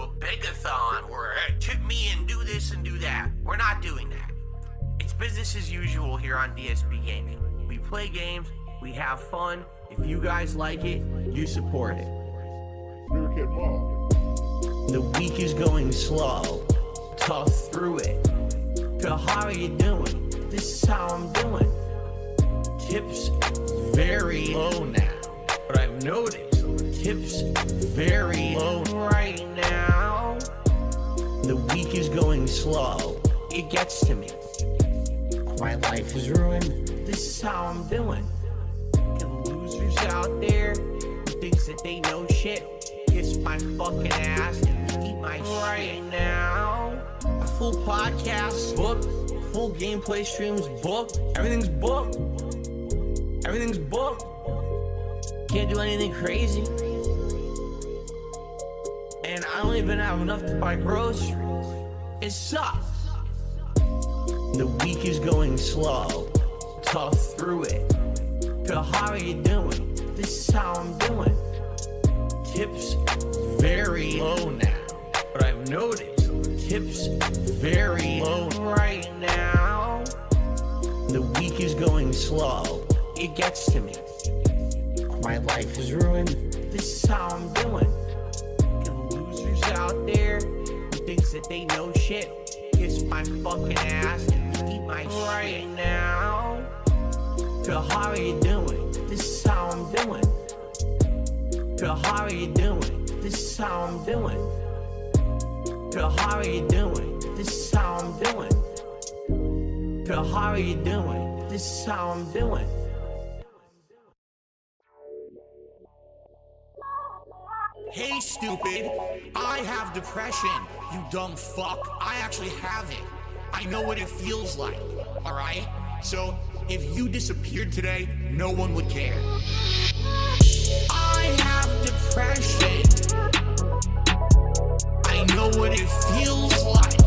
a begathon where tip me and do this and do that. We're not doing that. It's business as usual here on DSB Gaming. We play games, we have fun. If you guys like it, you support it. The week is going slow, tough through it. So how are you doing? This is how I'm doing. Tips very low now, but I've noticed tips very low right now. The week is going slow, it gets to me. My life is ruined, this is how I'm doing. And losers out there who thinks that they know shit, kiss my fucking ass and eat my shit now. A full podcast booked, full gameplay streams booked, everything's booked. Everything's booked. Can't do anything crazy. And I don't even have enough to buy groceries. It sucks. The week is going slow, tough through it. So how are you doing? This is how I'm doing. Tips very low now, but I've noticed tips very low right now. The week is going slow, it gets to me. My life is ruined, this is how I'm doing. And losers out there who thinks that they know shit, kiss my fucking ass and eat my shit now. So how are you doing? This is how I'm doing. So how are you doing? This is how I'm doing. So how are you doing? This is how I'm doing. So how are you doing? This is how I'm doing. Hey stupid, I have depression, you dumb fuck. I actually have it. I know what it feels like, alright? So, if you disappeared today, no one would care. I have depression. I know what it feels like.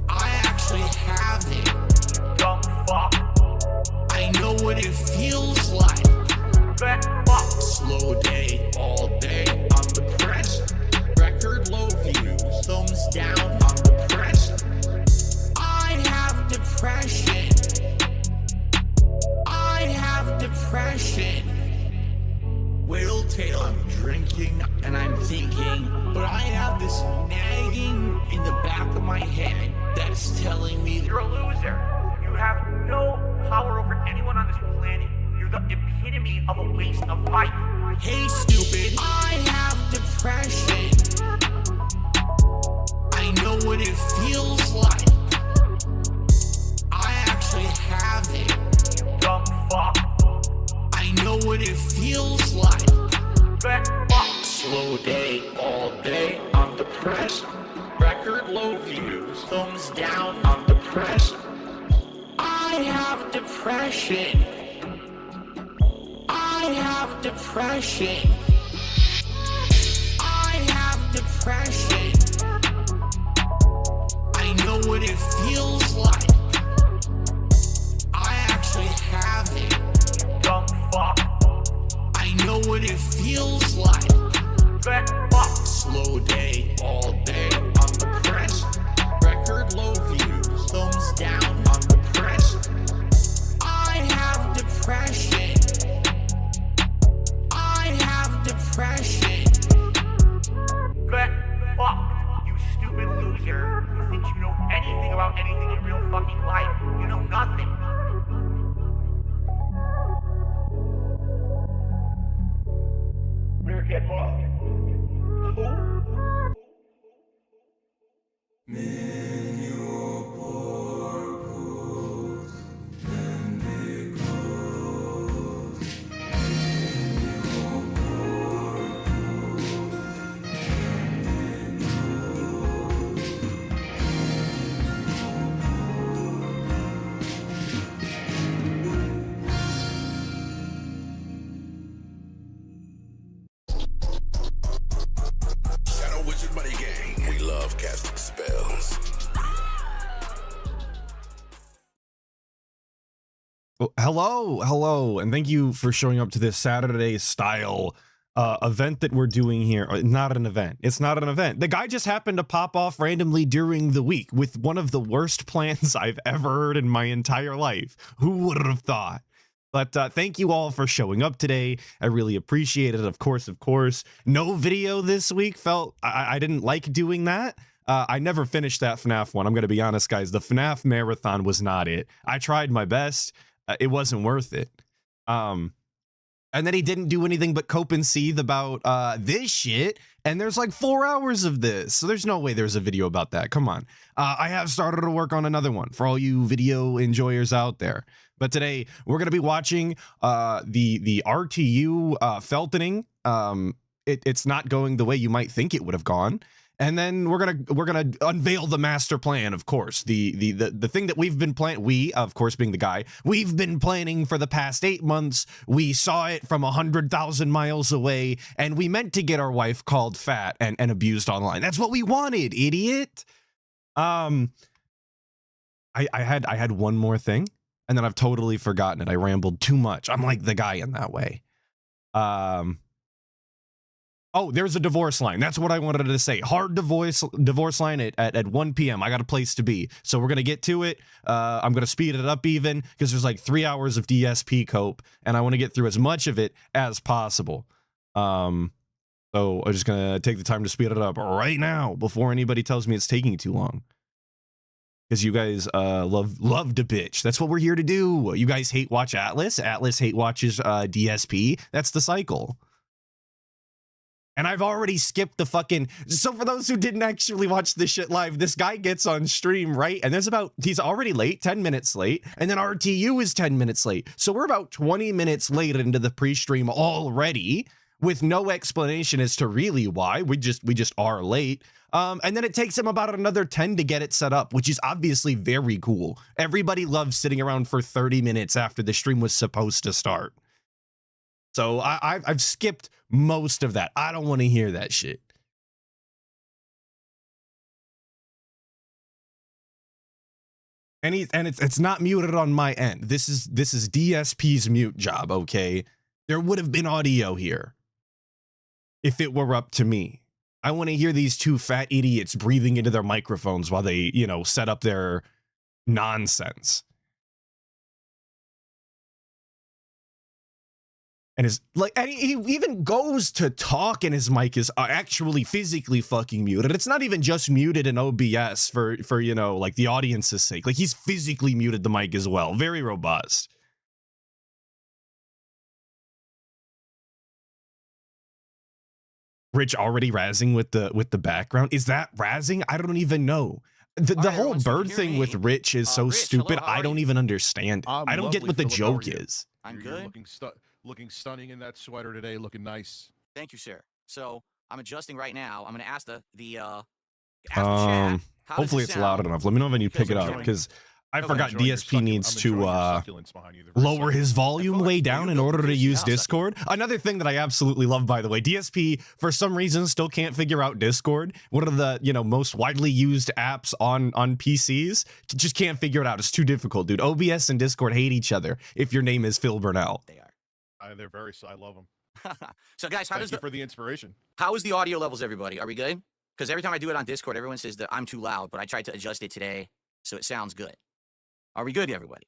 I actually have it, you dumb fuck. I know what it feels like. Slow day, all day, I'm depressed. Record low views, thumbs down, I'm depressed. I have depression. I have depression. Whale tail, I'm drinking and I'm thinking, but I have this nagging in the back of my head that's telling me you're a loser. You have no power over anyone on this planet. You're the epitome of a waste of life. Hey stupid, I have depression. I know what it feels like. I actually have it, you dumb fuck. I know what it feels like. Slow day, all day, I'm depressed. Record low views, thumbs down, I'm depressed. I have depression. I have depression. I have depression. I know what it feels like. I actually have it, you dumb fuck. I know what it feels like. Slow day, all day, I'm depressed. Record low views, thumbs down, I'm depressed. I have depression. Depression. Fuck, you stupid loser. You think you know anything about anything in real fucking life. You know nothing. Meerkat Bob. Hello, and thank you for showing up to this Saturday style event that we're doing here. Not an event. It's not an event. The guy just happened to pop off randomly during the week with one of the worst plans I've ever heard in my entire life. Who would have thought? But thank you all for showing up today. I really appreciate it. Of course, no video this week. I didn't like doing that. I never finished that FNAF one. I'm going to be honest, guys. The FNAF marathon was not it. I tried my best. It wasn't worth it. And then he didn't do anything but cope and seethe about this shit. And there's like 4 hours of this. So there's no way there's a video about that. Come on. I have started to work on another one for all you video enjoyers out there. But today we're going to be watching the RTU feltoning. It's not going the way you might think it would have gone. And then we're gonna unveil the master plan, of course. The thing that we've been planning, we, of course, being the guy, we've been planning for the past 8 months. We saw it from 100,000 miles away, and we meant to get our wife called fat and abused online. That's what we wanted, idiot. I had one more thing, and then I've totally forgotten it. I rambled too much. I'm like the guy in that way. Oh, there's a divorce line. That's what I wanted to say. Hard divorce line at 1 p.m. I got a place to be. So we're going to get to it. I'm going to speed it up even because there's like 3 hours of DSP cope and I want to get through as much of it as possible. So I'm just going to take the time to speed it up right now before anybody tells me it's taking too long. Because you guys love to bitch. That's what we're here to do. You guys hate watch Atlas. Atlas hate watches DSP. That's the cycle. And I've already skipped the fucking... So for those who didn't actually watch this shit live, this guy gets on stream, right? And he's already late, 10 minutes late. And then RTU is 10 minutes late. So we're about 20 minutes late into the pre-stream already with no explanation as to really why. We just are late. And then it takes him about another 10 to get it set up, which is obviously very cool. Everybody loves sitting around for 30 minutes after the stream was supposed to start. So I've skipped most of that. I don't want to hear that shit. And it's not muted on my end. This is DSP's mute job, okay? There would have been audio here if it were up to me. I want to hear these two fat idiots breathing into their microphones while they, set up their nonsense. And he even goes to talk and his mic is actually physically fucking muted. It's not even just muted in OBS for like the audience's sake. Like he's physically muted the mic as well. Very robust. Rich already razzing with the background. Is that razzing? I don't even know. The whole bird thing with Rich is so Rich, stupid. Hello, I don't even understand it. I don't get what the joke is. I'm good. Looking stunning in that sweater today, looking nice. Thank you, sir. So I'm adjusting right now. I'm going to ask the chat. Hopefully it's loud enough. Let me know when you pick it up because I forgot DSP needs to lower his volume way down in order to use Discord. Another thing that I absolutely love, by the way, DSP for some reason still can't figure out Discord. One of the most widely used apps on PCs. Just can't figure it out. It's too difficult, dude. OBS and Discord hate each other if your name is Phil Burnell. They are. They're very. I love them. So guys, Thank you for the inspiration. How is the audio levels, everybody? Are we good? Because every time I do it on Discord, everyone says that I'm too loud, but I tried to adjust it today, so it sounds good. Are we good, everybody?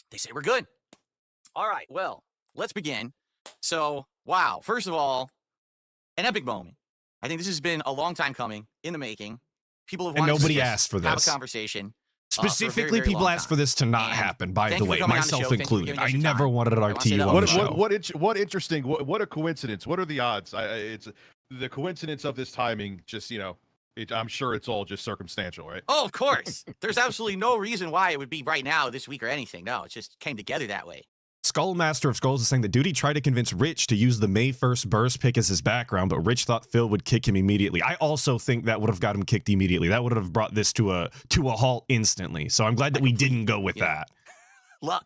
They say we're good. All right, well, let's begin. So, wow, first of all, an epic moment. I think this has been a long time coming, in the making. People have wanted nobody asked for this. Have a conversation. Specifically, people asked for this to not happen, by the way, myself included. I never wanted an RTU on the show. What interesting, what a coincidence. What are the odds? It's the coincidence of this timing, just, I'm sure it's all just circumstantial, right? Oh, of course. There's absolutely no reason why it would be right now, this week, or anything. No, it just came together that way. Skull Master of Skulls is saying that Duty tried to convince Rich to use the May 1st burst pick as his background, but Rich thought Phil would kick him immediately. I also think that would have got him kicked immediately. That would have brought this to a halt instantly. So I'm glad that we didn't go with that.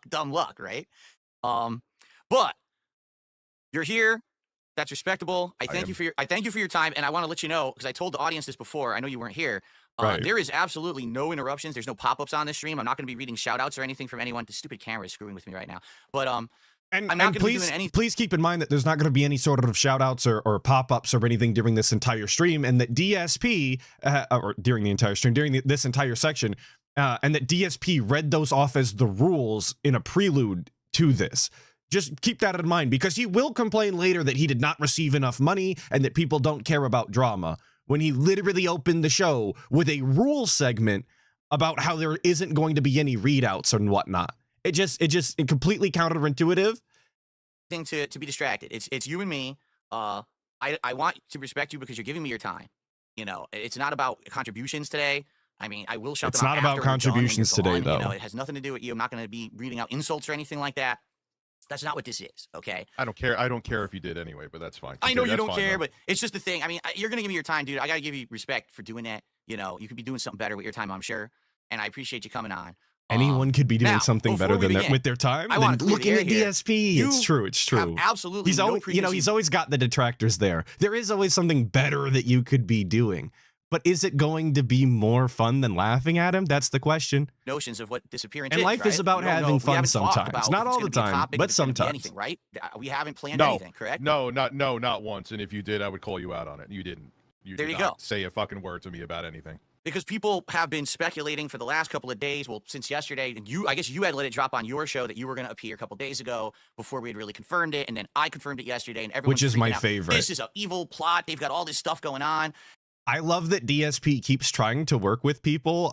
Dumb luck, right? But you're here. That's respectable. I thank you for your time, and I want to let you know, because I told the audience this before. I know you weren't here. Right. There is absolutely no interruptions. There's no pop-ups on this stream. I'm not going to be reading shout-outs or anything from anyone. The stupid camera is screwing with me right now. But And, I'm not and going to be please, doing anything. please keep in mind that there's not going to be any sort of shout outs or pop-ups or anything during this entire stream, and that DSP, or during the entire stream, during this entire section, and that DSP read those off as the rules in a prelude to this. Just keep that in mind, because he will complain later that he did not receive enough money and that people don't care about drama, when he literally opened the show with a rule segment about how there isn't going to be any readouts and whatnot. It completely counterintuitive. Thing to be distracted. It's you and me. I want to respect you because you're giving me your time. You know, it's not about contributions today. I mean, I will shout It's them out not about after we're done when contributions you're today, gone. You know, though. it has nothing to do with you. I'm not going to be reading out insults or anything like that. That's not what this is, okay? I don't care. I don't care if you did anyway, but that's fine. I know you That's don't fine, care, though. but it's just the thing. I mean, you're going to give me your time, dude. I got to give you respect for doing that. You know, you could be doing something better with your time, I'm sure. And I appreciate you coming on. Anyone could be doing now, something before better we than begin, with their time I than wanna clear the looking air at here. DSP. It's You true. It's true. have absolutely He's no always, preconceived- he's always got the detractors there. There is always something better that you could be doing. But is it going to be more fun than laughing at him? That's the question. notions of what disappearance And is, life is right? about We don't having know. We fun haven't talked sometimes. about Not if it's all gonna the be a time, topic, but if it's gonna be sometimes. anything, right? We haven't planned No, anything, correct? No, not once. And if you did, I would call you out on it. You didn't. There did you not go. say a fucking word to me about anything. Because people have been speculating for the last couple of days, well, since yesterday, and I guess you had let it drop on your show that you were going to appear a couple days ago before we had really confirmed it, and then I confirmed it yesterday, and everyone's Which is my freaking out. favorite. This is an evil plot. They've got all this stuff going on. I love that DSP keeps trying to work with people.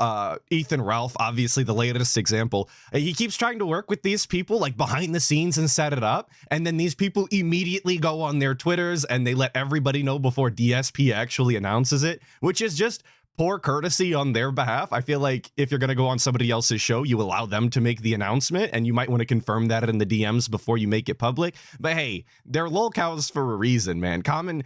Ethan Ralph, obviously the latest example. He keeps trying to work with these people like behind the scenes and set it up. And then these people immediately go on their Twitters and they let everybody know before DSP actually announces it, which is just poor courtesy on their behalf. I feel like if you're going to go on somebody else's show, you allow them to make the announcement, and you might want to confirm that in the DMs before you make it public. But hey, they're lolcows for a reason, man. Common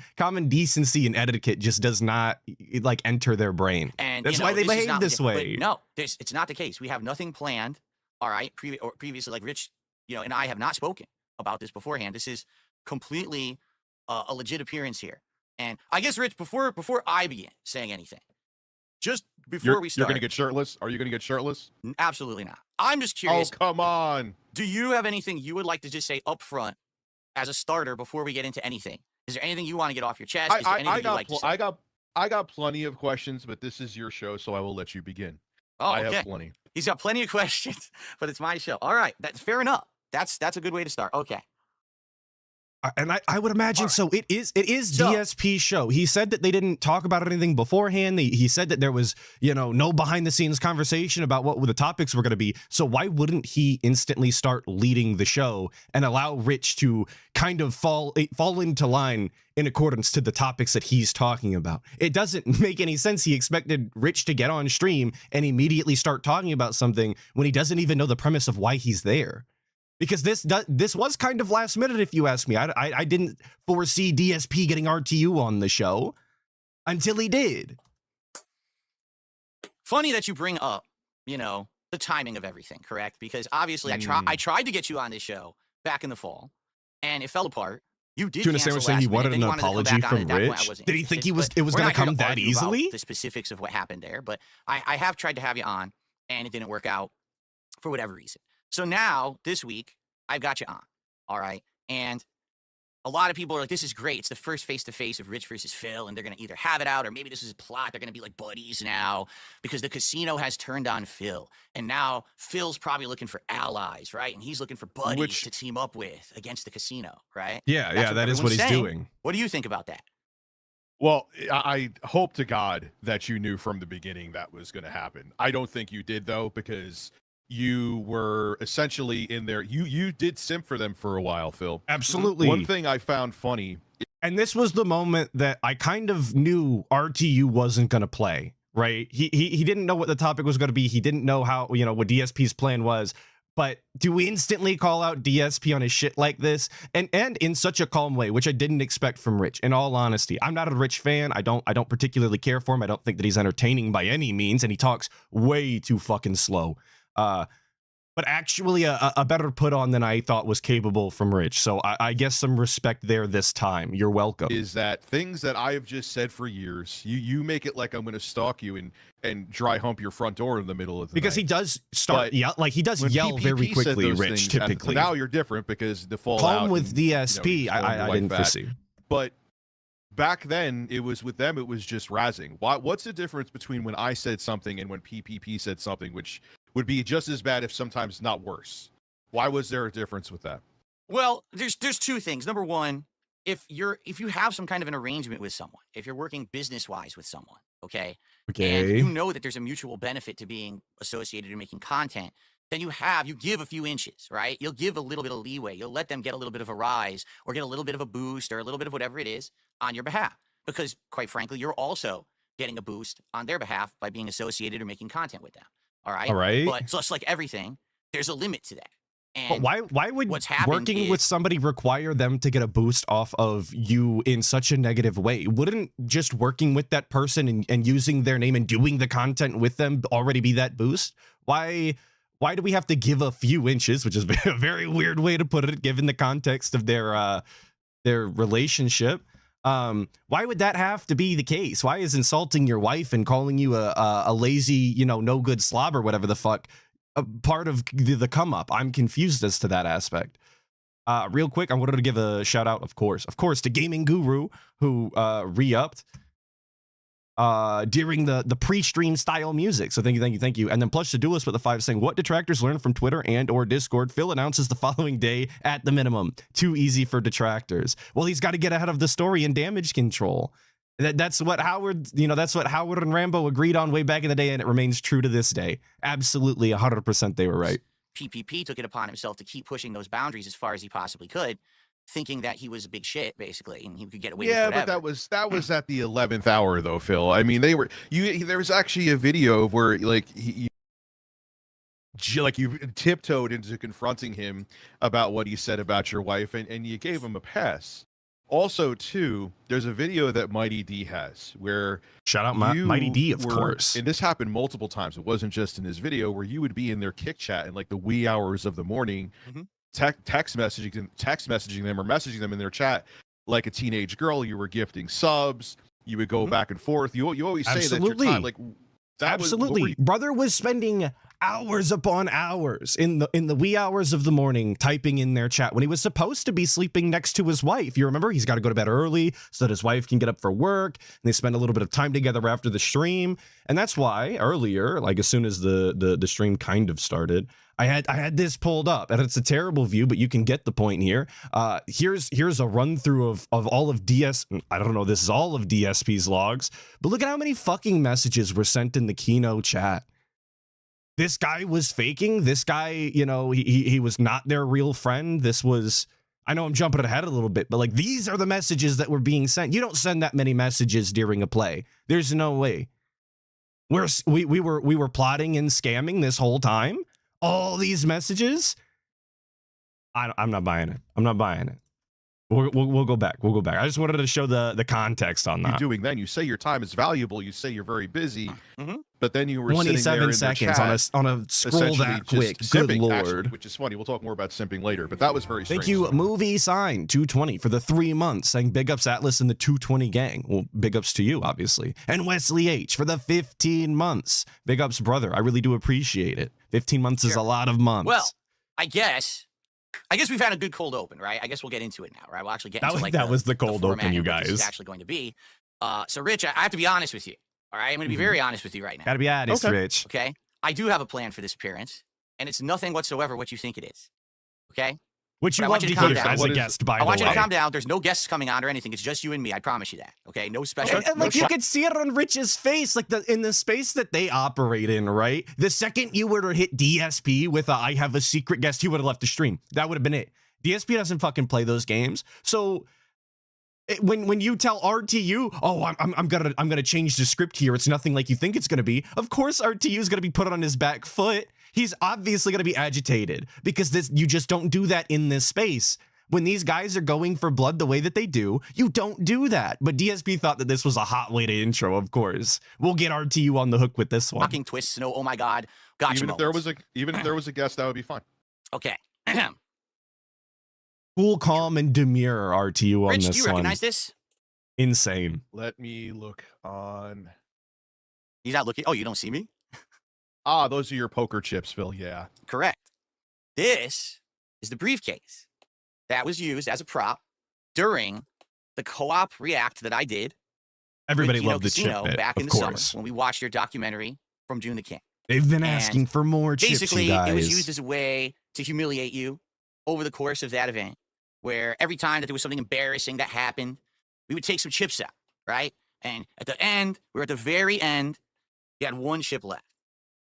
decency and etiquette just does not like enter their brain. And That's you know, why they this is behave not this legit. way. But no, it's not the case. We have nothing planned. All right, previously, like Rich, you know, and I have not spoken about this beforehand. This is completely a legit appearance here. And I guess, Rich, before I begin saying anything, just before we You're start, gonna get shirtless? Are you gonna get shirtless? absolutely not. I'm just curious. Oh, come on. Do you have anything you would like to just say up front as a starter before we get into anything? Is there anything you want to get off your chest? Is there anything you'd like to say? I got plenty of questions, but this is your show, so I will let you begin. Oh, I okay. have plenty. He's got plenty of questions, but it's my show. All right, that's fair enough. That's a good way to start. Okay. And I would imagine All right. so. It is So- DSP's show. He said that they didn't talk about anything beforehand. He said that there was, no behind the scenes conversation about what the topics were going to be. So why wouldn't he instantly start leading the show and allow Rich to kind of fall into line in accordance to the topics that he's talking about? It doesn't make any sense. He expected Rich to get on stream and immediately start talking about something when he doesn't even know the premise of why he's there. Because this was kind of last minute, if you ask me. I didn't foresee DSP getting RTU on the show until he did. Funny that you bring up, the timing of everything, correct? Because obviously I tried to get you on this show back in the fall, and it fell apart. You did Tuna cancel Sandwich saying he last minute, wanted then an you wanted to come apology back on it. from At that point, I Rich? wasn't Did he think interested, it was but going we're to not here come that argue about easily? the specifics of what happened there, but I have tried to have you on, and it didn't work out for whatever reason. So now, this week, I've got you on, all right? And a lot of people are like, this is great. It's the first face-to-face of Rich versus Phil, and they're going to either have it out, or maybe this is a plot. They're going to be like buddies now because the casino has turned on Phil. And now Phil's probably looking for allies, right? And he's looking for buddies to team up with against the casino, right? Yeah, that is what he's doing. What do you think about that? Well, I hope to God that you knew from the beginning that was going to happen. I don't think you did, though, because you were essentially in there. You did simp for them for a while, Phil. Absolutely. One thing I found funny. And this was the moment that I kind of knew RTU wasn't going to play, right? He didn't know what the topic was going to be. He didn't know how, what DSP's plan was. But to instantly call out DSP on his shit like this, and in such a calm way, which I didn't expect from Rich, in all honesty. I'm not a Rich fan. I don't particularly care for him. I don't think that he's entertaining by any means, and he talks way too fucking slow. but actually a better put on than I thought was capable from Rich. So I guess some respect there this time. You're welcome. Is that things that I have just said for years? You make it like I'm going to stalk you and dry hump your front door in the middle of the Because night. he does start, he does When yell PPP very said quickly, those Rich, things, typically. now you're different because the fallout. Calm with and, DSP, I didn't foresee. But back then, it was with them, it was just razzing. What's the difference between when I said something and when PPP said something, which would be just as bad, if sometimes not worse? Why was there a difference with that? Well, there's two things. Number one, if you have some kind of an arrangement with someone, if you're working business-wise with someone, okay, and you know that there's a mutual benefit to being associated and making content, then you give a few inches, right? You'll give a little bit of leeway. You'll let them get a little bit of a rise or get a little bit of a boost or a little bit of whatever it is on your behalf. Because quite frankly, you're also getting a boost on their behalf by being associated or making content with them. All right. All right. But just like everything, there's a limit to that. And but why would working with somebody require them to get a boost off of you in such a negative way? Wouldn't just working with that person and using their name and doing the content with them already be that boost? Why do we have to give a few inches, which is a very weird way to put it, given the context of their relationship? Why would that have to be the case? Why is insulting your wife and calling you a lazy, no good slob or whatever the fuck a part of the come up? I'm confused as to that aspect. Real quick, I wanted to give a shout out, of course, to Gaming Guru, who re-upped during the pre-stream style music. So thank you. And then Plush the Duelist with the 5 saying, what detractors learn from Twitter and or Discord? Phil announces the following day at the minimum. Too easy for detractors. Well, he's got to get ahead of the story and damage control. That's what Howard, that's what Howard and Rambo agreed on way back in the day, and it remains true to this day. Absolutely, 100% they were right. PPP took it upon himself to keep pushing those boundaries as far as he possibly could, thinking that he was a big shit, basically, and he could get away with whatever. Yeah, but that was at the 11th hour, though, Phil. I mean, there was actually a video where, like, you tiptoed into confronting him about what he said about your wife, and you gave him a pass. Also, too, there's a video that Mighty D has where shout out Mighty D, of course. And this happened multiple times. It wasn't just in his video, where you would be in their kick chat in like the wee hours of the morning, text messaging them or messaging them in their chat like a teenage girl. You were gifting subs. You would go back and forth. You always say that your time, like that. Absolutely, brother was spending hours upon hours in the wee hours of the morning typing in their chat when he was supposed to be sleeping next to his wife. You remember, he's got to go to bed early so that his wife can get up for work, and they spend a little bit of time together after the stream. And that's why earlier, like as soon as the stream kind of started, I had this pulled up, and it's a terrible view, but you can get the point here. Here's a run through of all of I don't know, this is all of DSP's logs, but look at how many fucking messages were sent in the Kino chat. This guy was faking. This guy, he was not their real friend. This was, I know I'm jumping ahead a little bit, but like these are the messages that were being sent. You don't send that many messages during a play. There's no way. We were plotting and scamming this whole time. All these messages. I'm not buying it. I'm not buying it. We'll go back. We'll go back. I just wanted to show the context on that. You're doing then. You say your time is valuable. You say you're very busy, but then you were 27 seconds on a scroll that quick. Good lord. Actually, which is funny. We'll talk more about simping later, but that was very strange. Thank you, Movie Sign 220 for the 3 months, saying big ups Atlas and the 220 gang. Well, big ups to you, obviously. And Wesley H for the 15 months. Big ups, brother. I really do appreciate it. 15 months is a lot of months. Well, I guess we've had a good cold open, right? I guess we'll get into it now, right? We'll actually get into that was the cold open, you guys. It's actually going to be. So, Rich, I have to be honest with you. All right, I'm going to be very honest with you right now. Gotta be honest, Rich. Okay, I do have a plan for this appearance, and it's nothing whatsoever what you think it is. Okay. Which you love to hear as a guest, by the way. I want you to calm down. There's no guests coming on or anything. It's just you and me. I promise you that. Okay? No special. And like you could see it on Rich's face, like in the space that they operate in, right? The second you were to hit DSP with a "I have a secret guest," he would have left the stream. That would have been it. DSP doesn't fucking play those games. So when you tell RTU, "Oh, I'm gonna change the script here. It's nothing like you think it's gonna be." Of course, RTU is gonna be put on his back foot. He's obviously gonna be agitated because you just don't do that in this space. When these guys are going for blood the way that they do, you don't do that. But DSP thought that this was a hot way to intro, of course. We'll get RTU on the hook with this one. Fucking twists, no, oh my God. Gotcha Even if there was a guest, that would be fine. Okay. Cool, calm, and demure RTU on Rich, this do you one. recognize this? Insane. Let me look on. He's not looking. Oh, you don't see me? Ah, those are your poker chips, Phil. Yeah. Correct. This is the briefcase that was used as a prop during the co-op react that I did. Everybody with Kino loved the chip Casino bit, back in of the course. summer when we watched your documentary from June the King. They've been And asking for more chips, Basically, you guys. it was used as a way to humiliate you over the course of that event, where every time that there was something embarrassing that happened, we would take some chips out, right? And at the end, we were at the very end, you had one chip left.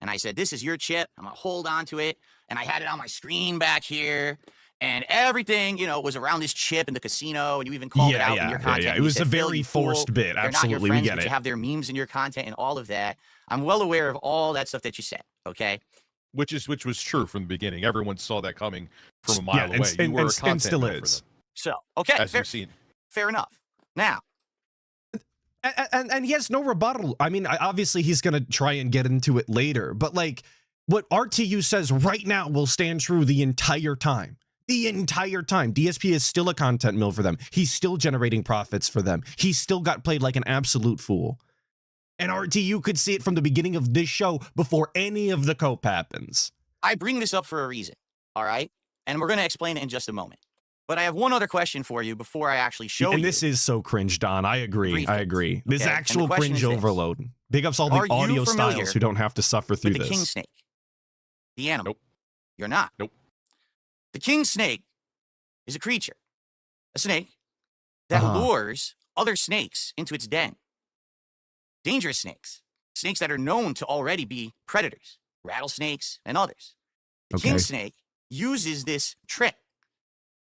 And I said, this is your chip. I'm going to hold on to it. And I had it on my screen back here. And everything, you know, was around this chip in the casino. And you even called it out in your content. Yeah. It You was said, a "Phil, very you fool. forced bit. They're not your Absolutely, friends, we get but it. you have their memes in your content and all of that. I'm well aware of all that stuff that you said, okay? Which was true from the beginning. Everyone saw that coming from a mile away. And, You were a and content still mill for is. them, So, okay, as you've seen. fair enough. Now, And he has no rebuttal. I mean, obviously he's going to try and get into it later, but like what RTU says right now will stand true the entire time. The entire time. DSP is still a content mill for them. He's still generating profits for them. He's still got played like an absolute fool. And RTU could see it from the beginning of this show before any of the cope happens. I bring this up for a reason, all right? And we're going to explain it in just a moment. But I have one other question for you before I actually show you. And this is so cringe, Don. I agree. Briefcase, I agree. This okay? And the actual question cringe is this. overload. Big ups all Are the you audio familiar styles who don't have to suffer through with the this. king snake, the animal. Nope. You're not. Nope. The king snake is a creature, a snake that lures other snakes into its den. Dangerous snakes, snakes that are known to already be predators, rattlesnakes and others. The king snake uses this trick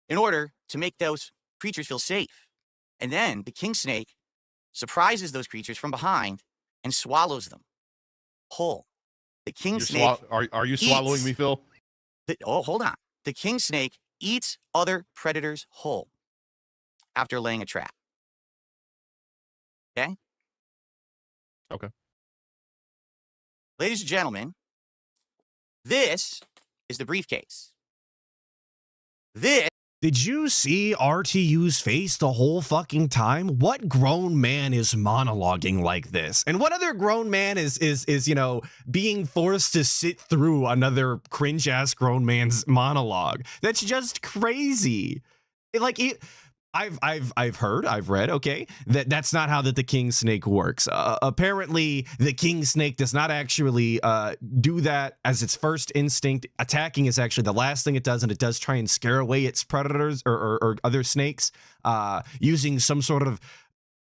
in order to make those creatures feel safe. And then the king snake surprises those creatures from behind and swallows them whole. The king snake. Are you swallowing eats me, Phil? Hold on. The king snake eats other predators whole after laying a trap. Okay? Okay. Ladies and gentlemen, this is the briefcase. This Did you see RTU's face the whole fucking time? What grown man is monologuing like this? And what other grown man is you know, being forced to sit through another cringe ass grown man's monologue? That's just crazy. I've read, okay, that's not how the king snake works. Apparently, the king snake does not actually do that as its first instinct. Attacking is actually the last thing it does, and it does try and scare away its predators or other snakes using some sort of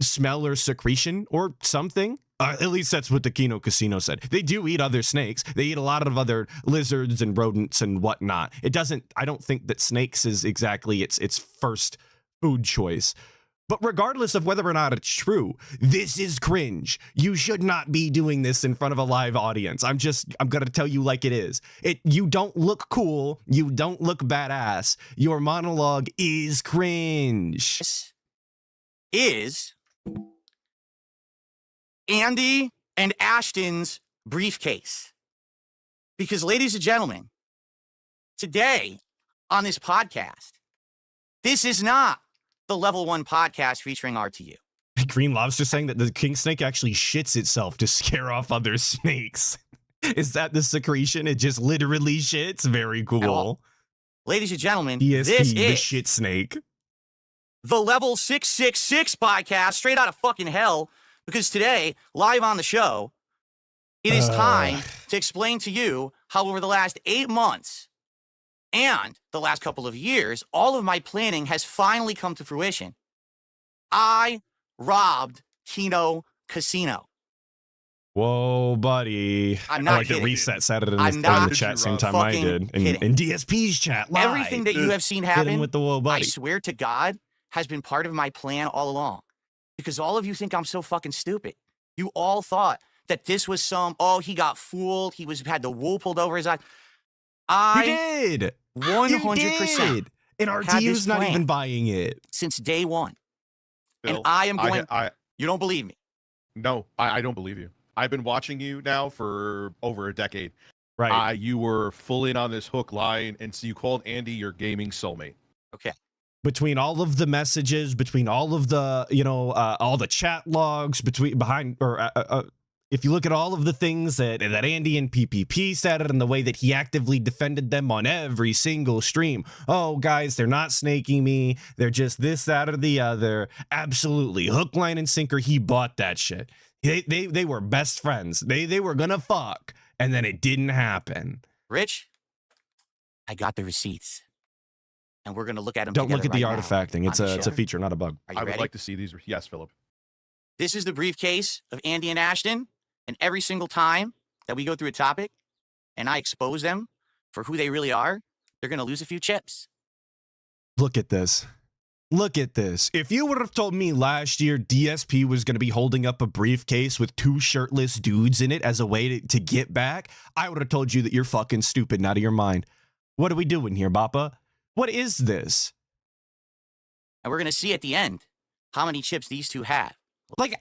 smell or secretion or something. At least that's what the Kino Casino said. They do eat other snakes. They eat a lot of other lizards and rodents and whatnot. I don't think that snakes is exactly its first food choice. But regardless of whether or not it's true, this is cringe. You should not be doing this in front of a live audience. I'm gonna tell you like it is. You don't look cool. You don't look badass. Your monologue is cringe. is Andy and Ashton's briefcase. Because, ladies and gentlemen, today on this podcast, this is not the Level 1 podcast featuring RTU. Green Lobster saying that the king snake actually shits itself to scare off other snakes. Is that the secretion? It just literally shits? Very cool. Ladies and gentlemen, DSP, this the is shit snake. the Level 666 podcast, straight out of fucking hell. Because today, live on the show, it is time to explain to you how over the last 8 months and the last couple of years, all of my planning has finally come to fruition. I robbed Kino Casino. Whoa, buddy. I'm not I like kidding. that Reset said it in I'm the not chat same time I fucking did. kidding. In DSP's chat. Live. Everything that you have seen Hit him happen, with the whoa, I buddy. swear to God, has been part of my plan all along. Because all of you think I'm so fucking stupid. You all thought that this was he got fooled. He had the wool pulled over his eye. You did. 100%. You did. And had this RTU's not plan even buying it. since day one. And Phil, I am going. I You don't believe me? no, I don't believe you. I've been watching you now for over a decade. Right. You were full in on this hook line, and so you called Andy your gaming soulmate. Okay. Between all of the messages, between all of the, all the chat logs, if you look at all of the things that Andy and PPP said and the way that he actively defended them on every single stream. Oh, guys, they're not snaking me. They're just this, that, or the other. Absolutely. Hook, line, and sinker. He bought that shit. They were best friends. They were going to fuck. And then it didn't happen. Rich, I got the receipts. And we're going to look at them Don't look at the right artifacting. now It's on the it's a show. feature, not a bug. Are you I would ready? like to see these. Yes, Philip. This is the briefcase of Andy and Ashton. And every single time that we go through a topic and I expose them for who they really are, they're going to lose a few chips. Look at this. Look at this. If you would have told me last year DSP was going to be holding up a briefcase with 2 shirtless dudes in it as a way to get back, I would have told you that you're fucking stupid and out of your mind. What are we doing here, Bappa? What is this? And we're going to see at the end how many chips these two have. Like,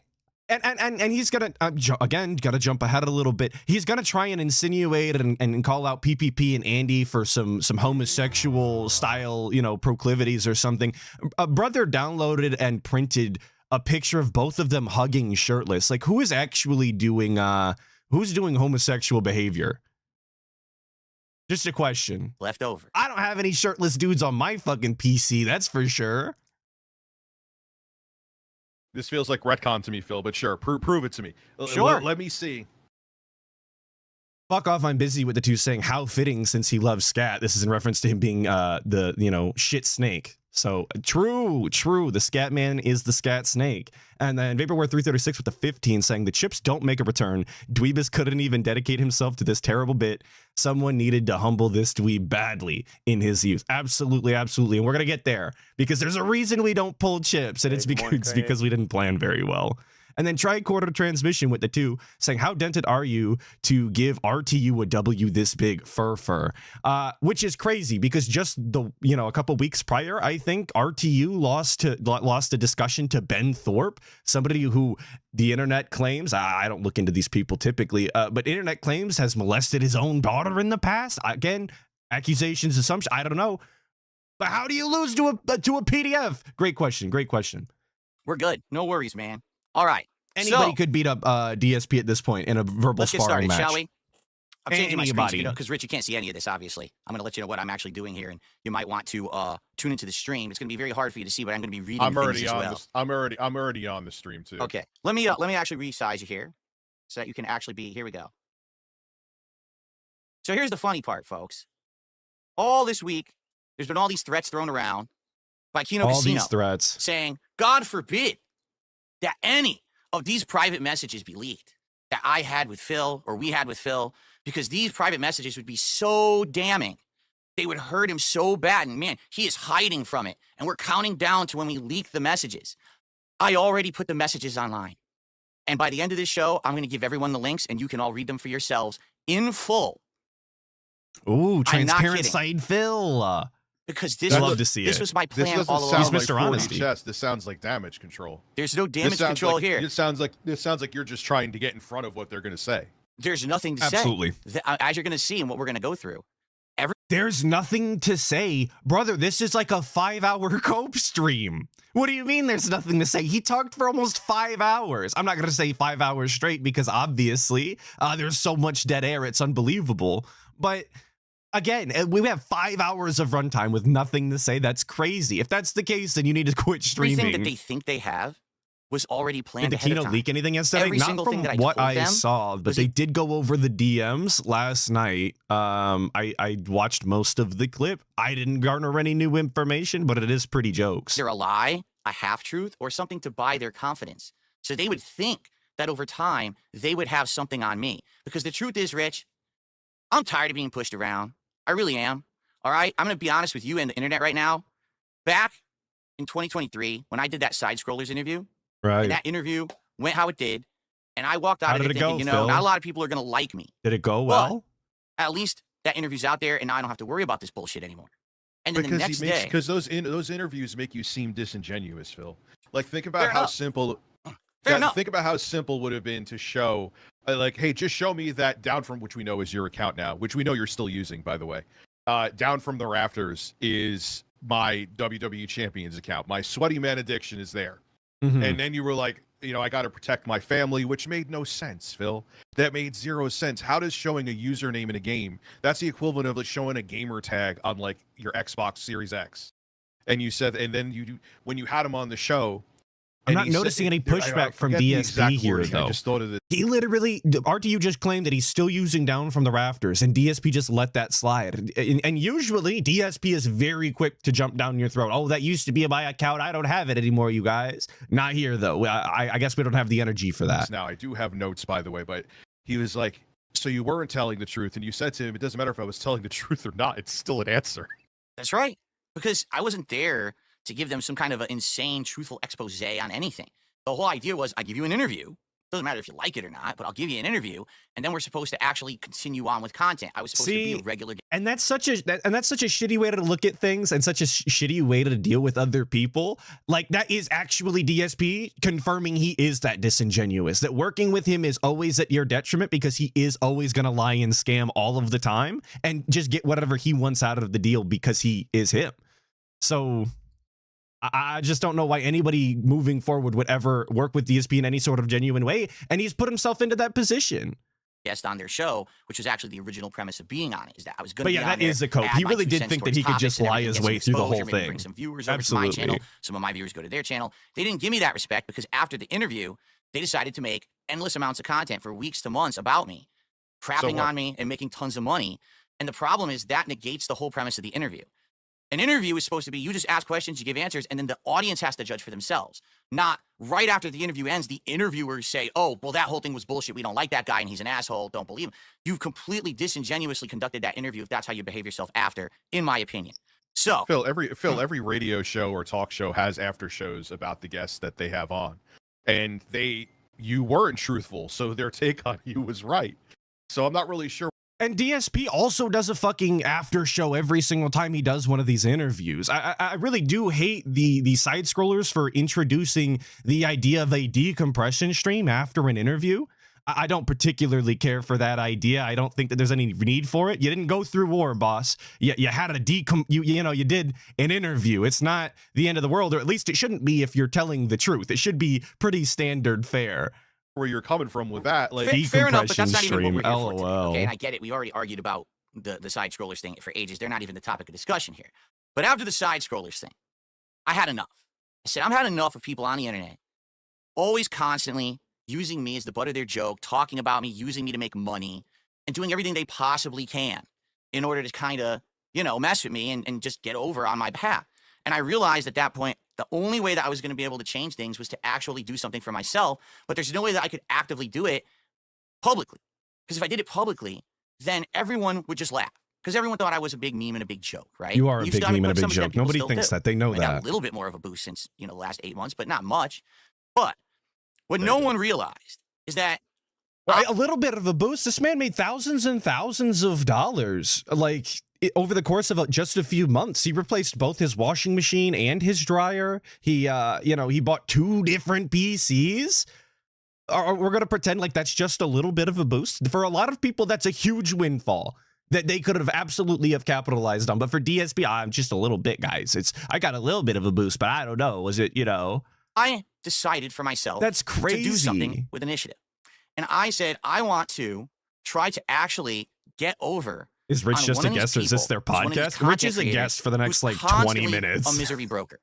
and he's gonna again gotta jump ahead a little bit. He's gonna try and insinuate and call out PPP and Andy for some homosexual style proclivities or something. A brother downloaded and printed a picture of both of them hugging shirtless. Like, who is actually doing who's doing homosexual behavior? Just a question. Leftover. I don't have any shirtless dudes on my fucking PC. That's for sure. This feels like retcon to me, Phil, but sure, prove it to me. Sure. Let me see. Fuck off, I'm busy with the two saying how fitting since he loves scat. This is in reference to him being the shit snake. So true. The scat man is the scat snake. And then Vaporware 336 with the 15 saying the chips don't make a return. Dweebus couldn't even dedicate himself to this terrible bit. Someone needed to humble this dweeb badly in his youth. Absolutely. And we're gonna get there because there's a reason we don't pull chips, and it's because we didn't plan very well. And then tricorder transmission with the 2 saying, how dented are you to give RTU a W this big? Fur. Which is crazy because just a couple weeks prior, I think RTU lost a discussion to Ben Thorpe, somebody who the internet claims, I don't look into these people typically, but internet claims has molested his own daughter in the past. Again, accusations, assumptions, I don't know. But how do you lose to a PDF? Great question. We're good. No worries, man. All right. Anybody could beat up DSP at this point in a verbal let's get sparring started, match. shall we? I'm changing my screen, Anybody. because Rich, you can't see any of this, obviously. I'm going to let you know what I'm actually doing here, and you might want to tune into the stream. It's going to be very hard for you to see, but I'm going to be reading I'm things already as on. well. I'm already on the stream too. Okay. Let me actually resize you here so that you can actually be. Here we go. So here's the funny part, folks. All this week, there's been all these threats thrown around by Kino All Casino these threats. saying, God forbid that any of these private messages be leaked that I had with Phil or we had with Phil, because these private messages would be so damning. They would hurt him so bad. And man, he is hiding from it. And we're counting down to when we leak the messages. I already put the messages online. And by the end of this show, I'm going to give everyone the links and you can all read them for yourselves in full. Ooh, I'm not transparent kidding. side Phil. Because this, I'd love to see this it. was my This plan doesn't all sound along. He's like Mr. 40 Honesty. chess. This sounds like damage control. There's no This damage sounds control like, here. This sounds like you're just trying to get in front of what they're going to say. There's nothing to Absolutely. say. As you're going to see and what we're going to go through. There's nothing to say. Brother, this is like a 5-hour cope stream. What do you mean there's nothing to say? He talked for almost 5 hours. I'm not going to say 5 hours straight because obviously there's so much dead air. It's unbelievable. But again, we have 5 hours of runtime with nothing to say. That's crazy. If that's the case, then you need to quit streaming. Everything that they think they have was already planned Did the ahead of keynote time. leak anything yesterday? Every Not single from thing that I what told I them saw, but was they did go over the DMs last night. I watched most of the clip. I didn't garner any new information, but it is pretty jokes. They're a lie, a half-truth, or something to buy their confidence. So they would think that over time, they would have something on me. Because the truth is, Rich, I'm tired of being pushed around. I really am. All right? I'm going to be honest with you and the internet right now. Back in 2023, when I did that Side Scrollers interview, Right. and that interview went how it did, and I walked out How of did it it thinking, go, Phil? not a lot of people are going to like me. Did it go But well? at least that interview's out there, and now I don't have to worry about this bullshit anymore. And then the Because next day, because those interviews make you seem disingenuous, Phil. Like think about Fair how enough. simple. Fair enough. Think about how simple would have been to show, like, hey, just show me that down from which we know is your account now, which we know you're still using, by the way. Down from the rafters is my WWE Champions account. My Sweaty Man Addiction is there. Mhm. And then you were like, you know, I got to protect my family, which made no sense, Phil. That made zero sense. How does showing a username in a game, that's the equivalent of like showing a gamer tag on like your Xbox Series X. And you said, and then when you had him on the show, I'm and not he said- noticing any I pushback from forget the DSP exact here, wording, though. I just thought of it. He literally, RTU just claimed that he's still using down from the rafters, and DSP just let that slide. And usually, DSP is very quick to jump down your throat. Oh, that used to be my account. I don't have it anymore, you guys. Not here, though. I guess we don't have the energy for that. Now, I do have notes, by the way, but he was like, so you weren't telling the truth. And you said to him, it doesn't matter if I was telling the truth or not. It's still an answer. that's right. Because I wasn't there to give them some kind of an insane, truthful expose on anything. The whole idea was I give you an interview. Doesn't matter if you like it or not, but I'll give you an interview, and then we're supposed to actually continue on with content. I was supposed to be a regular. And that's such a shitty way to look at things, and such a shitty way to deal with other people. Like, that is actually DSP confirming he is that disingenuous. That working with him is always at your detriment because he is always going to lie and scam all of the time and just get whatever he wants out of the deal because he is him. So I just don't know why anybody moving forward would ever work with DSP in any sort of genuine way. And he's put himself into that position. Guest on their show, which was actually the original premise of being on it, is that I was going to But be yeah, on that there, is a cope. add He my really 2 did cents think that towards he could topics just and lie everything, his get some way through the whole exposure, maybe thing. bring some viewers over to my channel. Absolutely. Some of my viewers go to their channel. They didn't give me that respect because after the interview, they decided to make endless amounts of content for weeks to months about me, crapping what? on me and making tons of money. And the problem is that negates the whole premise of the interview. An interview is supposed to be you just ask questions, you give answers, and then the audience has to judge for themselves. Not right after the interview ends, the interviewers say, oh, well, that whole thing was bullshit. We don't like that guy and he's an asshole. Don't believe him. You've completely disingenuously conducted that interview if that's how you behave yourself after, in my opinion. So, Phil, every radio show or talk show has after shows about the guests that they have on. And you weren't truthful, so their take on you was right. So I'm not really sure. And DSP also does a fucking after show every single time he does one of these interviews. I really do hate the side scrollers for introducing the idea of a decompression stream after an interview. I don't particularly care for that idea. I don't think that there's any need for it. You didn't go through war, boss. You had a you did an interview. It's not the end of the world, or at least it shouldn't be if you're telling the truth. It should be pretty standard fare. Where you're coming from with that, like fair enough, but that's not even what we're stream, here for today, LOL. okay? And I get it. We already argued about the side scrollers thing for ages. They're not even the topic of discussion here. But after the side scrollers thing, I had enough. I said, I've had enough of people on the internet always constantly using me as the butt of their joke, talking about me, using me to make money, and doing everything they possibly can in order to kind of, mess with me and just get over on my behalf. And I realized at that point, the only way that I was going to be able to change things was to actually do something for myself. But there's no way that I could actively do it publicly. Because if I did it publicly, then everyone would just laugh. Because everyone thought I was a big meme and a big joke, right? You are a You've big done it, meme and a but big some joke. people Nobody still thinks do. that. They know I got that. a little bit more of a boost since, the last 8 months, but not much. But what no one realized is that A little bit of a boost. This man made thousands and thousands of dollars. Over the course of just a few months, he replaced both his washing machine and his dryer. He bought 2 different PCs. We're going to pretend like that's just a little bit of a boost. For a lot of people, that's a huge windfall that they could have absolutely have capitalized on. But for DSP, I'm just a little bit, guys. I got a little bit of a boost, but I don't know. Was it, I decided for myself That's crazy. to do something with initiative. And I said, I want to try to actually get over. Is Rich on just one a of these guest or is this their people who's one of these podcast? Rich is a content guest for the next who's 20 constantly minutes. A misery broker.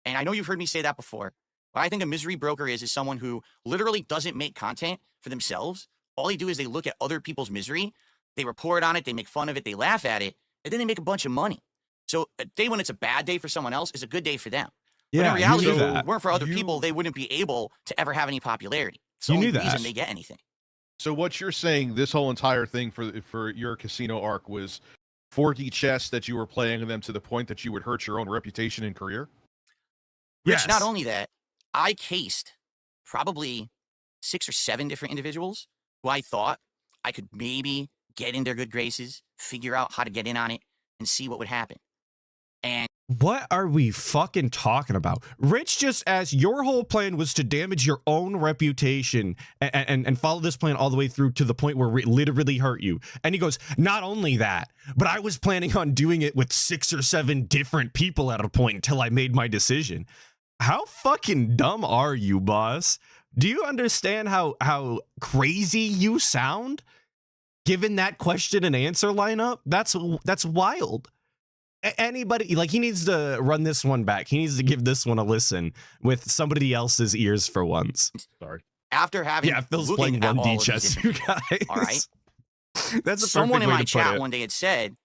And I know you've heard me say that before. What I think a misery broker is someone who literally doesn't make content for themselves. All they do is they look at other people's misery, they report on it, they make fun of it, they laugh at it, and then they make a bunch of money. So a day when it's a bad day for someone else is a good day for them. But in reality, you if knew it that. weren't for other people, they wouldn't be able to ever have any popularity. It's the You only knew reason that. they get anything. So what you're saying, this whole entire thing for your casino arc was 4D chess that you were playing them to the point that you would hurt your own reputation and career? Rich, not only that, I cased probably 6 or 7 different individuals who I thought I could maybe get in their good graces, figure out how to get in on it, and see what would happen. And What are we fucking talking about? Rich just asked, your whole plan was to damage your own reputation and follow this plan all the way through to the point where it literally hurt you. And he goes, not only that, but I was planning on doing it with 6 or 7 different people at a point until I made my decision. How fucking dumb are you, boss? Do you understand how crazy you sound? Given that question and answer lineup, that's wild. Anybody, like, he needs to run this one back. He needs to give this one a listen with somebody else's ears for once. Sorry. after having Phil's looking playing at 1D all of chess, these you images, guys. all right. That's a Someone perfect in way my to chat put it. one day had said,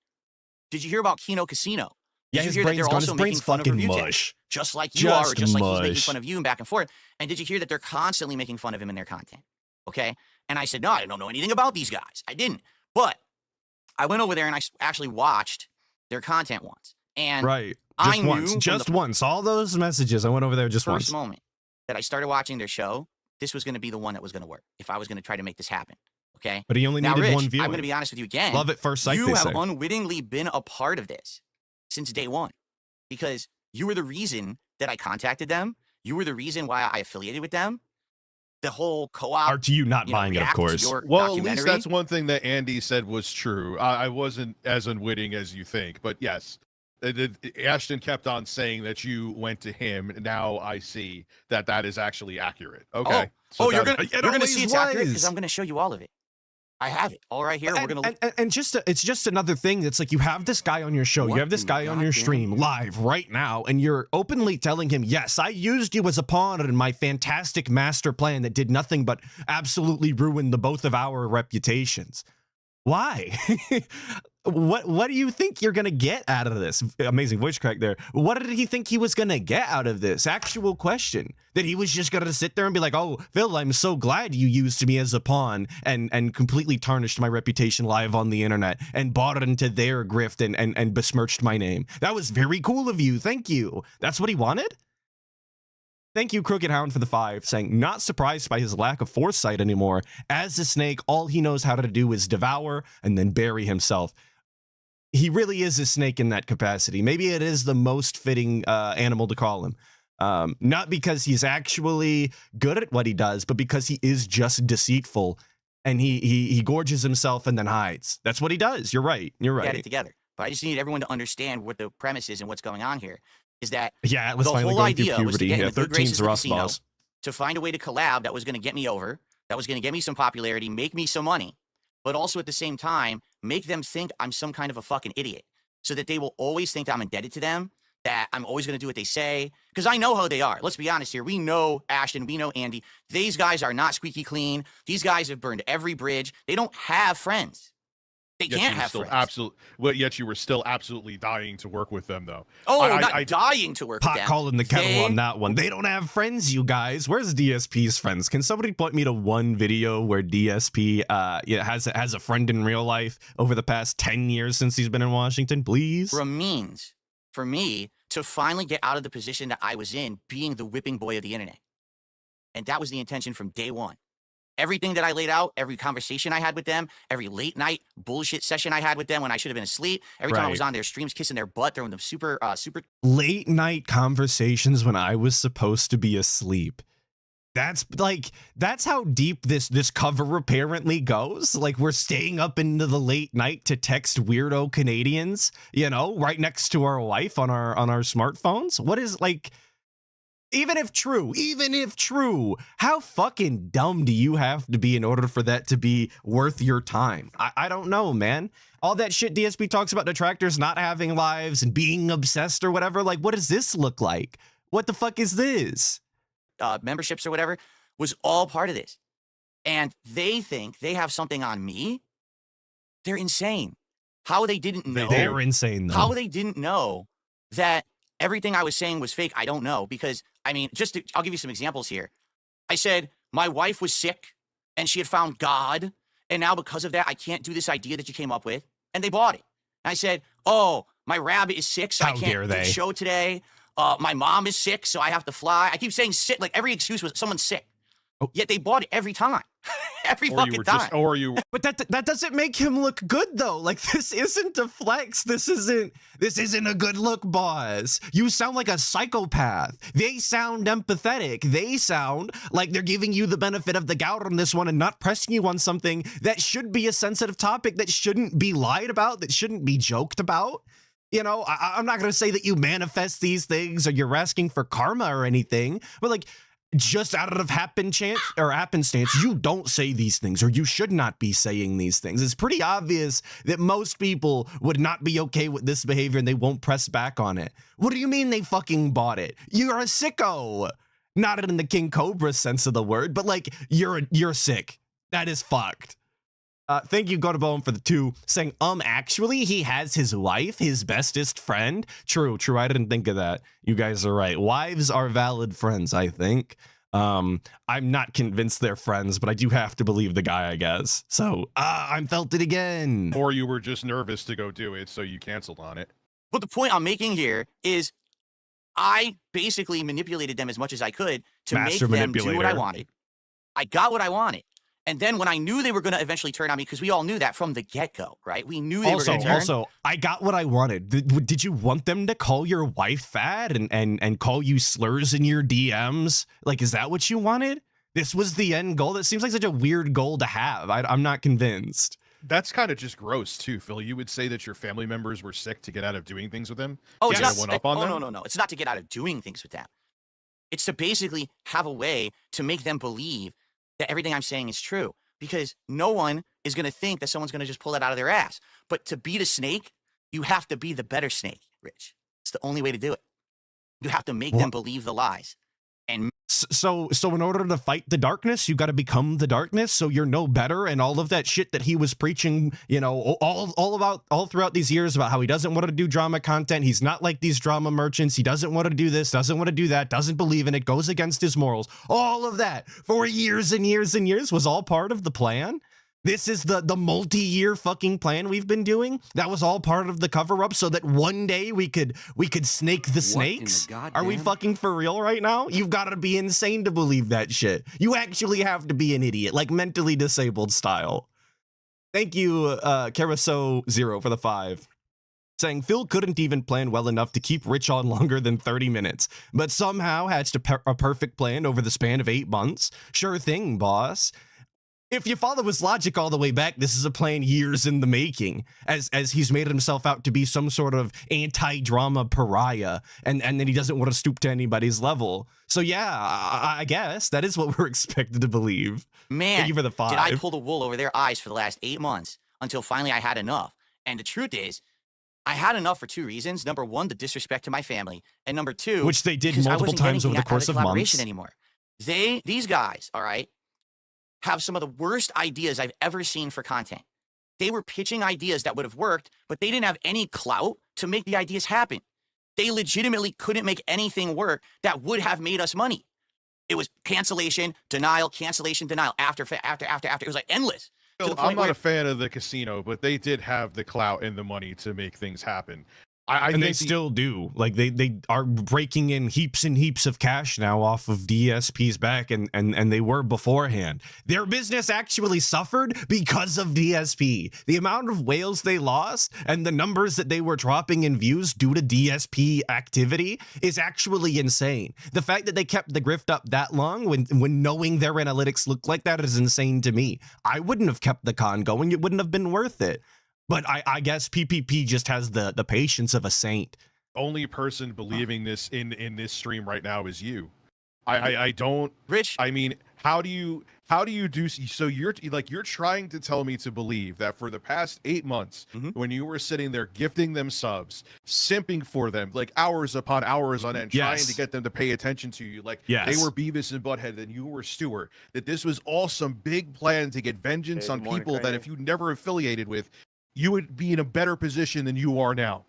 "Did you hear about Kino Casino? Yeah, Did his you hear that brain's they're gone. also His making brain's fun of fucking Review mush. just like you are, Just just like he's making mush. fun of you and back and forth? And did you hear that they're constantly making fun of him in their content? Okay." And I said, "No, I don't know anything about these guys. I didn't." But I went over there and I actually watched their content once. And Right. I Just knew once. from Just the once. All those messages, I went over there just first once. moment that I started watching their show, this was going to be the one that was going to work if I was going to try to make this happen. Okay. But he only Now, needed Rich, one viewing. I'm going to be honest with you again. Love at first sight, You they have say. unwittingly been a part of this since day one because you were the reason that I contacted them. You were the reason why I affiliated with them. The whole co-op. Or to you not buying it, of react to course. your Well, at least documentary. that's one thing that Andy said was true. I wasn't as unwitting as you think, but yes, Ashton kept on saying that you went to him. Now I see that that is actually accurate. Okay. Oh, you're that- gonna It you're gonna always see it's accurate was. because I'm gonna show you all of it. I have it all right here. We're gonna look. And just it's just another thing that's like you have this guy on your show, What you have this in guy on your goddamn- stream live right now, and you're openly telling him, yes, I used you as a pawn in my fantastic master plan that did nothing but absolutely ruin the both of our reputations. Why? What do you think you're gonna get out of this? Amazing voice crack there. What did he think he was gonna get out of this? Actual question. That he was just gonna sit there and be like, oh, Phil, I'm so glad you used me as a pawn and completely tarnished my reputation live on the internet and bought it into their grift and besmirched my name. That was very cool of you. Thank you. That's what he wanted? Thank you, Crooked Hound, for the 5, saying, not surprised by his lack of foresight anymore. As a snake, all he knows how to do is devour and then bury himself. He really is a snake in that capacity. Maybe it is the most fitting animal to call him. Not because he's actually good at what he does, but because he is just deceitful and he gorges himself and then hides. That's what he does. You're right. You're Get it right. together. But I just need everyone to understand what the premise is and what's going on here. Is that Yeah, it was the finally whole going through idea was to puberty. get in Yeah, the good graces 13's of the rough, casino, boss. to find a way to collab that was going to get me over, that was going to get me some popularity, make me some money, but also at the same time, make them think I'm some kind of a fucking idiot so that they will always think that I'm indebted to them, that I'm always going to do what they say. Because I know how they are. Let's be honest here. We know Ashton. We know Andy. These guys are not squeaky clean. These guys have burned every bridge. They don't have friends. They Yet can't you were have still friends. yet you were still absolutely dying to work with them, though. Oh, I- not I- dying to work with Pot them. calling the kettle They- on that one. They don't have friends, you guys. Where's DSP's friends? Can somebody point me to one video where DSP has a friend in real life over the past 10 years since he's been in Washington, please? For a means for me to finally get out of the position that I was in, being the whipping boy of the internet. And that was the intention from day one. Everything that I laid out, every conversation I had with them, every late night bullshit session I had with them when I should have been asleep, every time I was Right. on their streams kissing their butt, throwing them super Late night conversations when I was supposed to be asleep. That's how deep this cover apparently goes. Like, we're staying up into the late night to text weirdo Canadians, right next to our wife on our smartphones. What is, like, even if true, how fucking dumb do you have to be in order for that to be worth your time? I don't know, man. All that shit DSP talks about detractors not having lives and being obsessed or whatever. Like, what does this look like? What the fuck is this? memberships or whatever, was all part of this. And they think they have something on me. They're insane. How they didn't know. They're insane, though. How they didn't know that everything I was saying was fake, I don't know. Because, I mean, I'll give you some examples here. I said, my wife was sick and she had found God. And now because of that, I can't do this idea that you came up with. And they bought it. And I said, oh, my rabbit is sick, so I How can't dare do they. the show today. My mom is sick, so I have to fly. I keep saying sick, like every excuse was someone's sick. Oh. Yet they bought it every time. every Or you fucking were time. just, or you But that doesn't make him look good though. Like this isn't a flex. This isn't a good look, boss. You sound like a psychopath. They sound empathetic. They sound like they're giving you the benefit of the doubt on this one and not pressing you on something that should be a sensitive topic, that shouldn't be lied about, that shouldn't be joked about. You know, I'm not going to say that you manifest these things or you're asking for karma or anything, but like, just out of happenstance, you don't say these things, or you should not be saying these things. It's pretty obvious that most people would not be okay with this behavior and they won't press back on it. What do you mean they fucking bought it? You're a sicko. Not in the King Cobra sense of the word, but like you're sick. That is fucked. Thank you, Godabone, for the 2, saying, actually, he has his wife, his bestest friend. True, I didn't think of that. You guys are right. Wives are valid friends, I think. I'm not convinced they're friends, but I do have to believe the guy, I guess. So, I'm felt it again. or you were just nervous to go do it, so you canceled on it. But the point I'm making here is I basically manipulated them as much as I could to Master make them do what I manipulator. wanted. I got what I wanted. And then when I knew they were going to eventually turn on me, because we all knew that from the get-go, right? We knew they were going to turn. Also, I got what I wanted. Did you want them to call your wife fat and call you slurs in your DMs? Like, is that what you wanted? This was the end goal? That seems like such a weird goal to have. I'm not convinced. That's kind of just gross too, Phil. You would say that your family members were sick to get out of doing things with them? Oh, To it's get not. one up on them? No. It's not to get out of doing things with them. It's to basically have a way to make them believe that everything I'm saying is true. Because no one is going to think that someone's going to just pull that out of their ass. But to beat a snake, you have to be the better snake, Rich. It's the only way to do it. You have to make them believe the lies. And So in order to fight the darkness, you got to become the darkness. So you're no better, and all of that shit that he was preaching, you know, all throughout these years about how he doesn't want to do drama content. He's not like these drama merchants. He doesn't want to do this, doesn't want to do that, doesn't believe in it, goes against his morals. All of that for years and years and years was all part of the plan. This is the multi-year fucking plan we've been doing. That was all part of the cover-up so that one day we could snake the snakes. Are we fucking for real right now? You've got to be insane to believe that shit. You actually have to be an idiot, like mentally disabled style. Thank you, Carousel0 for the 5. Saying Phil couldn't even plan well enough to keep Rich on longer than 30 minutes, but somehow hatched a perfect plan over the span of 8 months. Sure thing, boss. If you follow his logic all the way back, this is a plan years in the making, as he's made himself out to be some sort of anti-drama pariah, and then he doesn't want to stoop to anybody's level. So yeah, I guess that is what we're expected to believe. man, Thank you for the 5. did I pull the wool over their eyes for the last 8 months until finally I had enough. And the truth is, I had enough for 2 reasons. Number 1, the disrespect to my family. And number 2, Which they did because I multiple wasn't times getting over the out course of collaboration months. anymore. These guys, all right, have some of the worst ideas I've ever seen for content. They were pitching ideas that would have worked, but they didn't have any clout to make the ideas happen. They legitimately couldn't make anything work that would have made us money. It was cancellation, denial, cancellation, denial, after. It was like endless. Phil, I'm not a fan of the casino, but they did have the clout and the money to make things happen. I And think they still do. Like they are breaking in heaps and heaps of cash now off of DSP's back, and they were beforehand. Their business actually suffered because of DSP. The amount of whales they lost and the numbers that they were dropping in views due to DSP activity is actually insane. The fact that they kept the grift up that long when knowing their analytics looked like that is insane to me. I wouldn't have kept the con going. It wouldn't have been worth it. But I guess PPP just has the patience of a saint. only person believing this in this stream right now is you. I don't, Rich. I mean, how do you do so? You're trying to tell me to believe that for the past 8 months, when you were sitting there gifting them subs, simping for them like hours upon hours on end, trying to get them to pay attention to you, like they were Beavis and Butthead and you were Stewart, that this was all some big plan to get vengeance on people that if you never affiliated with, you would be in a better position than you are now.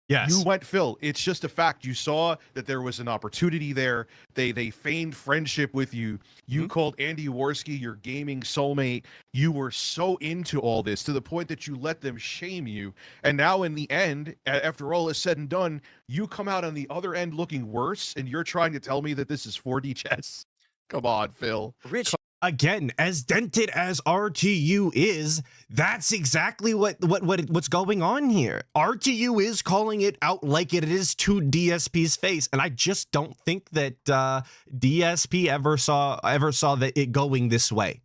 Yes. You went, Phil. It's just a fact. You saw that there was an opportunity there. They feigned friendship with you. You called Andy Worski your gaming soulmate. You were so into all this to the point that you let them shame you. And now in the end, after all is said and done, you come out on the other end looking worse, and you're trying to tell me that this is 4D chess? Come on, Phil. Rich, again, as dented as RTU is, that's exactly what's going on here. RTU is calling it out like it is to DSP's face, and I just don't think that DSP ever saw that it going this way.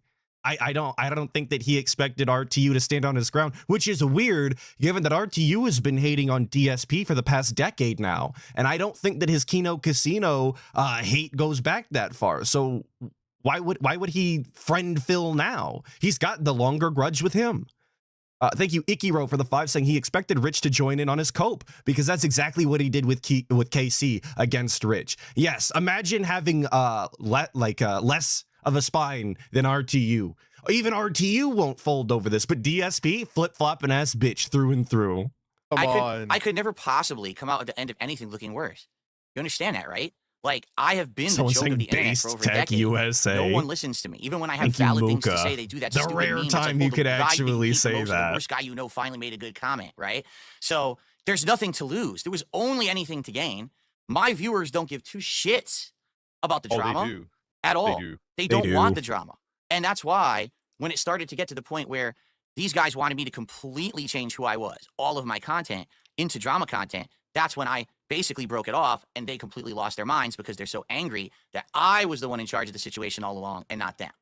I don't think that he expected RTU to stand on his ground, which is weird given that RTU has been hating on DSP for the past decade now, and I don't think that his Kino Casino hate goes back that far. So why would he friend Phil now? He's got the longer grudge with him. Thank you, Ikiro, for the 5, saying he expected Rich to join in on his cope, because that's exactly what he did with KC against Rich. Yes, imagine having less of a spine than RTU. Even RTU won't fold over this, but DSP, flip-flopping ass bitch through and through. I could never possibly come out at the end of anything looking worse. You understand that, right? Like, I have been the joke of the internet for over a decade. USA. No one listens to me. Even when I have valid things to say, they do that the stupid rare meme. time like, you could actually say that. The worst guy you know finally made a good comment, right? So there's nothing to lose. There was only anything to gain. My viewers don't give two shits about the drama they do. at all. They don't want the drama. And that's why when it started to get to the point where these guys wanted me to completely change who I was, all of my content into drama content, that's when I basically broke it off, and they completely lost their minds because they're so angry that I was the one in charge of the situation all along and not them.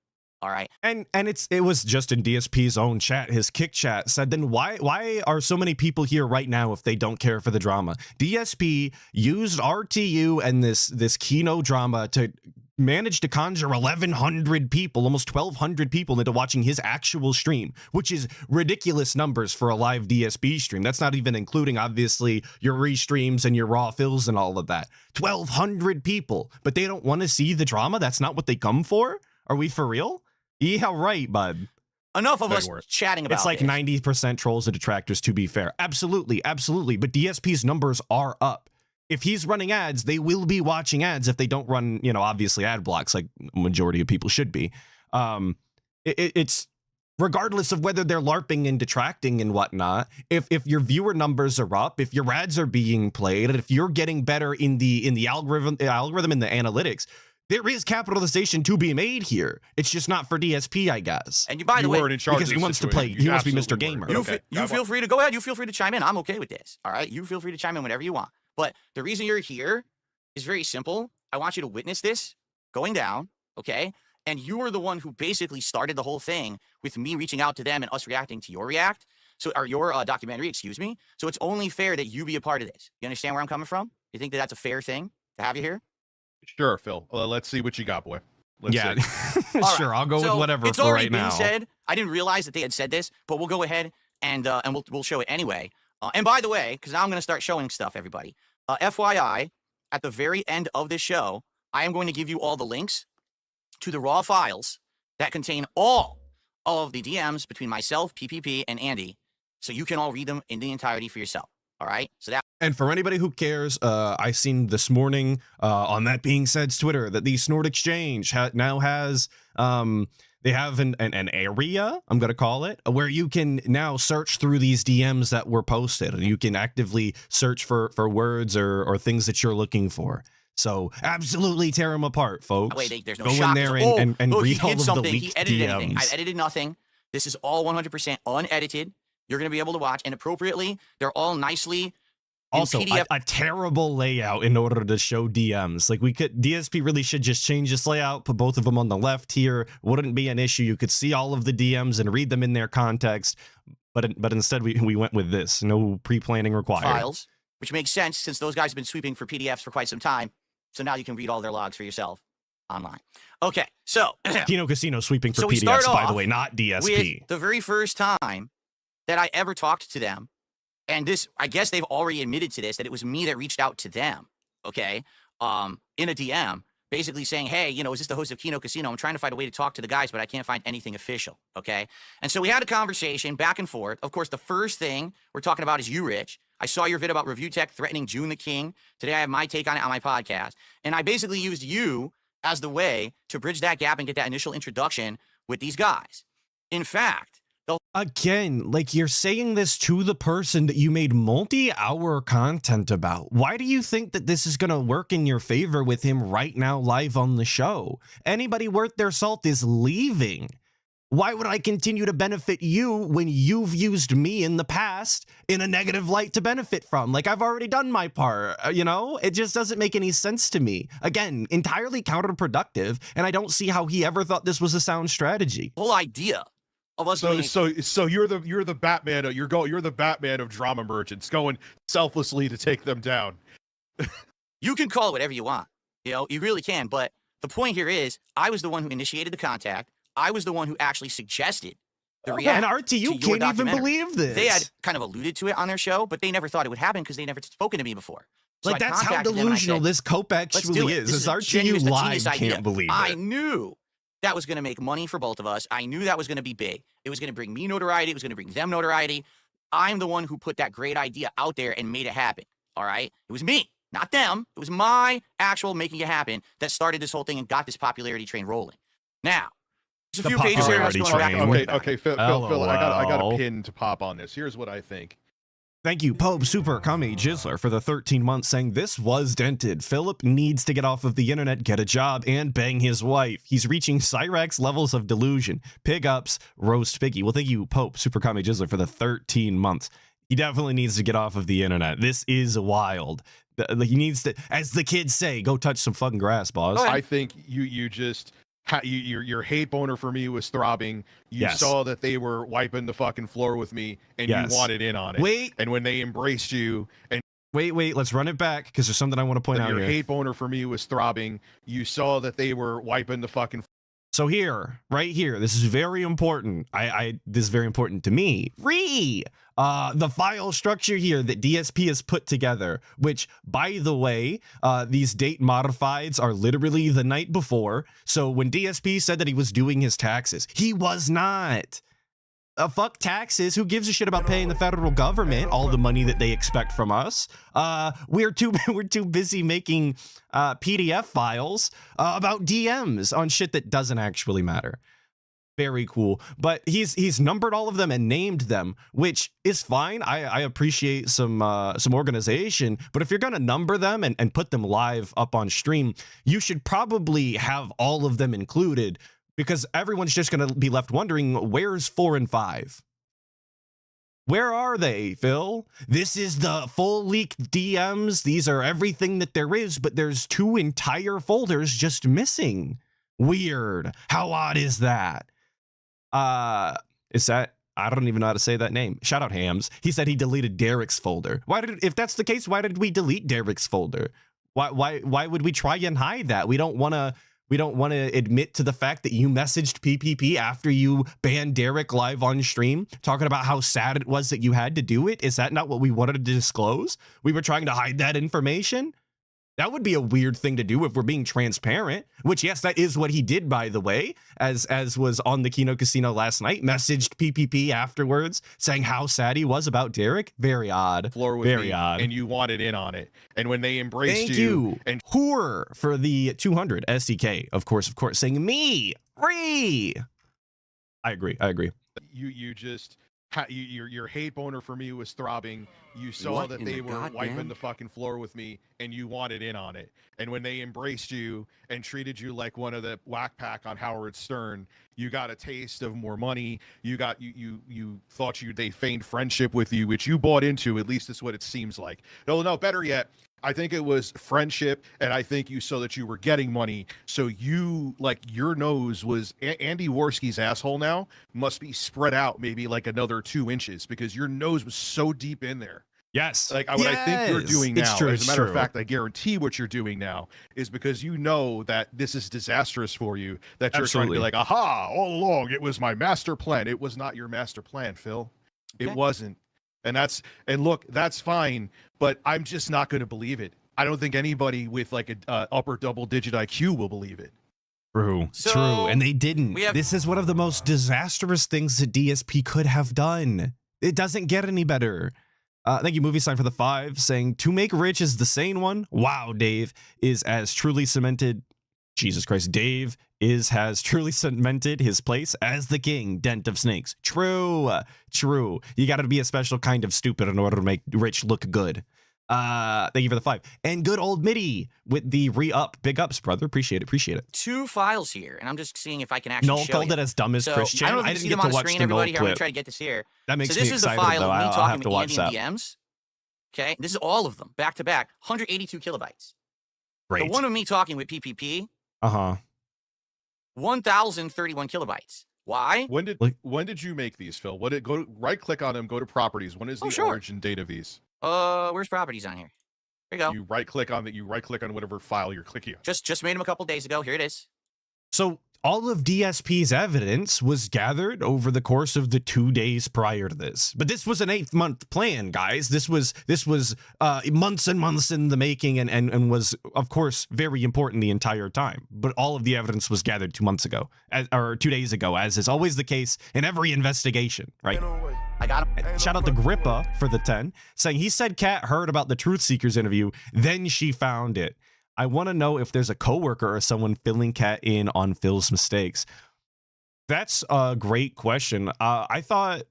All right. And it was just in DSP's own chat, his kick chat said, then why are so many people here right now if they don't care for the drama? DSP used RTU and this Kino drama to manage to conjure 1,100 people, almost 1,200 people into watching his actual stream, which is ridiculous numbers for a live DSP stream. That's not even including, obviously, your restreams and your raw fills and all of that. 1,200 people, but they don't want to see the drama? That's not what they come for? Are we for real? Yeah, right, bud. Enough of us chatting about it's like this. 90% trolls and detractors, to be fair. Absolutely. But DSP's numbers are up. If he's running ads, they will be watching ads if they don't run, obviously ad blocks like majority of people should be. It's regardless of whether they're LARPing and detracting and whatnot. If your viewer numbers are up, if your ads are being played, and if you're getting better in the algorithm and the analytics, there is capitalization to be made here. It's just not for DSP, I guess. And by the way, weren't in charge because he wants to play, he wants to be Mr. Gamer. You feel free to go ahead. You feel free to chime in. I'm okay with this. All right. You feel free to chime in whenever you want. But the reason you're here is very simple. I want you to witness this going down, okay? And you were the one who basically started the whole thing with me reaching out to them and us reacting to your your documentary, excuse me. So it's only fair that you be a part of this. You understand where I'm coming from? You think that that's a fair thing to have you here? Sure, Phil. Let's see what you got, boy. Let's see. Sure, I'll go with whatever it's for already right been now. said. I didn't realize that they had said this, but we'll go ahead and we'll show it anyway. And by the way, because now I'm going to start showing stuff, everybody. FYI, at the very end of this show, I am going to give you all the links to the raw files that contain all of the DMs between myself, PPP, and Andy, so you can all read them in the entirety for yourself. All right? So that. And for anybody who cares, I seen this morning on That Being Said's Twitter that the Snort Exchange now has they have an area, I'm going to call it, where you can now search through these DMs that were posted, and you can actively search for words or things that you're looking for. So absolutely tear them apart, folks. Wait, there's no Go shock. in there and read all of the leaked He edited DMs. anything. I've edited nothing. This is all 100% unedited. You're going to be able to watch, and appropriately, they're all nicely. Also, PDF. a terrible layout in order to show DMs. Like DSP really should just change this layout, put both of them on the left here. Wouldn't be an issue. You could see all of the DMs and read them in their context. But instead, we went with this. No pre-planning required. Files, which makes sense since those guys have been sweeping for PDFs for quite some time. So now you can read all their logs for yourself online. Okay, so Kino Casino sweeping for we PDFs, by the off way, not DSP. with the very first time that I ever talked to them. And this, I guess they've already admitted to this, that it was me that reached out to them, okay, in a DM, basically saying, hey, is this the host of Kino Casino? I'm trying to find a way to talk to the guys, but I can't find anything official, okay? And so we had a conversation back and forth. Of course, the first thing we're talking about is you, Rich. I saw your vid about Review Tech threatening June the King. Today I have my take on it on my podcast. And I basically used you as the way to bridge that gap and get that initial introduction with these guys. In fact, Again, like you're saying this to the person that you made multi-hour content about. Why do you think that this is going to work in your favor with him right now live on the show? Anybody worth their salt is leaving. Why would I continue to benefit you when you've used me in the past in a negative light to benefit from? Like, I've already done my part, you know? It just doesn't make any sense to me. Again, entirely counterproductive, and I don't see how he ever thought this was a sound strategy. Whole idea of us So you're the Batman. You're the Batman of drama merchants, going selflessly to take them down. You can call it whatever you want. You know, you really can. But the point here is, I was the one who initiated the contact. I was the one who actually suggested the react. And RTU to your can't even documentary. believe this. They had kind of alluded to it on their show, but they never thought it would happen because they never spoken to me before. So like, I that's how contacted them and I delusional said, this Cope "Let's actually do it. is. This As a RTU a live genius idea." can't believe I it. knew that was going to make money for both of us. I knew that was going to be big. It was going to bring me notoriety. It was going to bring them notoriety. I'm the one who put that great idea out there and made it happen. All right? It was me, not them. It was my actual making it happen that started this whole thing and got this popularity train rolling. Now, there's a The few pages here. popularity Going back and train. forth. Okay, Phil, I got a LOL. pin to pop on this. Here's what I think. Thank you, Pope Super Kami Jizzler, for the 13 months, saying this was dented. Philip needs to get off of the internet, get a job, and bang his wife. He's reaching Cyrax levels of delusion. Pig ups, roast piggy. Well, thank you, Pope Super Kami Jizzler, for the 13 months. He definitely needs to get off of the internet. This is wild. He needs to, as the kids say, go touch some fucking grass, boss. I think you just your hate boner for me was throbbing. You saw that they were wiping the fucking floor with me, and you wanted in on it. Wait. And when they embraced you, and Wait, let's run it back because there's something I want to point out your here. hate boner for me was throbbing. You saw that they were wiping the fucking. So here, right here, this is very important. This is very important to me. The file structure here that DSP has put together, which, by the way, these date modifieds are literally the night before. So when DSP said that he was doing his taxes, he was not. Fuck taxes. Who gives a shit about paying the federal government all the money that they expect from us? We're too busy making PDF files about DMs on shit that doesn't actually matter. Very cool. But he's numbered all of them and named them, which is fine. I appreciate some organization, but if you're gonna number them and put them live up on stream, you should probably have all of them included, because everyone's just going to be left wondering, where's 4 and 5? Where are they, Phil? This is the full leak DMs. These are everything that there is, but there's 2 entire folders just missing. Weird. How odd is that? I don't even know how to say that name. Shout out Hams. He said he deleted Derek's folder. If that's the case, why did we delete Derek's folder? Why would we try and hide that? We don't want to admit to the fact that you messaged PPP after you banned Derek live on stream, talking about how sad it was that you had to do it. Is that not what we wanted to disclose? We were trying to hide that information? That would be a weird thing to do if we're being transparent, which, yes, that is what he did, by the way, as was on the Kino Casino last night, messaged PPP afterwards saying how sad he was about Derek. Very odd. Floor with Very me, odd. and you wanted in on it. And when they embraced Thank you. and Hoor for the 200 SDK, of course, saying me. Free. I agree. you just your hate boner for me was throbbing. You saw What that in they the were wiping goddamn- the fucking floor with me, and you wanted in on it. And when they embraced you and treated you like one of the whack pack on Howard Stern, you got a taste of more money. You thought they feigned friendship with you, which you bought into. At least that's what it seems like. No, better yet, I think it was friendship, and I think you saw that you were getting money. So you, like, your nose was Andy Worski's asshole now must be spread out maybe like another 2 inches, because your nose was so deep in there. Yes. Like what I think you're doing It's now, true, as it's a matter true. of fact, I guarantee what you're doing now is because you know that this is disastrous for you, that you're trying to be Absolutely. like, aha, all along, it was my master plan. It was not your master plan, Phil. It Okay. wasn't. And look, that's fine, but I'm just not going to believe it. I don't think anybody with like a upper double-digit IQ will believe it. True. So, And they didn't. we have- This is one of the most disastrous things that DSP could have done. It doesn't get any better. Thank you, Movie Sign, for the 5, saying, to make rich is the sane one. Wow, Dave is as truly cemented Jesus Christ. Dave has truly cemented his place as the king, Dent of Snakes. True. True. You got to be a special kind of stupid in order to make Rich look good. Thank you for the 5. And good old Mitty with the re-up. Big ups, brother. Appreciate it. Appreciate it. 2 files here, and I'm just seeing if I can actually Noel show called you. it as dumb as So, Christian. I don't know if you didn't see get them on to the watch screen, the Noel everybody. Here, I'm going clip. to try to get this here. That makes So me this is the excited, file though. of me I'll talking have to with watch Andy that. in DMs. Okay, this is all of them, back to back, 182 kilobytes. Great. The one of me talking with PPP, Uh-huh. 1,031 kilobytes. Why? When did you make these, Phil? What did right click on them, go to properties. When is the origin date of these? Where's properties on here? Here you go. You right click on that. You right click on whatever file you're clicking on. Just made them a couple days ago. Here it is. So all of DSP's evidence was gathered over the course of the 2 days prior to this. But this was an 8-month plan, guys. This was months and months in the making and was, of course, very important the entire time. But all of the evidence was gathered 2 months ago, or 2 days ago, as is always the case in every investigation, right? I got him. Shout out to Grippa for the 10, saying he said Kat heard about the Truth Seekers interview, then she found it. I want to know if there's a coworker or someone filling Kat in on Phil's mistakes. That's a great question. I thought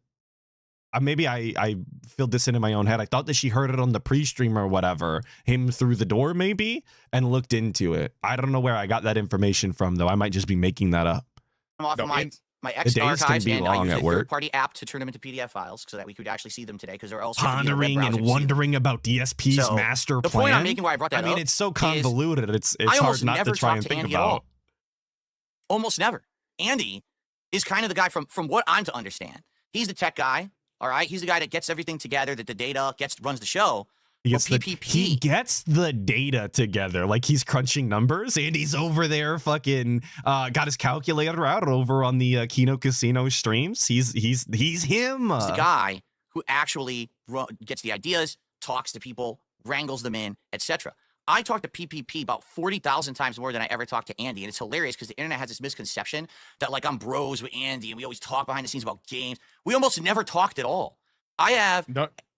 maybe I filled this in my own head. I thought that she heard it on the pre-stream or whatever, him through the door maybe, and looked into it. I don't know where I got that information from, though. I might just be making that up. I'm off No, of my days X can archives, be and I long used at a work. third-party app to turn them into PDF files so that we could actually see them today, because they're also Pondering and wondering about DSP's So, master the plan. point I'm making why I brought that I mean, up it's so is convoluted. It's I hard almost not never to try talk and to think Andy at about. all. Almost never. Andy is kind of the guy from what I'm to understand. He's the tech guy, all right? He's the guy that gets everything together, that the data runs the show. He gets, But he gets the data together, like he's crunching numbers, and he's over there fucking got his calculator out over on the Kino Casino streams. He's him. He's the guy who actually gets the ideas, talks to people, wrangles them in, etc. I talked to PPP about 40,000 times more than I ever talked to Andy, and it's hilarious because the internet has this misconception that like I'm bros with Andy and we always talk behind the scenes about games. We almost never talked at all. I have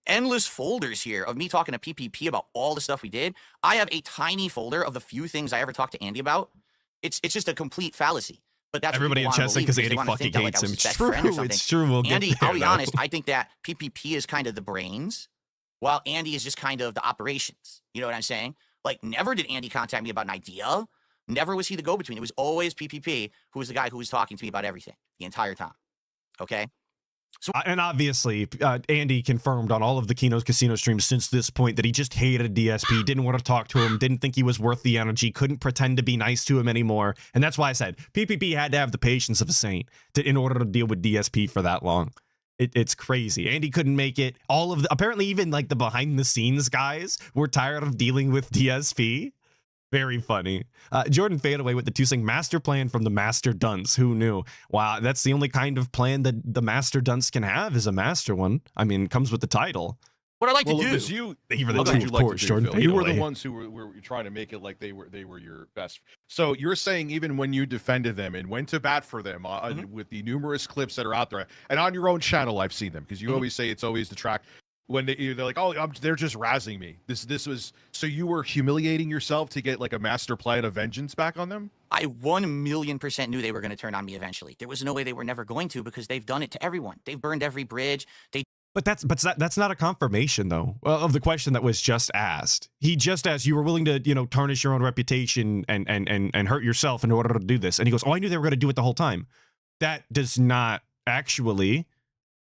endless folders here of me talking to PPP about all the stuff we did. I have a tiny folder of the few things I ever talked to Andy about. It's just a complete fallacy. But that's everybody in chat saying because Andy fucking hates him. It's true. It's true. We'll Andy, get there, I'll be though. honest. I think that PPP is kind of the brains, while Andy is just kind of the operations. You know what I'm saying? Like, never did Andy contact me about an idea. Never was he the go-between. It was always PPP who was the guy who was talking to me about everything the entire time. Okay? So, and obviously, Andy confirmed on all of the Kino's Casino streams since this point that he just hated DSP, didn't want to talk to him, didn't think he was worth the energy, couldn't pretend to be nice to him anymore. And that's why I said PPP had to have the patience of a saint in order to deal with DSP for that long. It's crazy. Andy couldn't make it. Apparently even like the behind the scenes guys were tired of dealing with DSP. Very funny. Jordan Fadeaway with the 2 saying master plan from the master dunce. Who knew? Wow, that's the only kind of plan that the master dunce can have, is a master one. I mean, it comes with the title. what I like to Well, do. it was you. Thank you for the What two, did you of like course, to do, Jordan Phil? You were the Fadeaway. ones who were trying to make it like they were your best. So you're saying even when you defended them and went to bat for them with the numerous clips that are out there, and on your own channel, I've seen them because you always say it's always the track. When they're like, oh, they're just razzing me. This was so you were humiliating yourself to get like a master plan of vengeance back on them. I 1,000,000% knew they were going to turn on me eventually. There was no way they were never going to, because they've done it to everyone. They've burned every bridge. But that's not a confirmation, though, of the question that was just asked. He just asked, you were willing to, tarnish your own reputation and hurt yourself in order to do this. And he goes, oh, I knew they were going to do it the whole time. That does not actually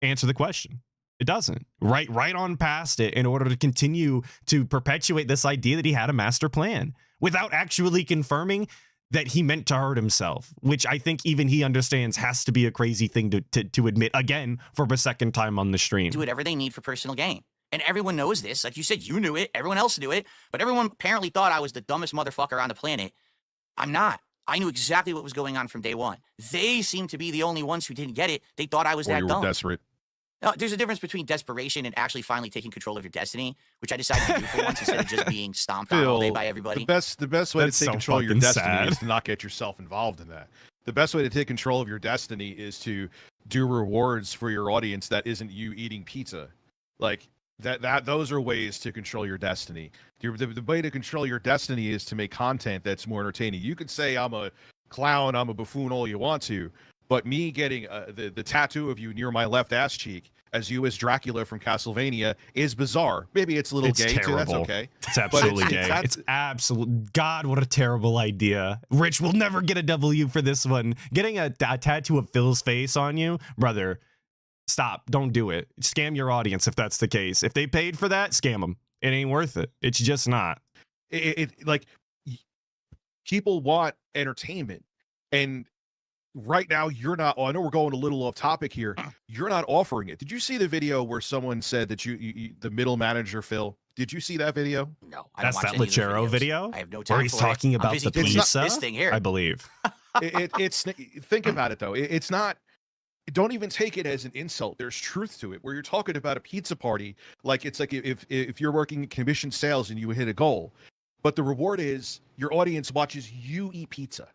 answer the question. It doesn't. Right on past it in order to continue to perpetuate this idea that he had a master plan without actually confirming that he meant to hurt himself, which I think even he understands has to be a crazy thing to admit again for a second time on the stream. Do whatever they need for personal gain. And everyone knows this. Like you said, you knew it. Everyone else knew it. But everyone apparently thought I was the dumbest motherfucker on the planet. I'm not. I knew exactly what was going on from day one. They seem to be the only ones who didn't get it. They thought I was that you dumb. were desperate. No, there's a difference between desperation and actually finally taking control of your destiny, which I decided to do for once instead of just being stomped on all day by everybody. The best way That's to take so control of your fucking destiny sad. is to not get yourself involved in that. The best way to take control of your destiny is to do rewards for your audience that isn't you eating pizza. Like, those are ways to control your destiny. The way to control your destiny is to make content that's more entertaining. You could say I'm a clown, I'm a buffoon, all you want to, but me getting the tattoo of you near my left ass cheek as you as Dracula from Castlevania is bizarre. Maybe it's a little gay terrible. too. That's okay. It's absolutely gay. It's absolute. God, what a terrible idea. Rich will never get a W for this one. Getting a tattoo of Phil's face on you, brother. Stop. Don't do it. Scam your audience if that's the case. If they paid for that, scam them. It ain't worth it. It's just not. Like people want entertainment, and right now you're not. I know we're going a little off topic here. You're not offering it. Did you see the video where someone said that you the middle manager Phil? Did you see that video? No, I don't That's watch that any of the Lechero videos. video I have no time where he's for talking it. I'm about busy the doing pizza. this thing here. I believe. It's think about it though. It's not. Don't even take it as an insult. There's truth to it. Where you're talking about a pizza party, like it's like if you're working in commission sales and you hit a goal, but the reward is your audience watches you eat pizza.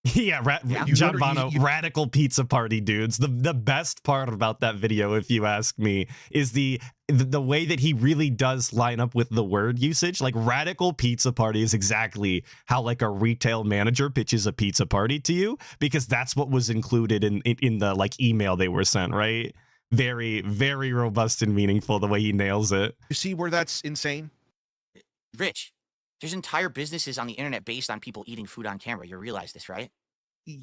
Yeah, John Bono, radical pizza party dudes. The best part about that video, if you ask me, is the way that he really does line up with the word usage. Like radical pizza party is exactly how like a retail manager pitches a pizza party to you, because that's what was included in the like email they were sent, right? Very, very robust and meaningful the way he nails it. You see where that's insane? Rich, there's entire businesses on the internet based on people eating food on camera. You realize this, right?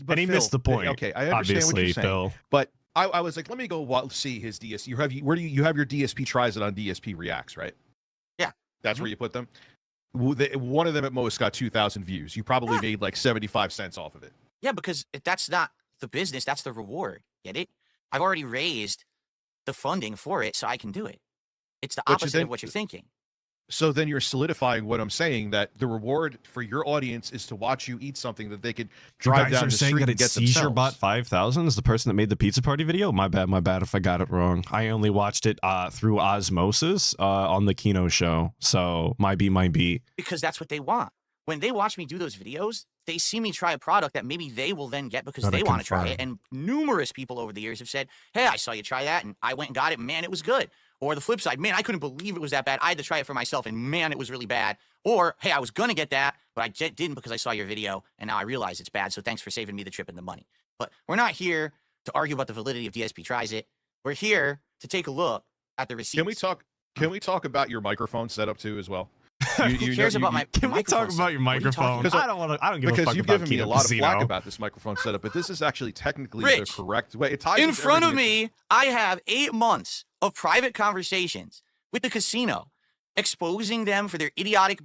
But and he Phil, missed the point. Okay, I understand what you're saying. Phil. But I was like, let me go see his DSP. Where do you have your DSP tries it on DSP Reacts, right? Yeah. That's where you put them? One of them at most got 2,000 views. You probably made like 75 cents off of it. Yeah, because that's not the business. That's the reward. Get it? I've already raised the funding for it, so I can do it. It's the opposite of what you're thinking. So then you're solidifying what I'm saying, that the reward for your audience is to watch you eat something that they could drive down the street and get themselves. Seizure Bot 5000 is the person that made the pizza party video. My bad if I got it wrong. I only watched it through osmosis on the Kino show. So might be. Because that's what they want. When they watch me do those videos, they see me try a product that maybe they will then get because they want to try it. And numerous people over the years have said, hey, I saw you try that and I went and got it. Man, it was good. Or the flip side, man, I couldn't believe it was that bad. I had to try it for myself, and man, it was really bad. Or, hey, I was going to get that, but I didn't because I saw your video, and now I realize it's bad, so thanks for saving me the trip and the money. But we're not here to argue about the validity of DSP Tries It. We're here to take a look at the receipts. Can we talk about your microphone setup too as well? Who cares about my Can we talk about your microphone? I don't give a fuck because you've about given me a Kino lot Casino. of flack about this microphone setup, but this is actually technically the correct way. It ties in front of everything. me, I have 8 months of private conversations with the casino, exposing them for their idiotic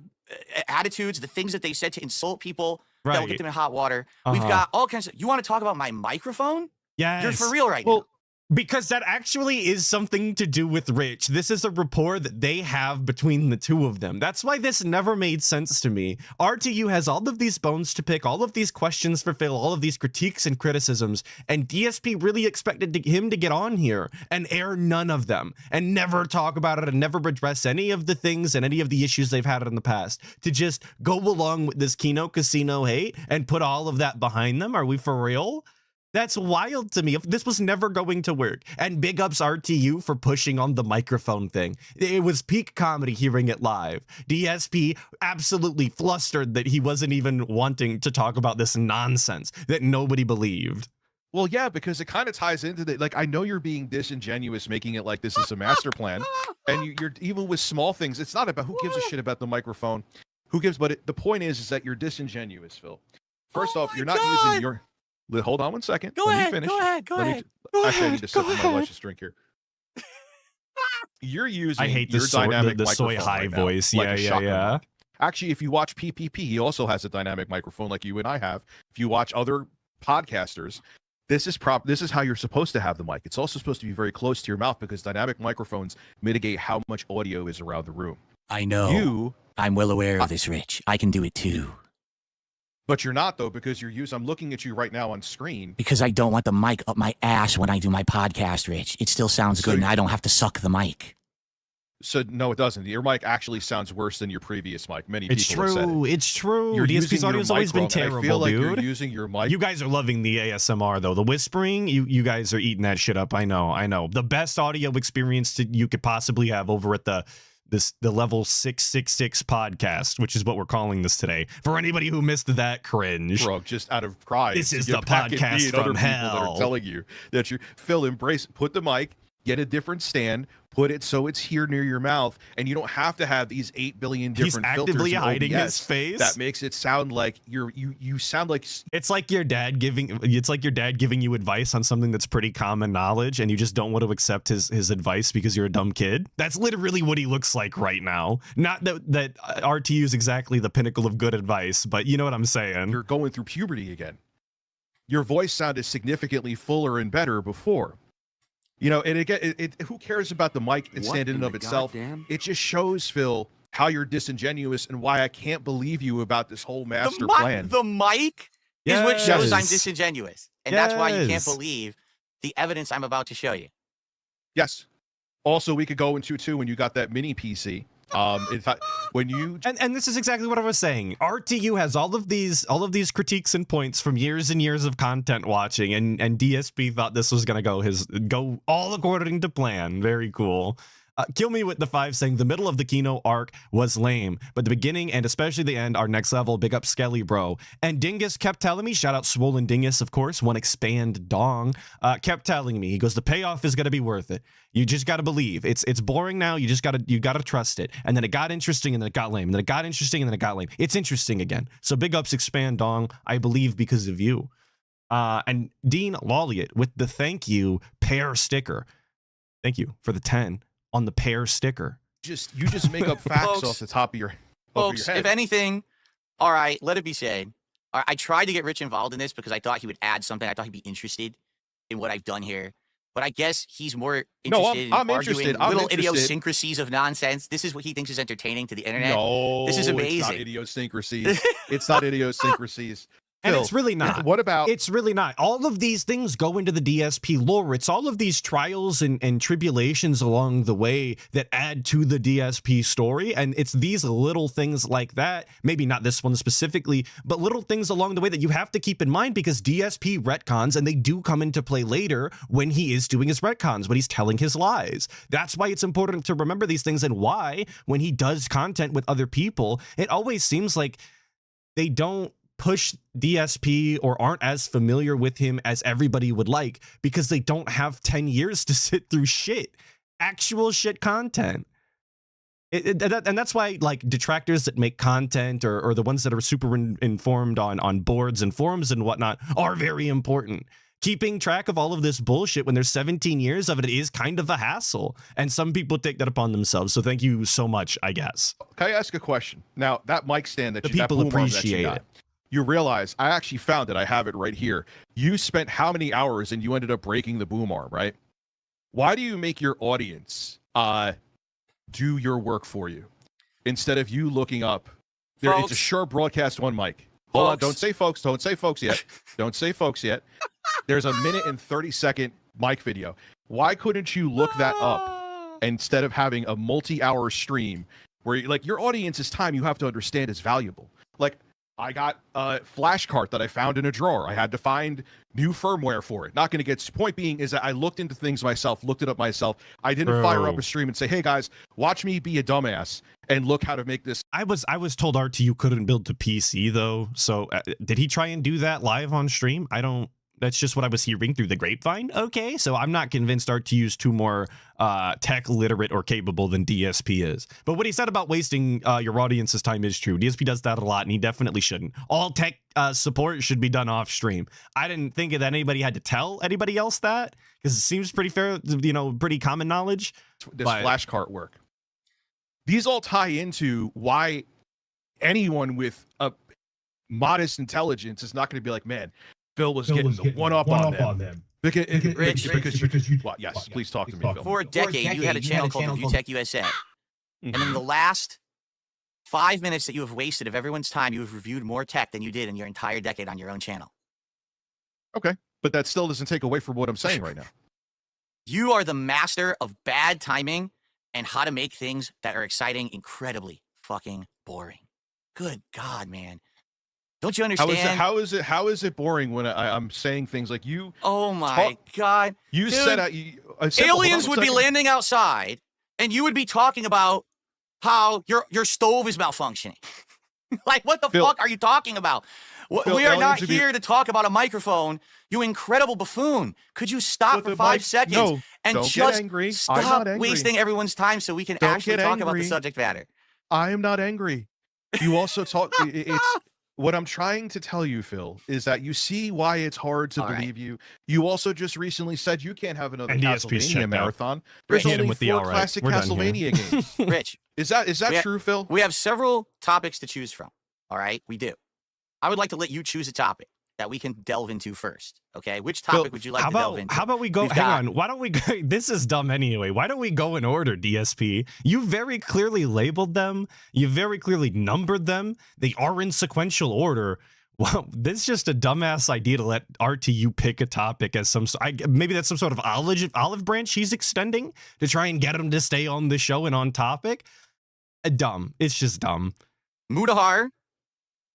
attitudes, the things that they said to insult people that will get them in hot water. We've got all kinds of. You want to talk about my microphone? Yes. You're for real right now. Because that actually is something to do with Rich. This is a rapport that they have between the two of them. That's why this never made sense to me. RTU has all of these bones to pick, all of these questions for Phil, all of these critiques and criticisms, and DSP really expected him to get on here and air none of them and never talk about it and never address any of the things and any of the issues they've had in the past. To just go along with this Kino Casino hate and put all of that behind them. Are we for real? That's wild to me. If this was never going to work. And big ups RTU for pushing on the microphone thing. It was peak comedy hearing it live. DSP absolutely flustered that he wasn't even wanting to talk about this nonsense that nobody believed. Well, yeah, because it kind of ties into the, like, I know you're being disingenuous, making it like this is a master plan. And you're even with small things, it's not about who gives a shit about the microphone. Who gives, but the point is that you're disingenuous, Phil. First off, you're not using your... Hold on one second. Let me finish. Go ahead. Actually, I need to sip my luscious drink here. You're using I hate your dynamic the soy microphone high right now, voice. like a shotgun Yeah. mic. Actually, if you watch PPP, he also has a dynamic microphone like you and I have. If you watch other podcasters, this is how you're supposed to have the mic. It's also supposed to be very close to your mouth because dynamic microphones mitigate how much audio is around the room. I know. I'm well aware of this, Rich. I can do it too. But you're not, though, because I'm looking at you right now on screen. Because I don't want the mic up my ass when I do my podcast, Rich. It still sounds good, and I don't have to suck the mic. So no, it doesn't. Your mic actually sounds worse than your previous mic. Many It's people have said it. true. It's true. You're using DSP's your audio's mic always been wrong, and terrible, I feel like dude. you're using your mic. You guys are loving the ASMR though. The whispering, you guys are eating that shit up. I know. The best audio experience you could possibly have over at the level 666 podcast, which is what we're calling this today. For anybody who missed that cringe, Bro, just out of pride. This is you're the packing me podcast and other from people that hell. are telling you that you Phil, embrace, put the mic, get a different stand, put it so it's here near your mouth, and you don't have to have these 8 billion different he's filters. actively in hiding OBS his face. That makes it sound like you sound like It's like your dad giving you advice on something that's pretty common knowledge, and you just don't want to accept his advice because you're a dumb kid. That's literally what he looks like right now. Not that RTU is exactly the pinnacle of good advice, but you know what I'm saying. you're going through puberty again. Your voice sounded significantly fuller and better before. You know, and again, who cares about the mic stand in and of itself? It just shows, Phil, how you're disingenuous and why I can't believe you about this whole master plan. The mic is what shows I'm Yes. disingenuous. And that's why you can't Yes. believe the evidence I'm about to show you. Yes. Also, we could go into too when you got that mini PC. When you And this is exactly what I was saying. RTU has all of these critiques and points from years and years of content watching, and DSP thought this was gonna go all according to plan. Very cool. Kill me with the 5 saying the middle of the Kino arc was lame, but the beginning and especially the end are next level. Big up Skelly, bro. And Dingus kept telling me, shout out Swollen Dingus, of course, one expand dong, kept telling me, he goes, the payoff is gonna be worth it. You just gotta believe. It's boring now. You gotta trust it. And then it got interesting, and then it got lame. And then it got interesting, and then it got lame. It's interesting again. So big ups, expand dong. I believe because of you. And Dean Lawliot with the thank you pair sticker. Thank you for the 10 on the pair sticker. you just make up facts Folks, off the top of your Folks, head. if anything, all right, let it be said. All right, I tried to get Rich involved in this because I thought he would add something. I thought he'd be interested in what I've done here. But I guess he's more interested I'm in interested. arguing I'm little interested. idiosyncrasies of nonsense. This is what he thinks is entertaining to the internet. No, This is It's not amazing. idiosyncrasies. It's not idiosyncrasies. And Phil, it's really not. What about It's really not. All of these things go into the DSP lore. It's all of these trials and tribulations along the way that add to the DSP story. And it's these little things like that, maybe not this one specifically, but little things along the way that you have to keep in mind because DSP retcons, and they do come into play later when he is doing his retcons, when he's telling his lies. That's why it's important to remember these things, and why when he does content with other people, it always seems like they don't push DSP or aren't as familiar with him as everybody would like because they don't have 10 years to sit through actual shit content. And that's why like detractors that make content or the ones that are super informed on boards and forums and whatnot are very important. Keeping track of all of this bullshit when there's 17 years of it is kind of a hassle, and some people take that upon themselves. So thank you so much, I guess. Can I ask a question? Now, that mic stand that The you that people boom arm that you appreciate got, it. You realize I actually found it. I have it right here. You spent how many hours and you ended up breaking the boom arm, right? Why do you make your audience do your work for you instead of you looking up? It's a Folks. Shure Broadcast 1 mic. Hold on, Folks. don't say folks. Don't say folks yet. Don't say folks yet. There's a 1:30 mic video. Why couldn't you look that up instead of having a multi-hour stream where like your audience's time you have to understand is valuable? Like I got a flash cart that I found in a drawer. I had to find new firmware for it. Not going to get. Point being is that I looked into things myself, looked it up myself. I didn't fire up a stream and say, "Hey guys, watch me be a dumbass and look how to make this." I was told RTU couldn't build to PC though. So did he try and do that live on stream? That's just what I was hearing through the grapevine. Okay, so I'm not convinced RTU's too more tech literate or capable than DSP is. But what he said about wasting your audience's time is true. DSP does that a lot, and he definitely shouldn't. All tech support should be done off stream. I didn't think that anybody had to tell anybody else that, because it seems pretty fair, pretty common knowledge. This flash cart work. These all tie into why anyone with a modest intelligence is not going to be like, man, Phil was getting the one up on them. Because you, well, yes, please talk to me, Phil. For a decade, you had a channel called Review Tech USA. And in the last 5 minutes that you have wasted of everyone's time, you have reviewed more tech than you did in your entire decade on your own channel. Okay, but that still doesn't take away from what I'm saying right now. You are the master of bad timing and how to make things that are exciting incredibly fucking boring. Good God, man. Don't you understand? How is it boring when I'm saying things like you? Oh my God. You Dude, said aliens would be landing outside and you would be talking about how your stove is malfunctioning. Like, what the fuck are you talking about? Phil, we are not aliens would be- here to talk about a microphone, you incredible buffoon. Could you stop But for the 5 mic- seconds no, and don't get just angry. I'm stop not angry. wasting everyone's time so we can Don't actually get talk about the angry. subject matter? I am not angry. You also talk. It's what I'm trying to tell you, Phil, is that you see why it's hard to All right. believe you. You also just recently said you can't have another And DSP's Castlevania checked out. marathon. Rich, There's hit him only with the 4 all right. classic We're done here. Castlevania games. Rich, Is that We ha- true, Phil? we have several topics to choose from. All right, we do. I would like to let you choose a topic that we can delve into first. Okay, which topic would you like how to delve about into? how about we go? We've Hang got- on. Why don't we go? This is dumb anyway. Why don't we go in order, DSP? You very clearly labeled them. You very clearly numbered them. They are in sequential order. Well, this is just a dumbass idea to let RTU pick a topic as some. Maybe that's some sort of olive branch he's extending to try and get him to stay on the show and on topic. Dumb. It's just dumb. Mudahar,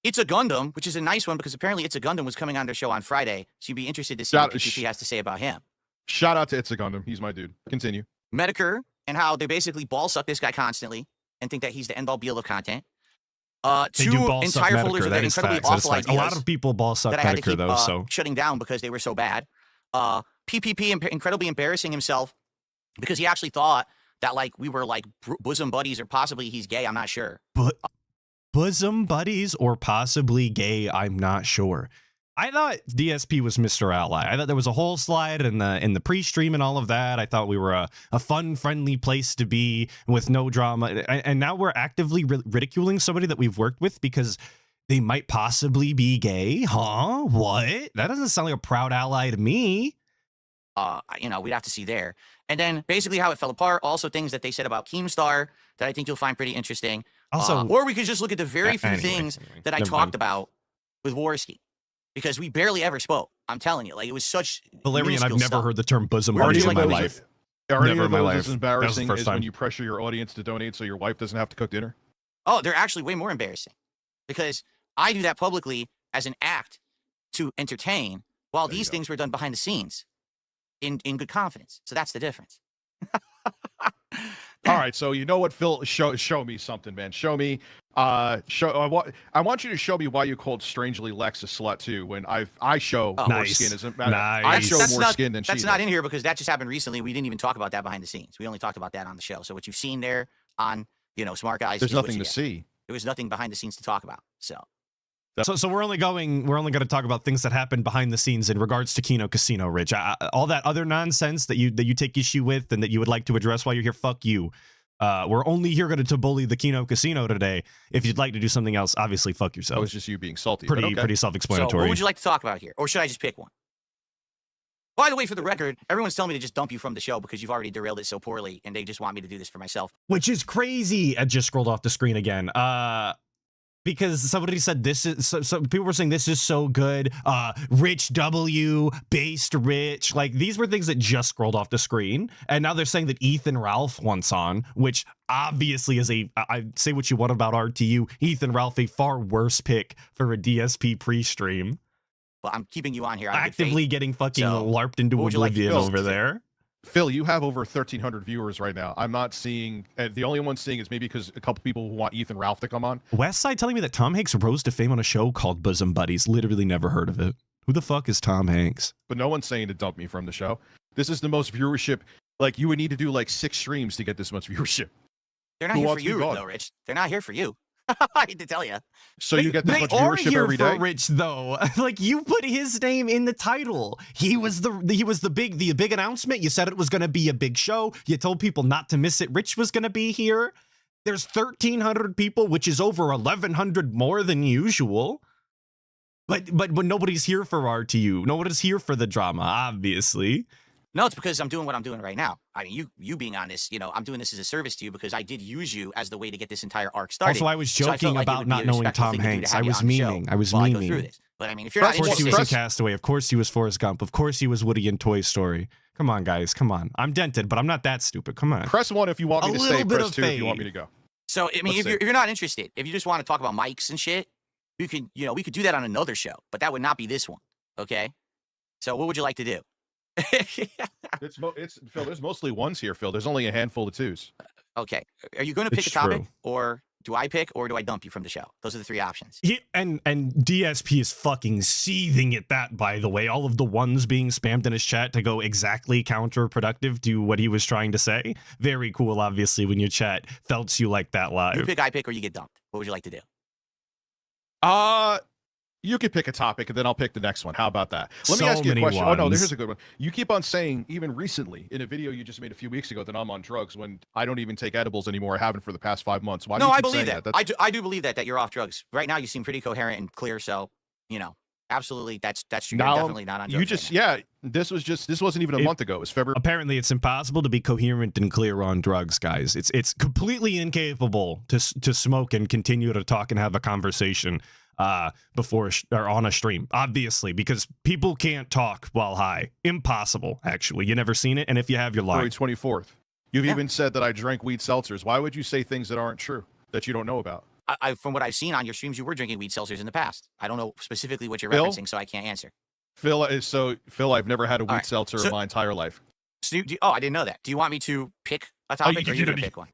It's a Gundam, which is a nice one because apparently It's a Gundam was coming on their show on Friday. So you'd be interested to see what PPP has to say about him. Shout out to It's a Gundam. He's my dude. Continue. Medicare and how they basically ball suck this guy constantly and think that he's the end all be all of content. They do Two ball suck entire folders Medicare. of That is incredibly facts. That is awful facts. A ideas lot of people ball suck that I had to Medicare keep though. So shutting down because they were so bad. PPP incredibly embarrassing himself because he actually thought that like we were like bosom buddies or possibly he's gay. I'm not sure. but bosom buddies or possibly gay, I'm not sure. I thought DSP was Mr. Ally. I thought there was a whole slide in the pre-stream and all of that. I thought we were a fun, friendly place to be with no drama. And now we're actively ridiculing somebody that we've worked with because they might possibly be gay. Huh? What? That doesn't sound like a proud ally to me. We'd have to see there. And then basically how it fell apart. Also things that they said about Keemstar that I think you'll find pretty interesting. Also, or we could just look at the very few anyway, things that I never talked mind. about with Warski. Because we barely ever spoke. I'm telling you, like it was such Valerian, I've minuscule never stuff. heard the term bosom Are buddies any in of my those- life. Are any Never of in my those life. as That was the embarrassing first as time. when you pressure your audience to donate so your wife doesn't have to cook dinner? Oh, they're actually way more embarrassing. Because I do that publicly as an act to entertain, while There you these go. things were done behind the scenes in good confidence. So that's the difference. All right, so you know what, Phil? Show me something, man. Show me. I want you to show me why you called Strangely Lex a slut too. When I show more Nice. skin. As a matter, I Nice. show That's more not- skin than she That's not does. in here because that just happened recently. We didn't even talk about that behind the scenes. We only talked about that on the show. So what you've seen there on, Smart Guys. There's is what nothing you to get. see. There was nothing behind the scenes to talk about. So So we're only going to talk about things that happened behind the scenes in regards to Kino Casino, Rich. All that other nonsense that you take issue with and that you would like to address while you're here, fuck you. We're only here to bully the Kino Casino today. If you'd like to do something else, obviously fuck That yourself. was just you being salty. but Pretty okay. So what self-explanatory. would you like to talk about here? Or should I just pick one? By the way, for the record, everyone's telling me to just dump you from the show because you've already derailed it so poorly and they just want me to do this for myself. Which is crazy. I just scrolled off the screen again. Because somebody said this is so people were saying this is so good. Rich W, based Rich. Like these were things that just scrolled off the screen. And now they're saying that Ethan Ralph wants on, which obviously is I say what you want about RTU. Ethan Ralph, a far worse pick for a DSP pre-stream. But I'm keeping you on here. out of good faith. Actively getting fucking So, LARPed into what would you like to oblivion do? over there. Phil, you have over 1,300 viewers right now. I'm not seeing. The only one seeing is maybe because a couple people who want Ethan Ralph to come on. Westside telling me that Tom Hanks rose to fame on a show called Bosom Buddies. Literally never heard of it. Who the fuck is Tom Hanks? But no one's saying to dump me from the show. This is the most viewership. Like you would need to do like 6 streams to get this much viewership. They're not Who here for wants me you, gone? though, Rich. They're not here for you. I hate to tell you. So you get this They much are viewership here every for day. Rich though. Like you put his name in the title. He was the big announcement. You said it was going to be a big show. You told people not to miss it. Rich was going to be here. There's 1,300 people, which is over 1,100 more than usual. But nobody's here for RTU. Nobody's here for the drama, obviously. No, it's because I'm doing what I'm doing right now. I mean, you being on this, I'm doing this as a service to you because I did use you as the way to get this entire arc started. Also, I was So I felt joking like it about would be not a knowing respectful Tom thing to do to Hanks. have I you was on the show memeing. I was while I go through memeing. this. But I mean, if you're not Of course he interested, was in Castaway. Of course he was Forrest Gump. Of course he was Woody in Toy Story. Come on, guys. Come on. I'm dented, but I'm not that stupid. Come on. Press 1 if you want me A to little stay. bit Press of 2 if you want me fade. to go. So I mean, Let's if you're not interested, if you just want to talk about mics and shit, you can, we could do that on another show, but that would not be this one. Okay. So what would you like to do? It's Phil. There's mostly ones here, Phil. There's only a handful of twos. Okay. Are you going to pick It's a topic, true. or do I pick, or do I dump you from the show? Those are the 3 options. And DSP is fucking seething at that, by the way. All of the ones being spammed in his chat to go exactly counterproductive to what he was trying to say. Very cool, obviously, when your chat felt you like that You live. pick, I pick, or you get dumped. What would you like to do? You could pick a topic and then I'll pick the next one. How about that? Let me So ask you a many question. Oh no, ones. here's a good one. You keep on saying, even recently, in a video you just made a few weeks ago, that I'm on drugs when I don't even take edibles anymore. I haven't for the past 5 months. Why do No, you I keep believe saying that. I do believe that you're off drugs. Right now, you seem pretty coherent and clear. So, absolutely, that's true. You're Now, definitely not on drugs. you just this wasn't even a month ago. It was February. Apparently, it's impossible to be coherent and clear on drugs, guys. It's completely incapable to smoke and continue to talk and have a conversation before or on a stream, obviously, because people can't talk while high. Impossible, actually. You never seen it, and if you have, you're lying. February 24th. You've even said that I drank weed seltzers. Why would you say things that aren't true, that you don't know about? From what I've seen on your streams, you were drinking weed seltzers in the past. I don't know specifically what you're Phil? referencing, so I can't answer. Phil, I've never had a weed All right, seltzer so- in my entire life. So, I didn't know that. Do you want me to pick a topic, or you you going don't- to pick one?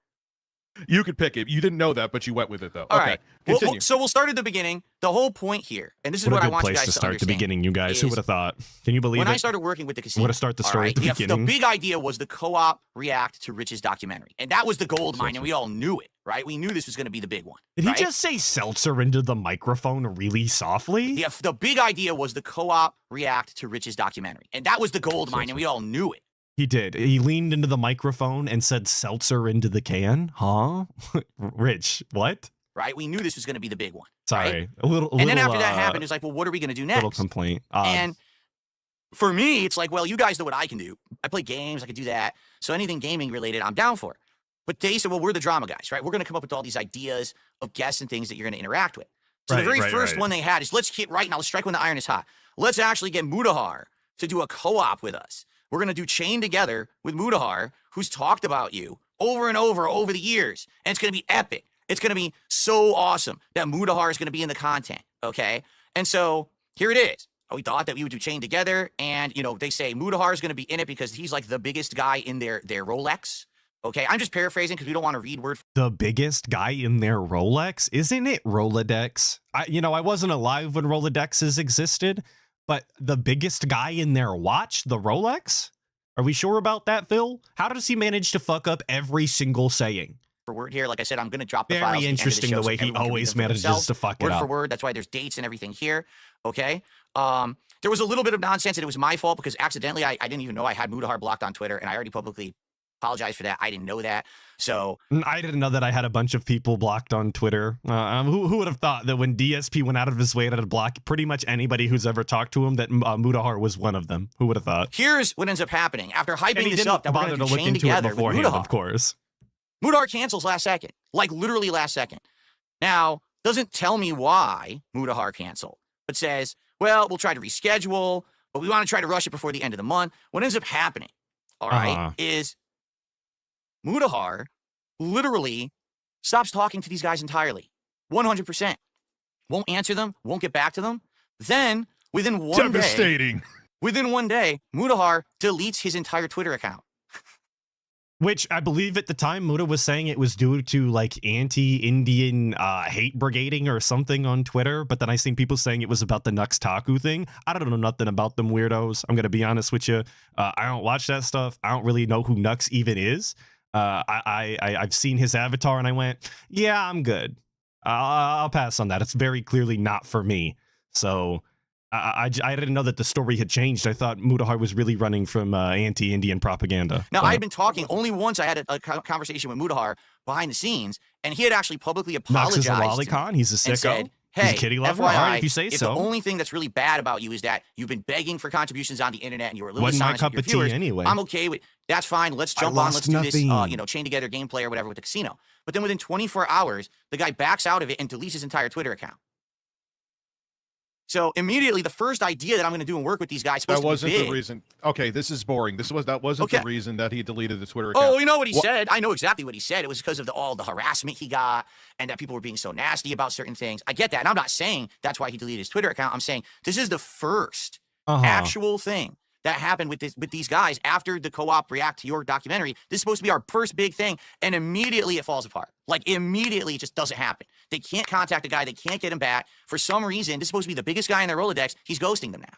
You could pick it. You didn't know that, but you went with it though. All Okay, right. continue. So we'll start at the beginning. The whole point here, and this is What what a I good want you place guys to to start the understand. beginning, you guys. Who is would have thought? Can you believe When it? I started working with the casino, We're gonna start the all story at the the beginning. big idea was the co-op react to Rich's documentary, and that was the gold mine, and we all knew it, right? We knew this was going to be the big one. Did he right? just say seltzer into the microphone really softly? The big idea was the co-op react to Rich's documentary, and that was the gold mine, and we all knew it. He did. He leaned into the microphone and said seltzer into the can. Huh? Rich, what? Right? We knew this was going to be the big one. Sorry. Right? A little And then after that happened, it's like, well, what are we going to do next? little complaint. And for me, it's like, well, you guys know what I can do. I play games. I can do that. So anything gaming related, I'm down for. But they said, well, we're the drama guys, right? We're going to come up with all these ideas of guests and things that you're going to interact with. So the very first one they had is, let's hit right now. Let's strike when the iron is hot. Let's actually get Mudahar to do a co-op with us. We're going to do Chain Together with Mudahar, who's talked about you over and over the years. And it's going to be epic. It's going to be so awesome that Mudahar is going to be in the content, okay? And so here it is. We thought that we would do Chain Together, and, they say Mudahar is going to be in it because he's like the biggest guy in their Rolex, okay? I'm just paraphrasing because we don't want to read word the biggest guy in their Rolex? Isn't it Rolodex? I wasn't alive when Rolodexes existed, but the biggest guy in their watch, the Rolex? Are we sure about that, Phil? How does he manage to fuck up every single saying? for word here. Like I said, I'm going to drop the files. Very interesting the way he always manages to fuck it word up. for word. That's why there's dates and everything here. Okay. There was a little bit of nonsense, and it was my fault because accidentally I didn't even know I had Mudahar blocked on Twitter, and I already publicly apologized for that. I didn't know that. So I didn't know that I had a bunch of people blocked on Twitter. Who would have thought that when DSP went out of his way to block pretty much anybody who's ever talked to him, that Mudahar was one of them? Who would have thought? here's what ends up happening after And hyping he this didn't up that we're bother going to to look chain into it together with beforehand, Mudahar. of course. Mudahar cancels last second, like literally last second. Now, doesn't tell me why Mudahar canceled, but says, well, we'll try to reschedule, but we want to try to rush it before the end of the month. What ends up happening, all right, is Mudahar literally stops talking to these guys entirely. 100%. Won't answer them, won't get back to them. Then, within one day, Mudahar deletes his entire Twitter account. Which I believe at the time Muda was saying it was due to like anti-Indian hate brigading or something on Twitter, but then I seen people saying it was about the Nux Taku thing. I don't know nothing about them weirdos. I'm gonna be honest with you. I don't watch that stuff. I don't really know who Nux even is. I've seen his avatar and I went, yeah, I'm good. I'll pass on that. It's very clearly not for me. So I didn't know that the story had changed. I thought Mudahar was really running from anti-Indian propaganda. Now, I had been talking only once. I had a conversation with Mudahar behind the scenes, and he had actually publicly apologized. Nux is a to me lolicon. He's a and sicko. said, hey, He's a kitty lover. FYI, All right, if you say if so. the only thing that's really bad about you is that you've been begging for contributions on the internet and you were a little Wasn't my dishonest with cup your of tea viewers, anyway. I'm okay with that's fine. Let's jump on. lost Let's do this, nothing. chain together gameplay or whatever with the casino. But then within 24 hours, the guy backs out of it and deletes his entire Twitter account. So immediately, the first idea that I'm going to do and work with these guys supposed That wasn't to be big. the reason. Okay, this is boring. That wasn't Okay. the reason that he deleted the Twitter account. Oh, you know what he said? I know exactly what he said. It was because of all the harassment he got and that people were being so nasty about certain things. I get that. And I'm not saying that's why he deleted his Twitter account. I'm saying this is the first actual thing that happened with these guys after the co-op react to your documentary. This is supposed to be our first big thing, and immediately it falls apart. Like, immediately it just doesn't happen. They can't contact the guy. They can't get him back. For some reason, this is supposed to be the biggest guy in their Rolodex. He's ghosting them now.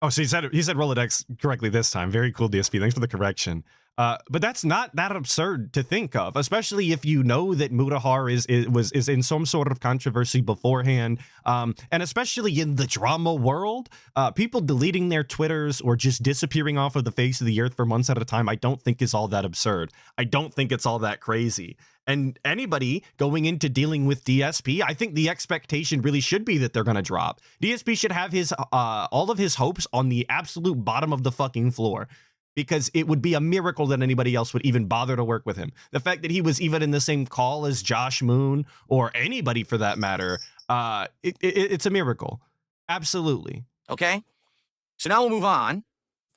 Oh, so he said Rolodex correctly this time. Very cool, DSP. Thanks for the correction. But that's not that absurd to think of, especially if you know that Mutahar is in some sort of controversy beforehand, and especially in the drama world, people deleting their Twitters or just disappearing off of the face of the earth for months at a time, I don't think is all that absurd. I don't think it's all that crazy. And anybody going into dealing with DSP, I think the expectation really should be that they're going to drop. DSP should have his all of his hopes on the absolute bottom of the fucking floor, because it would be a miracle that anybody else would even bother to work with him. The fact that he was even in the same call as Josh Moon or anybody for that matter, it's a miracle. Absolutely. Okay? So now we'll move on.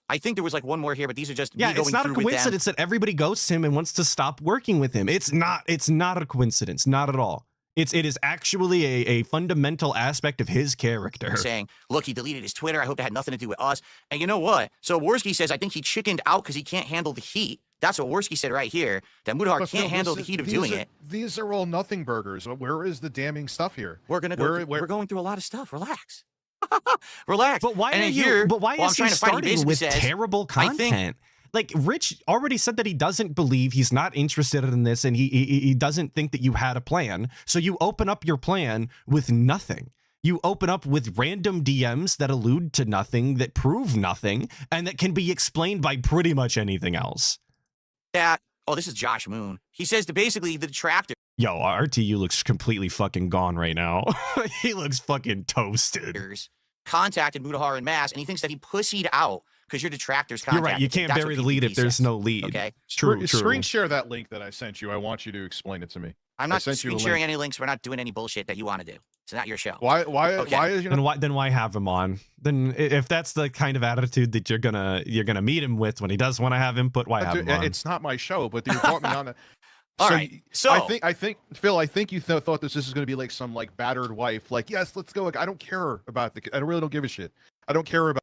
I think there was like one more here, but these are just me going it's not a through with them. coincidence that everybody ghosts him and wants to stop working with him. It's not a coincidence, not at all. It is actually a fundamental aspect of his character. Saying, look, he deleted his Twitter. I hope that had nothing to do with us. And you know what? So Worski says, I think he chickened out because he can't handle the heat. That's what Worski said right here, that Mutahar But can't Phil, handle the heat of doing it. These are all nothing burgers. Where is the damning stuff here? We're going to go. We're going through a lot of stuff. Relax. Relax. But why and are here, you? But why well, is he starting with says, terrible content? Like, Rich already said that he doesn't believe, he's not interested in this, and he doesn't think that you had a plan. So you open up your plan with nothing. You open up with random DMs that allude to nothing, that prove nothing, and that can be explained by pretty much anything else. Oh, this is Josh Moon. He says that basically the detractor. Yo, RTU looks completely fucking gone right now. He looks fucking toasted. Contacted Mutahar en masse, and he thinks that he pussied out because your detractors contacted. You're right. You can't bury the lead if there's no lead. Okay. True. Screen share that link that I sent you. I want you to explain it to me. I'm not screen sharing any links. We're not doing any bullshit that you want to do. It's not your show. Why is then why have him on? Then if that's the kind of attitude that you're gonna meet him with when he does want to have input, why have him on? It's not my show, but you brought me on it. All right. So I think Phil, I think you thought this is going to be like some like battered wife. Like, yes, let's go. Like, I don't care about I really don't give a shit. I don't care about.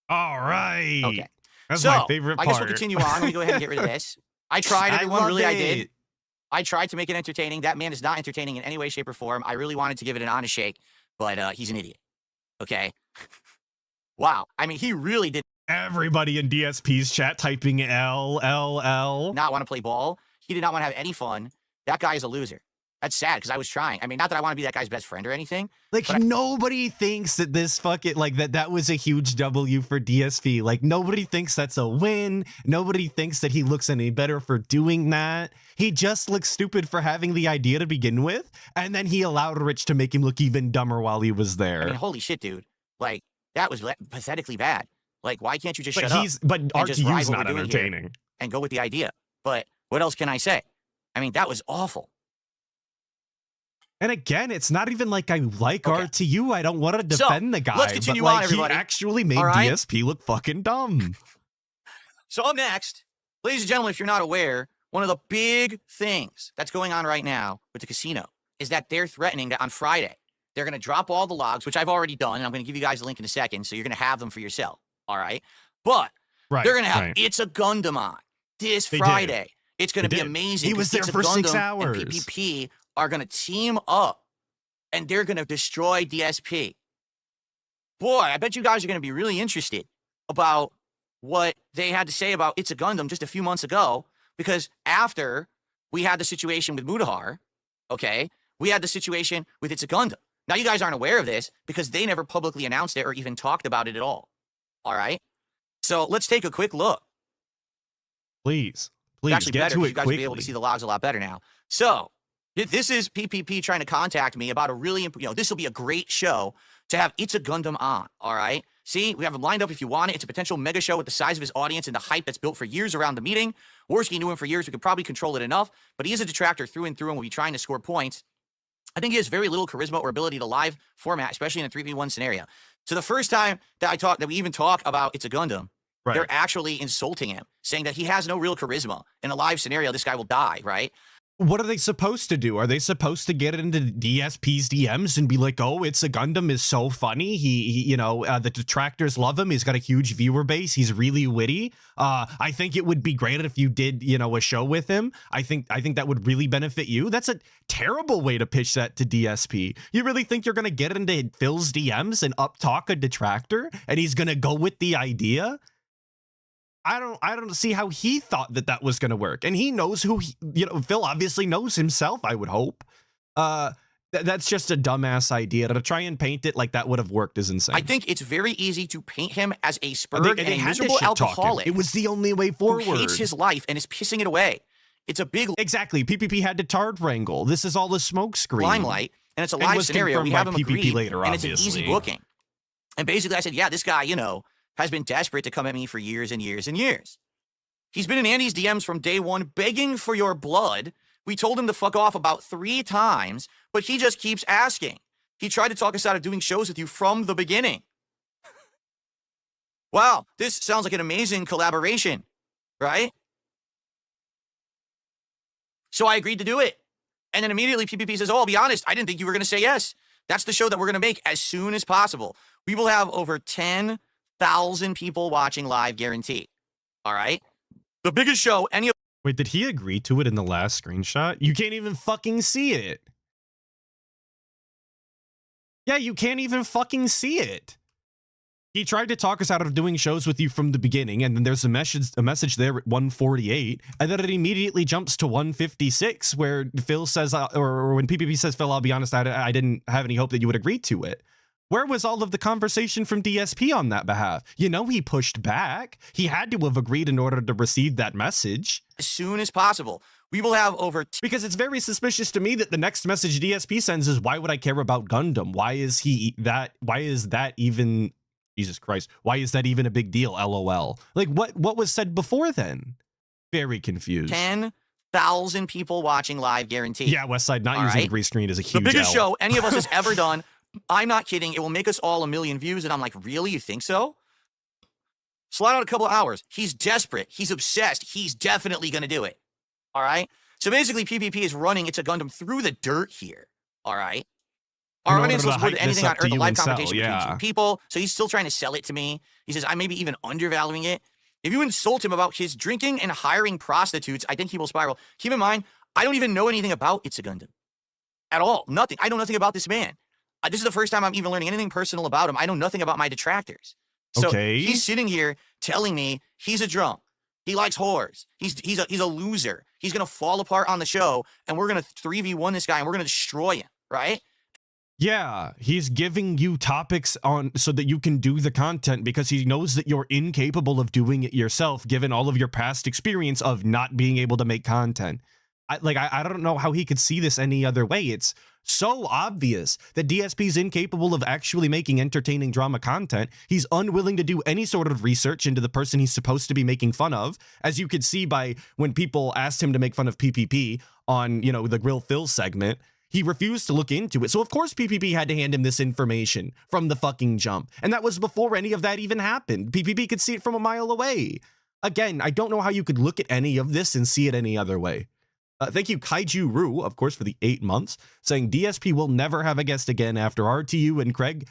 All right. Okay. That's my favorite part. I guess we'll continue on. Let me go ahead and get rid of this. I tried, everyone. I did. I tried to make it entertaining. That man is not entertaining in any way, shape, or form. I really wanted to give it an honest shake, but he's an idiot. Okay. Wow. I mean, he really did. Everybody in DSP's chat typing LLL. Not want to play ball. He did not want to have any fun. That guy is a loser. That's sad because I was trying. I mean, not that I want to be that guy's best friend or anything. Like, nobody thinks that this fucking, like, that was a huge W for DSP. Like, nobody thinks that's a win. Nobody thinks that he looks any better for doing that. He just looks stupid for having the idea to begin with. And then he allowed Rich to make him look even dumber while he was there. I mean, holy shit, dude. Like, that was pathetically bad. Like, why can't you just shut up? But RTU's not entertaining. And go with the idea. But what else can I say? I mean, that was awful. And again, it's not even like I like RTU. I don't want to defend the guy. Let's continue but, like, on, everybody. He actually made DSP look fucking dumb. So up next, ladies and gentlemen, if you're not aware, one of the big things that's going on right now with the casino is that they're threatening that on Friday, they're going to drop all the logs, which I've already done, and I'm going to give you guys a link in a second, so you're going to have them for yourself. All right? But they're going to have It's a Gundam on this Friday. It's going to be amazing. He was there for 6 hours. And PPP are going to team up, and they're going to destroy DSP. Boy, I bet you guys are going to be really interested about what they had to say about It's a Gundam just a few months ago, because after we had the situation with Mutahar, okay, we had the situation with It's a Gundam. Now, you guys aren't aware of this because they never publicly announced it or even talked about it at all. All right? So let's take a quick look. Please, Get to you guys it will be quickly. able to see the logs a lot better now. So this is PPP trying to contact me about a really, this will be a great show to have It's a Gundam on, all right? See, we have him lined up if you want it. It's a potential mega show with the size of his audience and the hype that's built for years around the meeting. Worski knew him for years. We could probably control it enough, but he is a detractor through and through and will be trying to score points. I think he has very little charisma or ability to live format, especially in a 3v1 scenario. So the first time that we even talk about It's a Gundam, they're actually insulting him, saying that he has no real charisma. In a live scenario, this guy will die, right? What are they supposed to do? Are they supposed to get into DSP's DMs and be like, oh, It's a Gundam is so funny. He the detractors love him. He's got a huge viewer base. He's really witty. I think it would be great if you did, a show with him. I think that would really benefit you. That's a terrible way to pitch that to DSP. You really think you're going to get into Phil's DMs and up talk a detractor and he's going to go with the idea? I don't see how he thought that was going to work. And he knows who Phil obviously knows himself, I would hope. That's just a dumbass idea. To try and paint it like that would have worked is insane. I think it's very easy to paint him as a spurred and a miserable alcoholic. It was the only way forward. Who hates his life and is pissing it away. It's a big... Exactly. PPP had to tard wrangle. This is all a smoke screen. Limelight. And it's a live scenario. We have him agreed, later, and obviously. It's an easy booking. And basically I said, yeah, this guy, has been desperate to come at me for years and years and years. He's been in Andy's DMs from day one, begging for your blood. We told him to fuck off about 3 times, but he just keeps asking. He tried to talk us out of doing shows with you from the beginning. Wow, this sounds like an amazing collaboration, right? So I agreed to do it. And then immediately PPP says, oh, I'll be honest, I didn't think you were going to say yes. That's the show that we're going to make as soon as possible. We will have over 10,000 people watching live, guaranteed. All right? The biggest show any of... Wait, did he agree to it in the last screenshot? You can't even fucking see it. Yeah, you can't even fucking see it. He tried to talk us out of doing shows with you from the beginning, and then there's a message there at 148, and then it immediately jumps to 156, where Phil says, or when PPP says, Phil, I'll be honest, I didn't have any hope that you would agree to it. Where was all of the conversation from DSP on that behalf? He pushed back. He had to have agreed in order to receive that message. As soon as possible. We will have over... Because it's very suspicious to me that the next message DSP sends is, why would I care about Gundam? Why is that even... Jesus Christ. Why is that even a big deal? LOL. Like, what was said before then? Very confused. 10,000 people watching live, guaranteed. Yeah, Westside not using the green screen is a huge The biggest L. show any of us has ever done. I'm not kidding. It will make us all 1 million views. And I'm like, really? You think so? Slide out a couple of hours. He's desperate. He's obsessed. He's definitely going to do it. All right? So basically, PPP is running It's a Gundam through the dirt here. All right? Our audience was more than anything on Earth, a live competition between 2 people. So he's still trying to sell it to me. He says, I may be even undervaluing it. If you insult him about his drinking and hiring prostitutes, I think he will spiral. Keep in mind, I don't even know anything about It's a Gundam. At all. Nothing. I know nothing about this man. This is the first time I'm even learning anything personal about him. I know nothing about my detractors. So he's sitting here telling me he's a drunk. He likes whores. He's a loser. He's going to fall apart on the show, and we're going to 3v1 this guy, and we're going to destroy him, right? Yeah, he's giving you topics on so that you can do the content because he knows that you're incapable of doing it yourself, given all of your past experience of not being able to make content. I don't know how he could see this any other way. It's so obvious that DSP is incapable of actually making entertaining drama content. He's unwilling to do any sort of research into the person he's supposed to be making fun of, as you could see by when people asked him to make fun of PPP on, the Grill Phil segment. He refused to look into it. So of course PPP had to hand him this information from the fucking jump. And that was before any of that even happened. PPP could see it from a mile away. Again, I don't know how you could look at any of this and see it any other way. Thank you, Kaiju Ru, of course, for the 8 months, saying DSP will never have a guest again after RTU and Craig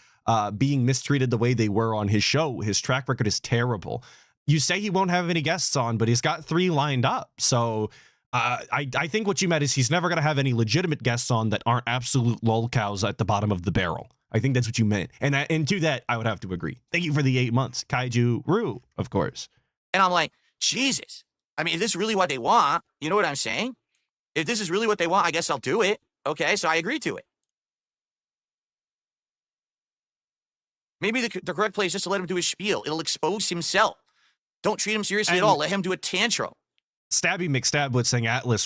being mistreated the way they were on his show. His track record is terrible. You say he won't have any guests on, but he's got 3 lined up. So I think what you meant is he's never going to have any legitimate guests on that aren't absolute lolcows at the bottom of the barrel. I think that's what you meant. And to that, I would have to agree. Thank you for the 8 months, Kaiju Ru, of course. And I'm like, Jesus. I mean, is this really what they want? You know what I'm saying? If this is really what they want, I guess I'll do it. Okay, so I agree to it. Maybe the correct play is just to let him do his spiel. It'll expose himself. Don't treat him seriously at all. Let him do a tantrum. Stabby McStabwood saying Atlas,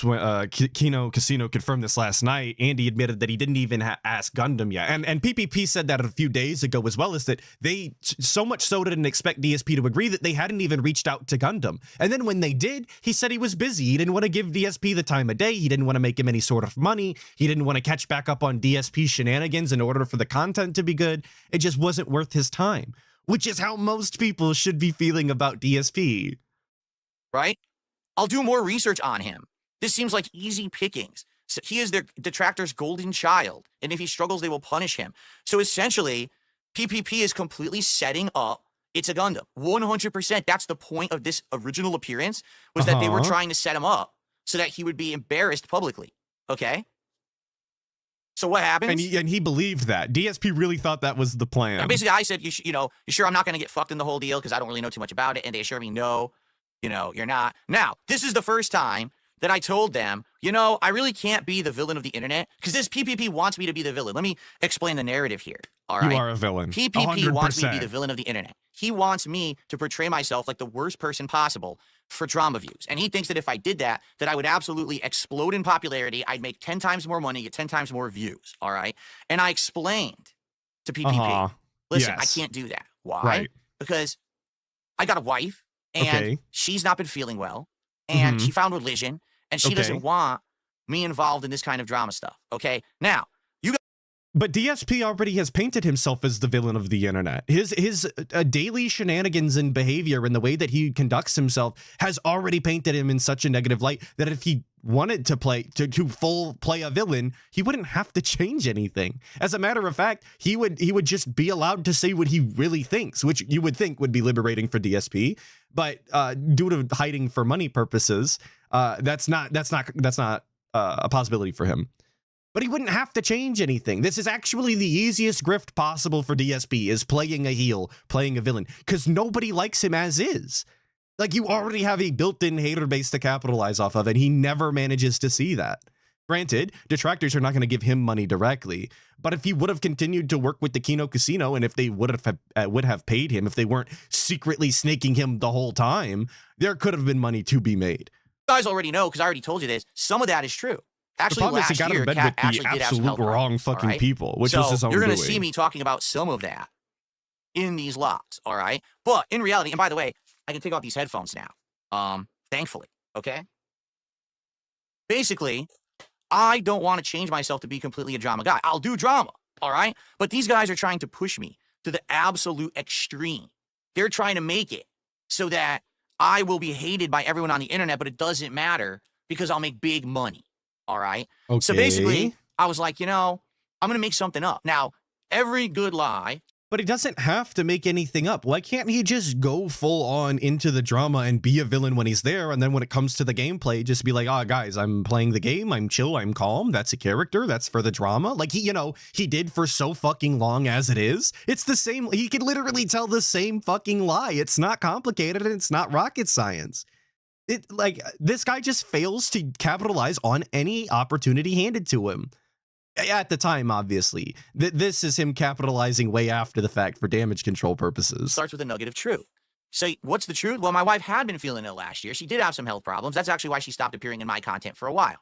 Kino Casino confirmed this last night. Andy admitted that he didn't even ask Gundam yet. And PPP said that a few days ago as well, is that they so much so didn't expect DSP to agree that they hadn't even reached out to Gundam. And then when they did, he said he was busy. He didn't want to give DSP the time of day. He didn't want to make him any sort of money. He didn't want to catch back up on DSP shenanigans in order for the content to be good. It just wasn't worth his time, which is how most people should be feeling about DSP. Right? I'll do more research on him. This seems like easy pickings. So he is their detractor's golden child, and if he struggles, they will punish him. So essentially, PPP is completely setting up It's a Gundam. 100%. That's the point of this original appearance, was that they were trying to set him up so that he would be embarrassed publicly. Okay? So what happens? And he believed that. DSP really thought that was the plan. And basically, I said, you sure I'm not going to get fucked in the whole deal because I don't really know too much about it? And they assured me, no, you're not. Now, this is the first time that I told them, I really can't be the villain of the internet because this PPP wants me to be the villain. Let me explain the narrative here. All right. You are a villain. PPP 100%. wants me to be the villain of the internet. He wants me to portray myself like the worst person possible for drama views. And he thinks that if I did that, that I would absolutely explode in popularity. I'd make 10 times more money, get 10 times more views. All right. And I explained to PPP, listen, yes. I can't do that. Why? Right. Because I got a wife and she's not been feeling well and she found religion and she doesn't want me involved in this kind of drama stuff. Okay. Now, but DSP already has painted himself as the villain of the internet. His daily shenanigans and behavior and the way that he conducts himself has already painted him in such a negative light that if he wanted to play a villain, he wouldn't have to change anything. As a matter of fact, he would just be allowed to say what he really thinks, which you would think would be liberating for DSP. But due to hiding for money purposes, that's not a possibility for him. But he wouldn't have to change anything. This is actually the easiest grift possible for DSP, is playing a heel, playing a villain, because nobody likes him as is. Like, you already have a built-in hater base to capitalize off of, and he never manages to see that. Granted, detractors are not going to give him money directly, but if he would have continued to work with the Kino Casino, and if they would have paid him, if they weren't secretly snaking him the whole time, there could have been money to be made. You guys already know, because I already told you this, some of that is true. Actually, last year, Cat actually did have some help. Wrong fucking people, which was his own doing. You're going to see me talking about some of that in these logs, all right? But in reality, and by the way, I can take off these headphones now, thankfully, okay? Basically, I don't want to change myself to be completely a drama guy. I'll do drama, all right? But these guys are trying to push me to the absolute extreme. They're trying to make it so that I will be hated by everyone on the internet, but it doesn't matter because I'll make big money. All right. Okay. So basically, I was like, I'm going to make something up. Now, every good lie. But he doesn't have to make anything up. Why can't he just go full on into the drama and be a villain when he's there? And then when it comes to the gameplay, just be like, guys, I'm playing the game. I'm chill. I'm calm. That's a character. That's for the drama. Like he did for so fucking long as it is. It's the same. He could literally tell the same fucking lie. It's not complicated and it's not rocket science. This guy just fails to capitalize on any opportunity handed to him. At the time, obviously. This is him capitalizing way after the fact for damage control purposes. Starts with a nugget of truth. So what's the truth? Well, my wife had been feeling ill last year. She did have some health problems. That's actually why she stopped appearing in my content for a while.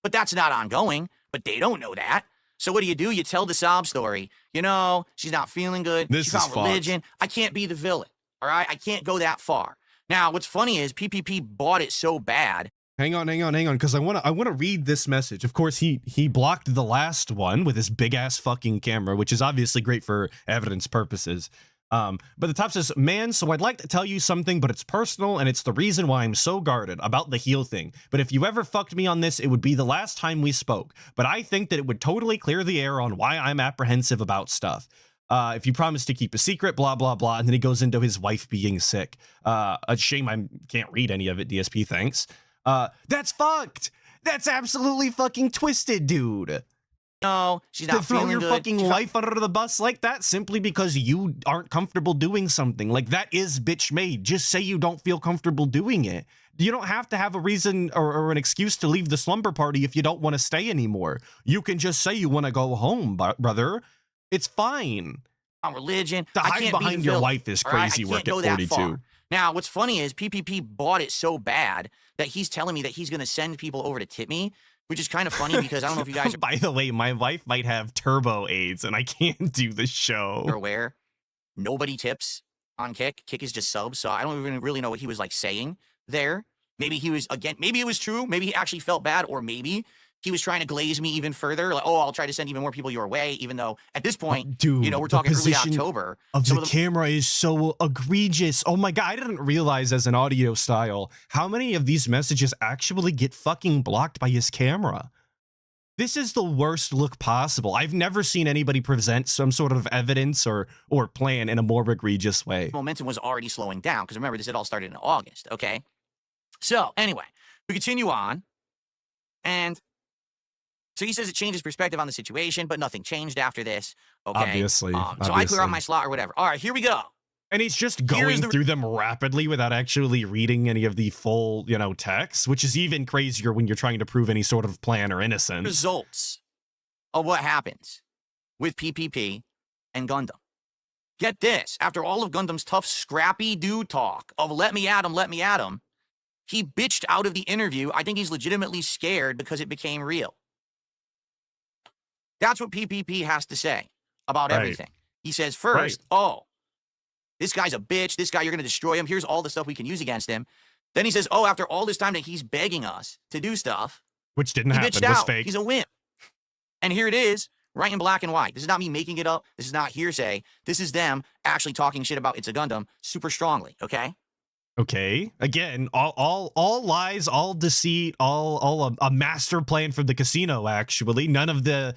But that's not ongoing. But they don't know that. So what do? You tell the sob story. She's not feeling good. She found religion. I can't be the villain. All right? I can't go that far. Now, what's funny is PPP bought it so bad. Hang on, because I want to read this message. Of course, he blocked the last one with his big ass fucking camera, which is obviously great for evidence purposes. But the top says, man, so I'd like to tell you something, but it's personal, and it's the reason why I'm so guarded about the heel thing. But if you ever fucked me on this, it would be the last time we spoke. But I think that it would totally clear the air on why I'm apprehensive about stuff. If you promise to keep a secret, blah, blah, blah. And then he goes into his wife being sick. A shame I can't read any of it, DSP, thanks. That's fucked. That's absolutely fucking twisted, dude. No, she's not feeling good. To throw your fucking wife under the bus like that simply because you aren't comfortable doing something. Like, that is bitch made. Just say you don't feel comfortable doing it. You don't have to have a reason or an excuse to leave the slumber party if you don't want to stay anymore. You can just say you want to go home, brother. It's fine. On religion. To hide behind your wife is crazy work at 42. Now, what's funny is PPP bought it so bad that he's telling me that he's going to send people over to tip me, which is kind of funny because I don't know if you guys By the way, my wife might have turbo AIDS and I can't do the are show. aware. Nobody tips on Kick. Kick is just subs, so I don't even really know what he was like saying there. Maybe he was, again, maybe it was true. Maybe he actually felt bad, or maybe he was trying to glaze me even further. Like, oh, I'll try to send even more people your way, even though at this point, Dude, you know, we're the talking early position October. of Some the camera is so egregious. Oh my God, I didn't realize as an audio style how many of these messages actually get fucking blocked by his camera. This is the worst look possible. I've never seen anybody present some sort of evidence or plan in a more egregious way. momentum was already slowing down because remember, this had all started in August, okay? So anyway, we continue on, and so he says it changed his perspective on the situation, but nothing changed after this, okay? Obviously, So I clear obviously. out my slot or whatever. All right, here we go. And he's just Here's going the- through them rapidly without actually reading any of the full, you know, text, which is even crazier when you're trying to prove any sort of plan or innocence. Results of what happens with PPP and Gundam. Get this, after all of Gundam's tough, scrappy dude talk of let me at him, he bitched out of the interview. I think he's legitimately scared because it became real. That's what PPP has to say about Right. everything. He says first, oh, this guy's a bitch. This guy, you're going to destroy him. Here's all the stuff we can use against him. Then he says, oh, after all this time that he's begging us to do stuff, Which didn't he happen. bitched Was out. fake. He's a wimp. And here it is, right in black and white. This is not me making it up. This is not hearsay. This is them actually talking shit about It's a Gundam super strongly, okay? Okay. Again, all lies, all deceit, all a master plan for the casino. Actually, none of the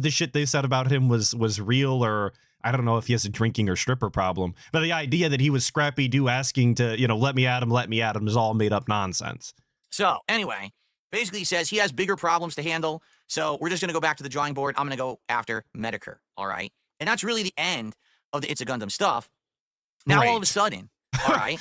shit they said about him was real, or I don't know if he has a drinking or stripper problem. But the idea that he was Scrappy Doo asking to, you know, let me at him is all made up nonsense. So anyway, basically he says he has bigger problems to handle. So we're just going to go back to the drawing board. I'm going to go after Medicare. All right. And that's really the end of the It's a Gundam stuff. Now, all of a Right. sudden, all right,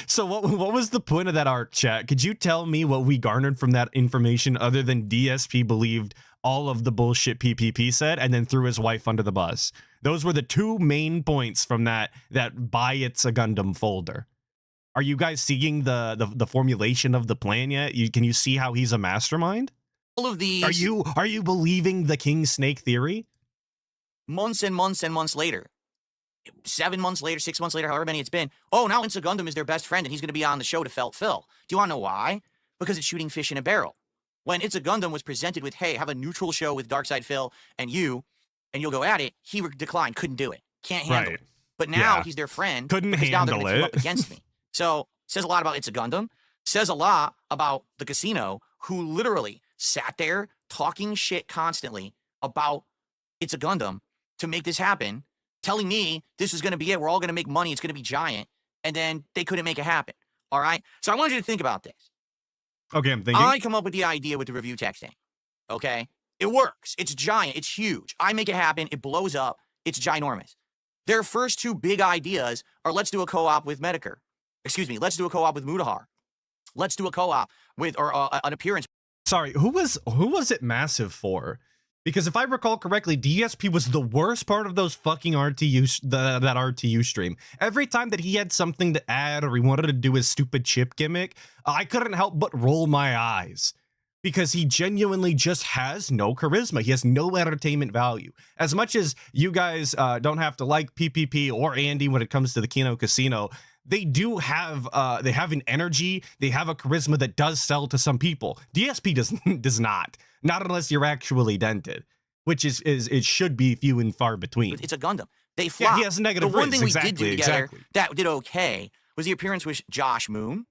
So what was the point of that art, chat? Could you tell me what we garnered from that information other than DSP believed all of the bullshit PPP said and then threw his wife under the bus? Those were the two main points from that buy It's a Gundam folder. Are you guys seeing the formulation of the plan yet? Can you see how he's a mastermind? all of these Are you believing the King Snake theory? months and months and months later, 7 months later, 6 months later, however many it's been, oh, now It's a Gundam is their best friend and he's going to be on the show to felt Phil. Do you want to know why? Because it's shooting fish in a barrel. When It's a Gundam was presented with, hey, have a neutral show with Darkside Phil and you'll go at it, he declined, couldn't do it, can't handle Right. it. But now Yeah. he's their friend. Couldn't because now they're handle gonna team it. up against me. So says a lot about It's a Gundam. Says a lot about the casino, who literally sat there talking shit constantly about It's a Gundam to make this happen, telling me this is going to be it. We're all going to make money. It's going to be giant. And then they couldn't make it happen. All right. So I want you to think about this. Okay, I'm thinking. I come up with the idea with the review texting. Okay. It works. It's giant. It's huge. I make it happen. It blows up. It's ginormous. Their first two big ideas are let's do a co-op with Medicare. Excuse me. Let's do a co-op with Mudahar. Let's do a co-op with, or an appearance. Sorry, who was it massive for? Because if I recall correctly, DSP was the worst part of those fucking that RTU stream. Every time that he had something to add or he wanted to do his stupid chip gimmick, I couldn't help but roll my eyes. Because he genuinely just has no charisma. He has no entertainment value. As much as you guys don't have to like PPP or Andy when it comes to the Kino Casino, they do have an energy, they have a charisma that does sell to some people. DSP does not unless you're actually dented, which is it should be few and far between. It's a Gundam. They flop. Yeah, he has negative The one rings. thing we Exactly, did do together exactly. that did okay was the appearance with Josh Moon.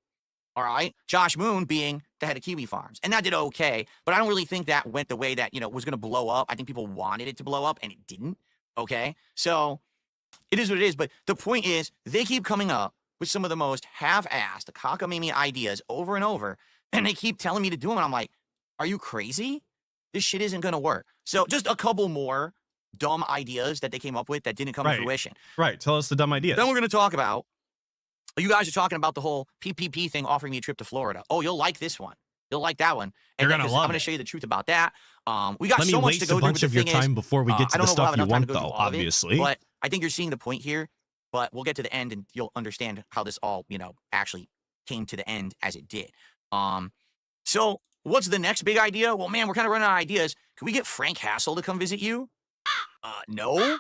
All right. Josh Moon being the head of Kiwi Farms. And that did okay. But I don't really think that went the way that, was going to blow up. I think people wanted it to blow up and it didn't. Okay. So it is what it is. But the point is, they keep coming up with some of the most half-assed, cockamamie ideas over and over. And they keep telling me to do them. And I'm like, are you crazy? This shit isn't going to work. So just a couple more dumb ideas that they came up with that didn't come to Right. fruition. Right, tell us the dumb ideas. Then we're going to talk about, you guys are talking about the whole PPP thing offering me a trip to Florida. Oh, you'll like this one. You'll like that one. You're then, gonna 'cause love I'm going to it. show you the truth about that. We got Let me so much to waste go a through, bunch but of the your thing is, time before we get I to don't the know if we'll stuff have you enough time want, to go through though, all of it, obviously. but I think you're seeing the point here but we'll get to the end and you'll understand how this all, actually came to the end as it did. So what's the next big idea? Well, man, we're kind of running out of ideas. Can we get Frank Hassel to come visit you? No.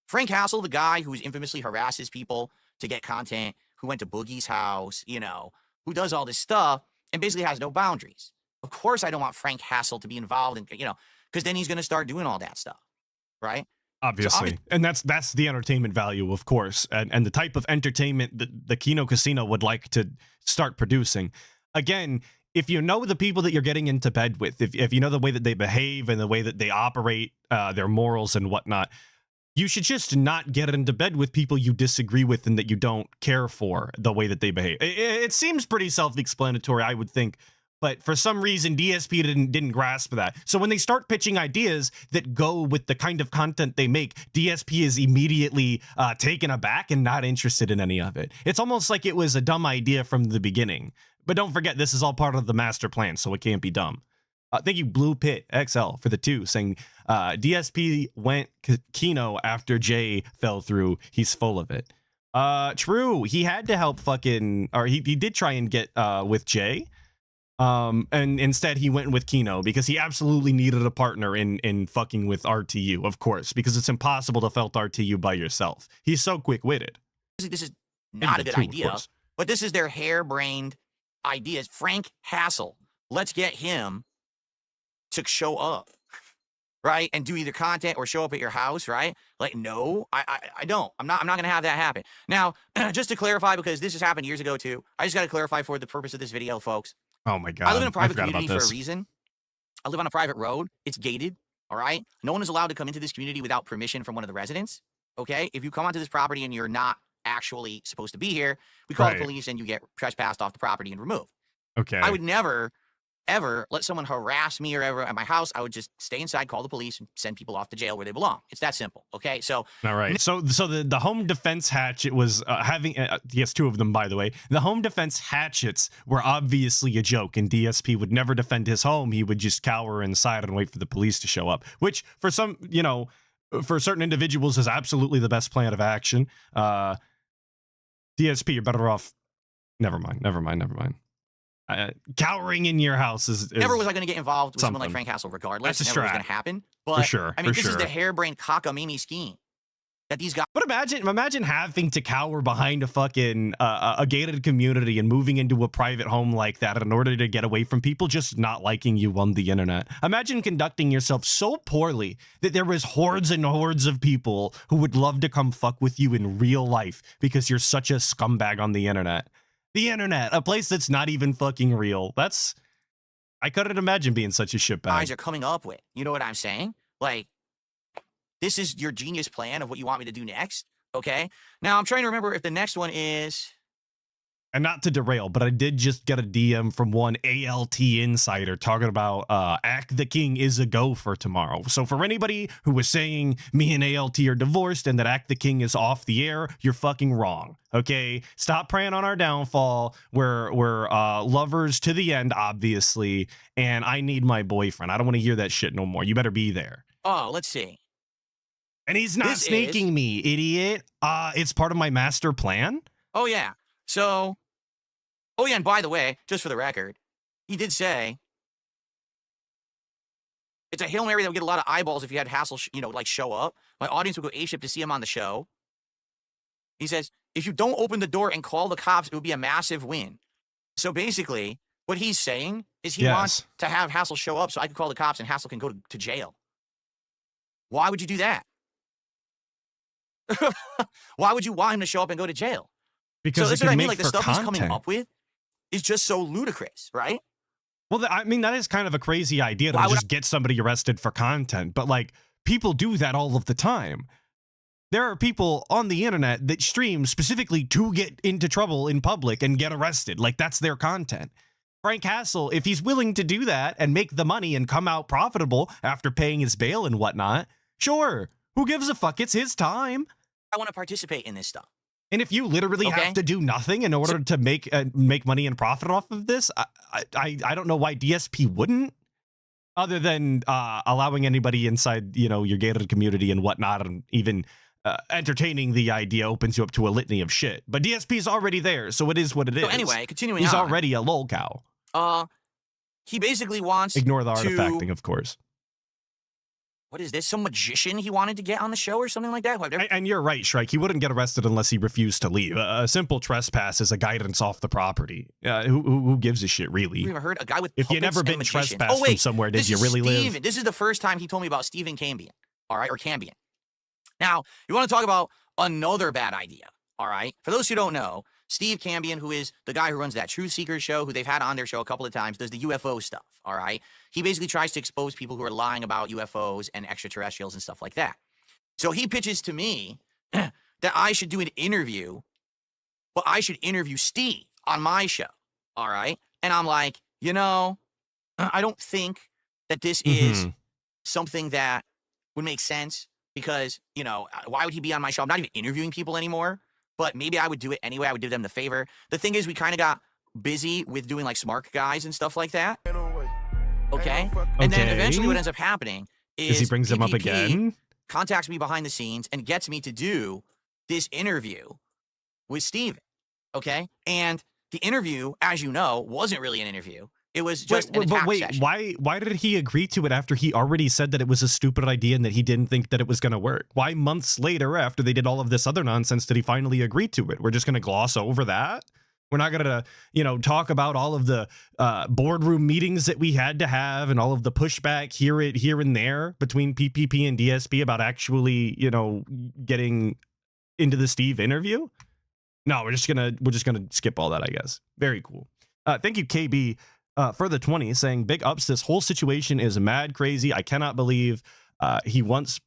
Frank Hassel, the guy who infamously harasses people to get content, who went to Boogie's house, who does all this stuff and basically has no boundaries. Of course, I don't want Frank Hassel to be involved in, because then he's going to start doing all that stuff, right? Obviously. And that's the entertainment value, of course, and the type of entertainment that the Kino Casino would like to start producing. Again, if you know the people that you're getting into bed with, if you know the way that they behave and the way that they operate, their morals and whatnot, you should just not get into bed with people you disagree with and that you don't care for the way that they behave. It seems pretty self-explanatory, I would think, but for some reason, DSP didn't grasp that. So when they start pitching ideas that go with the kind of content they make, DSP is immediately taken aback and not interested in any of it. It's almost like it was a dumb idea from the beginning. But don't forget, this is all part of the master plan, so it can't be dumb. Thank you, Blue Pit XL, for the 2, saying DSP went Kino after Jay fell through. He's full of it. True. He had to help he did try and get with Jay. And instead he went with Kino because he absolutely needed a partner in fucking with RTU, of course, because it's impossible to felt RTU by yourself. He's so quick-witted. This is not a good idea, but this is their harebrained ideas. Frank Hassel, let's get him to show up, right? And do either content or show up at your house, right? Like, no, I don't. I'm not going to have that happen. Now, just to clarify, because this has happened years ago too, I just got to clarify for the purpose of this video, folks. Oh my God. I live in a private community for a reason. I live on a private road. It's gated, all right? No one is allowed to come into this community without permission from one of the residents, okay? If you come onto this property and you're not actually supposed to be here, we call the police and you get trespassed off the property and removed. Okay. I would never, ever let someone harass me or ever at my house. I would just stay inside, call the police, and send people off to jail where they belong. It's that simple, okay? So, all right. So the home defense hatchet was having, yes, 2 of them, by the way. The home defense hatchets were obviously a joke, and DSP would never defend his home. He would just cower inside and wait for the police to show up, which for some, for certain individuals is absolutely the best plan of action. DSP, you're better off. Never mind. Cowering in your house is never was I going to get involved with someone like Frank Hassel, regardless. That's never was going to happen. But for sure, this is the harebrained cockamamie scheme that these guys. But imagine having to cower behind a fucking a gated community and moving into a private home like that in order to get away from people just not liking you on the internet. Imagine conducting yourself so poorly that there was hordes and hordes of people who would love to come fuck with you in real life because you're such a scumbag on the internet. The internet, a place that's not even fucking real. I couldn't imagine being such a shitbag. Guys are coming up with. You know what I'm saying? Like, this is your genius plan of what you want me to do next. Okay. Now I'm trying to remember if the next one is. And not to derail, but I did just get a DM from one ALT insider talking about Act the King is a go for tomorrow. So for anybody who was saying me and ALT are divorced and that Act the King is off the air, you're fucking wrong. Okay, stop preying on our downfall. We're lovers to the end, obviously, and I need my boyfriend. I don't want to hear that shit no more. You better be there. Oh, let's see. And he's not snaking me, idiot. It's part of my master plan. Oh yeah. So. Oh, yeah, and by the way, just for the record, he did say it's a Hail Mary that would get a lot of eyeballs if you had Hassel, show up. My audience would go apeshit to see him on the show. He says, if you don't open the door and call the cops, it would be a massive win. So basically, what he's saying is he wants to have Hassel show up so I can call the cops and Hassel can go to jail. Why would you do that? Why would you want him to show up and go to jail? Because so that's what I mean. Like the stuff content. he's coming up with is just so ludicrous, right? Well, I mean, that is kind of a crazy idea to just get somebody arrested for content, but like people do that all of the time. There are people on the internet that stream specifically to get into trouble in public and get arrested. Like that's their content. Frank Hassel, if he's willing to do that and make the money and come out profitable after paying his bail and whatnot, sure. Who gives a fuck? It's his time. I want to participate in this stuff. And if you literally have to do nothing in order to make money and profit off of this, I don't know why DSP wouldn't, other than allowing anybody inside, your gated community and whatnot, and even entertaining the idea opens you up to a litany of shit. But DSP's already there, so it is what it is. So anyway, continuing He's on. already a lol cow. He basically wants Ignore the to, artifacting, of course. what is this? Some magician he wanted to get on the show or something like that? And you're right, Shrike. He wouldn't get arrested unless he refused to leave. A simple trespass is a guidance off the property. Who gives a shit, really? You ever heard a guy with If you puppets never and been magicians? trespassed from somewhere, did you really live? This is the first time he told me about Stephen Cambion, all right, or Cambion. Now, you want to talk about another bad idea, all right? For those who don't know, Steve Cambion, who is the guy who runs that Truth Seekers show, who they've had on their show a couple of times, does the UFO stuff, all right? He basically tries to expose people who are lying about UFOs and extraterrestrials and stuff like that. So he pitches to me that I should do an interview, but I should interview Steve on my show, all right? And I'm like, you know, I don't think that this is something that would make sense because, you know, why would he be on my show? I'm not even interviewing people anymore. But maybe I would do it anyway. I would do them the favor. The thing is, we kind of got busy with doing like smart guys and stuff like that. Okay? And then eventually what ends up happening is he brings him up again? Contacts me behind the scenes and gets me to do this interview with Steven. Okay? And the interview, as you know, wasn't really an interview. It was just an attack session. Why did he agree to it after he already said that it was a stupid idea and that he didn't think that it was going to work? Why months later, after they did all of this other nonsense, did he finally agree to it? We're just going to gloss over that? We're not going to, you know, talk about all of the boardroom meetings that we had to have and all of the pushback here and there between PPP and DSP about actually, you know, getting into the Steve interview? No, we're just gonna skip all that, I guess. Very cool. Thank you, KB. For the 20, saying big ups, this whole situation is mad crazy. I cannot believe he wants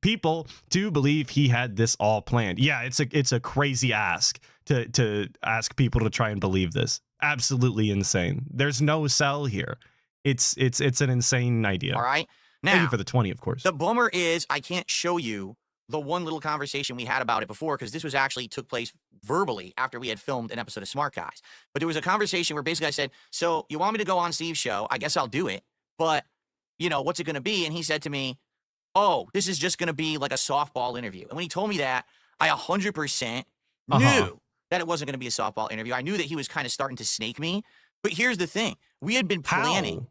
people to believe he had this all planned. Yeah, it's a crazy ask to ask people to try and believe this. Absolutely insane. There's no sell here. It's an insane idea. All right. Now, thank you for the 20, of course. The bummer is I can't show you the one little conversation we had about it before because this was actually took place verbally after we had filmed an episode of Smart Guys. But there was a conversation where basically I said, so you want me to go on Steve's show? I guess I'll do it. But, you know, what's it going to be? And he said to me, oh, this is just going to be like a softball interview. And when he told me that, I 100% knew that it wasn't going to be a softball interview. I knew that he was kind of starting to snake me. But here's the thing. We had been planning. How?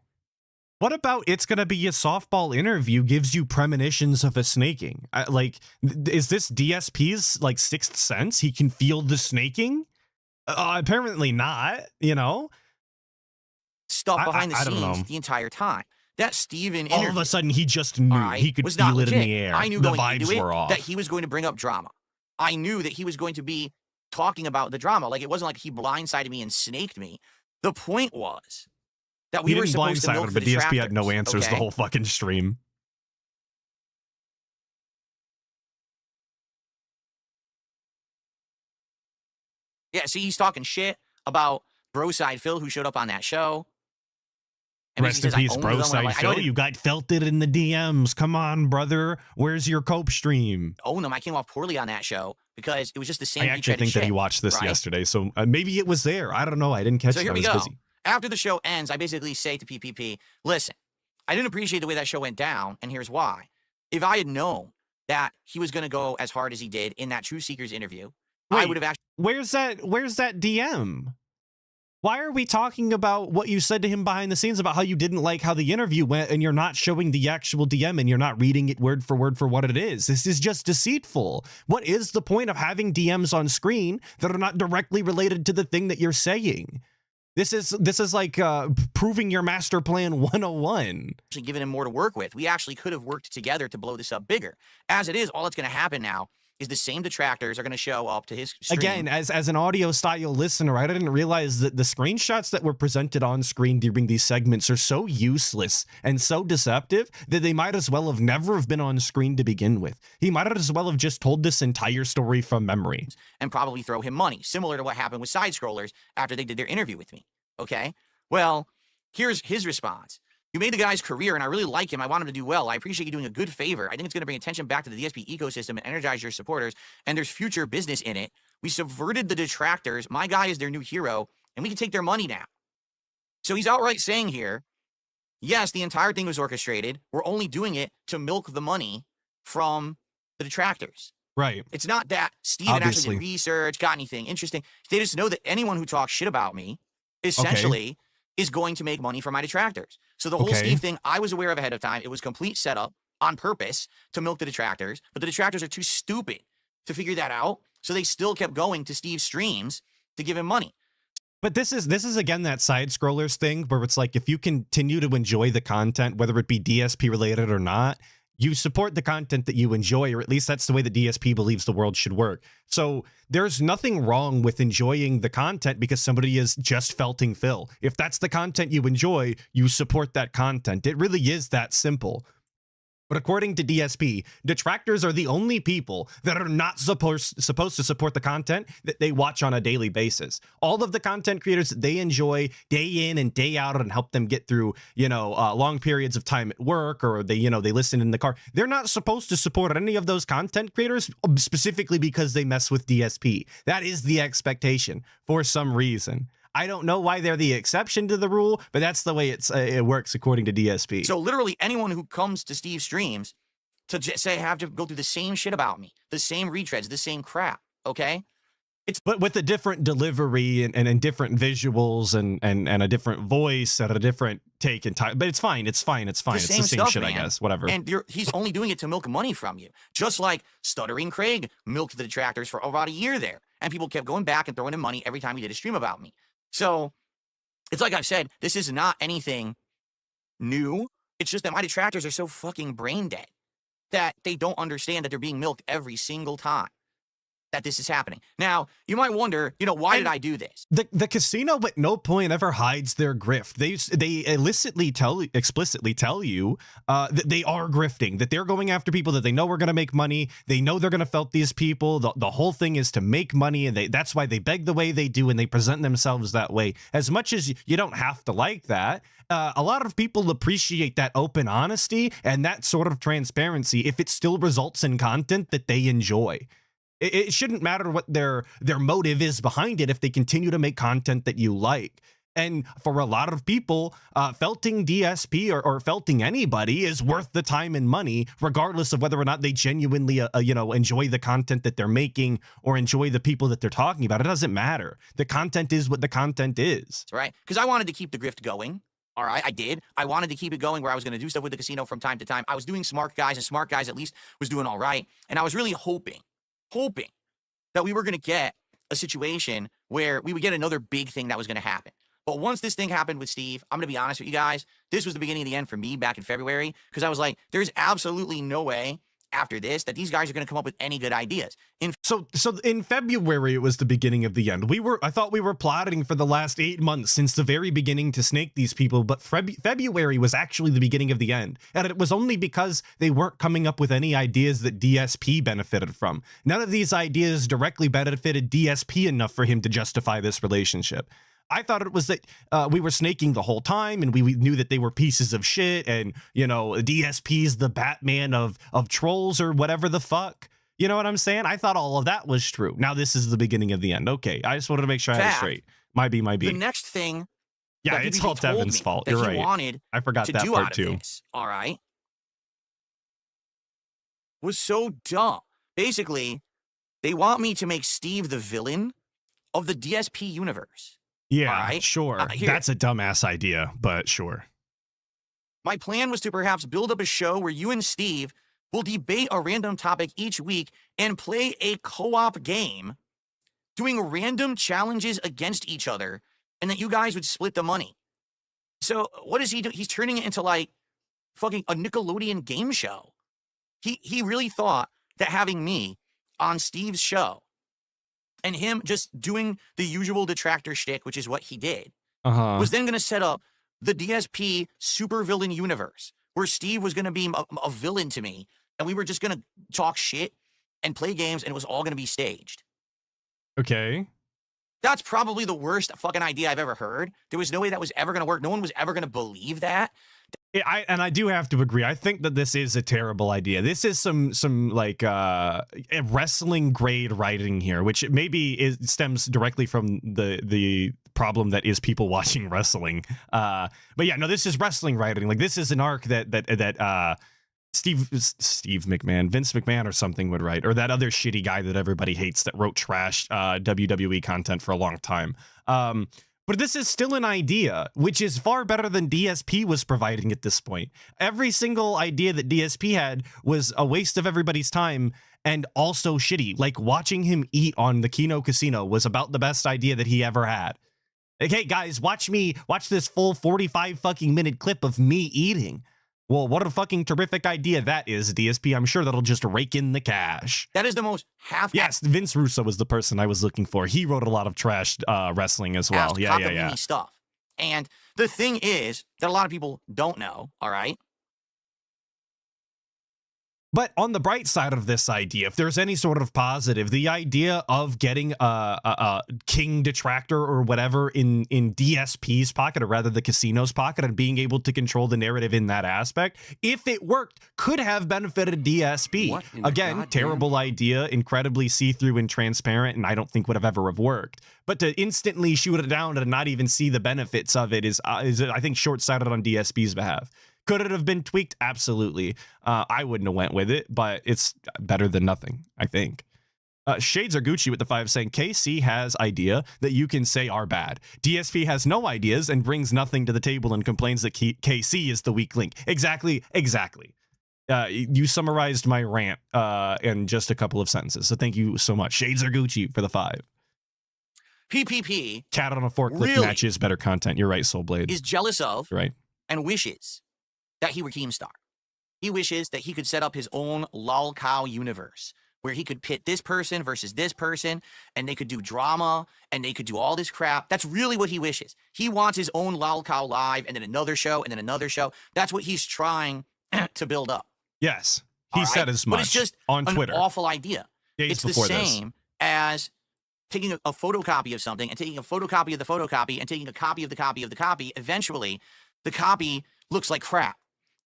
What about it's going to be a softball interview gives you premonitions of a snaking? Like, is this DSP's like sixth sense? He can feel the snaking? Apparently not, you know? Stuff behind the scenes the entire time. That Steven interview. All of a sudden, he just knew. He could feel it in the air. I knew the going vibes into it were off. that he was going to bring up drama. I knew that he was going to be talking about the drama. Like, it wasn't like he blindsided me and snaked me. The point was that we were supposed to milk the detractors. But DSP had no answers the whole fucking stream. Yeah, see, he's talking shit about Broside Phil, who showed up on that show. And Rest in peace, Broside Phil. You got felted in the DMs. Come on, brother. Where's your cope stream? Own them. I came off poorly on that show because it was just the same. I actually think that he watched this yesterday, so maybe it was there. I don't know. I didn't catch it. So here I we was go. busy. After the show ends, I basically say to PPP, listen, I didn't appreciate the way that show went down, and here's why. If I had known that he was going to go as hard as he did in that Truth Seekers interview, I would have actually... Where's that DM? Why are we talking about what you said to him behind the scenes about how you didn't like how the interview went and you're not showing the actual DM and you're not reading it word for what it is? This is just deceitful. What is the point of having DMs on screen that are not directly related to the thing that you're saying? This is like proving your master plan 101. Actually giving him more to work with. We actually could have worked together to blow this up bigger. As it is, all that's going to happen now is the same detractors are going to show up to his stream. Again, as an audio style listener, I didn't realize that the screenshots that were presented on screen during these segments are so useless and so deceptive that they might as well have never have been on screen to begin with. He might as well have just told this entire story from memory. And probably throw him money, similar to what happened with Side Scrollers after they did their interview with me. Okay? Well, here's his response. You made the guy's career, and I really like him. I want him to do well. I appreciate you doing a good favor. I think it's going to bring attention back to the DSP ecosystem and energize your supporters, and there's future business in it. We subverted the detractors. My guy is their new hero, and we can take their money now. So he's outright saying here, yes, the entire thing was orchestrated. We're only doing it to milk the money from the detractors. Right. It's not that Steven actually Obviously. did research, got anything interesting. They just know that anyone who talks shit about me essentially is going to make money from my detractors. So the whole Okay. Steve thing, I was aware of ahead of time. It was complete setup on purpose to milk the detractors, but the detractors are too stupid to figure that out. So they still kept going to Steve's streams to give him money. But this is again that side scrollers thing where it's like if you continue to enjoy the content, whether it be DSP related or not, you support the content that you enjoy, or at least that's the way the DSP believes the world should work. So there's nothing wrong with enjoying the content because somebody is just felting Phil. If that's the content you enjoy, you support that content. It really is that simple. But according to DSP, detractors are the only people that are not supposed to support the content that they watch on a daily basis. All of the content creators that they enjoy day in and day out and help them get through, long periods of time at work, or they listen in the car. They're not supposed to support any of those content creators specifically because they mess with DSP. That is the expectation for some reason. I don't know why they're the exception to the rule, but that's the way it works according to DSP. So literally anyone who comes to Steve's streams to say have to go through the same shit about me, the same retreads, the same crap, okay? But with a different delivery and different visuals and a different voice and a different take and time. But it's fine. It's fine. It's fine. It's the same stuff, shit, man. I guess. Whatever. And he's only doing it to milk money from you. Just like Stuttering Craig milked the detractors for about a year there. And people kept going back and throwing him money every time he did a stream about me. So it's like I've said, this is not anything new. It's just that my detractors are so fucking brain dead that they don't understand that they're being milked every single time that this is happening. Now, you might wonder, why did I do this? The casino at no point ever hides their grift. They explicitly tell you that they are grifting, that they're going after people that they know are going to make money. They know they're going to felt these people. The whole thing is to make money, and that's why they beg the way they do, and they present themselves that way. As much as you don't have to like that, a lot of people appreciate that open honesty and that sort of transparency if it still results in content that they enjoy. It shouldn't matter what their motive is behind it if they continue to make content that you like. And for a lot of people, felting DSP or felting anybody is worth the time and money, regardless of whether or not they genuinely, enjoy the content that they're making or enjoy the people that they're talking about. It doesn't matter. The content is what the content is. Right? Because I wanted to keep the grift going. All right, I did. I wanted to keep it going where I was going to do stuff with the casino from time to time. I was doing Smart Guys, and Smart Guys at least was doing all right. And I was really hoping that we were going to get a situation where we would get another big thing that was going to happen. But once this thing happened with Steve, I'm going to be honest with you guys, this was the beginning of the end for me back in February, because I was like, there's absolutely no way after this that these guys are going to come up with any good ideas. So in February, it was the beginning of the end. I thought we were plotting for the last 8 months since the very beginning to snake these people, but February was actually the beginning of the end. And it was only because they weren't coming up with any ideas that DSP benefited from. None of these ideas directly benefited DSP enough for him to justify this relationship. I thought it was that we were snaking the whole time, and we knew that they were pieces of shit, and DSP's the Batman of trolls or whatever the fuck. You know what I'm saying? I thought all of that was true. Now this is the beginning of the end. Okay, I just wanted to make sure I had it straight. Might be. The next thing, yeah, it's all Devin's fault. You're right. Wanted I forgot that part too. All right, was so dumb. Basically, they want me to make Steve the villain of the DSP universe. Yeah, right? Sure. That's a dumbass idea, but sure. My plan was to perhaps build up a show where you and Steve will debate a random topic each week and play a co-op game, doing random challenges against each other, and that you guys would split the money. So what does he do? He's turning it into like fucking a Nickelodeon game show. He really thought that having me on Steve's show and him just doing the usual detractor shtick, which is what he did, was then going to set up the DSP supervillain universe where Steve was going to be a villain to me, and we were just going to talk shit and play games, and it was all going to be staged. Okay. That's probably the worst fucking idea I've ever heard. There was no way that was ever going to work. No one was ever going to believe that. I do have to agree. I think that this is a terrible idea. This is some like wrestling grade writing here, which maybe stems directly from the problem that is people watching wrestling. But yeah, no, this is wrestling writing. Like this is an arc that Steve McMahon, Vince McMahon or something would write, or that other shitty guy that everybody hates that wrote trash WWE content for a long time. But this is still an idea, which is far better than DSP was providing at this point. Every single idea that DSP had was a waste of everybody's time and also shitty. Like watching him eat on the Kino Casino was about the best idea that he ever had. Like, hey guys, watch this full 45 fucking minute clip of me eating. Well, what a fucking terrific idea that is, DSP. I'm sure that'll just rake in the cash. That is the most Yes, Vince Russo was the person I was looking for. He wrote a lot of trash wrestling as well. Yeah. Stuff. And the thing is that a lot of people don't know, all right? But on the bright side of this idea, if there's any sort of positive, the idea of getting a king detractor or whatever in DSP's pocket, or rather the casino's pocket, and being able to control the narrative in that aspect, if it worked, could have benefited DSP. Again, terrible idea, incredibly see-through and transparent, and I don't think would have ever have worked. But to instantly shoot it down and not even see the benefits of it is I think, short-sighted on DSP's behalf. Could it have been tweaked? Absolutely. I wouldn't have went with it, but it's better than nothing, I think. Shades are Gucci with the 5 saying, KC has idea that you can say are bad. DSP has no ideas and brings nothing to the table and complains that KC is the weak link. Exactly. You summarized my rant in just a couple of sentences, so thank you so much. Shades are Gucci for the 5. PPP. Cat on a forklift really matches better content. You're right, Soulblade. Is jealous of right and wishes that he were Keemstar. He wishes that he could set up his own lolcow universe where he could pit this person versus this person, and they could do drama, and they could do all this crap. That's really what he wishes. He wants his own lolcow live, and then another show, and then another show. That's what he's trying to build up. Yes, he said as much. But it's just on Twitter. An awful idea. Days it's the same as taking a photocopy of something and taking a photocopy of the photocopy and taking a copy of the copy of the copy. Eventually, the copy looks like crap.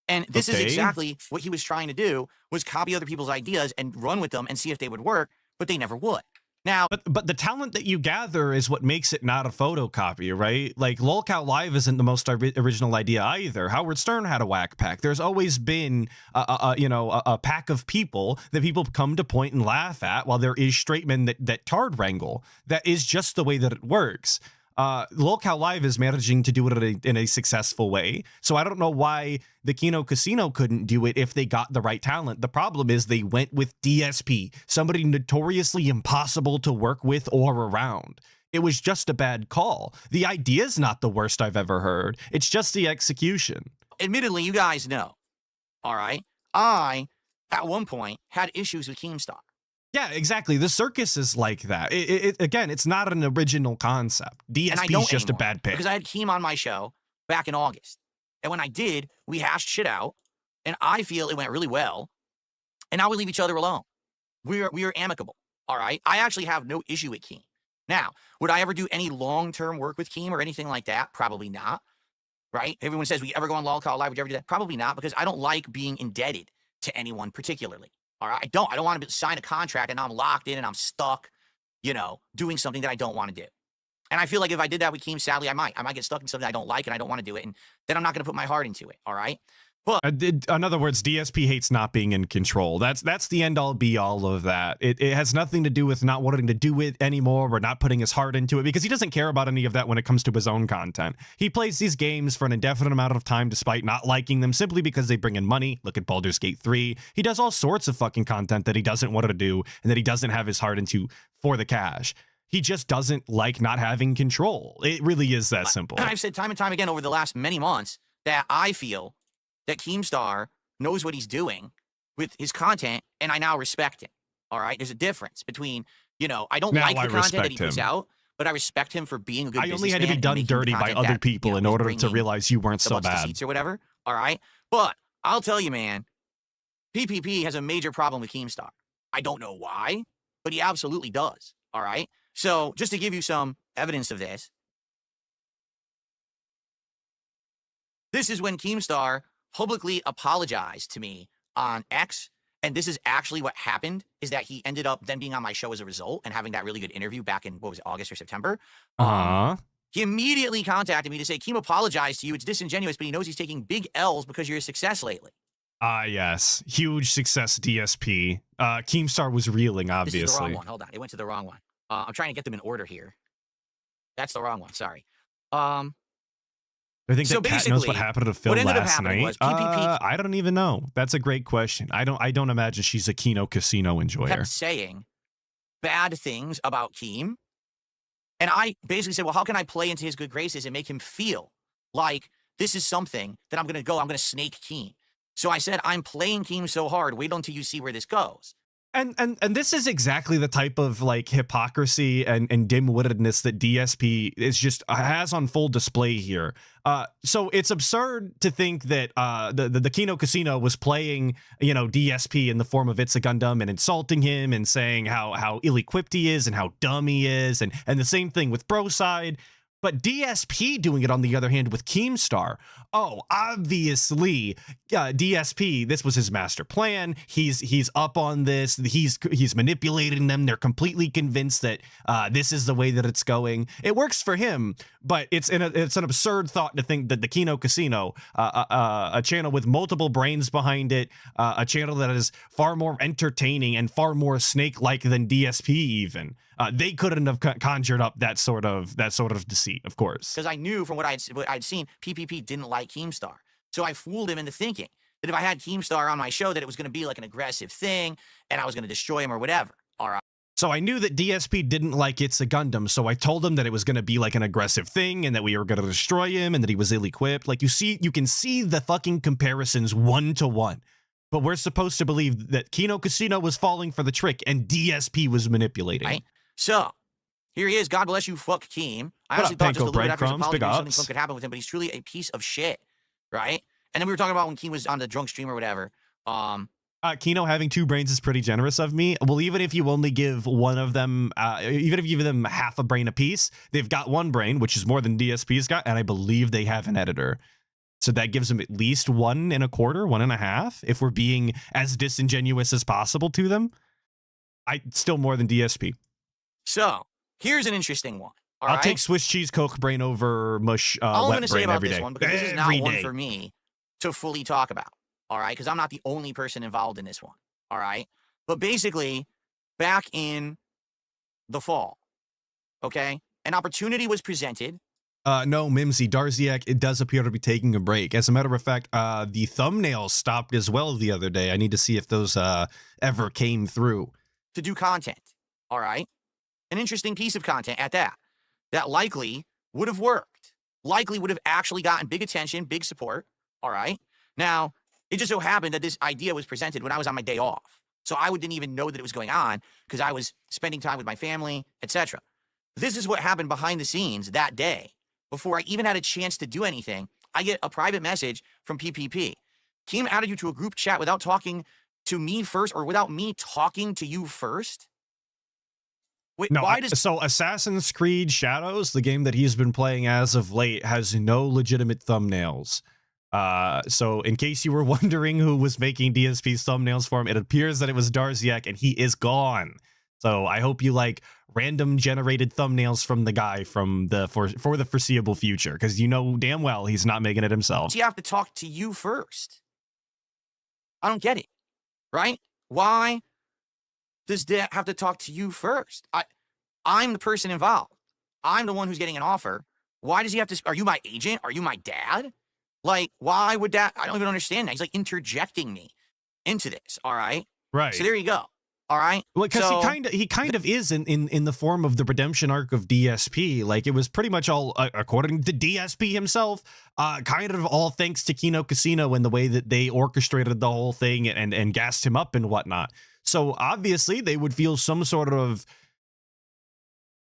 And this is exactly what he was trying to do, was copy other people's ideas and run with them and see if they would work, but they never would. Now, but the talent that you gather is what makes it not a photocopy, right? Like Lolcow Live isn't the most original idea either. Howard Stern had a whack pack. There's always been a pack of people that people come to point and laugh at, while there is straight men that tard wrangle. That is just the way that it works. Lolcow Live is managing to do it in a successful way. So I don't know why the Kino Casino couldn't do it if they got the right talent. The problem is they went with DSP, somebody notoriously impossible to work with or around. It was just a bad call. The idea's not the worst I've ever heard. It's just the execution. Admittedly, you guys know, all right? I, at one point, had issues with Keemstar. Yeah, exactly. The circus is like that. Again, it's not an original concept. DSP is just a bad pick. Because I had Keem on my show back in August. And when I did, we hashed shit out. And I feel it went really well. And now we leave each other alone. We are amicable. All right? I actually have no issue with Keem. Now, would I ever do any long-term work with Keem or anything like that? Probably not. Right? Everyone says, we ever go on Lolcow Live? Would you ever do that? Probably not, because I don't like being indebted to anyone particularly. All right, I don't want to sign a contract and I'm locked in and I'm stuck, doing something that I don't want to do. And I feel like if I did that with Keem, sadly, I might get stuck in something I don't like and I don't want to do it. And then I'm not going to put my heart into it. All right. But in other words, DSP hates not being in control. That's the end all be all of that. It has nothing to do with not wanting to do it anymore or not putting his heart into it, because he doesn't care about any of that when it comes to his own content. He plays these games for an indefinite amount of time despite not liking them, simply because they bring in money. Look at Baldur's Gate 3. He does all sorts of fucking content that he doesn't want to do and that he doesn't have his heart into for the cash. He just doesn't like not having control. It really is that simple. I've said time and time again over the last many months that I feel that Keemstar knows what he's doing with his content, and I now respect him. All right? There's a difference between, I don't like the content that he puts out, but I respect him for being a good businessman. I only had to be done dirty by other people in order to realize you weren't so bad. Or whatever. All right? But I'll tell you, man, PPP has a major problem with Keemstar. I don't know why, but he absolutely does. All right? So just to give you some evidence of this, this is when Keemstar publicly apologized to me on X, and this is actually what happened, is that he ended up then being on my show as a result and having that really good interview back in, what was it, August or September? He immediately contacted me to say, Keem apologized to you, it's disingenuous, but he knows he's taking big L's because you're a success lately. Ah, yes. Huge success DSP. Keemstar was reeling, This is the obviously. wrong one. Hold on. It went to the wrong one. I'm trying to get them in order here. That's the wrong one. Sorry. Um, I think So that Cat knows what basically, happened to Phil what ended up last happening night. was PPP I don't even know. That's a great question. I don't imagine she's a Kino Casino enjoyer. kept saying bad things about Keem. And I basically said, well, how can I play into his good graces and make him feel like this is something that I'm going to snake Keem. So I said, I'm playing Keem so hard. Wait until you see where this goes. And this is exactly the type of like hypocrisy and dim-wittedness that DSP is just has on full display here. So it's absurd to think that the Kino Casino was playing, you know, DSP in the form of It's a Gundam and insulting him and saying how ill-equipped he is and how dumb he is, and the same thing with Broside. But DSP doing it, on the other hand, with Keemstar. Oh, obviously, DSP, this was his master plan. He's up on this. He's manipulating them. They're completely convinced that this is the way that it's going. It works for him, but it's an absurd thought to think that the Kino Casino, a channel with multiple brains behind it, a channel that is far more entertaining and far more snake-like than DSP even, they couldn't have conjured up that sort of deceit, of course. Because I knew from what I'd seen, PPP didn't like Keemstar. So I fooled him into thinking that if I had Keemstar on my show, that it was going to be like an aggressive thing and I was going to destroy him or whatever. All right. So I knew that DSP didn't like It's a Gundam, so I told him that it was going to be like an aggressive thing and that we were going to destroy him and that he was ill-equipped. Like, you can see the fucking comparisons one-to-one. But we're supposed to believe that Kino Casino was falling for the trick and DSP was manipulating. Right? So here he is. God bless you, fuck Keem. I What honestly up, thought just a Panko little bit after his Breadcrumbs? apology, Big something ups. fun could happen with him, but he's truly a piece of shit. Right? And then we were talking about when Keem was on the drunk stream or whatever. Kino having two brains is pretty generous of me. Well, even if you only give one of them, even if you give them half a brain apiece, they've got one brain, which is more than DSP's got, and I believe they have an editor. So that gives them at least 1 1/4, 1 1/2, if we're being as disingenuous as possible to them. Still more than DSP. So here's an interesting one. All I'll right? take Swiss cheese Coke brain over mush All I'm wet going to say brain about every this day. one, because this is not Every one day. for me to fully talk about. All right? Because I'm not the only person involved in this one. All right? But basically, back in the fall, okay, an opportunity was presented. No, Mimsy, Darziak, it does appear to be taking a break. As a matter of fact, the thumbnails stopped as well the other day. I need to see if those ever came through. To do content. All right? An interesting piece of content at that. That likely would have worked. Likely would have actually gotten big attention, big support. All right? Now, it just so happened that this idea was presented when I was on my day off. So I didn't even know that it was going on because I was spending time with my family, etc. This is what happened behind the scenes that day. Before I even had a chance to do anything, I get a private message from PPP. Keem added you to a group chat without talking to me first, or without me talking to you first? Wait, No, why does... so Assassin's Creed Shadows, the game that he's been playing as of late, has no legitimate thumbnails. So in case you were wondering who was making DSP's thumbnails for him, it appears that it was Darziak, and he is gone. So I hope you like random generated thumbnails from the guy from for the foreseeable future, because you know damn well he's not making it himself. You have to talk to you first. I don't get it, right? Why does that have to talk to you first? I'm the person involved. I'm the one who's getting an offer. Why does he have to? Are you my agent? Are you my dad? Like, why would that? I don't even understand that. He's like interjecting me into this. All right. Right. So there you go. All right. Well, because so, he kind of is in the form of the redemption arc of DSP. Like, it was pretty much all, according to DSP himself, kind of all thanks to Kino Casino and the way that they orchestrated the whole thing and gassed him up and whatnot. So obviously they would feel some sort of,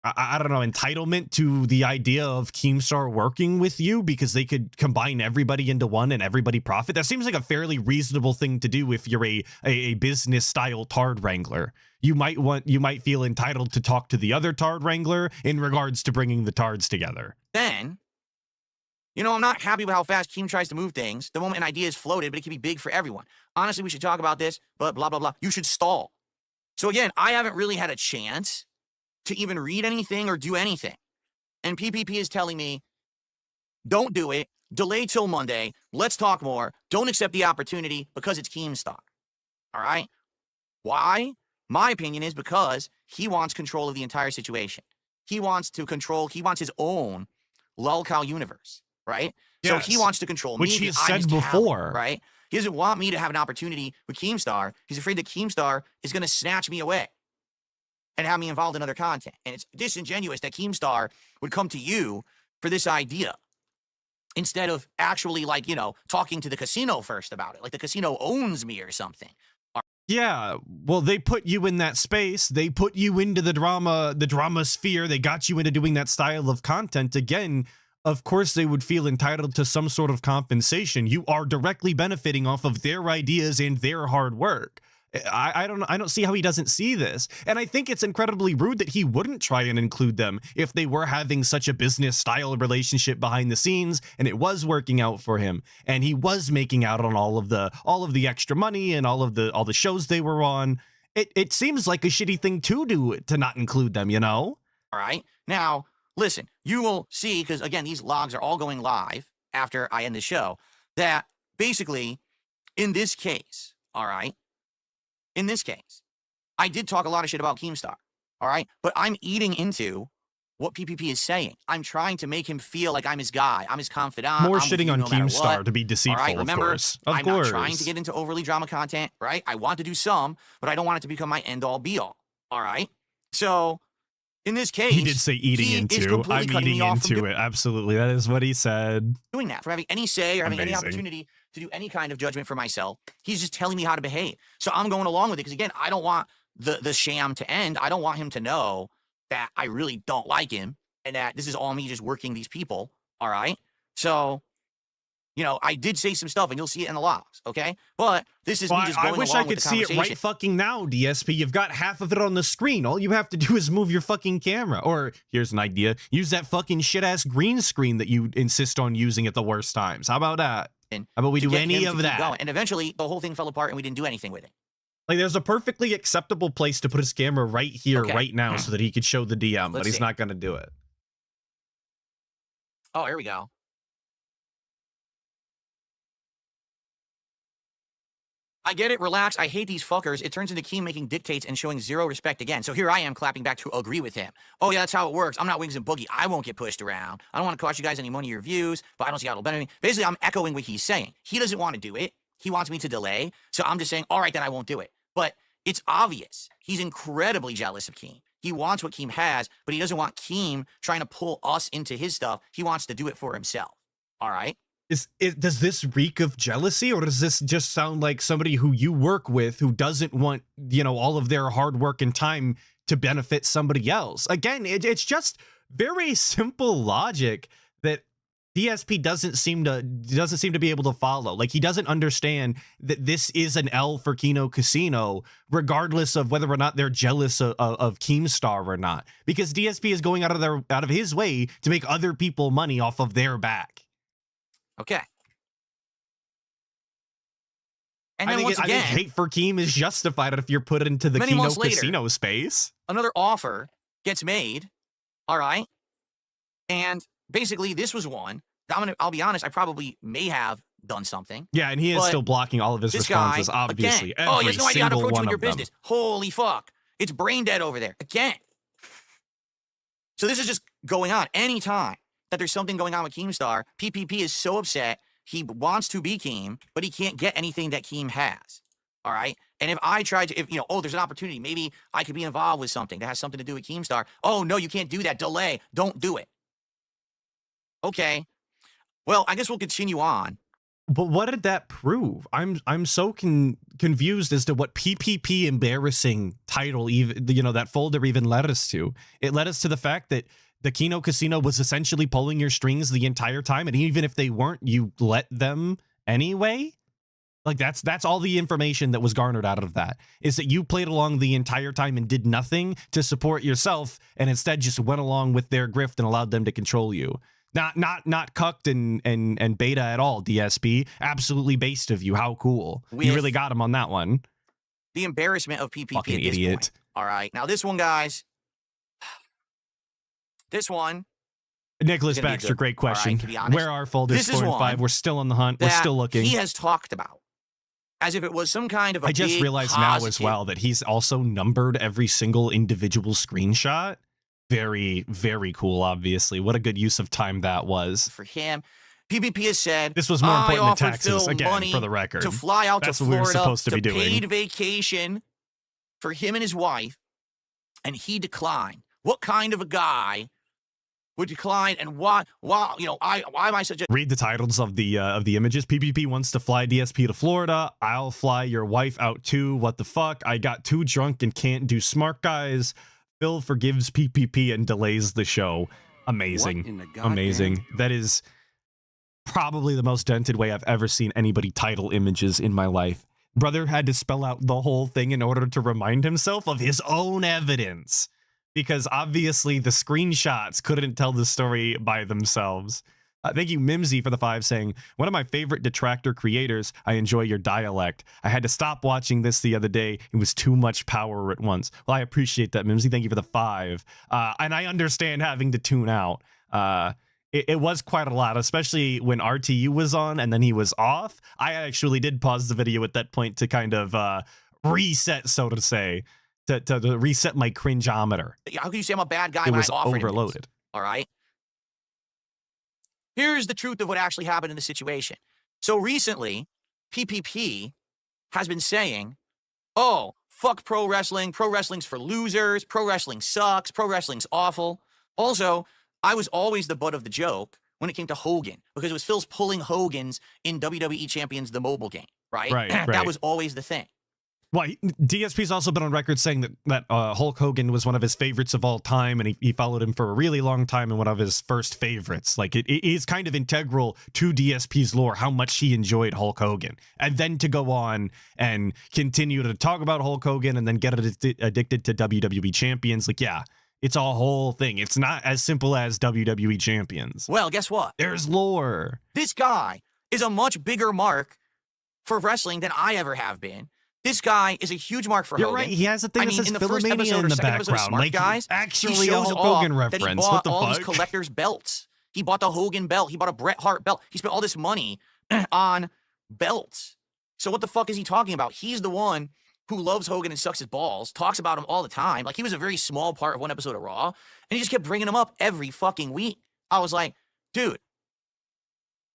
I don't know, entitlement to the idea of Keemstar working with you because they could combine everybody into one and everybody profit. That seems like a fairly reasonable thing to do if you're a business style Tard Wrangler. You might feel entitled to talk to the other Tard Wrangler in regards to bringing the Tards together. Then, you know, I'm not happy with how fast Keem tries to move things. The moment an idea is floated, but it can be big for everyone. Honestly, we should talk about this, but blah, blah, blah. You should stall. So again, I haven't really had a chance to even read anything or do anything. And PPP is telling me, don't do it. delay till Monday. Let's talk more. Don't accept the opportunity because it's Keemstar. All right? Why? My opinion is because he wants control of the entire situation. He wants to control, he wants his own lolcow universe, right? Yes. So he wants to control Which me. he has I'm said his talent, before. right? He doesn't want me to have an opportunity with Keemstar. He's afraid that Keemstar is going to snatch me away and have me involved in other content. And it's disingenuous that Keemstar would come to you for this idea instead of actually, like, you know, talking to the casino first about it. Like the casino owns me or something. Yeah, well, they put you in that space. They put you into the drama sphere. They got you into doing that style of content. Again, of course, they would feel entitled to some sort of compensation. You are directly benefiting off of their ideas and their hard work. I don't see how he doesn't see this. And I think it's incredibly rude that he wouldn't try and include them if they were having such a business style relationship behind the scenes and it was working out for him and he was making out on all of the extra money and all the shows they were on. It seems like a shitty thing to do to not include them, you know? All right. Now, listen, you will see, because again, these logs are all going live after I end the show, that basically in this case, all right, in this case, I did talk a lot of shit about Keemstar, all right? But I'm eating into what PPP is saying. I'm trying to make him feel like I'm his guy. I'm his confidant. More I'm shitting on no matter Keemstar what. to be deceitful, all right? Remember, of course. Of I'm course. not trying to get into overly drama content, right? I want to do some, but I don't want it to become my end-all, be-all, all right? So in this case, He did say eating he is into. completely I'm cutting eating me off from into it. Absolutely. That is what he said. doing that, from having any say or having any Amazing. opportunity to do any kind of judgment for myself. He's just telling me how to behave. So I'm going along with it because, again, I don't want the sham to end. I don't want him to know that I really don't like him and that this is all me just working these people, all right? So, you know, I did say some stuff, and you'll see it in the logs, okay? But this is me just going I wish along I with could the see it conversation. right fucking now, DSP. You've got half of it on the screen. All you have to do is move your fucking camera. Or, here's an idea. Use that fucking shit-ass green screen that you insist on using at the worst times. How about that? How about we to do get any him to of keep that? going. And eventually, the whole thing fell apart, and we didn't do anything with it. Like, there's a perfectly acceptable place to put his camera right here, Okay. right now, so that he could show the DM, but Let's he's see. not going to do it. Oh, here we go. I get it. Relax. I hate these fuckers. It turns into Keem making dictates and showing zero respect again. So here I am clapping back to agree with him. Oh, yeah, that's how it works. I'm not Wings and Boogie. I won't get pushed around. I don't want to cost you guys any money or views, but I don't see how it'll benefit me. Basically, I'm echoing what he's saying. He doesn't want to do it. He wants me to delay. So I'm just saying, all right, then I won't do it. But it's obvious. He's incredibly jealous of Keem. He wants what Keem has, but he doesn't want Keem trying to pull us into his stuff. He wants to do it for himself. All right? Does this reek of jealousy, or does this just sound like somebody who you work with who doesn't want, you know, all of their hard work and time to benefit somebody else? Again, it's just very simple logic that DSP doesn't seem to be able to follow. Like, he doesn't understand that this is an L for Kino Casino, regardless of whether or not they're jealous of Keemstar or not, because DSP is going out of his way to make other people money off of their back. Okay. And I then think, once I again, think hate for Keem is justified if you're put into the Many Kino months later, Casino space. another offer gets made. All right. And basically, this was one. I'll be honest, I probably may have done something. Yeah, and he is But still blocking all of his This guy, responses, obviously. again, oh, he has no idea how to Every approach you single with your one of business. them. Holy fuck. It's brain dead over there. Again. So this is just going on. Anytime that there's something going on with Keemstar, PPP is so upset. He wants to be Keem, but he can't get anything that Keem has. All right? And if I try to, oh, there's an opportunity. Maybe I could be involved with something that has something to do with Keemstar. Oh, no, you can't do that. Delay. Don't do it. Okay. Well, I guess we'll continue on. But what did that prove? I'm so confused as to what PPP embarrassing title even that folder even led us to. It led us to the fact that the Kino Casino was essentially pulling your strings the entire time, and even if they weren't, you let them anyway. Like that's all the information that was garnered out of that, is that you played along the entire time and did nothing to support yourself, and instead just went along with their grift and allowed them to control you. Not cucked and beta at all, DSP. Absolutely based of you. How cool. You really got him on that one. The embarrassment of PPP Fucking at this idiot. point. All right. Now this one, guys. This one Nicholas It's gonna be Baxter, good. great All right, question. to be honest, Where are folders this is 4 and one 5? We're still on the hunt. We're that still looking. he has talked about as if it was some kind of a I just big realized now as positive. well that he's also numbered every single individual screenshot. Very, very cool, obviously. What a good use of time that was. For him, PPP has said This was more I important than offered taxes, Phil again, money for the record. to fly out That's to what we were Florida supposed to be doing. paid vacation for him and his wife, and he declined. What kind of a guy would decline, and why? Why am I such a? Read the titles of the images. PPP wants to fly DSP to Florida. I'll fly your wife out too. What the fuck? I got too drunk and can't do smart guys. Phil forgives PPP and delays the show. Amazing. Amazing. That is probably the most dented way I've ever seen anybody title images in my life. Brother had to spell out the whole thing in order to remind himself of his own evidence, because obviously the screenshots couldn't tell the story by themselves. Thank you, Mimsy, for the 5, saying, one of my favorite detractor creators. I enjoy your dialect. I had to stop watching this the other day. It was too much power at once. Well, I appreciate that, Mimsy. Thank you for the 5. And I understand having to tune out. It was quite a lot, especially when RTU was on and then he was off. I actually did pause the video at that point to kind of reset, so to say, to reset my cringeometer. How can you say I'm a bad guy It when was I offered him this? overloaded. All right. Here's the truth of what actually happened in the situation. So recently, PPP has been saying, oh, fuck pro wrestling. Pro wrestling's for losers. Pro wrestling sucks. Pro wrestling's awful. Also, I was always the butt of the joke when it came to Hogan, because it was Phil's pulling Hogan's in WWE Champions, the mobile game, right? Right. That was always the thing. Well, DSP's also been on record saying that Hulk Hogan was one of his favorites of all time, and he followed him for a really long time and one of his first favorites. Like, it is kind of integral to DSP's lore how much he enjoyed Hulk Hogan. And then to go on and continue to talk about Hulk Hogan and then get addicted to WWE Champions, like, yeah, it's a whole thing. It's not as simple as WWE Champions. Well, guess what? There's lore. This guy is a much bigger mark for wrestling than I ever have been. This guy is a huge mark for You're Hogan. right. He has a thing that says in the first Philomania episode in or the second episode of background. Smart Like, Guys, actually he a shows Hulk off Hogan that he reference. bought What the all fuck? these collector's belts. He bought the Hogan belt. He bought a Bret Hart belt. He spent all this money on belts. So what the fuck is he talking about? He's the one who loves Hogan and sucks his balls, talks about him all the time. Like, he was a very small part of one episode of Raw, and he just kept bringing him up every fucking week. I was like, dude,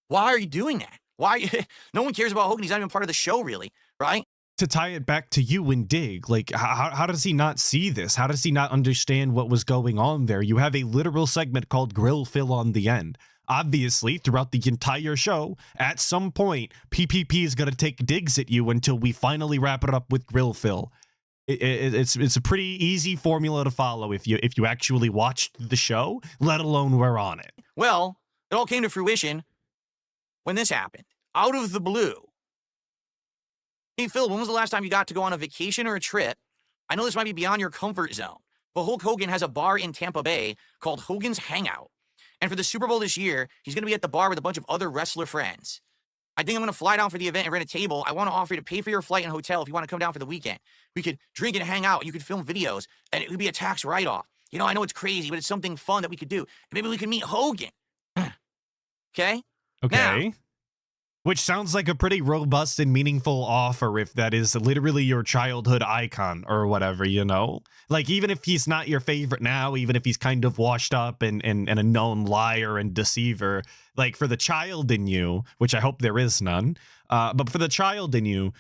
why are you doing that? Why? No one cares about Hogan. He's not even part of the show, really, right? To tie it back to you and Dig, like, how does he not see this? How does he not understand what was going on there? You have a literal segment called Grill Phil on the end. Obviously, throughout the entire show, at some point, PPP is going to take digs at you until we finally wrap it up with Grill Phil. It's a pretty easy formula to follow if you actually watched the show, let alone we're on it. Well, it all came to fruition when this happened. Out of the blue. Hey, Phil, when was the last time you got to go on a vacation or a trip? I know this might be beyond your comfort zone, but Hulk Hogan has a bar in Tampa Bay called Hogan's Hangout. And for the Super Bowl this year, he's going to be at the bar with a bunch of other wrestler friends. I think I'm going to fly down for the event and rent a table. I want to offer you to pay for your flight and hotel if you want to come down for the weekend. We could drink and hang out. You could film videos, and it would be a tax write-off. You know, I know it's crazy, but it's something fun that we could do. And maybe we could meet Hogan. Okay? Okay. Now, which sounds like a pretty robust and meaningful offer if that is literally your childhood icon or whatever, you know? Like, even if he's not your favorite now, even if he's kind of washed up and a known liar and deceiver, like, for the child in you, which I hope there is none, but for the child in you,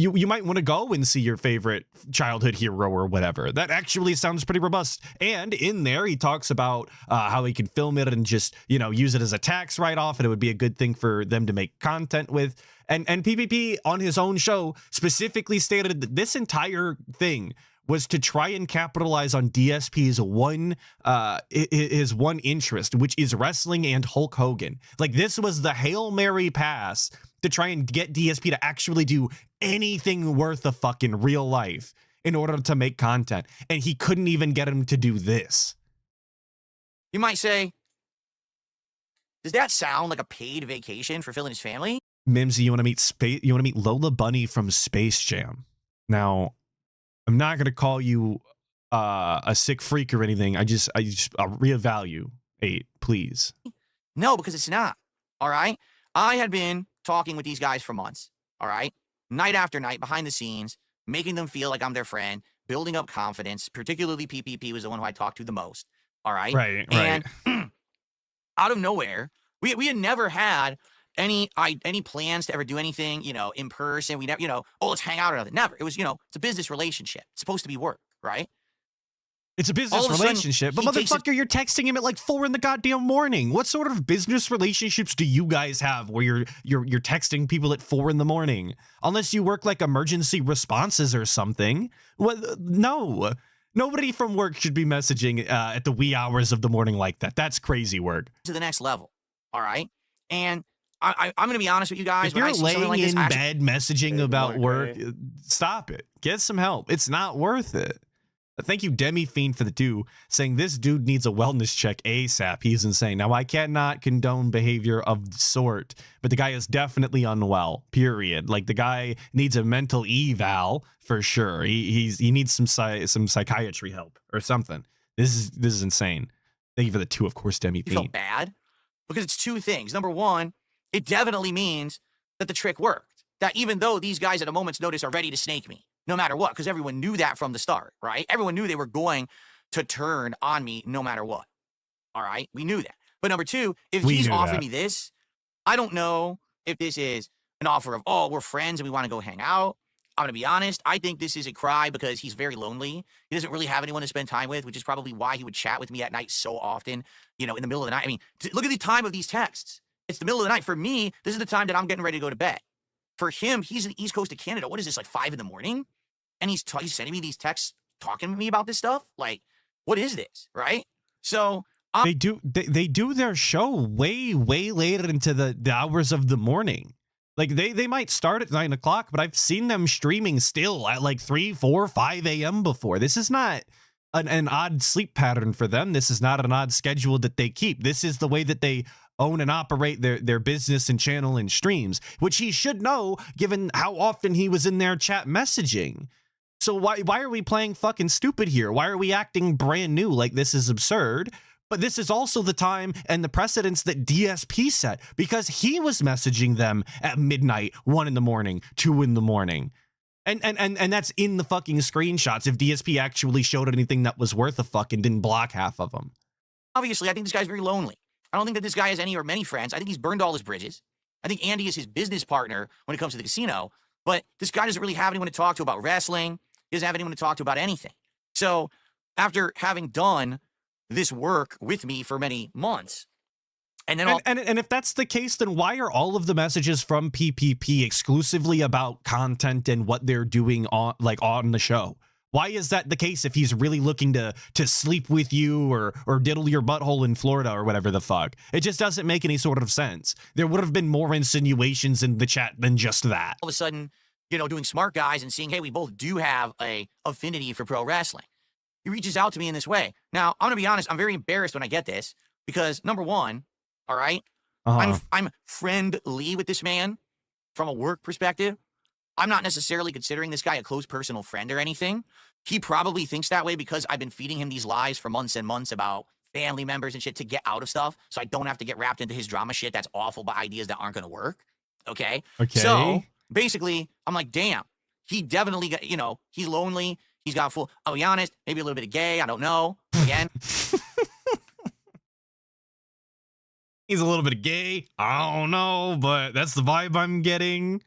you might want to go and see your favorite childhood hero or whatever. That actually sounds pretty robust. And in there, he talks about how he could film it and just, you know, use it as a tax write-off, and it would be a good thing for them to make content with. And PPP on his own show specifically stated that this entire thing was to try and capitalize on DSP's his one interest, which is wrestling and Hulk Hogan. Like, this was the Hail Mary pass to try and get DSP to actually do anything worth a fucking real life in order to make content. And he couldn't even get him to do this. you might say, does that sound like a paid vacation for Phil and his family? Mimsy, you want to meet Lola Bunny from Space Jam. Now, I'm not going to call you a sick freak or anything. I just reevaluate 8, please. No, because it's not. All right. I had been talking with these guys for months. All right. Night after night, behind the scenes, making them feel like I'm their friend, building up confidence. Particularly PPP was the one who I talked to the most. All right. Right. And out of nowhere, we had never had any plans to ever do anything, in person. We never, oh, let's hang out or nothing. Never. It was, it's a business relationship. It's supposed to be work, right? It's a business relationship, but motherfucker, you're texting him at like 4 in the goddamn morning. What sort of business relationships do you guys have where you're texting people at 4 in the morning? Unless you work like emergency responses or something. What? No. Nobody from work should be messaging at the wee hours of the morning like that. That's crazy work. To the next level, all right? And I'm going to be honest with you guys. If you're laying in bed messaging about work, stop it. Get some help. It's not worth it. Thank you, Demi Fiend, for the 2, saying this dude needs a wellness check ASAP. He's insane. Now, I cannot condone behavior of the sort, but the guy is definitely unwell, period. Like, the guy needs a mental eval for sure. He needs some psychiatry help or something. This is insane. Thank you for the 2, of course, Demi Fiend. You felt bad? Because it's 2 things. Number one, it definitely means that the trick worked. That even though these guys at a moment's notice are ready to snake me, no matter what, because everyone knew that from the start, right? Everyone knew they were going to turn on me no matter what. All right? We knew that. But number 2, if he's offering me this, I don't know if this is an offer of, oh, we're friends and we want to go hang out. I'm going to be honest. I think this is a cry because he's very lonely. He doesn't really have anyone to spend time with, which is probably why he would chat with me at night so often, in the middle of the night. I mean, look at the time of these texts. It's the middle of the night. For me, this is the time that I'm getting ready to go to bed. For him, he's in the East Coast of Canada. What is this, like 5 in the morning? And he's sending me these texts talking to me about this stuff. Like, what is this, right? So they do their show way later into the hours of the morning. Like they might start at 9 o'clock, but I've seen them streaming still at like 3, 4, 5 a.m. before. This is not an odd sleep pattern for them. This is not an odd schedule that they keep. This is the way that they own and operate their business and channel and streams, which he should know given how often he was in their chat messaging. So why are we playing fucking stupid here? Why are we acting brand new like this is absurd? But this is also the time and the precedence that DSP set, because he was messaging them at midnight, 1 in the morning, 2 in the morning. And that's in the fucking screenshots if DSP actually showed anything that was worth a fuck and didn't block half of them. Obviously, I think this guy's very lonely. I don't think that this guy has any or many friends. I think he's burned all his bridges. I think Andy is his business partner when it comes to the casino. But this guy doesn't really have anyone to talk to about wrestling. He doesn't have anyone to talk to about anything. So after having done this work with me for many months, and then and if that's the case, then why are all of the messages from PPP exclusively about content and what they're doing on the show? Why is that the case if he's really looking to sleep with you or diddle your butthole in Florida or whatever the fuck? It just doesn't make any sort of sense. There would have been more insinuations in the chat than just that. All of a sudden, doing smart guys and seeing, hey, we both do have a affinity for pro wrestling. He reaches out to me in this way. Now, I'm going to be honest. I'm very embarrassed when I get this because, number one, all right, I'm friendly with this man from a work perspective. I'm not necessarily considering this guy a close personal friend or anything. He probably thinks that way because I've been feeding him these lies for months and months about family members and shit to get out of stuff so I don't have to get wrapped into his drama shit that's awful by ideas that aren't going to work. Okay? So, basically, I'm like, damn, he definitely got, he's lonely. He's got full, I'll be honest, maybe a little bit of gay. I don't know. Again. He's a little bit of gay. I don't know, but that's the vibe I'm getting.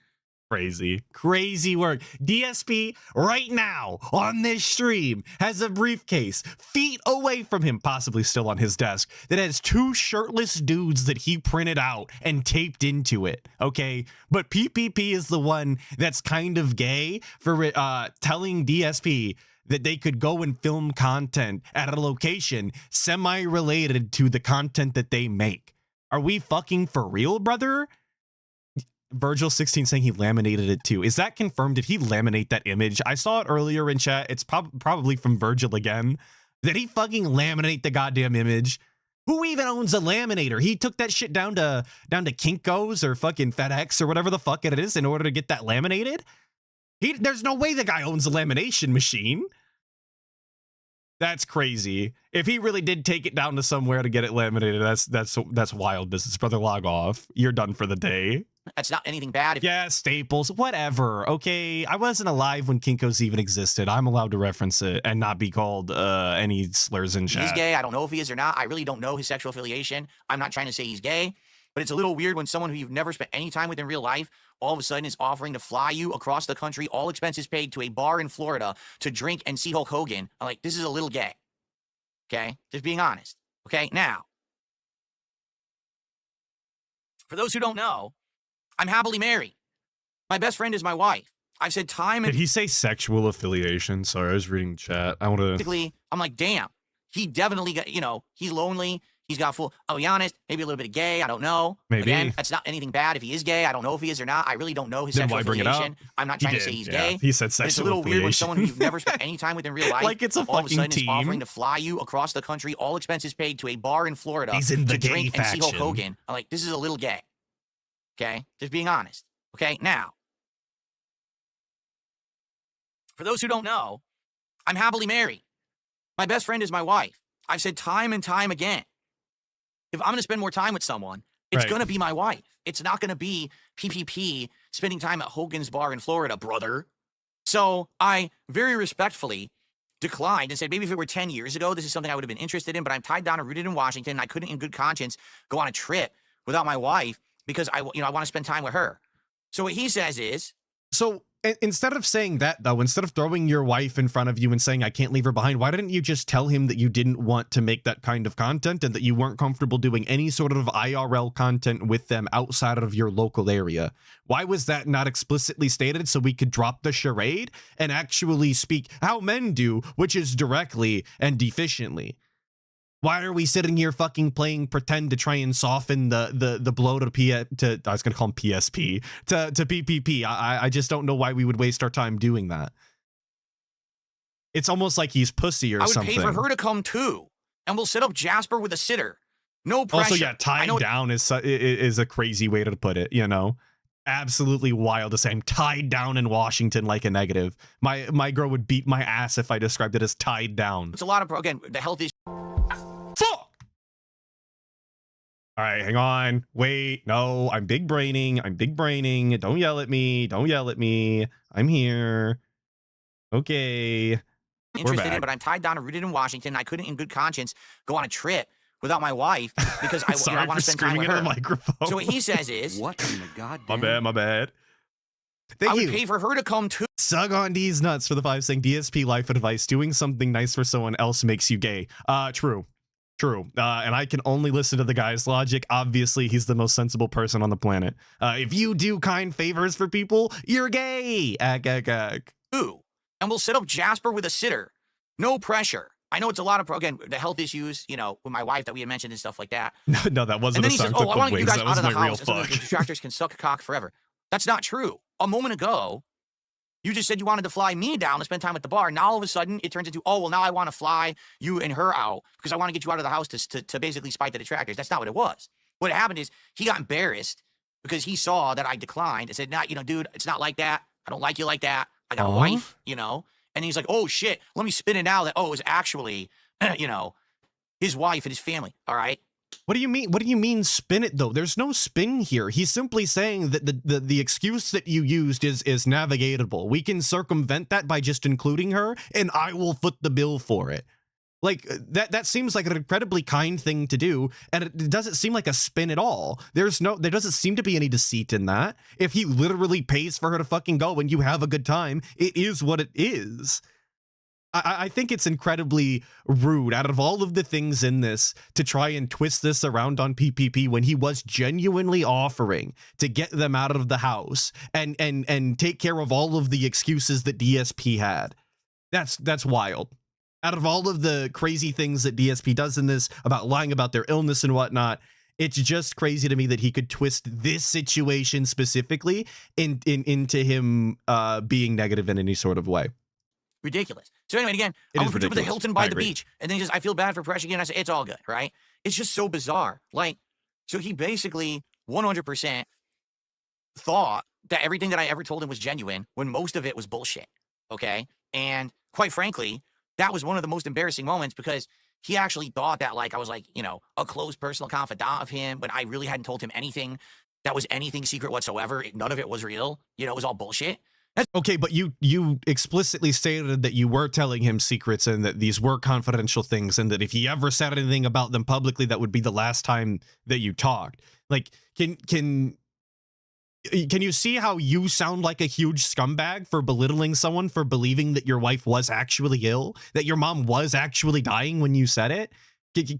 Crazy work. DSP right now on this stream has a briefcase feet away from him, possibly still on his desk, that has 2 shirtless dudes that he printed out and taped into it. Okay, but PPP is the one that's kind of gay for telling DSP that they could go and film content at a location semi-related to the content that they make. Are we fucking for real, brother? Virgil16 saying he laminated it too. Is that confirmed? Did he laminate that image? I saw it earlier in chat. It's probably from Virgil again. Did he fucking laminate the goddamn image? Who even owns a laminator? He took that shit down to Kinko's or fucking FedEx or whatever the fuck it is in order to get that laminated? There's no way the guy owns a lamination machine. That's crazy. If he really did take it down to somewhere to get it laminated, that's wild business, brother. Log off. You're done for the day. That's not anything bad. Yeah, Staples, whatever. Okay, I wasn't alive when Kinko's even existed. I'm allowed to reference it and not be called any slurs in chat. He's gay. I don't know if he is or not. I really don't know his sexual affiliation. I'm not trying to say he's gay, but it's a little weird when someone who you've never spent any time with in real life all of a sudden is offering to fly you across the country, all expenses paid, to a bar in Florida to drink and see Hulk Hogan. I'm like, this is a little gay. Okay? Just being honest. Okay? Now, for those who don't know, I'm happily married. My best friend is my wife. I've said time and... Did he say sexual affiliation? Sorry, I was reading chat. I want to... Basically, I'm like, damn. He definitely got, he's lonely. He's got full... I'll be honest, maybe a little bit of gay. I don't know. Maybe. Again, that's not anything bad. If he is gay, I don't know if he is or not. I really don't know his sexual affiliation. I'm not trying to say he's gay. He said sexual affiliation. It's a little weird when someone who you've never spent any time with in real life like it's a all of a fucking sudden team. is offering to fly you across the country, all expenses paid, to a bar in Florida He's in the to gay drink and see Hulk faction. Hogan. I'm like, this is a little gay. Okay? Just being honest. Okay? Now, for those who don't know, I'm happily married. My best friend is my wife. I've said time and time again, if I'm going to spend more time with someone, it's Right. going to be my wife. It's not going to be PPP spending time at Hogan's bar in Florida, brother. So I very respectfully declined and said, maybe if it were 10 years ago, this is something I would have been interested in, but I'm tied down and rooted in Washington, and I couldn't in good conscience go on a trip without my wife because I want to spend time with her. So what he says is... So instead of saying that, though, instead of throwing your wife in front of you and saying, I can't leave her behind, why didn't you just tell him that you didn't want to make that kind of content and that you weren't comfortable doing any sort of IRL content with them outside of your local area? Why was that not explicitly stated so we could drop the charade and actually speak how men do, which is directly and deficiently? Why are we sitting here fucking playing pretend to try and soften the blow to I was gonna call him PSP to PPP? I just don't know why we would waste our time doing that. It's almost like he's pussy or something. I would pay for her to come too, and we'll set up Jasper with a sitter. No pressure. Also, yeah, tied down is a crazy way to put it. Absolutely wild to say I'm tied down in Washington like a negative. My girl would beat my ass if I described it as tied down. It's a lot of again the health issue. Fuck! All right, hang on. Wait, no, I'm big braining. Don't yell at me. I'm here. Okay. Interested in, but I'm tied down and rooted in Washington. I couldn't in good conscience go on a trip without my wife because I want to spend time with her. Microphone. So what he says is, what in the goddamn... My bad. I Thank would you. pay for her to come too. Sug on D's nuts for the 5 saying DSP life advice. Doing something nice for someone else makes you gay. True. And I can only listen to the guy's logic. Obviously, he's the most sensible person on the planet. If you do kind favors for people, you're gay. Ooh. And we'll set up Jasper with a sitter. No pressure. I know it's a lot of, again, the health issues, with my wife that we had mentioned and stuff like that. No, that wasn't And then a he says, song oh, clip I want to of get you Wigs. guys That out was of the my real house. And so fuck. the detractors can suck a cock forever. That's not true. A moment ago, you just said you wanted to fly me down to spend time at the bar. Now all of a sudden it turns into, oh, well, now I want to fly you and her out because I want to get you out of the house to basically spite the detractors. That's not what it was. What happened is he got embarrassed because he saw that I declined and said, nah, dude, it's not like that. I don't like you like that. I got a wife, And he's like, oh, shit, let me spin it now that, oh, it was actually, his wife and his family. All right. What do you mean? What do you mean spin it though? There's no spin here. He's simply saying that the excuse that you used is navigatable. We can circumvent that by just including her, and I will foot the bill for it. Like that seems like an incredibly kind thing to do, and it doesn't seem like a spin at all. There doesn't seem to be any deceit in that. If he literally pays for her to fucking go and you have a good time, it is what it is. I think it's incredibly rude out of all of the things in this to try and twist this around on PPP when he was genuinely offering to get them out of the house and take care of all of the excuses that DSP had. That's wild. Out of all of the crazy things that DSP does in this about lying about their illness and whatnot, it's just crazy to me that he could twist this situation specifically into him being negative in any sort of way. Ridiculous. So anyway, again, I went for the Hilton by the beach, and then he says, I feel bad for pressure again. I say, it's all good, right? It's just so bizarre. Like, so he basically 100% thought that everything that I ever told him was genuine when most of it was bullshit, okay? And quite frankly, that was one of the most embarrassing moments because he actually thought that like I was like, you know, a close personal confidant of him when I really hadn't told him anything that was anything secret whatsoever. None of it was real. You know, it was all bullshit. Okay, but you explicitly stated that you were telling him secrets and that these were confidential things and that if he ever said anything about them publicly, that would be the last time that you talked. Like, can you see how you sound like a huge scumbag for belittling someone for believing that your wife was actually ill, that your mom was actually dying when you said it?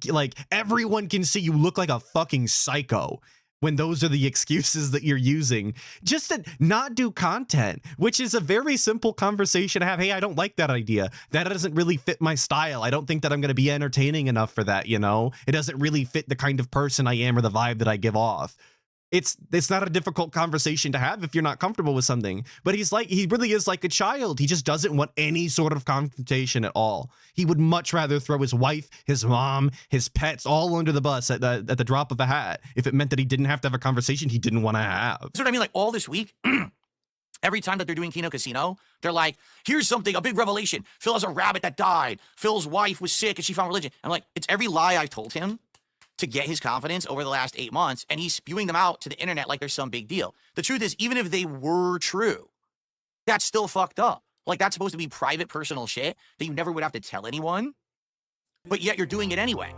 Like, everyone can see you look like a fucking psycho when those are the excuses that you're using just to not do content, which is a very simple conversation to have. Hey, I don't like that idea. That doesn't really fit my style. I don't think that I'm going to be entertaining enough for that, you know? It doesn't really fit the kind of person I am or the vibe that I give off. It's not a difficult conversation to have if you're not comfortable with something, but he really is like a child. He just doesn't want any sort of confrontation at all. He would much rather throw his wife, his mom, his pets all under the bus at the drop of a hat if it meant that he didn't have to have a conversation he didn't want to have. That's what I mean. Like all this week, every time that they're doing Kino Casino, they're like, here's something, a big revelation. Phil has a rabbit that died. Phil's wife was sick and she found religion. I'm like, it's every lie I've told him to get his confidence over the last 8 months, and he's spewing them out to the internet like there's some big deal. The truth is, even if they were true, that's still fucked up. Like, that's supposed to be private, personal shit that you never would have to tell anyone, but yet you're doing it anyway,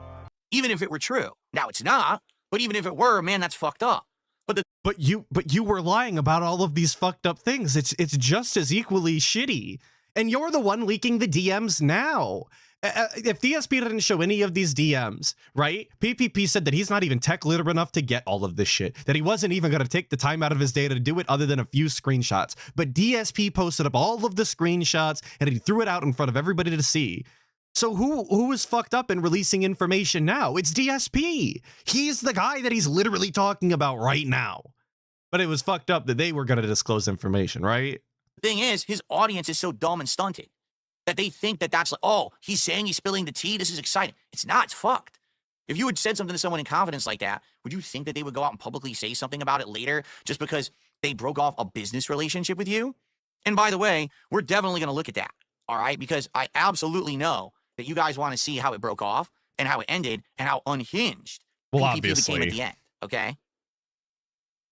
even if it were true. Now, it's not, but even if it were, man, that's fucked up. But you were lying about all of these fucked up things. It's just as equally shitty, and you're the one leaking the DMs now. If DSP didn't show any of these DMs, right? PPP said that he's not even tech literate enough to get all of this shit, that he wasn't even going to take the time out of his day to do it other than a few screenshots. But DSP posted up all of the screenshots and he threw it out in front of everybody to see. So who is fucked up in releasing information now? It's DSP. He's the guy that he's literally talking about right now. But it was fucked up that they were going to disclose information, right? the thing is, his audience is so dumb and stunted that they think that that's like, oh, he's saying he's spilling the tea. This is exciting. It's not. It's fucked. If you had said something to someone in confidence like that, would you think that they would go out and publicly say something about it later just because they broke off a business relationship with you? And by the way, we're definitely going to look at that, all right? Because I absolutely know that you guys want to see how it broke off and how it ended and how unhinged PPP became at the end, okay?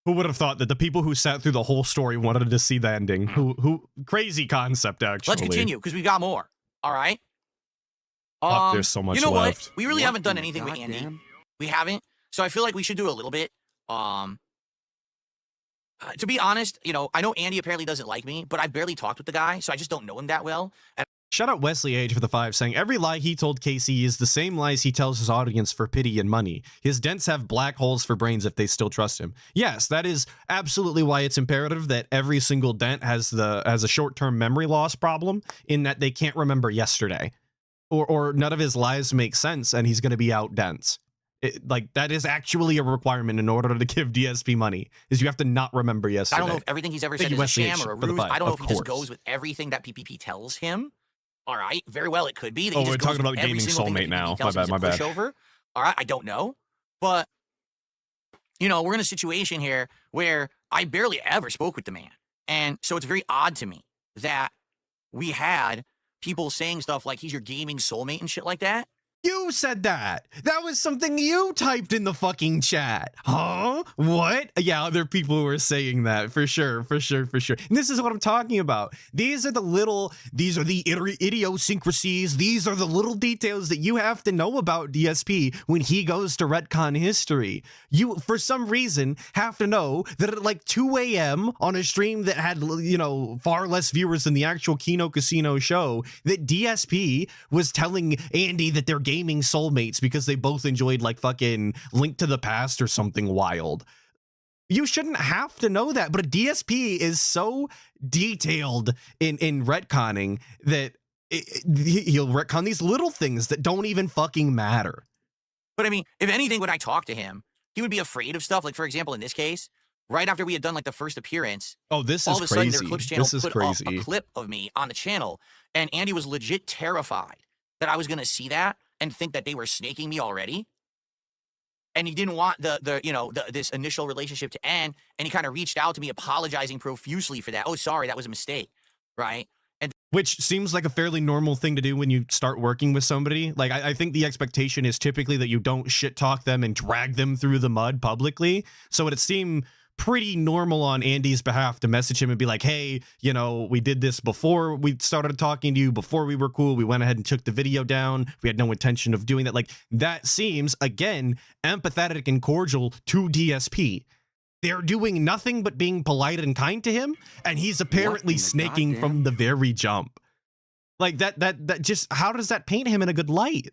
Who would have thought that the people who sat through the whole story wanted to see the ending? Who crazy concept, actually. Let's continue, because we got more, all right? Fuck, there's so much you know left. What? We really haven't done anything with Andy. We haven't. So I feel like we should do a little bit. To be honest, you know, I know Andy apparently doesn't like me, but I've barely talked with the guy, so I just don't know him that well. And shout out Wesley Age for the 5 saying, every lie he told Casey is the same lies he tells his audience for pity and money. His dents have black holes for brains if they still trust him. Yes, that is absolutely why it's imperative that every single dent has a short-term memory loss problem in that they can't remember yesterday. Or none of his lies make sense and he's going to be out dents. Like, that is actually a requirement in order to give DSP money, is you have to not remember yesterday. I don't know if everything he's ever said is a sham or a ruse. I don't know if he just goes with everything that PPP tells him. All right, very well it could be. That we're talking about gaming soulmate now. My bad. All right, I don't know. But, you know, we're in a situation here where I barely ever spoke with the man. And so it's very odd to me that we had people saying stuff like he's your gaming soulmate and shit like that. You said that. That was something you typed in the fucking chat. Huh? What? Yeah, other people were saying that for sure. And this is what I'm talking about. These are the idiosyncrasies. These are the little details that you have to know about DSP when he goes to retcon history. You, for some reason, have to know that at like 2 a.m. on a stream that had, you know, far less viewers than the actual Kino Casino show, that DSP was telling Andy that they're gaming soulmates because they both enjoyed like fucking Link to the Past or something wild. You shouldn't have to know that, but a DSP is so detailed in retconning that he'll retcon these little things that don't even fucking matter. But I mean, if anything, when I talk to him, he would be afraid of stuff. Like, for example, in this case, right after we had done like the first appearance, oh, this all is of a sudden crazy. their Clips channel This is put crazy. up a clip of me on the channel, and Andy was legit terrified that I was going to see that and think that they were snaking me already. And he didn't want this initial relationship to end. And he kind of reached out to me apologizing profusely for that. Oh, sorry, that was a mistake. Right. And Which seems like a fairly normal thing to do when you start working with somebody. Like, I think the expectation is typically that you don't shit talk them and drag them through the mud publicly. So it seemed pretty normal on Andy's behalf to message him and be like, hey, you know, we did this before we started talking to you, before we were cool. We went ahead and took the video down. We had no intention of doing that. Like, that seems, again, empathetic and cordial to DSP. They're doing nothing but being polite and kind to him, and he's apparently snaking from the very jump. Like, that just, how does that paint him in a good light?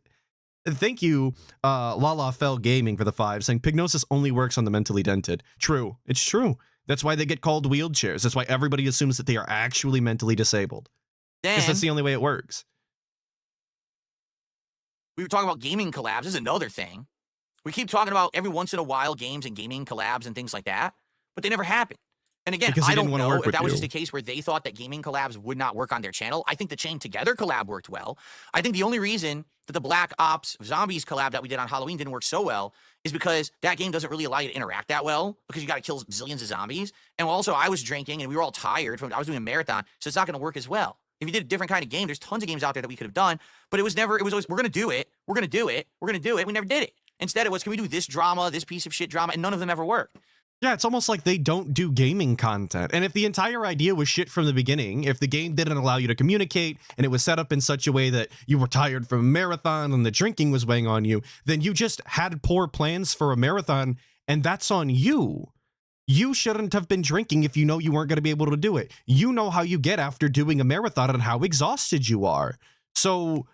Thank you, Lala Fell Gaming, for the 5, saying Pignosis only works on the mentally dented. True. It's true. That's why they get called wheelchairs. That's why everybody assumes that they are actually mentally disabled. Because that's the only way it works. We were talking about gaming collabs. This is another thing. We keep talking about every once in a while games and gaming collabs and things like that, but they never happen. And again, I don't know if that was just a case where they thought that gaming collabs would not work on their channel. I think the Chain Together collab worked well. I think the only reason that the Black Ops Zombies collab that we did on Halloween didn't work so well is because that game doesn't really allow you to interact that well because you got to kill zillions of zombies. And also, I was drinking and we were all tired from I was doing a marathon, so it's not going to work as well. If you did a different kind of game, there's tons of games out there that we could have done, but it was always, we're going to do it. We're going to do it. We're going to do it. We never did it. Instead, it was, can we do this drama, this piece of shit drama, and none of them ever worked. Yeah, it's almost like they don't do gaming content. And if the entire idea was shit from the beginning, if the game didn't allow you to communicate and it was set up in such a way that you were tired from a marathon and the drinking was weighing on you, then you just had poor plans for a marathon, and that's on you. You shouldn't have been drinking if you know you weren't going to be able to do it. You know how you get after doing a marathon and how exhausted you are. So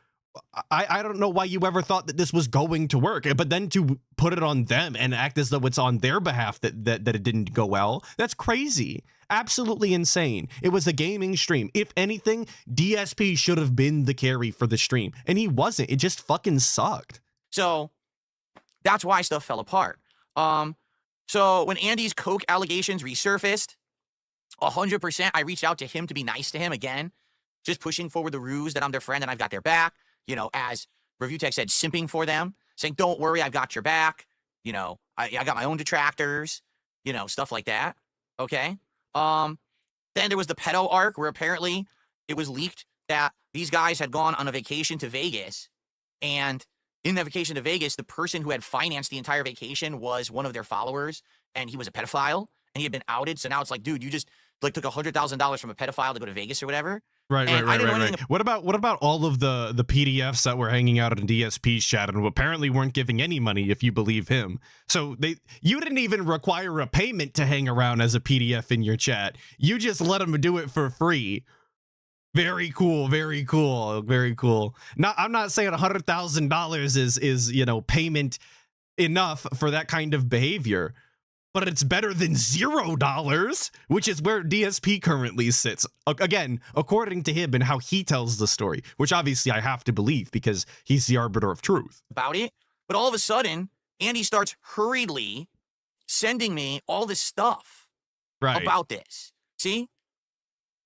I don't know why you ever thought that this was going to work, but then to put it on them and act as though it's on their behalf that it didn't go well, that's crazy. Absolutely insane. It was a gaming stream. If anything, DSP should have been the carry for the stream, and he wasn't. It just fucking sucked. So that's why stuff fell apart. So when Andy's coke allegations resurfaced, 100%, I reached out to him to be nice to him again, just pushing forward the ruse that I'm their friend and I've got their back. You know, as Review Tech said, simping for them, saying, don't worry, I've got your back. You know, I got my own detractors, you know, stuff like that. Okay. Then there was the pedo arc where apparently it was leaked that these guys had gone on a vacation to Vegas. And in that vacation to Vegas, the person who had financed the entire vacation was one of their followers. And he was a pedophile and he had been outed. So now it's like, dude, you just like took $100,000 from a pedophile to go to Vegas or whatever. Right. What about all of the PDFs that were hanging out in DSP's chat and apparently weren't giving any money, if you believe him? So you didn't even require a payment to hang around as a PDF in your chat. You just let them do it for free. Very cool, very cool, very cool. I'm not saying $100,000 is you know, payment enough for that kind of behavior, but it's better than $0, which is where DSP currently sits. Again, according to him and how he tells the story, which obviously I have to believe because he's the arbiter of truth. About it. But all of a sudden, Andy starts hurriedly sending me all this stuff about this. See?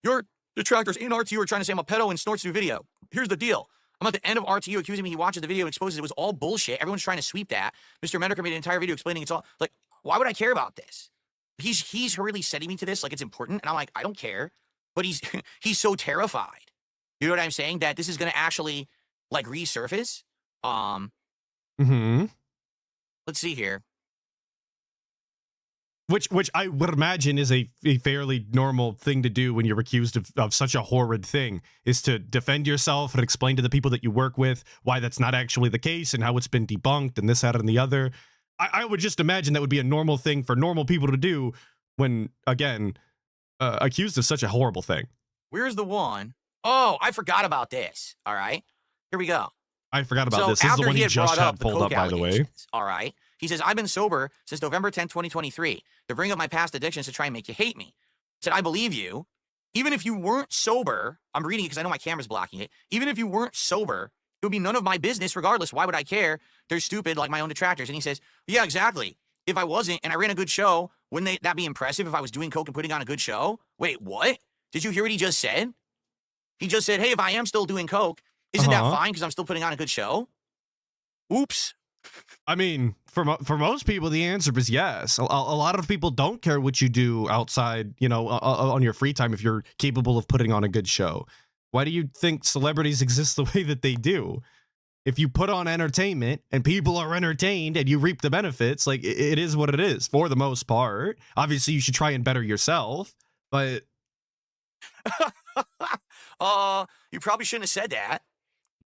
Your detractors in RTU are trying to say I'm a pedo and snorts through video. Here's the deal. I'm at the end of RTU accusing me he watches the video and exposes it was all bullshit. Everyone's trying to sweep that. Mr. Mendeker made an entire video explaining it's all like, why would I care about this? He's really setting me to this like it's important, and I'm like, I don't care. But he's so terrified. You know what I'm saying? That this is gonna actually like resurface. Let's see here. Which I would imagine is a fairly normal thing to do when you're accused of such a horrid thing, is to defend yourself and explain to the people that you work with why that's not actually the case and how it's been debunked and this, that, and the other. I would just imagine that would be a normal thing for normal people to do when, again, accused of such a horrible thing. Where's the one? Oh, I forgot about this. All right. Here we go. I forgot about this. This is the one he just had pulled up, by the way. All right. He says, I've been sober since November 10th, 2023. To bring up my past addictions to try and make you hate me. Said, I believe you. Even if you weren't sober, I'm reading it because I know my camera's blocking it. Even if you weren't sober, it would be none of my business regardless. Why would I care? They're stupid like my own detractors. And he says, yeah, exactly. If I wasn't and I ran a good show, wouldn't that be impressive if I was doing coke and putting on a good show? Wait, what? Did you hear what he just said? He just said, hey, if I am still doing coke, isn't that fine because I'm still putting on a good show? Oops. I mean, for most people, the answer is yes. A lot of people don't care what you do outside, you know, on your free time if you're capable of putting on a good show. Why do you think celebrities exist the way that they do? If you put on entertainment and people are entertained and you reap the benefits, like it is what it is for the most part. Obviously, you should try and better yourself, but You probably shouldn't have said that.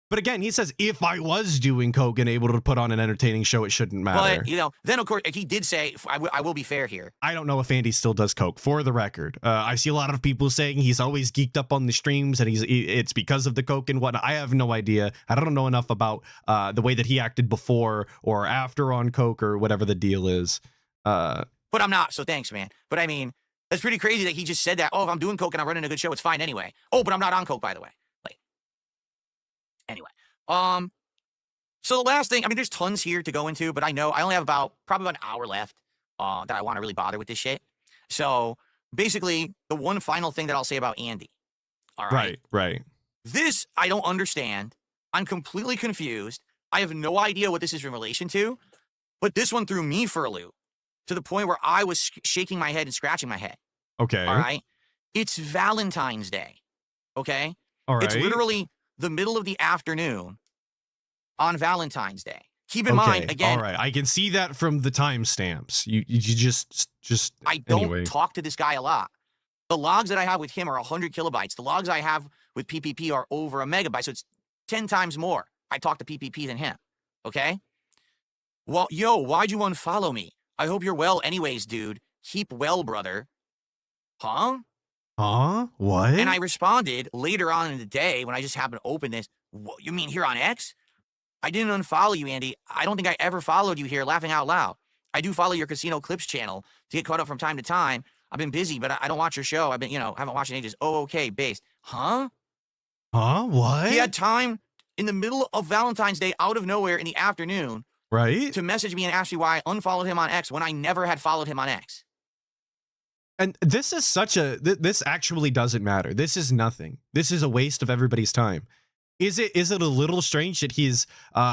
But again, he says, if I was doing coke and able to put on an entertaining show, it shouldn't matter. But, you know, then, of course, he did say, I will be fair here. I don't know if Andy still does coke, for the record. I see a lot of people saying he's always geeked up on the streams and it's because of the coke and whatnot. I have no idea. I don't know enough about the way that he acted before or after on coke or whatever the deal is. But I'm not, so thanks, man. But, I mean, that's pretty crazy that he just said that. Oh, if I'm doing coke and I'm running a good show, it's fine anyway. Oh, but I'm not on coke, by the way. Anyway, so the last thing, I mean, there's tons here to go into, but I know I only have probably about an hour left that I want to really bother with this shit. So basically, the one final thing that I'll say about Andy. All right. Right. This, I don't understand. I'm completely confused. I have no idea what this is in relation to, but this one threw me for a loop to the point where I was shaking my head and scratching my head. Okay. All right. It's Valentine's Day. Okay. All right. It's literally the middle of the afternoon on Valentine's Day. Keep in mind, again. All right. I can see that from the timestamps. You just I don't anyway. talk to this guy a lot. The logs that I have with him are 100 kilobytes. The logs I have with PPP are over a megabyte. So it's 10 times more. I talk to PPP than him. Okay. Well, yo, why'd you unfollow me? I hope you're well anyways, dude. Keep well, brother. Huh? What? And I responded later on in the day when I just happened to open this. What, you mean here on X? I didn't unfollow you, Andy. I don't think I ever followed you here, laughing out loud. I do follow your Casino Clips channel to get caught up from time to time. I've been busy, but I don't watch your show. I've been, haven't watched in ages. Oh, okay, based. Huh? What? He had time in the middle of Valentine's Day, out of nowhere in the afternoon, right? to message me and ask me why I unfollowed him on X when I never had followed him on X. And this is this actually doesn't matter. This is nothing. This is a waste of everybody's time. Is it a little strange that he's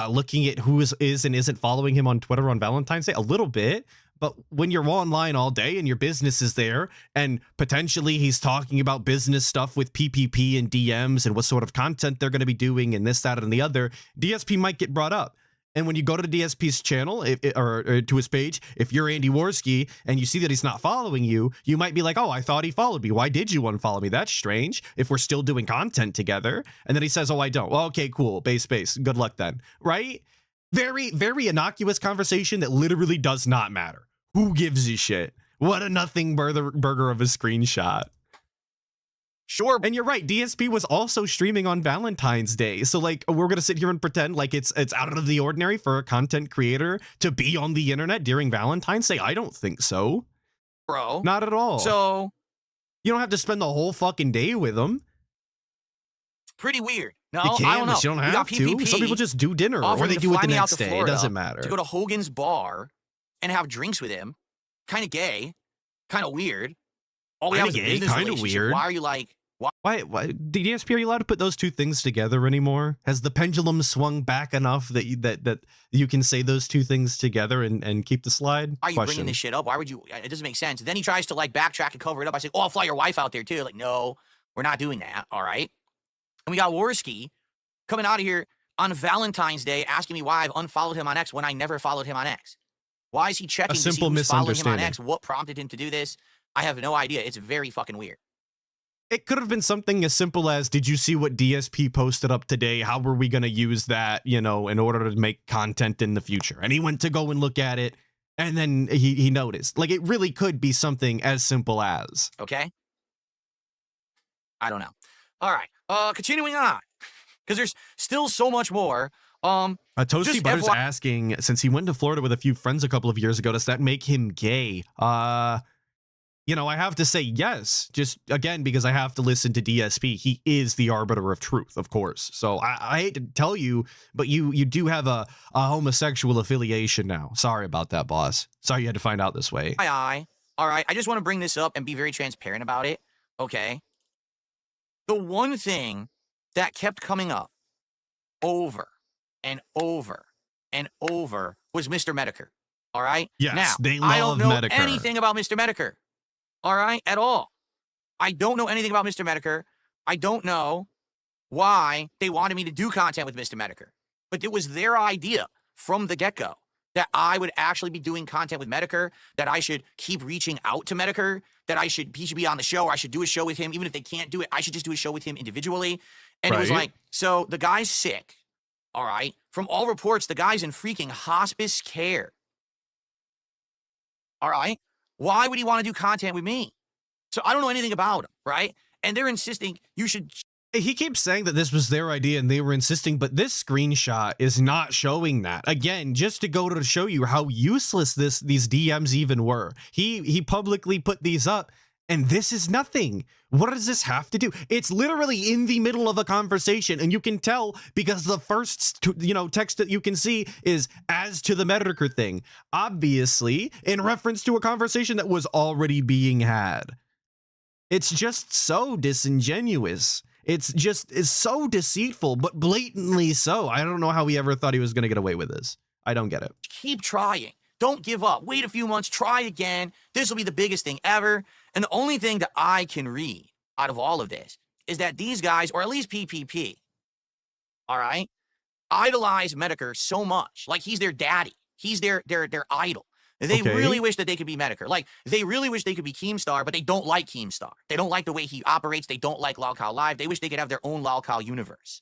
looking at who is and isn't following him on Twitter on Valentine's Day? A little bit. But when you're online all day and your business is there and potentially he's talking about business stuff with PPP and DMs and what sort of content they're going to be doing and this, that, and the other, DSP might get brought up. And when you go to DSP's channel or to his page, if you're Andy Worski and you see that he's not following you, you might be like, oh, I thought he followed me. Why did you unfollow me? That's strange if we're still doing content together. And then he says, oh, I don't. Well, okay, cool. Base. Good luck then. Right? Very, very innocuous conversation that literally does not matter. Who gives a shit? What a nothing burger of a screenshot. Sure. And you're right. DSP was also streaming on Valentine's Day. So like we're going to sit here and pretend like it's out of the ordinary for a content creator to be on the internet during Valentine's Day. I don't think so. Bro. Not at all. So you don't have to spend the whole fucking day with them. Pretty weird. No, you can, I don't know. But you don't have to. Some people just do dinner or they do it the next day. It doesn't matter. To go to Hogan's bar and have drinks with him. Kind of gay. Kind of weird. All we have is a business relationship. Weird. Why are you like... Why DSP, are you allowed to put those two things together anymore? Has the pendulum swung back enough that you can say those two things together and keep the slide? Why are you bringing this shit up? Why would you? It doesn't make sense. Then he tries to like backtrack and cover it up. I say, oh, I'll fly your wife out there too. Like, no, we're not doing that. All right. And we got Worski coming out of here on Valentine's Day asking me why I've unfollowed him on X when I never followed him on X. Why is he checking to see who's following him on X? What prompted him to do this? I have no idea. It's very fucking weird. It could have been something as simple as, did you see what DSP posted up today? How were we going to use that, in order to make content in the future? And he went to go and look at it, and then he noticed. Like, it really could be something as simple as. Okay. I don't know. All right. Continuing on, because there's still so much more. Toasty Butter's asking, since he went to Florida with a few friends a couple of years ago, does that make him gay? I have to say yes, just again, because I have to listen to DSP. He is the arbiter of truth, of course. So I hate to tell you, but you do have a homosexual affiliation now. Sorry about that, boss. Sorry you had to find out this way. All right. I just want to bring this up and be very transparent about it. Okay. The one thing that kept coming up over and over and over was Mr. Medicare. All right. Yes, now, they love I don't know Medicare. anything about Mr. Medicare. All right, at all. I don't know anything about Mr. Medicare. I don't know why they wanted me to do content with Mr. Medicare. But it was their idea from the get-go that I would actually be doing content with Medicare, that I should keep reaching out to Medicare, that he should be on the show, or I should do a show with him. Even if they can't do it, I should just do a show with him individually. And it was like, so the guy's sick, all right? From all reports, the guy's in freaking hospice care. All right? Why would he want to do content with me? So I don't know anything about him, right? And they're insisting you should. He keeps saying that this was their idea and they were insisting, but this screenshot is not showing that. Again, just to go to show you how useless these DMs even were. He publicly put these up, and this is nothing. What does this have to do? It's literally in the middle of a conversation, and you can tell because the first text that you can see is as to the Medicare thing, obviously in reference to a conversation that was already being had. It's just so disingenuous. It's so deceitful, but blatantly so. I don't know how he ever thought he was going to get away with this. I don't get it. Keep trying. Don't give up. Wait a few months. Try again. This will be the biggest thing ever. And the only thing that I can read out of all of this is that these guys, or at least PPP, all right, idolize Medicare so much. Like he's their daddy. He's their idol. They really wish that they could be Medicare. Like, they really wish they could be Keemstar, but they don't like Keemstar. They don't like the way he operates. They don't like Lolcow Live. They wish they could have their own Lolcow universe.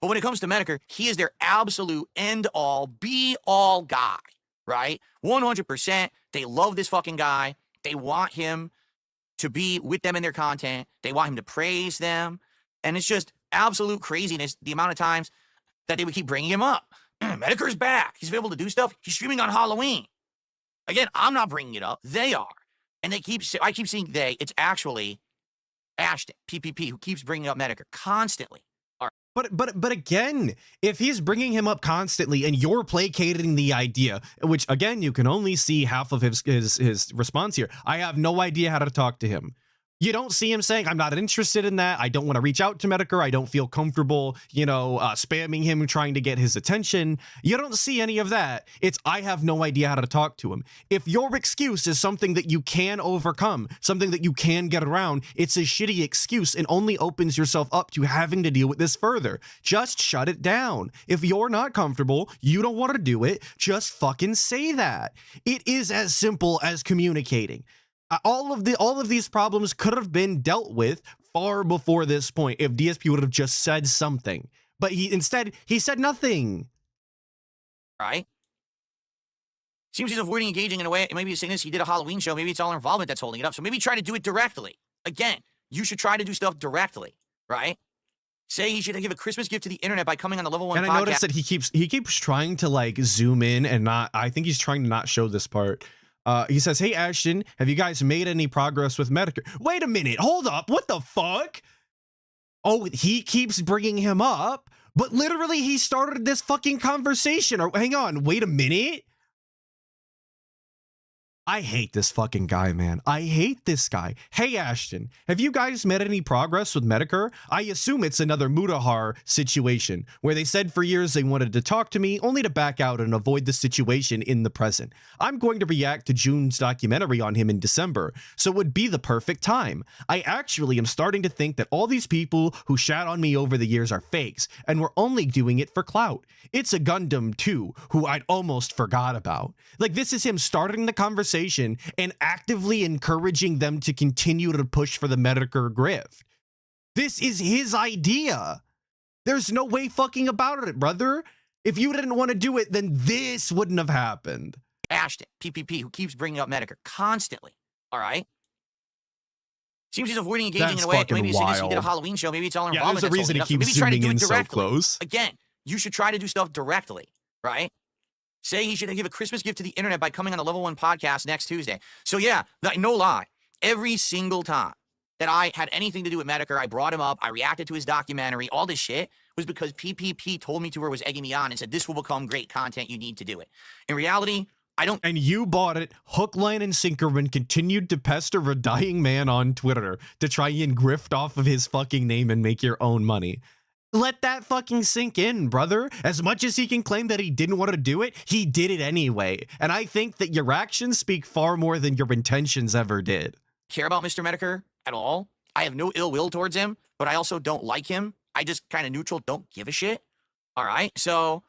But when it comes to Medicare, he is their absolute end-all, be-all guy, right? 100%. They love this fucking guy. They want him to be with them in their content. They want him to praise them. And it's just absolute craziness, the amount of times that they would keep bringing him up. Medicare's back. He's able to do stuff. He's streaming on Halloween. Again, I'm not bringing it up. They are. And I keep seeing they. It's actually Ashton, PPP, who keeps bringing up Medicare constantly. But again, if he's bringing him up constantly and you're placating the idea, which again, you can only see half of his response here. I have no idea how to talk to him. You don't see him saying, I'm not interested in that. I don't want to reach out to Medicare. I don't feel comfortable, spamming him, trying to get his attention. You don't see any of that. It's, I have no idea how to talk to him. If your excuse is something that you can overcome, something that you can get around, it's a shitty excuse and only opens yourself up to having to deal with this further. Just shut it down. If you're not comfortable, you don't want to do it, just fucking say that. It is as simple as communicating. All of these problems could have been dealt with far before this point if DSP would have just said something. But he said nothing. Right? Seems he's avoiding engaging in a way. Maybe he's saying this. He did a Halloween show. Maybe it's all our involvement that's holding it up. So maybe try to do it directly. Again, you should try to do stuff directly. Right? Say he should give a Christmas gift to the internet by coming on the Level 1 podcast. And I noticed that he keeps trying to like zoom in and not. I think he's trying to not show this part. He says, hey, Ashton, have you guys made any progress with Medicare? Wait a minute. Hold up. What the fuck? Oh, he keeps bringing him up, but literally he started this fucking conversation. Or hang on. Wait a minute. I hate this fucking guy, man. I hate this guy. Hey, Ashton, have you guys made any progress with Medicare? I assume it's another Mutahar situation where they said for years they wanted to talk to me only to back out and avoid the situation in the present. I'm going to react to June's documentary on him in December, so it would be the perfect time. I actually am starting to think that all these people who shat on me over the years are fakes, and we're only doing it for clout. It's a Gundam too, who I'd almost forgot about. Like, this is him starting the conversation and actively encouraging them to continue to push for the Medicare grift. This is his idea. There's no way fucking about it, brother. If you didn't want to do it, then this wouldn't have happened. Ashton, PPP, who keeps bringing up Medicare constantly. All right? Seems he's avoiding engaging in a way. Maybe he's saying this. He did a Halloween show. Maybe it's all our involvement. There's a reason he keeps zooming in so close. Again, you should try to do stuff directly, right? Say he should give a Christmas gift to the internet by coming on the Level 1 podcast next Tuesday. So yeah, no lie, every single time that I had anything to do with Medicare, I brought him up, I reacted to his documentary, all this shit was because PPP told me to or was egging me on and said, this will become great content, you need to do it. In reality, I don't. And you bought it hook, line, and sinker and continued to pester a dying man on Twitter to try and grift off of his fucking name and make your own money. Let that fucking sink in, brother. As much as he can claim that he didn't want to do it, he did it anyway. And I think that your actions speak far more than your intentions ever did. Care about Mr. Medicare at all. I have no ill will towards him, but I also don't like him I just kind of neutral, don't give a shit. All right. So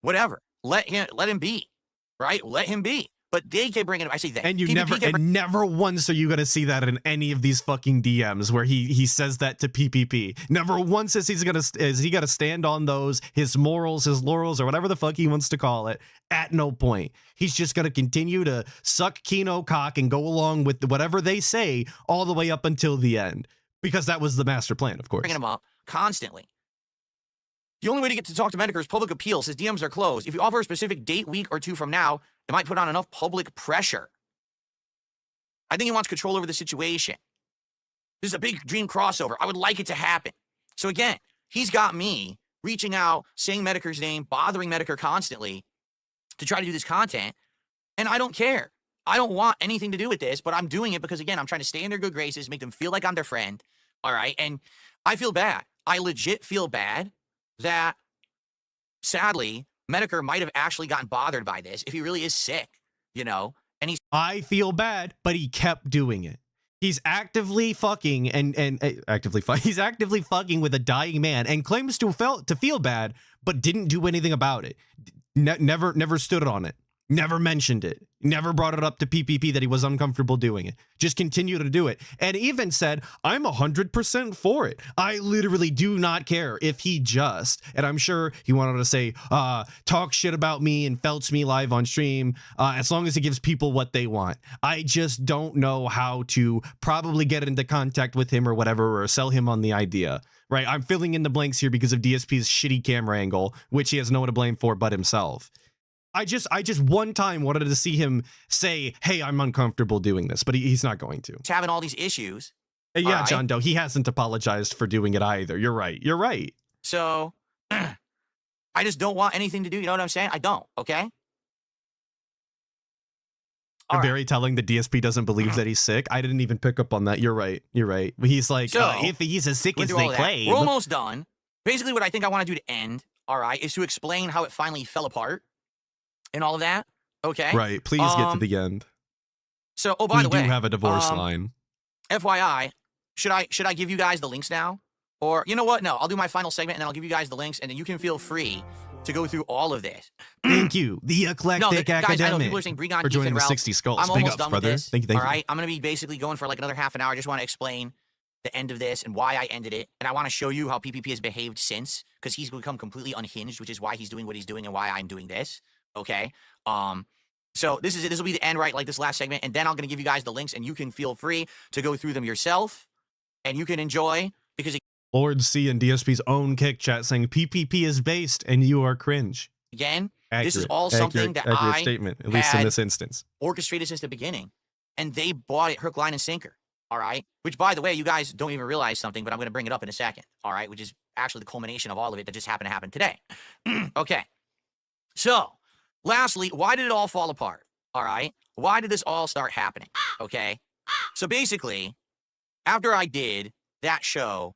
whatever. Let him be. Right? Let him be. But they keep bringing up. I say that. And you PPP never once are you going to see that in any of these fucking DMs where he says that to PPP. Never once is he going to stand on those, his morals, his laurels, or whatever the fuck he wants to call it. At no point. He's just going to continue to suck Kino cock and go along with whatever they say all the way up until the end. Because that was the master plan, of course. bringing him up constantly. The only way to get to talk to Medicare is public appeals. His DMs are closed. If you offer a specific date, week or two from now, it might put on enough public pressure. I think he wants control over the situation. This is a big dream crossover. I would like it to happen. So again, he's got me reaching out, saying Medicare's name, bothering Medicare constantly to try to do this content, and I don't care. I don't want anything to do with this, but I'm doing it because, again, I'm trying to stay in their good graces, make them feel like I'm their friend, all right? And I feel bad. I legit feel bad that, sadly, Medicare might have actually gotten bothered by this if he really is sick, you know? And he's... I feel bad, but he kept doing it. He's actively fucking he's actively fucking with a dying man and claims to feel bad, but didn't do anything about it. Never stood on it. Never mentioned it. Never brought it up to PPP that he was uncomfortable doing it. Just continue to do it. And even said, I'm 100% for it. I literally do not care if he just, and I'm sure he wanted to say, talk shit about me and felch me live on stream, as long as it gives people what they want. I just don't know how to probably get into contact with him or whatever, or sell him on the idea. Right? I'm filling in the blanks here because of DSP's shitty camera angle, which he has no one to blame for but himself. I just one time wanted to see him say, hey, I'm uncomfortable doing this, but he's not going to. He's having all these issues. Yeah, right? John Doe, he hasn't apologized for doing it either. You're right. You're right. So I just don't want anything to do. You know what I'm saying? I don't. Okay. Very telling the DSP doesn't believe that he's sick. I didn't even pick up on that. You're right. You're right. He's like, so, if he's as sick as they claim. We're almost done. Basically, what I think I want to do to end, all right, is to explain how it finally fell apart. And all of that, okay? Right. Please get to the end. So, oh, by the way, we do have a divorce line. FYI, should I give you guys the links now? Or, you know what? No, I'll do my final segment, and then I'll give you guys the links, and then you can feel free to go through all of this. Thank you, the Eclectic Academic. Guys, I know people are saying, for joining the 60 Skulls. I'm almost done brother. with this. Thank you. All right? I'm going to be basically going for like another half an hour. I just want to explain the end of this and why I ended it. And I want to show you how PPP has behaved since, because he's become completely unhinged, which is why he's doing what he's doing and why I'm doing this. Okay. So this is it. This will be the end, right? Like this last segment. And then I'm going to give you guys the links and you can feel free to go through them yourself and you can enjoy because Lord C and DSP's own kick chat saying PPP is based and you are cringe. Again, accurate, this is all something that accurate I statement, at least in this instance. Orchestrated since the beginning. And they bought it hook, line, and sinker. All right. Which, by the way, you guys don't even realize something, but I'm going to bring it up in a second. All right. Which is actually the culmination of all of it that just happened to happen today. Okay. So, lastly, why did it all fall apart? All right. Why did this all start happening? Okay. So basically, after I did that show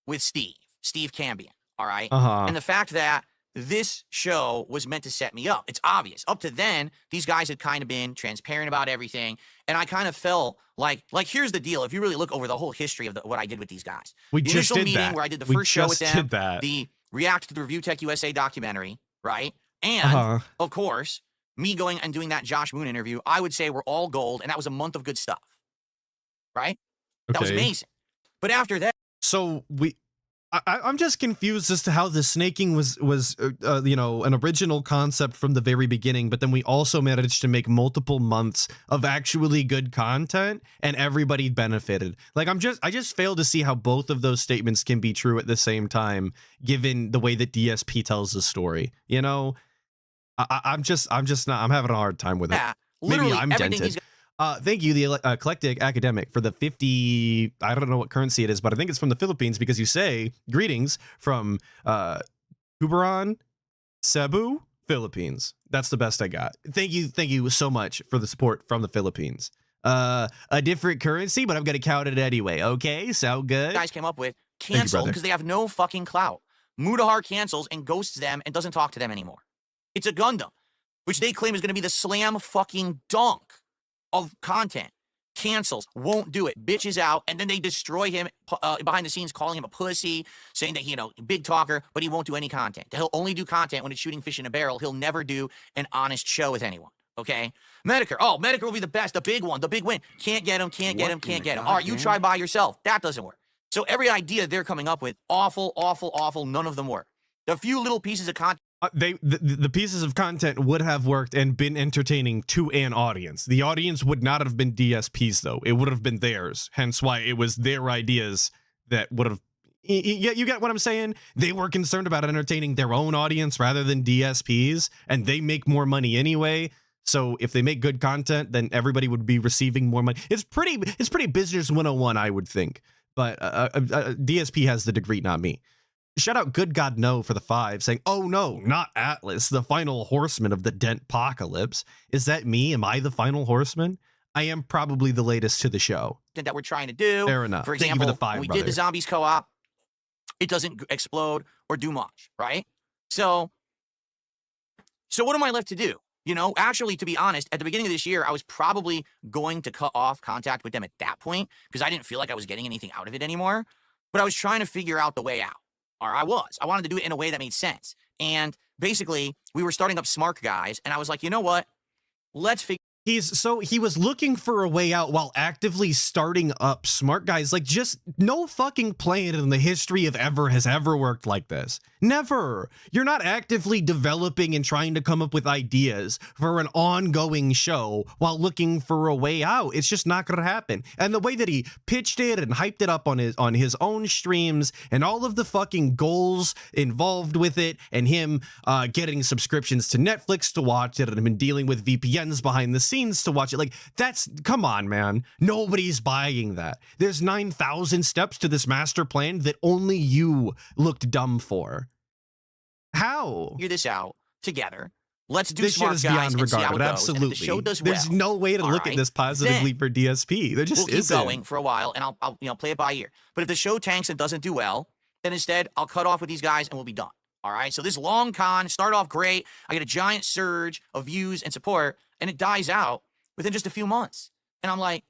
with Steve Cambion, all right, and the fact that this show was meant to set me up, it's obvious. Up to then, these guys had kind of been transparent about everything, and I kind of felt like here's the deal. If you really look over the whole history of what I did with these guys, the initial meeting that. where I did the first show with them, the React to the Review Tech USA documentary, right, and of course, me going and doing that Josh Moon interview, I would say we're all gold, and that was a month of good stuff, right? Okay. That was amazing. But after that, so I'm just confused as to how the snaking was you know, an original concept from the very beginning, but then we also managed to make multiple months of actually good content and everybody benefited. Like I just fail to see how both of those statements can be true at the same time, given the way that DSP tells the story. You know, I'm having a hard time with it. Maybe I'm dented. Thank you, the Eclectic Academic, for the 50, I don't know what currency it is, but I think it's from the Philippines, because you say, greetings from Kubaran, Cebu, Philippines. That's the best I got. Thank you so much for the support from the Philippines. A different currency, but I'm going to count it anyway. Okay, sound good? Guys came up with cancel because they have no fucking clout. Mudahar cancels and ghosts them and doesn't talk to them anymore. It's a Gundam, which they claim is going to be the slam fucking dunk of content. cancels, won't do it, bitches out, and then they destroy him behind the scenes, calling him a pussy, saying that, you know, big talker, but he won't do any content. He'll only do content when it's shooting fish in a barrel. He'll never do an honest show with anyone. Okay, Medicare. Oh, Medicare will be the best, the big one, the big win. Can't get him, can't get him, can't get him. All right, you try by yourself. That doesn't work. So every idea they're coming up with, awful, awful, awful. None of them work. The few little pieces of content. The pieces of content would have worked and been entertaining to an audience. The audience would not have been DSPs though. It would have been theirs. Hence why it was their ideas that would have. You get what I'm saying? They were concerned about entertaining their own audience rather than DSPs, and they make more money anyway. So if they make good content, then everybody would be receiving more money. It's pretty business 101, I would think. But DSP has the degree, not me. Shout out Good God No for the 5, saying, oh no, not Atlas, the final horseman of the Dent-pocalypse. Is that me? Am I the final horseman? I am probably the latest to the show. That we're trying to do. Fair enough. For Thank you example, for the 5, when we brother. did the zombies co-op, it doesn't explode or do much, right? So what am I left to do? You know, actually, to be honest, at the beginning of this year, I was probably going to cut off contact with them at that point because I didn't feel like I was getting anything out of it anymore. But I was trying to figure out the way out. Or I wanted to do it in a way that made sense. And basically, we were starting up Smart Guys, and I was like, you know what? Let's figure. He was looking for a way out while actively starting up Smart Guys. Like, just no fucking plan in the history of ever has ever worked like this. Never. You're not actively developing and trying to come up with ideas for an ongoing show while looking for a way out. It's just not gonna happen. And the way that he pitched it and hyped it up on his own streams and all of the fucking goals involved with it, and him getting subscriptions to Netflix to watch it, and him dealing with VPNs behind the scenes to watch it, like, that's, come on, man. Nobody's buying that. There's 9,000 steps to this master plan that only you looked dumb for. How? Figure this out together. Let's do This shit Smart is Guys beyond and see how regard. it goes. Absolutely. And if the show does well, There's no way to look at this positively for DSP. There just we'll keep isn't. going for a while, and I'll you know, play it by ear. But if the show tanks and doesn't do well, then instead I'll cut off with these guys and we'll be done. All right. So this long con start off great. I get a giant surge of views and support, and it dies out within just a few months. And I'm like,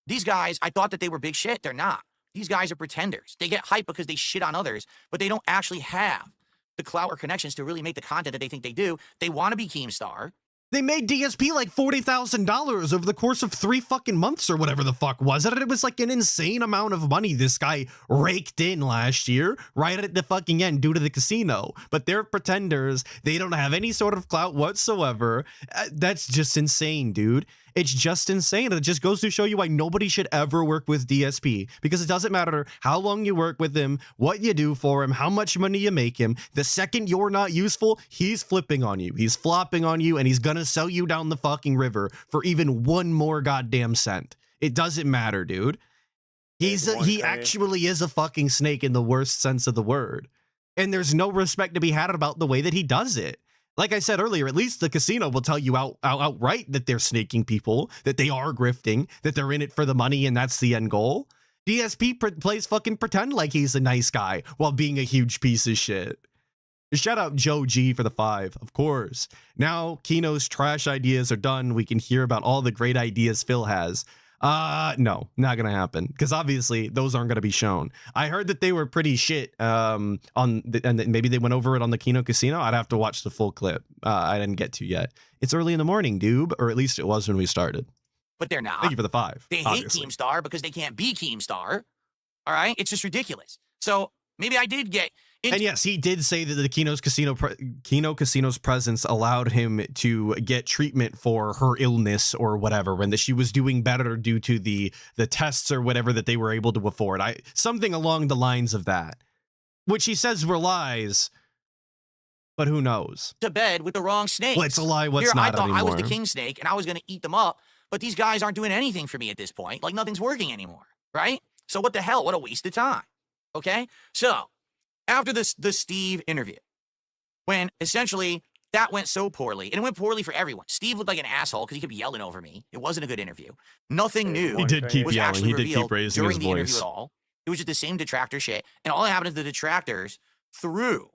these guys, I thought that they were big shit. They're not. These guys are pretenders. They get hyped because they shit on others, but they don't actually have the clout or connections to really make the content that they think they do. They want to be Keemstar. They made DSP like $40,000 over the course of 3 fucking months or whatever the fuck was it. It was like an insane amount of money this guy raked in last year, right at the fucking end due to the casino. But they're pretenders. They don't have any sort of clout whatsoever. That's just insane, dude. It's just insane. It just goes to show you why nobody should ever work with DSP, because it doesn't matter how long you work with him, what you do for him, how much money you make him. The second you're not useful, he's flipping on you. He's flopping on you, and he's gonna sell you down the fucking river for even one more goddamn cent. It doesn't matter, dude. He actually is a fucking snake in the worst sense of the word. And there's no respect to be had about the way that he does it. Like I said earlier, at least the casino will tell you outright that they're snaking people, that they are grifting, that they're in it for the money, and that's the end goal. DSP plays fucking pretend like he's a nice guy while being a huge piece of shit. Shout out Joe G for the 5, of course. Now Kino's trash ideas are done. We can hear about all the great ideas Phil has. No, not gonna happen, because obviously those aren't gonna be shown. I heard that they were pretty shit and maybe they went over it on the Kino Casino. I'd have to watch the full clip. I didn't get to yet. It's early in the morning, dude, or at least it was when we started. But they're not. Thank you for the 5. They hate Keemstar because they can't be Keemstar. All right, it's just ridiculous. So maybe I did get. And yes, he did say that the Kino Casino's presence allowed him to get treatment for her illness or whatever, and that she was doing better due to the tests or whatever that they were able to afford. Something along the lines of that, which he says were lies, but who knows? To bed with the wrong snake. What's a lie? What's Here, not I thought anymore? I was the king snake and I was going to eat them up, but these guys aren't doing anything for me at this point. Like nothing's working anymore, right? So what the hell? What a waste of time. Okay, so. After the Steve interview, when essentially that went so poorly, and it went poorly for everyone. Steve looked like an asshole because he kept yelling over me. It wasn't a good interview. Nothing new. He did keep was yelling. actually He did revealed keep raising during his the interview voice. at all. It was just the same detractor shit, and all that happened is the detractors threw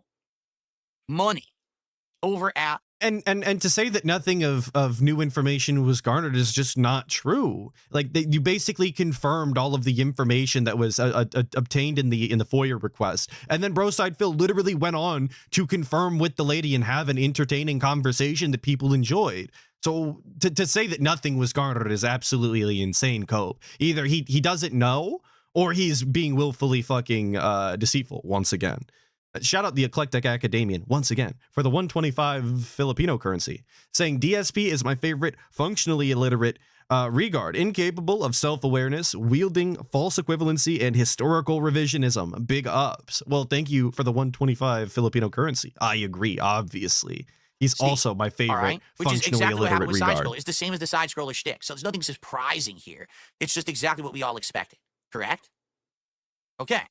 money over at. And to say that nothing of new information was garnered is just not true. Like you basically confirmed all of the information that was obtained in the FOIA request, and then Broside Phil literally went on to confirm with the lady and have an entertaining conversation that people enjoyed. So to say that nothing was garnered is absolutely insane, Cope. Either he doesn't know, or he's being willfully fucking deceitful once again. Shout out the Eclectic Academian once again for the 125 Filipino currency, saying DSP is my favorite functionally illiterate regard, incapable of self-awareness, wielding false equivalency and historical revisionism. Big ups. Well, thank you for the 125 Filipino currency. I agree, obviously. He's also my favorite which is functionally exactly what happened illiterate with side regard. scroller. It's the same as the side scroller shtick. So there's nothing surprising here. It's just exactly what we all expected. Correct? Okay.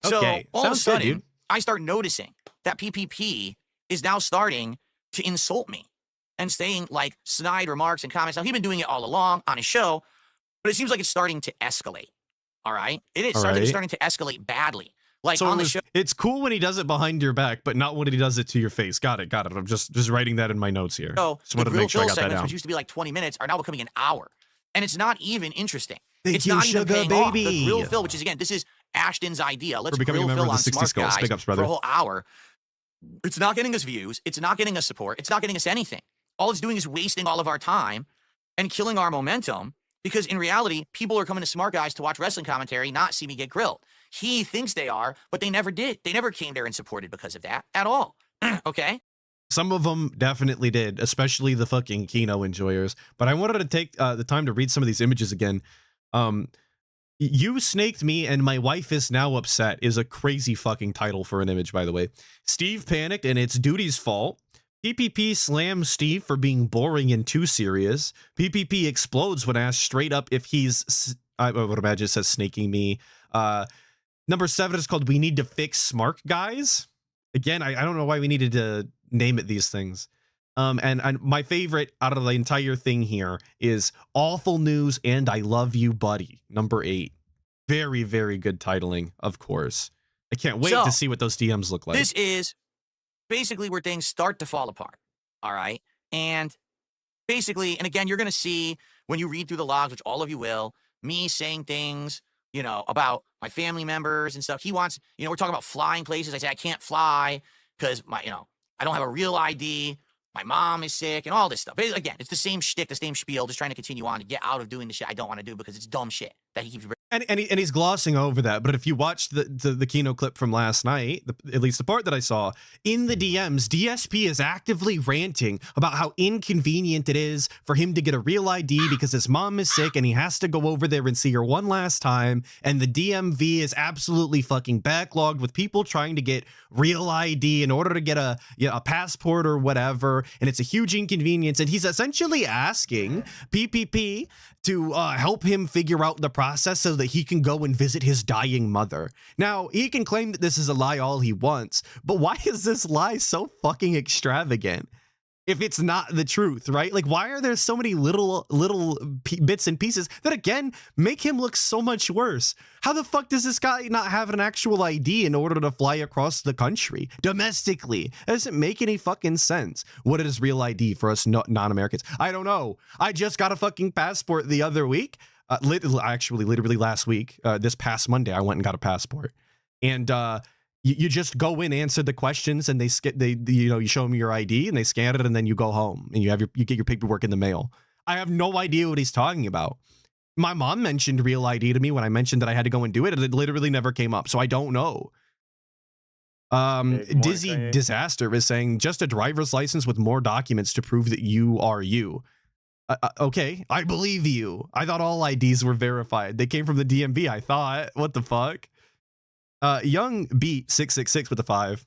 So all of a Sounds good, sudden, dude. I start noticing that PPP is now starting to insult me and saying like snide remarks and comments. Now, he's been doing it all along on his show, but it seems like it's starting to escalate. All right? It is starting to escalate badly. Like So on the show. it's cool when he does it behind your back, but not when he does it to your face. Got it. I'm just writing that in my notes here. So Just the wanted to Grill make sure I Phil got that segments, down. which used to be like 20 minutes, are now becoming an hour. And it's not even interesting. Thank It's you, not even sugar paying off. The baby. Grill Phil, which is, again, this is Ashton's idea. Let's For becoming a grill member Phil of the on 60 Smart Skulls. Guys Big ups, for brother. a whole hour. It's not getting us views. It's not getting us support. It's not getting us anything. All it's doing is wasting all of our time and killing our momentum, because in reality, people are coming to Smart Guys to watch wrestling commentary, not see me get grilled. He thinks they are, but they never did. They never came there and supported because of that at all. Okay? Some of them definitely did, especially the fucking Kino enjoyers. But I wanted to take the time to read some of these images again. You snaked me and my wife is now upset is a crazy fucking title for an image, by the way. Steve panicked and it's Duty's fault. PPP slams Steve for being boring and too serious. PPP explodes when asked straight up if he's, I would imagine it says snaking me. Number 7 is called We Need to Fix Smart Guys. Again, I don't know why we needed to name it these things. And my favorite out of the entire thing here is Awful News and I Love You, Buddy. Number 8. Very, very good titling, of course. I can't wait to see what those DMs look like. This is basically where things start to fall apart. All right? And basically, and again, you're going to see when you read through the logs, which all of you will, me saying things, you know, about my family members and stuff. He wants, you know, we're talking about flying places. I say I can't fly because I don't have a real ID. My mom is sick and all this stuff. But again, it's the same shtick, the same spiel, just trying to continue on to get out of doing the shit I don't want to do because it's dumb shit that he keeps bringing. And he's glossing over that, but if you watched the Kino clip from last night, at least the part that I saw, in the DMs, DSP is actively ranting about how inconvenient it is for him to get a real ID because his mom is sick and he has to go over there and see her one last time, and the DMV is absolutely fucking backlogged with people trying to get real ID in order to get a passport or whatever, and it's a huge inconvenience, and he's essentially asking PPP to help him figure out the process so that he can go and visit his dying mother. Now, he can claim that this is a lie all he wants, but why is this lie so fucking extravagant if it's not the truth, right? Like, why are there so many little bits and pieces that, again, make him look so much worse? How the fuck does this guy not have an actual ID in order to fly across the country domestically? That doesn't make any fucking sense. What is real ID for us non-Americans? I don't know. I just got a fucking passport the other week. Literally last week, this past Monday, I went and got a passport. And you just go in, answer the questions, and you show them your ID, and they scan it, and then you go home, and you get your paperwork in the mail. I have no idea what he's talking about. My mom mentioned real ID to me when I mentioned that I had to go and do it, and it literally never came up, so I don't know. Dizzy Disaster is saying just a driver's license with more documents to prove that you are you. Okay, I believe you. I thought all IDs were verified. They came from the DMV, I thought. What the fuck? Young Beat 666 with a 5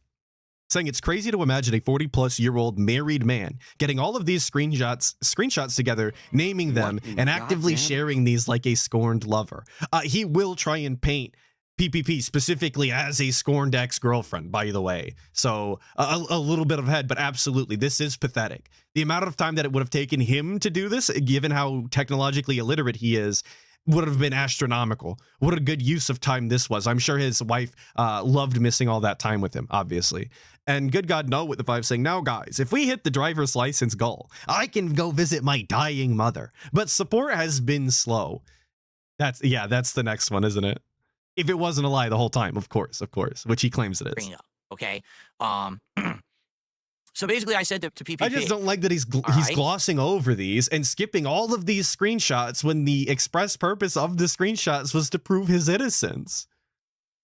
saying it's crazy to imagine a 40-plus-year-old married man getting all of these screenshots together, naming them, and actively sharing these like a scorned lover. He will try and paint PPP specifically as a scorned ex-girlfriend, by the way. So a little bit of head, but absolutely, this is pathetic. The amount of time that it would have taken him to do this, given how technologically illiterate he is, would have been astronomical. What a good use of time this was. I'm sure his wife loved missing all that time with him, obviously. And good God, no, with the vibe saying, now guys, if we hit the driver's license goal, I can go visit my dying mother. But support has been slow. That's the next one, isn't it? If it wasn't a lie the whole time, of course, which he claims it is. Bring it up, okay? So basically, I said to PPP, I just don't like that he's glossing over these and skipping all of these screenshots when the express purpose of the screenshots was to prove his innocence.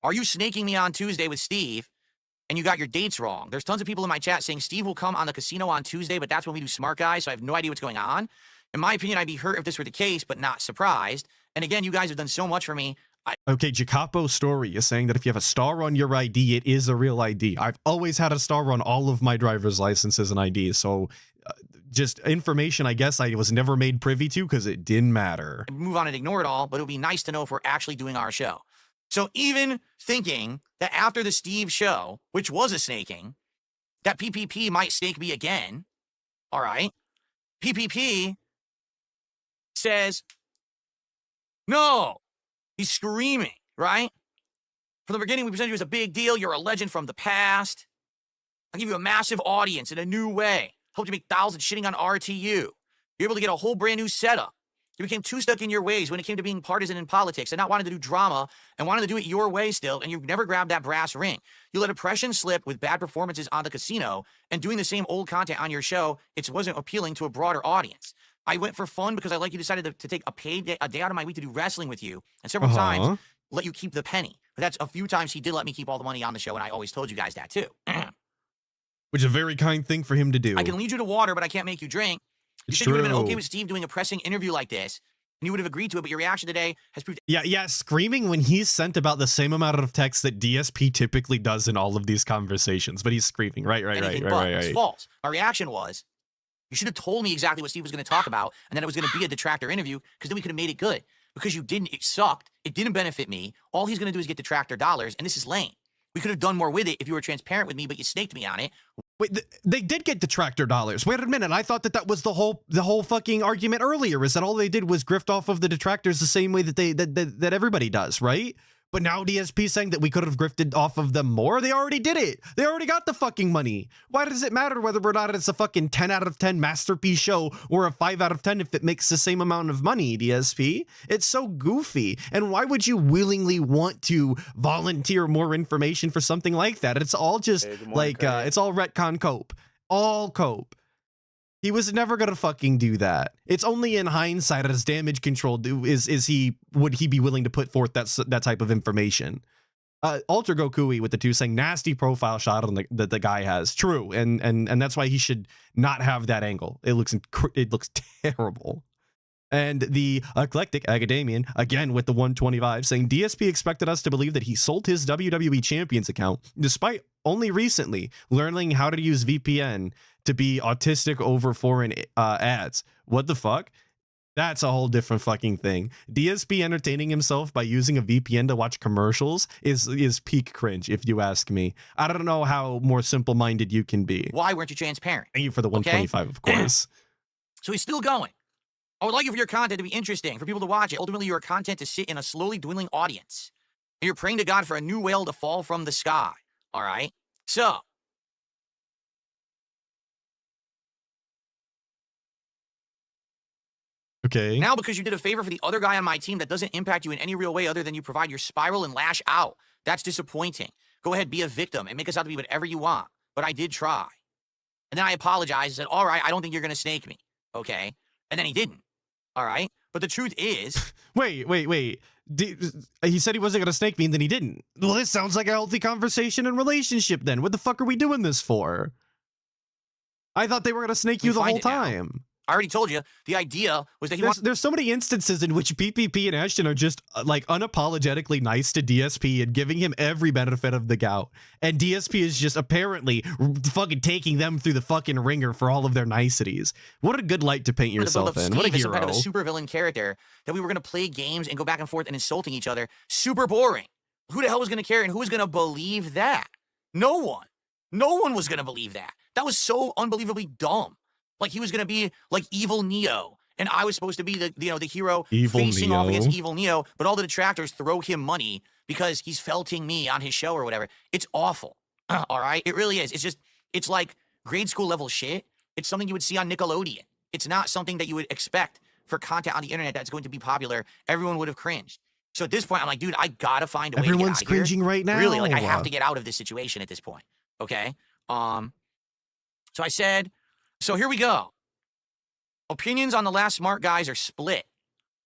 Are you snaking me on Tuesday with Steve? And you got your dates wrong. There's tons of people in my chat saying Steve will come on the casino on Tuesday, but that's when we do Smart Guys, so I have no idea what's going on. In my opinion, I'd be hurt if this were the case, but not surprised. And again, you guys have done so much for me. Okay, Jacopo Story is saying that if you have a star on your ID, it is a real ID. I've always had a star on all of my driver's licenses and IDs, so just information I guess I was never made privy to because it didn't matter. Move on and ignore it all, but it would be nice to know if we're actually doing our show. So even thinking that after the Steve show, which was a snaking, that PPP might snake me again, all right? PPP says, no, he's screaming, right? From the beginning, we presented you as a big deal. You're a legend from the past. I'll give you a massive audience in a new way. Helped you make thousands shitting on RTU. You're able to get a whole brand new setup. You became too stuck in your ways when it came to being partisan in politics and not wanting to do drama and wanting to do it your way still, and you never grabbed that brass ring. You let oppression slip with bad performances on the casino and doing the same old content on your show. It wasn't appealing to a broader audience. I went for fun because I like you decided to take a day out of my week to do wrestling with you, and several times let you keep the penny. But that's a few times he did let me keep all the money on the show, and I always told you guys that too. Which is a very kind thing for him to do. I can lead you to water, but I can't make you drink. You said you would have been okay with Steve doing a pressing interview like this, and you would have agreed to it, but your reaction today has proved... Yeah, screaming when he's sent about the same amount of text that DSP typically does in all of these conversations, but he's screaming. Right. It's false. My reaction was, you should have told me exactly what Steve was going to talk about, and then it was going to be a detractor interview, because then we could have made it good. Because you didn't, it sucked. It didn't benefit me. All he's going to do is get detractor dollars, and this is lame. We could have done more with it if you were transparent with me, but you snaked me on it. Wait, they did get detractor dollars. Wait a minute. I thought that was the whole fucking argument earlier, is that all they did was grift off of the detractors the same way that that everybody does, right? But now DSP saying that we could have grifted off of them more. They already did it. They already got the fucking money. Why does it matter whether or not it's a fucking 10 out of 10 masterpiece show or a 5 out of 10 if it makes the same amount of money, DSP? It's so goofy. And why would you willingly want to volunteer more information for something like that? It's all just it's all retcon cope. All cope. He was never gonna fucking do that. It's only in hindsight as damage control would he be willing to put forth that type of information. Ultra Gokui with the 2 saying nasty profile shot on that the guy has. True, and that's why he should not have that angle. It looks terrible. And the eclectic Academian, again with the 125, saying DSP expected us to believe that he sold his WWE Champions account, despite only recently learning how to use VPN to be autistic over foreign ads. What the fuck? That's a whole different fucking thing. DSP entertaining himself by using a VPN to watch commercials is peak cringe, if you ask me. I don't know how more simple-minded you can be. Why weren't you transparent? Thank you for the 125, of course. So he's still going. I would like you for your content to be interesting, for people to watch it. Ultimately, your content to sit in a slowly dwindling audience. And you're praying to God for a new whale to fall from the sky. All right? So. Okay. Now, because you did a favor for the other guy on my team that doesn't impact you in any real way other than you provide your spiral and lash out. That's disappointing. Go ahead, be a victim and make us out to be whatever you want. But I did try. And then I apologized and said, all right, I don't think you're going to snake me. Okay? And then he didn't. All right? But the truth is... Wait. He said he wasn't going to snake me, and then he didn't. Well, this sounds like a healthy conversation and relationship, then. What the fuck are we doing this for? I thought they were going to snake you the whole time. I already told you, the idea was that there's so many instances in which PPP and Ashton are just like unapologetically nice to DSP and giving him every benefit of the gout. And DSP is just apparently fucking taking them through the fucking ringer for all of their niceties. What a good light to paint yourself in. What a hero. Some kind of a supervillain character that we were going to play games and go back and forth and insulting each other. Super boring. Who the hell was going to care and who was going to believe that? No one. No one was going to believe that. That was so unbelievably dumb. Like he was going to be like evil Neo And I was supposed to be the hero Evil facing off against Neo. evil Neo, but all the detractors throw him money because he's felting me on his show or whatever. It's awful. All right? It really is. It's like grade school level shit. It's something you would see on Nickelodeon. It's not something that you would expect for content on the internet that's going to be popular. Everyone would have cringed. So at this point, I'm like, dude, I gotta find a way to get out Everyone's of here. cringing right now. Really, like I have to get out of this situation at this point. Okay. So I said, so here we go. Opinions on the last smart guys are split.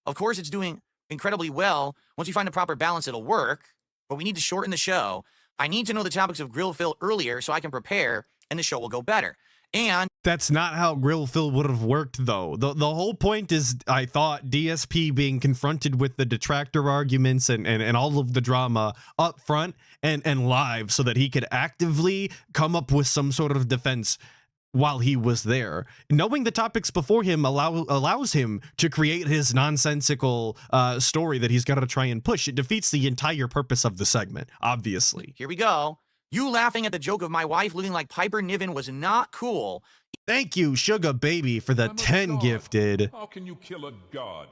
Of course, it's doing incredibly well. Once we find the proper balance, it'll work. But we need to shorten the show. I need to know the topics of grill fill earlier so I can prepare, and the show will go better. And That's not how grill fill would have worked, though. The whole point is, I thought, DSP being confronted with the detractor arguments and all of the drama up front and live so that he could actively come up with some sort of defense while he was there. Knowing the topics before him allows him to create his nonsensical story that he's got to try and push. It defeats the entire purpose of the segment, obviously. here we go. You laughing at the joke of my wife looking like Piper Niven was not cool. Thank you, Sugar Baby, for the I'm a 10 god. gifted. How can you kill a god?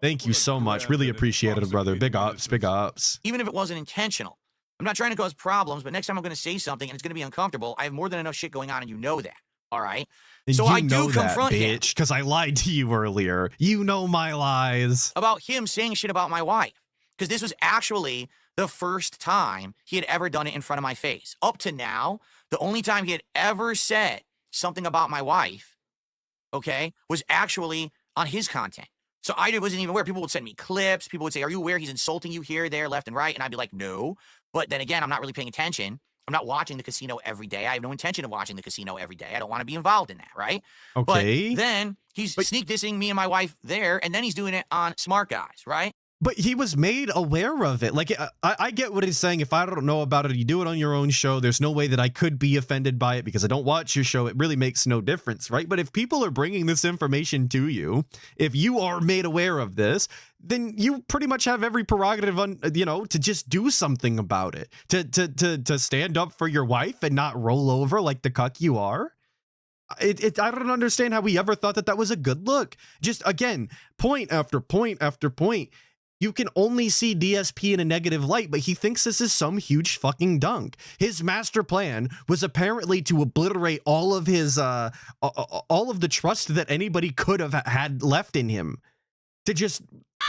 Thank you What a so much. grand Really and appreciate it, brother. Big ups, big intoxicating ups. Even if it wasn't intentional. I'm not trying to cause problems, but next time I'm going to say something and it's going to be uncomfortable, I have more than enough shit going on and you know that. All right? So you I know do that, confront him bitch, because I lied to you earlier. You know my lies. about him saying shit about my wife. Because this was actually the first time he had ever done it in front of my face. Up to now, the only time he had ever said something about my wife, okay, was actually on his content. So I wasn't even aware. People would send me clips. People would say, are you aware he's insulting you here, there, left, and right? And I'd be like, no. But then again, I'm not really paying attention. I'm not watching the casino every day. I have no intention of watching the casino every day. I don't want to be involved in that, right? Okay. But then he's sneak dissing me and my wife there, and then he's doing it on Smart Guys, right? But he was made aware of it. Like, I get what he's saying. If I don't know about it, you do it on your own show. There's no way that I could be offended by it because I don't watch your show. It really makes no difference, right? But if people are bringing this information to you, if you are made aware of this, then you pretty much have every prerogative on, to just do something about it, to stand up for your wife and not roll over like the cuck you are. I don't understand how we ever thought that was a good look. Just, again, point after point after point. You can only see DSP in a negative light, but he thinks this is some huge fucking dunk. His master plan was apparently to obliterate all of his, all of the trust that anybody could have had left in him, to just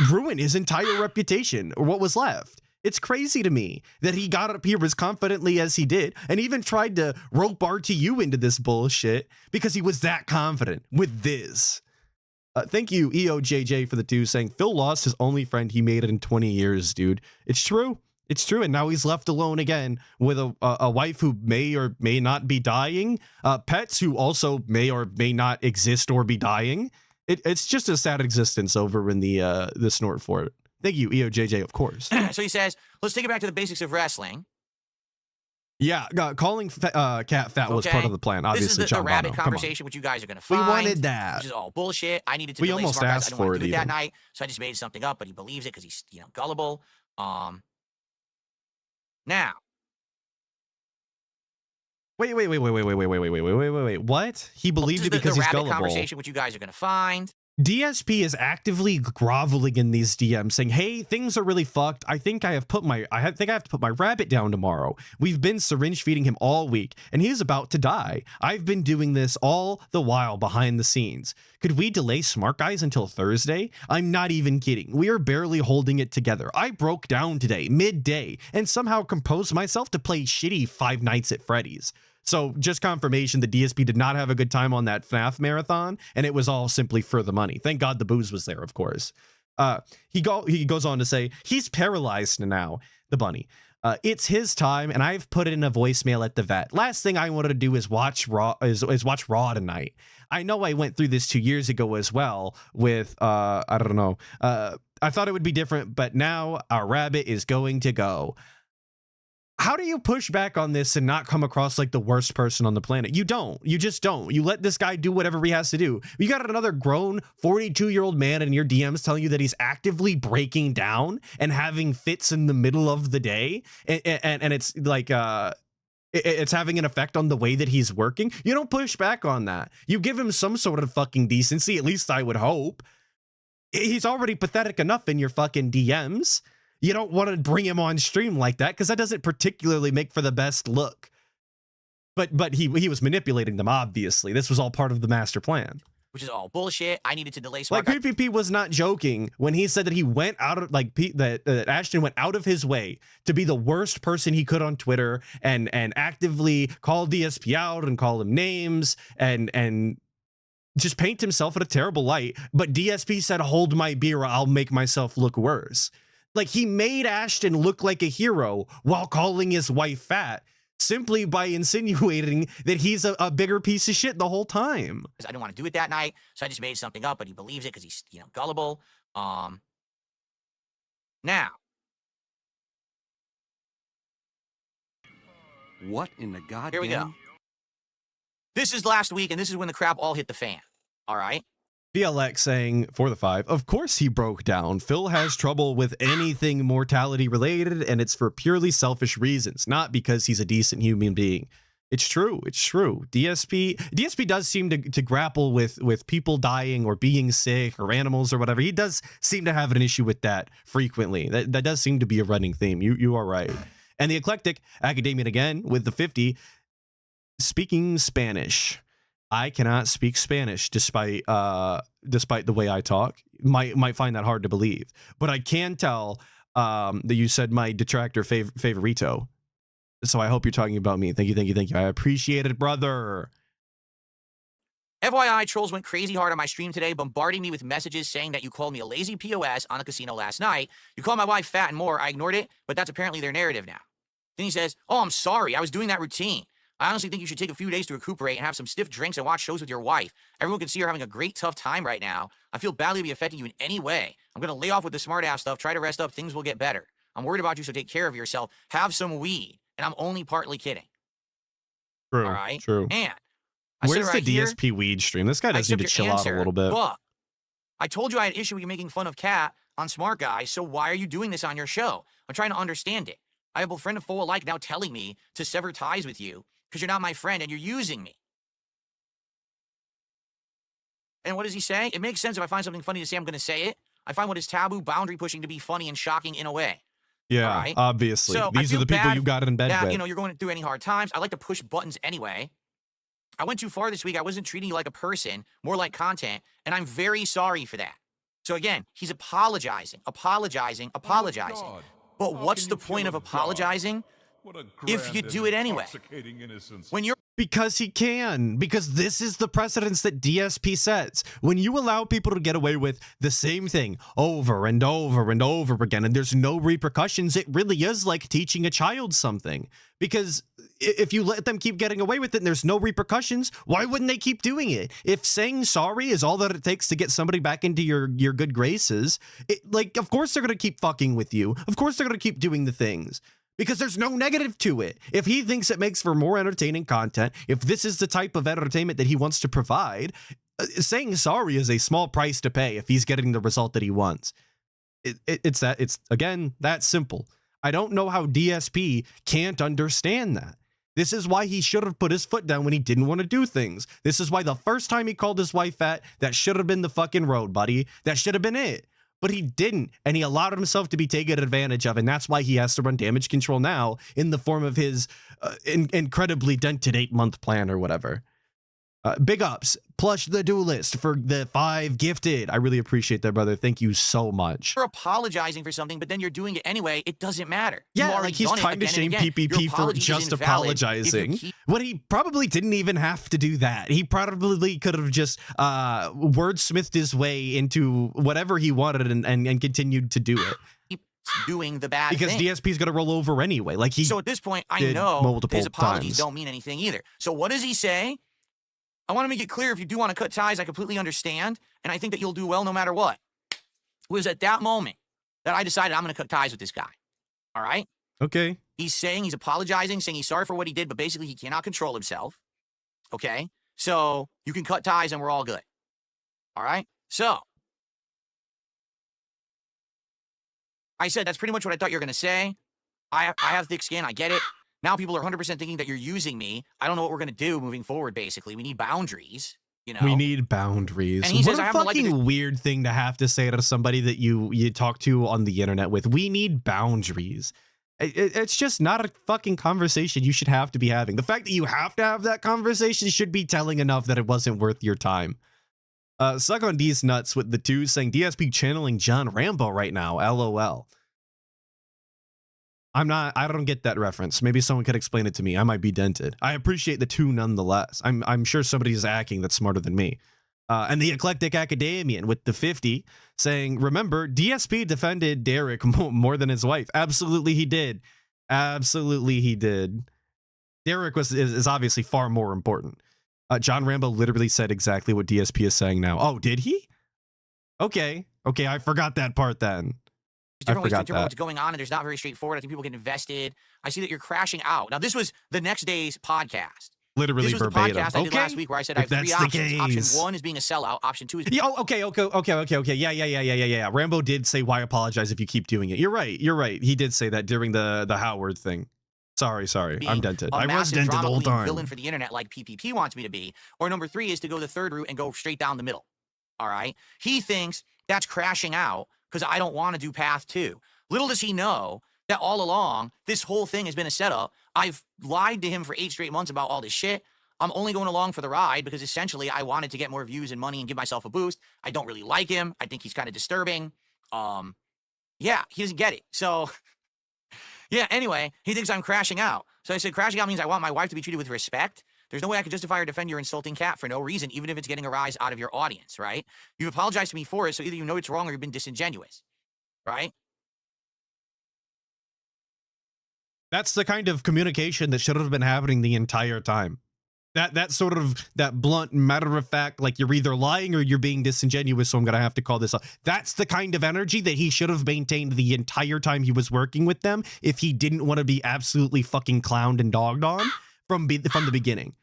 ruin his entire reputation, or what was left. It's crazy to me that he got up here as confidently as he did, and even tried to rope RTU into this bullshit because he was that confident with this. Thank you, EOJJ, for the 2, saying Phil lost his only friend he made it in 20 years, dude. It's true. It's true. And now he's left alone again with a wife who may or may not be dying, pets who also may or may not exist or be dying. It's just a sad existence over in the snort fort. Thank you, EOJJ, of course. So he says, let's take it back to the basics of wrestling. Yeah, calling Cat fat was part of the plan. Obviously, this is the John rabbit Bono. conversation, which you guys are going to We find. wanted that. Which is all bullshit. I needed to We delay almost Smart Guys. asked I didn't want for to it do it that even. night, so I just made something up, but he believes it because he's, gullible. Now, Wait. What? He believed this it is because the he's rabbit gullible. conversation, which you guys are going to find. DSP is actively groveling in these DMs, saying, "Hey, things are really fucked. I think I have to put my rabbit down tomorrow. We've been syringe feeding him all week, and he's about to die. I've been doing this all the while behind the scenes. Could we delay Smart Guys until Thursday? I'm not even kidding. We are barely holding it together. I broke down today, midday, and somehow composed myself to play shitty Five Nights at Freddy's." So just confirmation that DSP did not have a good time on that FNAF marathon, and it was all simply for the money. Thank God the booze was there, of course. He goes on to say, he's paralyzed now, the bunny. It's his time, and I've put in a voicemail at the vet. Last thing I wanted to do is watch Raw tonight. I know I went through this 2 years ago as well with, I don't know. I thought it would be different, but now our rabbit is going to go. How do you push back on this and not come across like the worst person on the planet? You don't. You just don't. You let this guy do whatever he has to do. You got another grown 42-year-old man in your DMs telling you that he's actively breaking down and having fits in the middle of the day. And it's like, it's having an effect on the way that he's working, you don't push back on that. You give him some sort of fucking decency, at least I would hope. He's already pathetic enough in your fucking DMs. You don't want to bring him on stream like that because that doesn't particularly make for the best look. But he was manipulating them, obviously. This was all part of the master plan. Which is all bullshit. I needed to delay smart Like PPP was not joking when he said that he went out of that Ashton went out of his way to be the worst person he could on Twitter and actively call DSP out and call him names and just paint himself in a terrible light. But DSP said, "Hold my beer, or I'll make myself look worse." Like, he made Ashton look like a hero while calling his wife fat, simply by insinuating that he's a bigger piece of shit the whole time. I didn't want to do it that night, so I just made something up, but he believes it because he's, gullible. Now. What in the goddamn? Here we go. This is last week, and this is when the crap all hit the fan. All right? BLX saying, for the 5, of course he broke down. Phil has trouble with anything mortality related, and it's for purely selfish reasons, not because he's a decent human being. It's true. It's true. DSP does seem to grapple with people dying or being sick or animals or whatever. He does seem to have an issue with that frequently. That does seem to be a running theme. You are right. And the eclectic Academian again with the 50, speaking Spanish. I cannot speak Spanish despite the way I talk. Might find that hard to believe, but I can tell that you said my detractor favorito. So I hope you're talking about me. Thank you. I appreciate it, brother. FYI, trolls went crazy hard on my stream today, bombarding me with messages saying that you called me a lazy POS on a casino last night. You called my wife fat and more. I ignored it, but that's apparently their narrative now. Then he says, "Oh, I'm sorry. I was doing that routine. I honestly think you should take a few days to recuperate and have some stiff drinks and watch shows with your wife. Everyone can see you're having a great tough time right now. I feel badly to be affecting you in any way. I'm going to lay off with the smart ass stuff, try to rest up, things will get better. I'm worried about you, so take care of yourself. Have some weed." And I'm only partly kidding. True. All right? True. And where's right the here, DSP weed stream? This guy does need to chill out a little bit. But I told you I had issue with you making fun of Cat on Smart Guy, so why are you doing this on your show? I'm trying to understand it. I have a friend and foe alike now telling me to sever ties with you because you're not my friend and you're using me. And what does he say? It makes sense if I find something funny to say, I'm going to say it. I find what is taboo, boundary pushing to be funny and shocking in a way. Yeah, right? obviously. So These are the people you got in bed with. You're going through any hard times. I like to push buttons anyway. I went too far this week. I wasn't treating you like a person, more like content, and I'm very sorry for that. So again, he's apologizing. God. But How what's can the you point kill of a god? apologizing What a if grand you and do it anyway? intoxicating innocence. when you're Because he can. Because this is the precedence that DSP sets. When you allow people to get away with the same thing over and over and over again, and there's no repercussions, it really is like teaching a child something. Because if you let them keep getting away with it and there's no repercussions, why wouldn't they keep doing it? If saying sorry is all that it takes to get somebody back into your good graces, of course they're going to keep fucking with you. Of course they're going to keep doing the things. Because there's no negative to it. If he thinks it makes for more entertaining content, if this is the type of entertainment that he wants to provide, saying sorry is a small price to pay if he's getting the result that he wants. It's again, that simple. I don't know how DSP can't understand that. This is why he should have put his foot down when he didn't want to do things. This is why the first time he called his wife fat, that should have been the fucking road, buddy. That should have been it. But he didn't, and he allowed himself to be taken advantage of, and that's why he has to run damage control now in the form of his incredibly dented 8-month plan or whatever. Big ups, Plush the Duelist for the 5 gifted. I really appreciate that, brother. Thank you so much. you're apologizing for something, but then you're doing it anyway, it doesn't matter. You've Yeah, already like he's done it trying to again and shame again. Your PPP for apology is just invalid if you apologizing keep- when he probably didn't even have to do that. He probably could have just wordsmithed his way into whatever he wanted and continued to do it. keep doing the bad Because thing. DSP's going to roll over anyway. Like he So at this point, I did know multiple his apologies times. don't mean anything either. So what does he say? I want to make it clear, if you do want to cut ties, I completely understand, and I think that you'll do well no matter what. It was at that moment that I decided I'm going to cut ties with this guy. All right? Okay. He's saying he's apologizing, saying he's sorry for what he did, but basically he cannot control himself. Okay? So you can cut ties and we're all good. All right? So I said that's pretty much what I thought you were going to say. I have thick skin. I get it. Now people are 100% thinking that you're using me. I don't know what we're going to do moving forward, basically. We need boundaries, you know? We need boundaries. And he What says, a I happen to like fucking weird thing to have to say to somebody that you talk to on the internet with. We need boundaries. It's just not a fucking conversation you should have to be having. The fact that you have to have that conversation should be telling enough that it wasn't worth your time. Suck on D's nuts with the two saying DSP channeling John Rambo right now. LOL. I don't get that reference. Maybe someone could explain it to me. I might be dented. I appreciate the two nonetheless. I'm sure somebody's hacking that's smarter than me. And the eclectic academian with the 50 saying, remember, DSP defended Derek more than his wife. Absolutely he did. Absolutely he did. Derek is obviously far more important. John Rambo literally said exactly what DSP is saying now. Oh, did he? Okay, I forgot that part then. Different ways to interpret what's going on, and there's not very straightforward. I think people get invested. I see that you're crashing out. Now, this was the next day's podcast. Literally this was verbatim. The podcast I did last week where I said I have three options. Option 1 is being a sellout. Option 2 is being okay. Yeah. Rambo did say, why apologize if you keep doing it? You're right. He did say that during the Howard thing. Sorry. I'm dented. I was dented the whole time. Villain for the internet like PPP wants me to be. Or number 3 is to go the third route and go straight down the middle. All right. He thinks that's crashing out because I don't want to do path 2. Little does he know that all along, this whole thing has been a setup. I've lied to him for 8 straight months about all this shit. I'm only going along for the ride because essentially I wanted to get more views and money and give myself a boost. I don't really like him. I think he's kind of disturbing. Yeah, he doesn't get it. So, yeah, anyway, he thinks I'm crashing out. So I said, crashing out means I want my wife to be treated with respect. There's no way I could justify or defend your insulting cat for no reason, even if it's getting a rise out of your audience, right? You've apologized to me for it, so either you know it's wrong or you've been disingenuous, right? That's the kind of communication that should have been happening the entire time. That sort of, that blunt matter of fact, like you're either lying or you're being disingenuous, so I'm going to have to call this up. That's the kind of energy that he should have maintained the entire time he was working with them if he didn't want to be absolutely fucking clowned and dogged on from the beginning.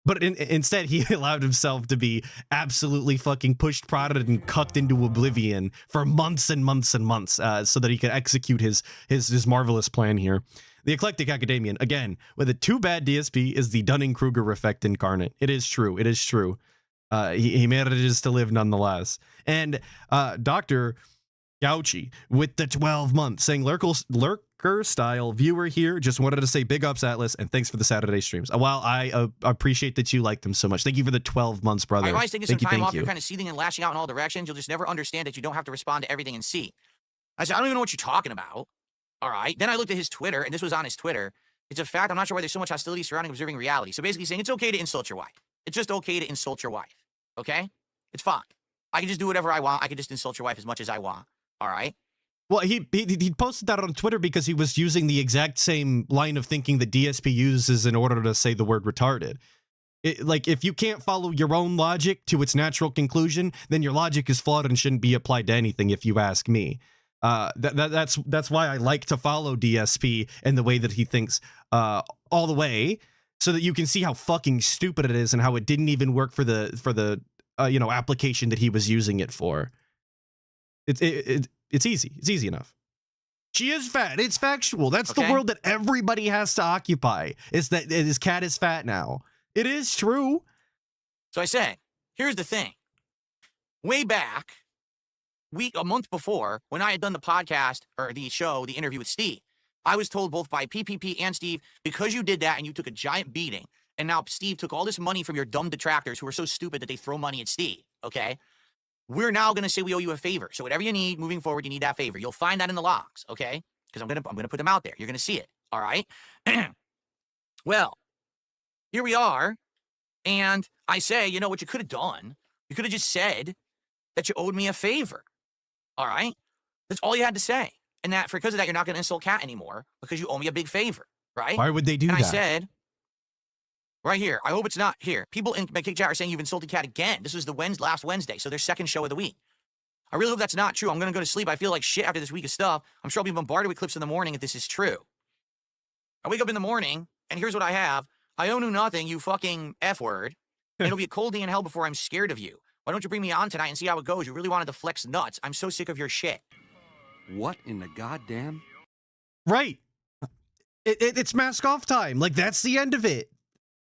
But instead, he allowed himself to be absolutely fucking pushed, prodded, and cucked into oblivion for months and months and months so that he could execute his marvelous plan here. The eclectic academian, again, with a too bad DSP is the Dunning-Kruger effect incarnate. It is true. He manages to live nonetheless. And Dr. Gauchi with the 12 months saying lurker style viewer here. Just wanted to say big ups, Atlas, and thanks for the Saturday streams. While I appreciate that you liked them so much. Thank you for the 12 months, brother. I realize taking some time off, you're kind of seething and lashing out in all directions. You'll just never understand that you don't have to respond to everything and see. I said, I don't even know what you're talking about. All right. Then I looked at his Twitter, and this was on his Twitter. It's a fact. I'm not sure why there's so much hostility surrounding observing reality. So basically saying it's okay to insult your wife. It's just okay to insult your wife. Okay? It's fine. I can just do whatever I want. I can just insult your wife as much as I want. All right? Well, he posted that on Twitter because he was using the exact same line of thinking that DSP uses in order to say the word retarded. Like, if you can't follow your own logic to its natural conclusion, then your logic is flawed and shouldn't be applied to anything, if you ask me. That's why I like to follow DSP and the way that he thinks all the way, so that you can see how fucking stupid it is and how it didn't even work for the application that he was using it for. It's easy. It's easy enough. She is fat. It's factual. That's the world that everybody has to occupy. Is that his cat is fat now. It is true. So I say, here's the thing. Way back, a month before, when I had done the podcast, or the show, the interview with Steve, I was told both by PPP and Steve, because you did that and you took a giant beating, and now Steve took all this money from your dumb detractors who are so stupid that they throw money at Steve, okay? We're now going to say we owe you a favor. So whatever you need moving forward, you need that favor. You'll find that in the logs, okay? Because I'm gonna put them out there. You're going to see it, all right? Well, here we are, and I say, you know what you could have done? You could have just said that you owed me a favor. All right? That's all you had to say. And that because of that, you're not going to insult Cat anymore because you owe me a big favor, right? Why would they do that? And I said, right here, I hope it's not here. People in my kick chat are saying you've insulted Cat again. This was the last Wednesday, so their second show of the week. I really hope that's not true. I'm going to go to sleep. I feel like shit after this week of stuff. I'm sure I'll be bombarded with clips in the morning if this is true. I wake up in the morning, and here's what I have. I owe you nothing, you fucking F-word. And it'll be a cold day in hell before I'm scared of you. Why don't you bring me on tonight and see how it goes? You really wanted to flex nuts. I'm so sick of your shit. What in the goddamn? Right. It's mask off time. Like, that's the end of it.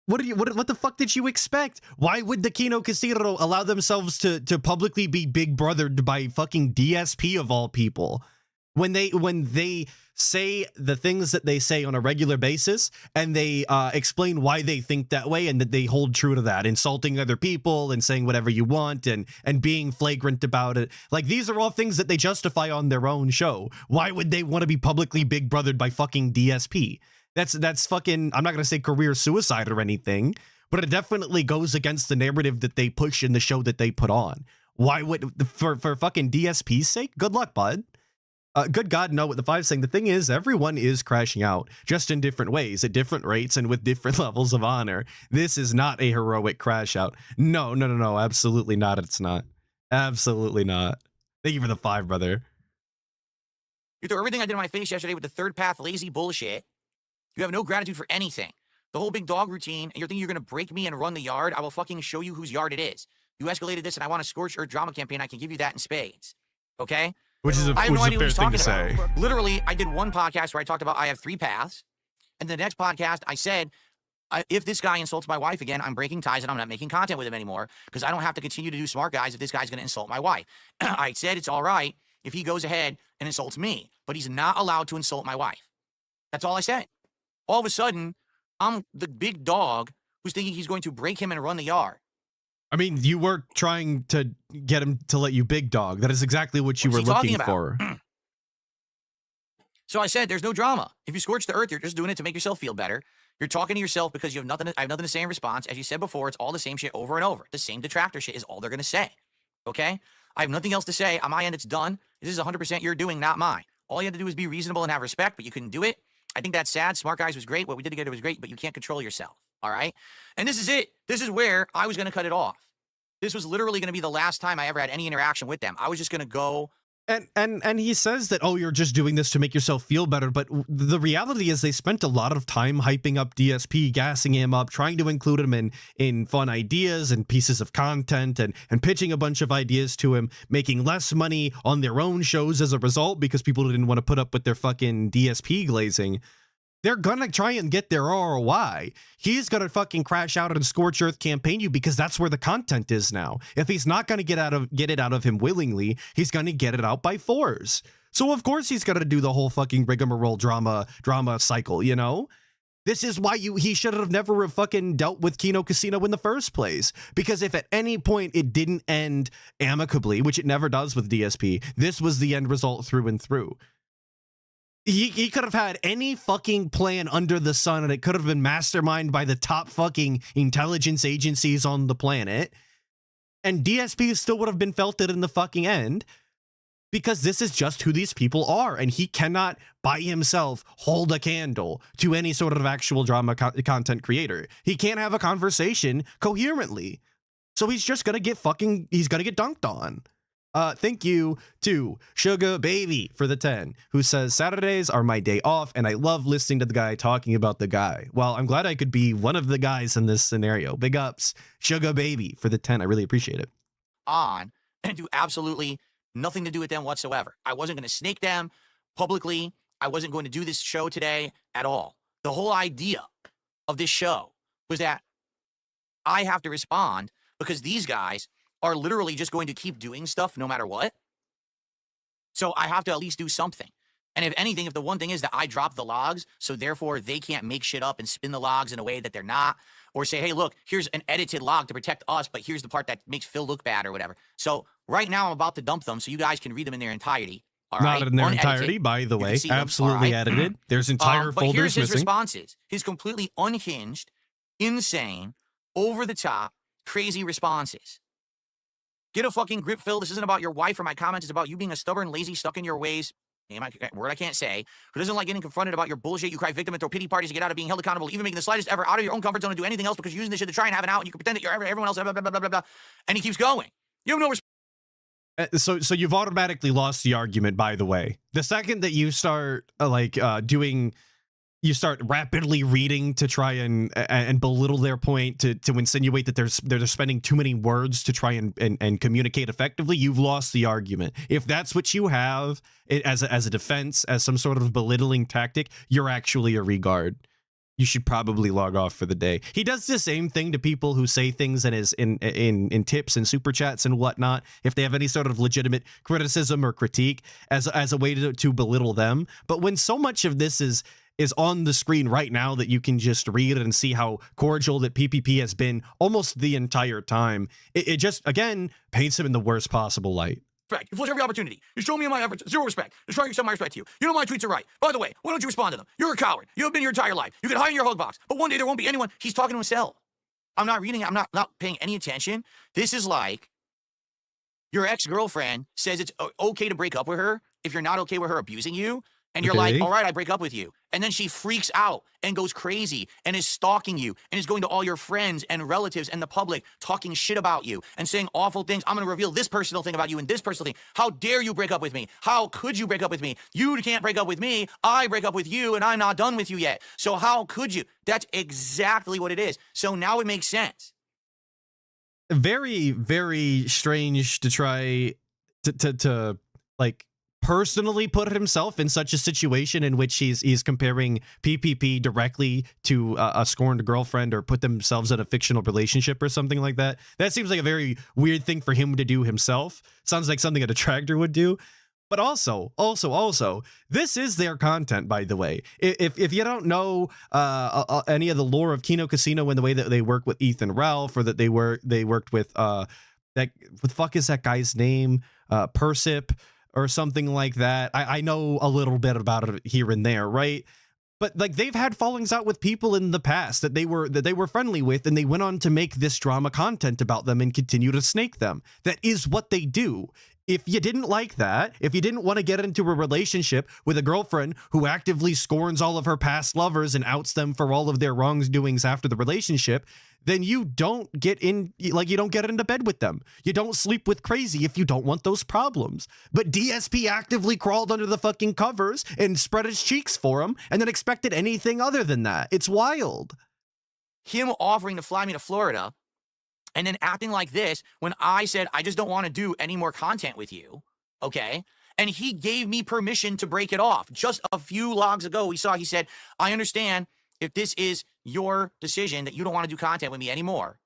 What the fuck did you expect? Why would the Kino Casino allow themselves to publicly be big brothered by fucking DSP of all people? When they say the things that they say on a regular basis, and they explain why they think that way, and that they hold true to that, insulting other people and saying whatever you want, and being flagrant about it. Like, these are all things that they justify on their own show. Why would they want to be publicly big brothered by fucking DSP? That's fucking, I'm not going to say career suicide or anything, but it definitely goes against the narrative that they push in the show that they put on. Why would, for fucking DSP's sake? Good luck, bud. Good God, no, with the 5 saying, the thing is, everyone is crashing out, just in different ways, at different rates, and with different levels of honor. This is not a heroic crash out. No, absolutely not, it's not. Absolutely not. Thank you for the 5, brother. You threw everything I did in my face yesterday with the third path lazy bullshit. You have no gratitude for anything. The whole big dog routine, and you're thinking you're going to break me and run the yard? I will fucking show you whose yard it is. You escalated this, and I want a scorched earth drama campaign. I can give you that in spades. Okay? Which is a fair thing to say. Literally, I did one podcast where I talked about I have 3 paths. And the next podcast, I said, if this guy insults my wife again, I'm breaking ties and I'm not making content with him anymore because I don't have to continue to do smart guys if this guy's going to insult my wife. I said it's all right if he goes ahead and insults me, but he's not allowed to insult my wife. That's all I said. All of a sudden, I'm the big dog who's thinking he's going to break him and run the yard. I mean, you were trying to get him to let you big dog. That is exactly what you were looking for. So I said, there's no drama. If you scorch the earth, you're just doing it to make yourself feel better. You're talking to yourself because you have nothing. I have nothing to say in response. As you said before, it's all the same shit over and over. The same detractor shit is all they're going to say. Okay? I have nothing else to say. On my end, it's done. This is 100% your doing, not mine. All you have to do is be reasonable and have respect, but you couldn't do it. I think that's sad. Smart Guys was great. What we did together was great, but you can't control yourself. All right? And this is it. This is where I was going to cut it off. This was literally going to be the last time I ever had any interaction with them. I was just going to go. And he says that, oh, you're just doing this to make yourself feel better. But the reality is they spent a lot of time hyping up DSP, gassing him up, trying to include him in fun ideas and pieces of content, and pitching a bunch of ideas to him, making less money on their own shows as a result because people didn't want to put up with their fucking DSP glazing. They're gonna try and get their ROI. He's gonna fucking crash out and scorch earth campaign you because that's where the content is now. If he's not gonna get it out of him willingly, he's gonna get it out by force. So of course he's gonna do the whole fucking rigmarole drama cycle, you know? This is why he should have never fucking dealt with Kino Casino in the first place. Because if at any point it didn't end amicably, which it never does with DSP, this was the end result through and through. He could have had any fucking plan under the sun, and it could have been masterminded by the top fucking intelligence agencies on the planet. And DSP still would have been felted in the fucking end, because this is just who these people are. And he cannot by himself hold a candle to any sort of actual drama content creator. He can't have a conversation coherently. So he's just gonna get he's gonna get dunked on. Thank you to Sugar Baby for the 10, who says, Saturdays are my day off, and I love listening to the guy talking about the guy. Well, I'm glad I could be one of the guys in this scenario. Big ups, Sugar Baby for the 10. I really appreciate it. On and do absolutely nothing to do with them whatsoever. I wasn't going to snake them publicly. I wasn't going to do this show today at all. The whole idea of this show was that I have to respond because these guys are literally just going to keep doing stuff no matter what. So I have to at least do something. And if anything, if the one thing is that I drop the logs, so therefore they can't make shit up and spin the logs in a way that they're not, or say, hey, look, here's an edited log to protect us, but here's the part that makes Phil look bad or whatever. So right now I'm about to dump them so you guys can read them in their entirety. All right? Not in their entirety, by the way. Absolutely edited. There's entire but folders here's his missing. Responses. His completely unhinged, insane, over the top, crazy responses. Get a fucking grip, Phil. This isn't about your wife or my comments. It's about you being a stubborn, lazy, stuck in your ways, word I can't say, who doesn't like getting confronted about your bullshit. You cry victim and throw pity parties to get out of being held accountable, even making the slightest effort out of your own comfort zone to do anything else because you're using this shit to try and have an out, and you can pretend that you're everyone else, blah, blah, blah, blah, blah. And he keeps going. You have no respect. So you've automatically lost the argument, by the way. The second that you start doing you start rapidly reading to try and belittle their point, to insinuate that they're spending too many words to try and communicate effectively, you've lost the argument. If that's what you have as a defense, as some sort of belittling tactic, you're actually a regard. You should probably log off for the day. He does the same thing to people who say things in tips and super chats and whatnot, if they have any sort of legitimate criticism or critique, as a way to belittle them. But when so much of this is on the screen right now that you can just read and see how cordial that PPP has been almost the entire time, it just, again, paints him in the worst possible light. Respect. You flush every opportunity. You show me in my efforts zero respect. You're trying to accept my respect to you. You know my tweets are right. By the way, why don't you respond to them? You're a coward. You have been your entire life. You can hide in your hug box, but one day there won't be anyone. He's talking to himself. I'm not reading it. I'm not paying any attention. This is like your ex-girlfriend says it's okay to break up with her if you're not okay with her abusing you. And you're like, all right, I break up with you. And then she freaks out and goes crazy and is stalking you and is going to all your friends and relatives and the public talking shit about you and saying awful things. I'm going to reveal this personal thing about you and this personal thing. How dare you break up with me? How could you break up with me? You can't break up with me. I break up with you and I'm not done with you yet. So how could you? That's exactly what it is. So now it makes sense. Very, very strange to try to like personally put himself in such a situation in which he's comparing PPP directly to a scorned girlfriend, or put themselves in a fictional relationship or something like that. That seems like a very weird thing for him to do himself. Sounds like something a detractor would do. But also, this is their content, by the way. If you don't know any of the lore of Kino Casino and the way that they work with Ethan Ralph, or that they worked with what the fuck is that guy's name? Persip or something like that. I know a little bit about it here and there, right? But like, they've had fallings out with people in the past that they were friendly with, and they went on to make this drama content about them and continue to snake them. That is what they do. If you didn't like that, if you didn't want to get into a relationship with a girlfriend who actively scorns all of her past lovers and outs them for all of their wrongdoings after the relationship, then you don't get into bed with them. You don't sleep with crazy if you don't want those problems. But DSP actively crawled under the fucking covers and spread his cheeks for him, and then expected anything other than that. It's wild. Him offering to fly me to Florida and then acting like this when I said, I just don't want to do any more content with you, okay? And he gave me permission to break it off. Just a few logs ago, he said, I understand if this is your decision that you don't want to do content with me anymore.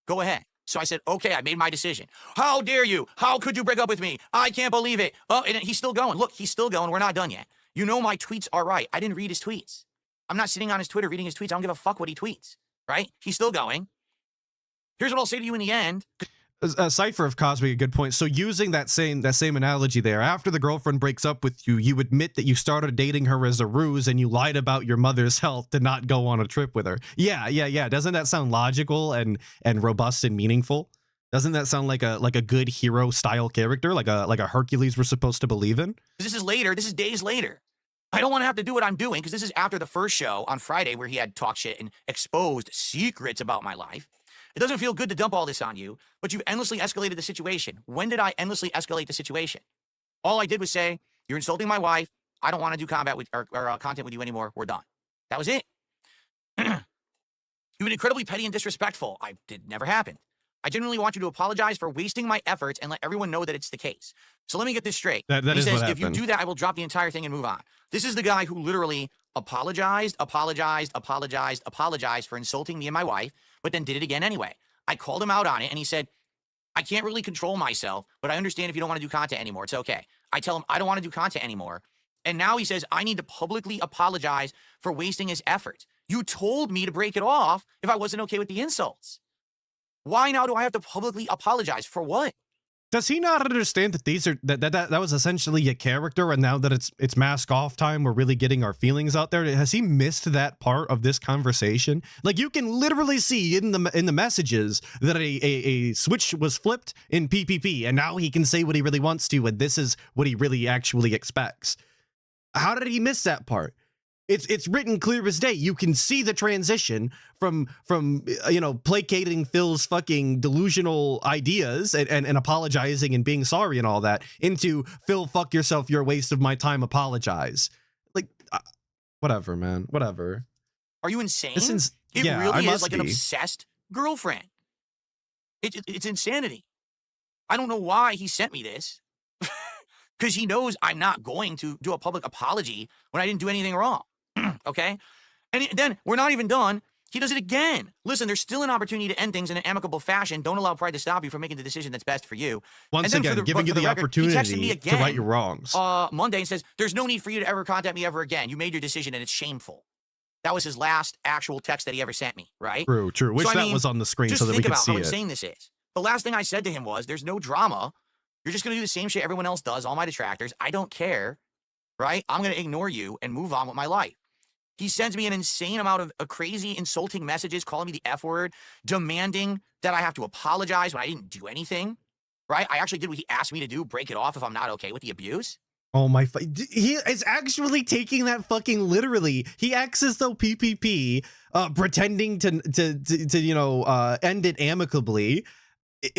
Go ahead. So I said, okay, I made my decision. How dare you? How could you break up with me? I can't believe it. Oh, and he's still going. Look, he's still going. We're not done yet. You know my tweets are right. I didn't read his tweets. I'm not sitting on his Twitter reading his tweets. I don't give a fuck what he tweets, right? He's still going. Here's what I'll say to you in the end. Cypher of Cosby, a good point. So using that same analogy there, after the girlfriend breaks up with you, you admit that you started dating her as a ruse, and you lied about your mother's health to not go on a trip with her. Yeah. Doesn't that sound logical and robust and meaningful? Doesn't that sound like a good hero style character, like a Hercules we're supposed to believe in? This is later. This is days later. I don't want to have to do what I'm doing, because this is after the first show on Friday where he had talked shit and exposed secrets about my life. It doesn't feel good to dump all this on you, but you've endlessly escalated the situation. When did I endlessly escalate the situation? All I did was say, you're insulting my wife. I don't want to do combat with or content with you anymore. We're done. That was it. You've been incredibly petty and disrespectful. Never happened. I genuinely want you to apologize for wasting my efforts and let everyone know that it's the case. So let me get this straight. He says, if you do that, I will drop the entire thing and move on. This is the guy who literally apologized for insulting me and my wife, but then did it again anyway. I called him out on it, and he said, I can't really control myself, but I understand if you don't want to do content anymore. It's okay. I tell him I don't want to do content anymore. And now he says, I need to publicly apologize for wasting his efforts. You told me to break it off if I wasn't okay with the insults. Why now do I have to publicly apologize? For what? Does he not understand that these are that was essentially a character, and now that it's mask off time, we're really getting our feelings out there? Has he missed that part of this conversation? Like, you can literally see in the messages that a switch was flipped in PPP, and now he can say what he really wants to, and this is what he really actually expects. How did he miss that part? It's written clear as day. You can see the transition from placating Phil's fucking delusional ideas and apologizing and being sorry and all that into Phil, fuck yourself, you're a waste of my time, apologize. Like, Whatever, man. Whatever. Are you insane? It yeah, really I is must like an be. obsessed girlfriend. It's insanity. I don't know why he sent me this. Because he knows I'm not going to do a public apology when I didn't do anything wrong. Okay? And then we're not even done. He does it again. Listen, there's still an opportunity to end things in an amicable fashion. Don't allow pride to stop you from making the decision that's best for you. Once And then again, giving you the record, he texted me opportunity again, to right your wrongs. Monday and says, there's no need for you to ever contact me ever again. You made your decision and it's shameful. That was his last actual text that he ever sent me, right? True, true. Wish So, I that mean, was on the screen just so that we think could about see how it. insane this is. The last thing I said to him was, there's no drama. You're just going to do the same shit everyone else does, all my detractors. I don't care, right? I'm going to ignore you and move on with my life. He sends me an insane amount of crazy, insulting messages, calling me the F word, demanding that I have to apologize when I didn't do anything, right? I actually did what he asked me to do, break it off if I'm not okay with the abuse. Oh my! He is actually taking that fucking literally. He acts as though PPP, pretending to you know end it amicably,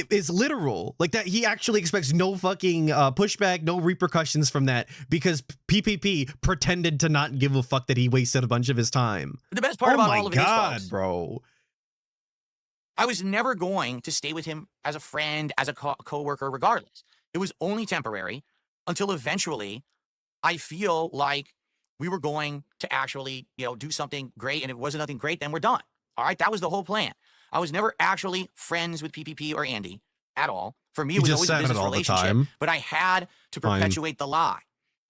is literal. Like that, he actually expects no fucking pushback, no repercussions from that because PPP pretended to not give a fuck that he wasted a bunch of his time. The best part about all of it is, Oh my god, folks, bro! I was never going to stay with him as a friend, as a co-worker, regardless. It was only temporary until eventually I feel like we were going to actually, you know, do something great. And if it wasn't nothing great, then we're done. All right. That was the whole plan. I was never actually friends with PPP or Andy at all. For me, it was always a business relationship, but I had to perpetuate the lie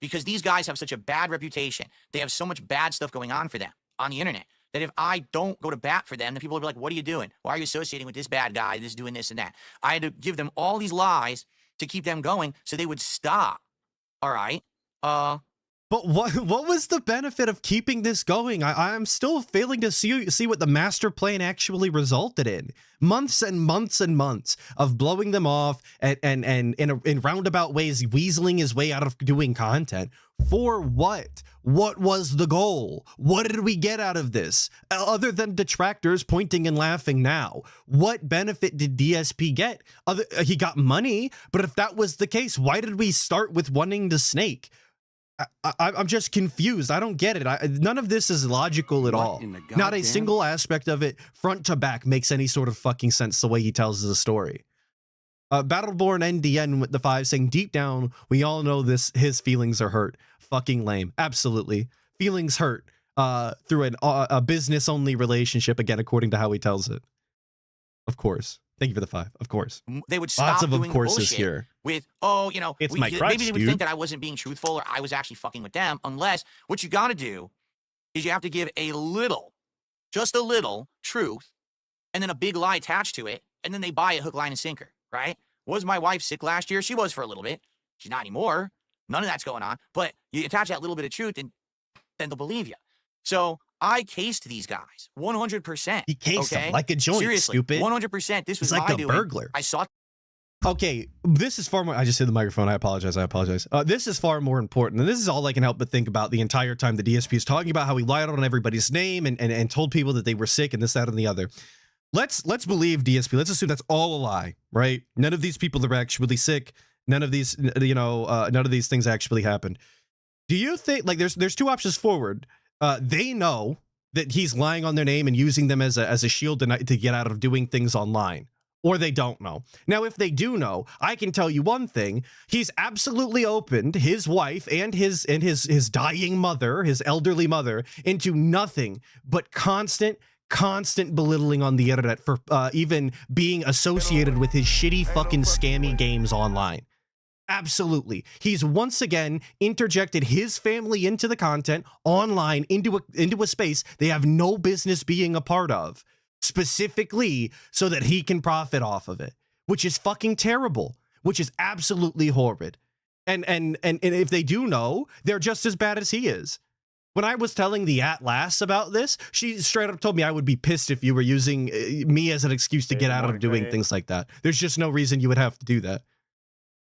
because these guys have such a bad reputation. They have so much bad stuff going on for them on the internet that if I don't go to bat for them, then people will be like, what are you doing? Why are you associating with this bad guy, this doing this and that? I had to give them all these lies to keep them going so they would stop. All right. But what was the benefit of keeping this going? I'm still failing to see what the master plan actually resulted in. Months and months and months of blowing them off and in roundabout ways weaseling his way out of doing content. For what? What was the goal? What did we get out of this? Other than detractors pointing and laughing now. What benefit did DSP get? He got money, but if that was the case, why did we start with wanting to snake? I'm just confused. I don't get it. None of this is logical at all. Not a single aspect of it, front to back, makes any sort of fucking sense the way he tells the story. Battleborn NDN with the 5 saying, deep down, we all know this. His feelings are hurt. Fucking lame. Absolutely. Feelings hurt through a business-only relationship, again, according to how he tells it. Of course. Thank you for the 5. Of course. They would stop doing courses bullshit here. With, oh, you know, it's my crutch, maybe they would dude. think that I wasn't being truthful or I was actually fucking with them, unless what you got to do is you have to give a little, just a little truth, and then a big lie attached to it, and then they buy it hook, line, and sinker, right? Was my wife sick last year? She was for a little bit. She's not anymore. None of that's going on. But you attach that little bit of truth, and then they'll believe you. So I cased these guys 100%. He cased them like a joint, seriously, stupid. 100%. This was He's like my a doing. burglar. I saw. Okay, this is far more. I just hit the microphone. I apologize. This is far more important, and this is all I can help but think about the entire time the DSP is talking about how he lied on everybody's name and told people that they were sick and this, that, and the other. Let's believe DSP. Let's assume that's all a lie, right? None of these people are actually sick. None of these, none of these things actually happened. Do you think, like, there's two options forward? They know that he's lying on their name and using them as a shield to get out of doing things online. Or they don't know. Now, if they do know, I can tell you one thing. He's absolutely opened his wife and his dying mother, his elderly mother, into nothing but constant belittling on the internet for even being associated with his shitty fucking scammy games online. Absolutely. He's once again interjected his family into the content online, into a space they have no business being a part of, specifically so that he can profit off of it, which is fucking terrible, which is absolutely horrid. And if they do know, they're just as bad as he is. When I was telling the Atlas about this, she straight up told me I would be pissed if you were using me as an excuse to get out of doing things like that. There's just no reason you would have to do that.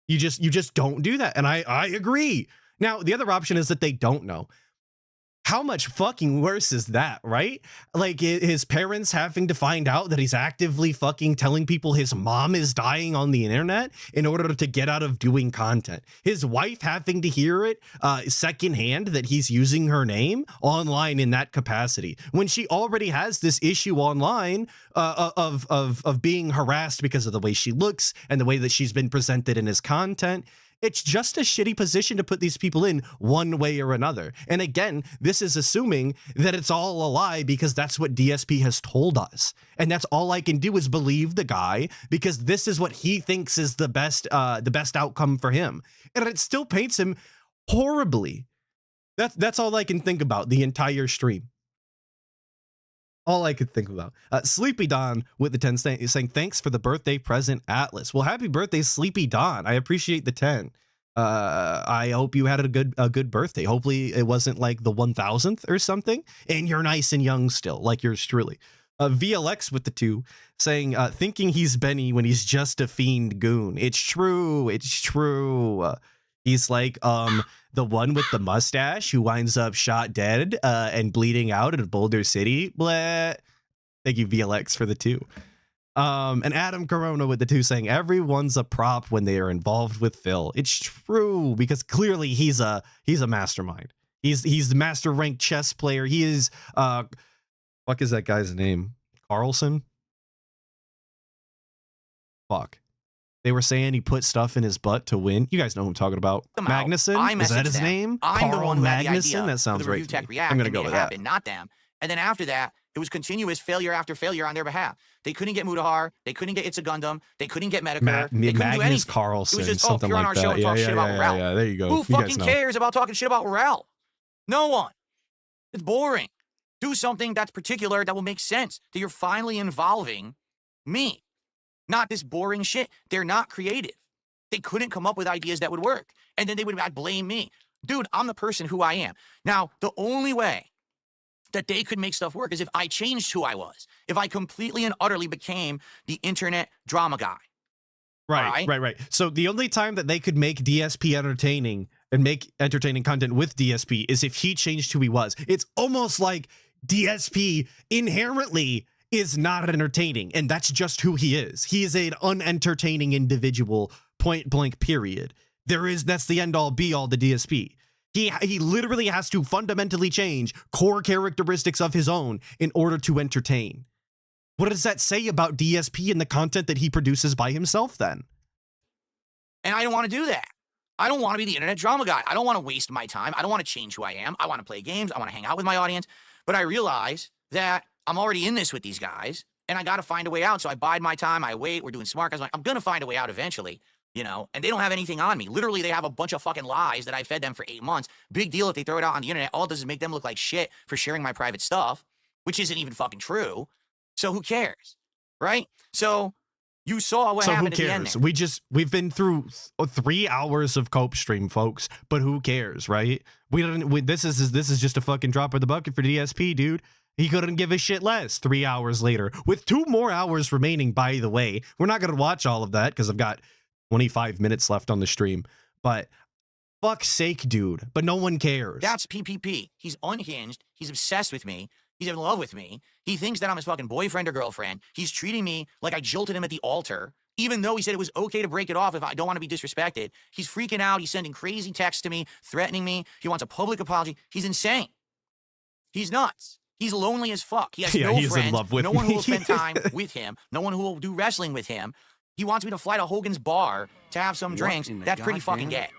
You just don't do that. And I agree. Now, the other option is that they don't know. how much fucking worse is that, right? Like his parents having to find out that he's actively fucking telling people his mom is dying on the internet in order to get out of doing content. His wife having to hear it secondhand that he's using her name online in that capacity when she already has this issue online of being harassed because of the way she looks and the way that she's been presented in his content. It's just a shitty position to put these people in one way or another. And again, this is assuming that it's all a lie because that's what DSP has told us. And that's all I can do is believe the guy because this is what he thinks is the best outcome for him. And it still paints him horribly. That's all I can think about the entire stream. All I could think about. Sleepy Don with the 10 saying, thanks for the birthday present, Atlas. Well, happy birthday, Sleepy Don. I appreciate the 10. I hope you had a good birthday. Hopefully it wasn't like the 1000th or something. And you're nice and young still, like yours truly. VLX with the 2 saying, thinking he's Benny when he's just a fiend goon. It's true. It's true. He's like the one with the mustache who winds up shot dead and bleeding out in Boulder City. Blah. Thank you, VLX, for the 2. And Adam Corona with the 2 saying everyone's a prop when they are involved with Phil. It's true because clearly he's a mastermind. He's the master ranked chess player. He is fuck is that guy's name? Carlson? Fuck. They were saying he put stuff in his butt to win. You guys know who I'm talking about. Magnuson? Is that his name? I'm Carl the one who had the Magnuson? idea That sounds for the right. Review Tech To me. React I'm going to and go made with it that. happen, not them. And then after that, it was continuous failure after failure on their behalf. They couldn't get Mutahar. They couldn't get It's a Gundam. They couldn't get Medicare. They couldn't do Magnus anything. Carlson, It was just, something you're on like our show that. and talk shit about Rel. Yeah, there you go. Who You guys fucking know. cares about talking shit about Rel? No one. It's boring. Do something that's particular that will make sense, that you're finally involving me. Not this boring shit. They're not creative. They couldn't come up with ideas that would work. And then they would blame me. Dude, I'm the person who I am. Now, the only way that they could make stuff work is if I changed who I was. If I completely and utterly became the internet drama guy. Right. So the only time that they could make DSP entertaining and make entertaining content with DSP is if he changed who he was. It's almost like DSP inherently is not entertaining, and that's just who he is. He is an unentertaining individual, point blank, period. That's the end all be all to DSP. He literally has to fundamentally change core characteristics of his own in order to entertain. What does that say about DSP and the content that he produces by himself then? And I don't want to do that. I don't want to be the internet drama guy. I don't want to waste my time. I don't want to change who I am. I want to play games. I want to hang out with my audience. But I realize that I'm already in this with these guys, and I got to find a way out. So I bide my time. I wait. We're doing smart guys. I'm going to find a way out eventually, you know, and they don't have anything on me. Literally, they have a bunch of fucking lies that I fed them for 8 months. Big deal if they throw it out on the internet. All it does is make them look like shit for sharing my private stuff, which isn't even fucking true. So who cares, right? So you saw what happened at the end there. We've been through 3 hours of Cope stream, folks, but who cares, right? This is just a fucking drop in the bucket for DSP, dude. He couldn't give a shit less 3 hours later with 2 more hours remaining, by the way. We're not going to watch all of that because I've got 25 minutes left on the stream, but fuck's sake, dude. But no one cares. That's PPP. He's unhinged. He's obsessed with me. He's in love with me. He thinks that I'm his fucking boyfriend or girlfriend. He's treating me like I jilted him at the altar, even though he said it was okay to break it off if I don't want to be disrespected. He's freaking out. He's sending crazy texts to me, threatening me. He wants a public apology. He's insane. He's nuts. He's lonely as fuck. He has no he's friends, in love with no one who me. will spend time with him, no one who will do wrestling with him. He wants me to fly to Hogan's bar to have some drinks. That's pretty fucking gay.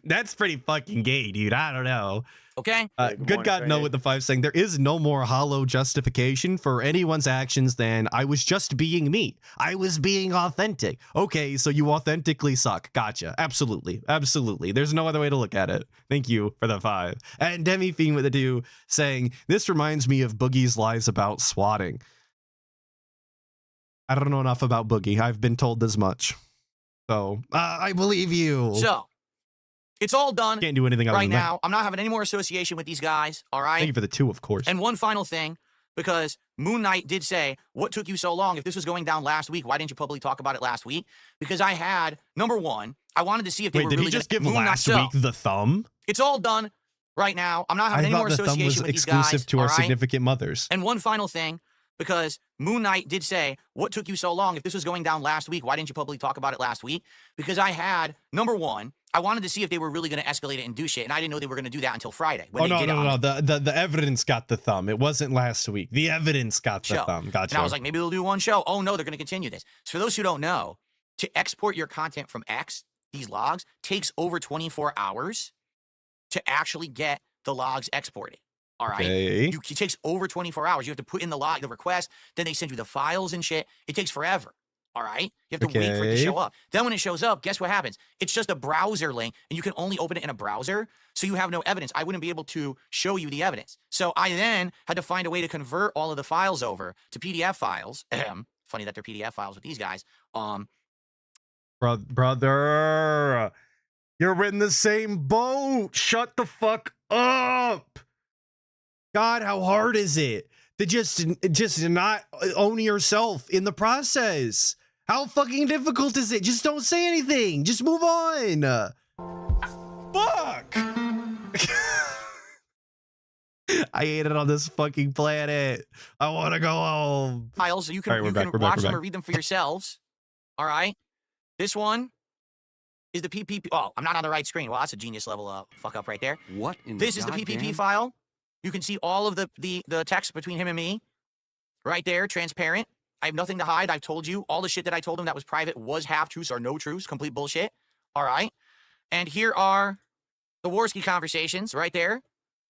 That's pretty fucking gay, dude. I don't know. Okay? Good God, no, with the 5 saying, there is no more hollow justification for anyone's actions than I was just being me. I was being authentic. Okay, so you authentically suck. Gotcha. Absolutely. Absolutely. There's no other way to look at it. Thank you for the 5. And Demi Fiend with the 2 saying, this reminds me of Boogie's lies about swatting. I don't know enough about Boogie. I've been told as much. So, I believe you. So, it's all done. Can't do anything right now. I'm not having any more association with these guys, all right? Thank you for the 2, of course. And one final thing, because Moon Knight did say, what took you so long? If this was going down last week, why didn't you publicly talk about it last week? Because I had, number one, I wanted to see if they were did really he just gonna, give last week the thumb? It's all done right now. I'm not having I any more thought the thumb was association with these guys. exclusive to our all right? significant mothers. And one final thing, because Moon Knight did say, what took you so long? If this was going down last week, why didn't you publicly talk about it last week? Because I had, number one, I wanted to see if they were really going to escalate it and do shit, and I didn't know they were going to do that until Friday. When they did No. The evidence got the thumb. It wasn't last week. The evidence got the thumb. Gotcha. And I was like, maybe they'll do one show. Oh, no, they're going to continue this. So for those who don't know, to export your content from X, these logs, takes over 24 hours to actually get the logs exported. All right. Okay. It takes over 24 hours. You have to put in the log, the request, then they send you the files and shit. It takes forever. All right. You have to wait for it to show up. Then when it shows up, guess what happens? It's just a browser link and you can only open it in a browser. So you have no evidence. I wouldn't be able to show you the evidence. So I then had to find a way to convert all of the files over to PDF files. Funny that they're PDF files with these guys. Brother, you're in the same boat. Shut the fuck up. God, how hard is it to just not own yourself in the process? How fucking difficult is it? Just don't say anything. Just move on. Fuck. I hate it on this fucking planet. I want to go home. Files, so you can, watch them or read them for yourselves. All right. This one is the PPP. Oh, I'm not on the right screen. Well, that's a genius level fuck up right there. What in this is the PPP file. You can see all of the text between him and me right there, transparent. I have nothing to hide. I've told you all the shit that I told him that was private was half truths or no truths, complete bullshit. All right. And here are the Warski conversations right there.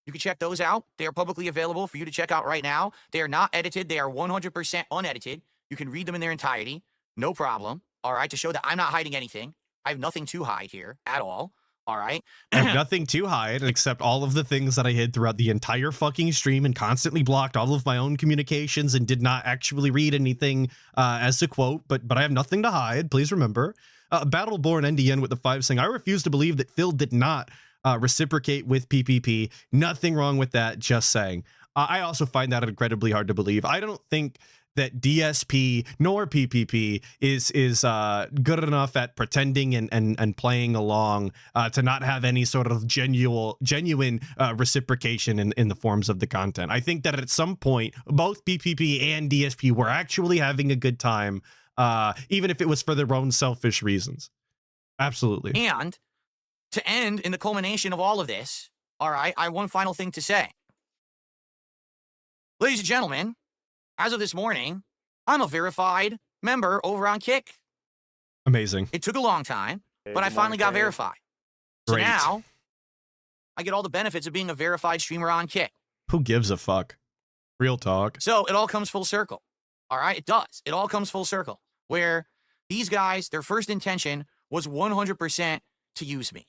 You can check those out. They are publicly available for you to check out right now. They are not edited. They are 100% unedited. You can read them in their entirety. No problem. All right. To show that I'm not hiding anything. I have nothing to hide here at all. All right. I have nothing to hide except all of the things that I hid throughout the entire fucking stream and constantly blocked all of my own communications and did not actually read anything as a quote, but I have nothing to hide. Please remember. Battleborn NDN with the 5 saying, I refuse to believe that Phil did not reciprocate with PPP. Nothing wrong with that. Just saying. I also find that incredibly hard to believe. I don't think that DSP nor PPP is good enough at pretending and playing along to not have any sort of genuine reciprocation in the forms of the content. I think that at some point, both PPP and DSP were actually having a good time, even if it was for their own selfish reasons. Absolutely. And to end in the culmination of all of this, all right, I have one final thing to say. Ladies and gentlemen, as of this morning, I'm a verified member over on Kick. Amazing. It took a long time, but I finally got verified. So Great. now, I get all the benefits of being a verified streamer on Kick. Who gives a fuck? Real talk. So it all comes full circle. All right, it does. It all comes full circle. Where these guys, their first intention was 100% to use me.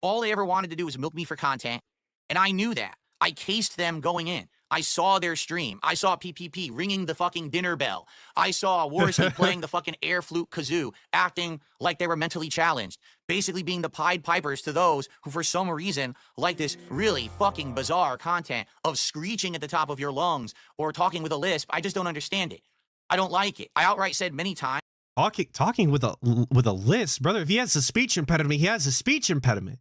All they ever wanted to do was milk me for content, and I knew that. I cased them going in. I saw their stream. I saw PPP ringing the fucking dinner bell. I saw Warski playing the fucking air flute kazoo, acting like they were mentally challenged, basically being the Pied Pipers to those who for some reason like this really fucking bizarre content of screeching at the top of your lungs or talking with a lisp. I just don't understand it. I don't like it. I outright said many times. Talking with a lisp, brother. If he has a speech impediment, he has a speech impediment.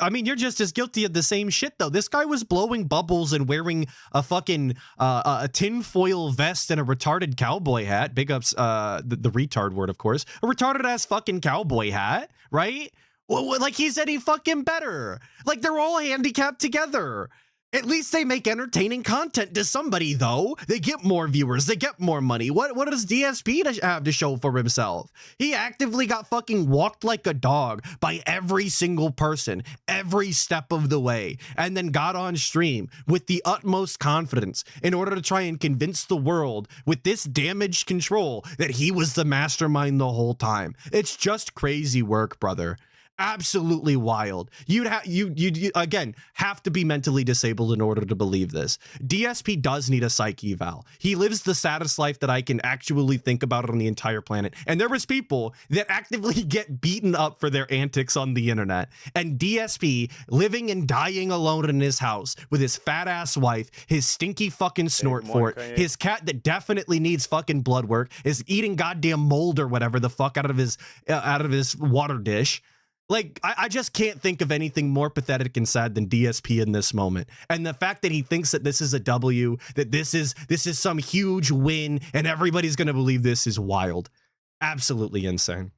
I mean, you're just as guilty of the same shit, though. This guy was blowing bubbles and wearing a fucking a tinfoil vest and a retarded cowboy hat. Big ups, the retard word, of course. A retarded ass fucking cowboy hat, right? Well, like he's any fucking better. Like they're all handicapped together. At least they make entertaining content to somebody, though. They get more viewers. They get more money. What does DSP have to show for himself? He actively got fucking walked like a dog by every single person, every step of the way, and then got on stream with the utmost confidence in order to try and convince the world with this damaged control that he was the mastermind the whole time. It's just crazy work, brother. Absolutely wild. You again have to be mentally disabled in order to believe this. DSP does need a psych eval. He lives the saddest life that I can actually think about on the entire planet. And there was people that actively get beaten up for their antics on the internet. And DSP living and dying alone in his house with his fat ass wife, his stinky fucking snort fort, his cat that definitely needs fucking blood work, is eating goddamn mold or whatever the fuck out of his water dish. Like, I just can't think of anything more pathetic and sad than DSP in this moment. And the fact that he thinks that this is a W, that this is some huge win, and everybody's going to believe this is wild. Absolutely insane.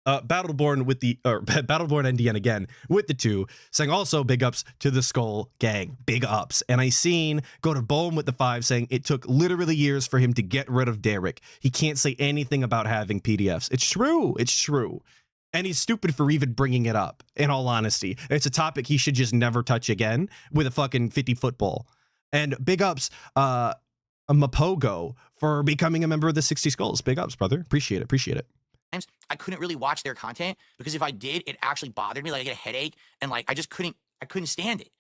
Battleborn NDN again with the 2, saying also big ups to the Skull Gang. Big ups. And I seen go to Bohm with the 5, saying it took literally years for him to get rid of Derek. He can't say anything about having PDFs. It's true. It's true. And he's stupid for even bringing it up, in all honesty. It's a topic he should just never touch again with a fucking 50 football. And big ups, Mapogo, for becoming a member of the 60 Skulls. Big ups, brother. Appreciate it. Appreciate it. I couldn't really watch their content because if I did, it actually bothered me. Like I get a headache and like I couldn't stand it.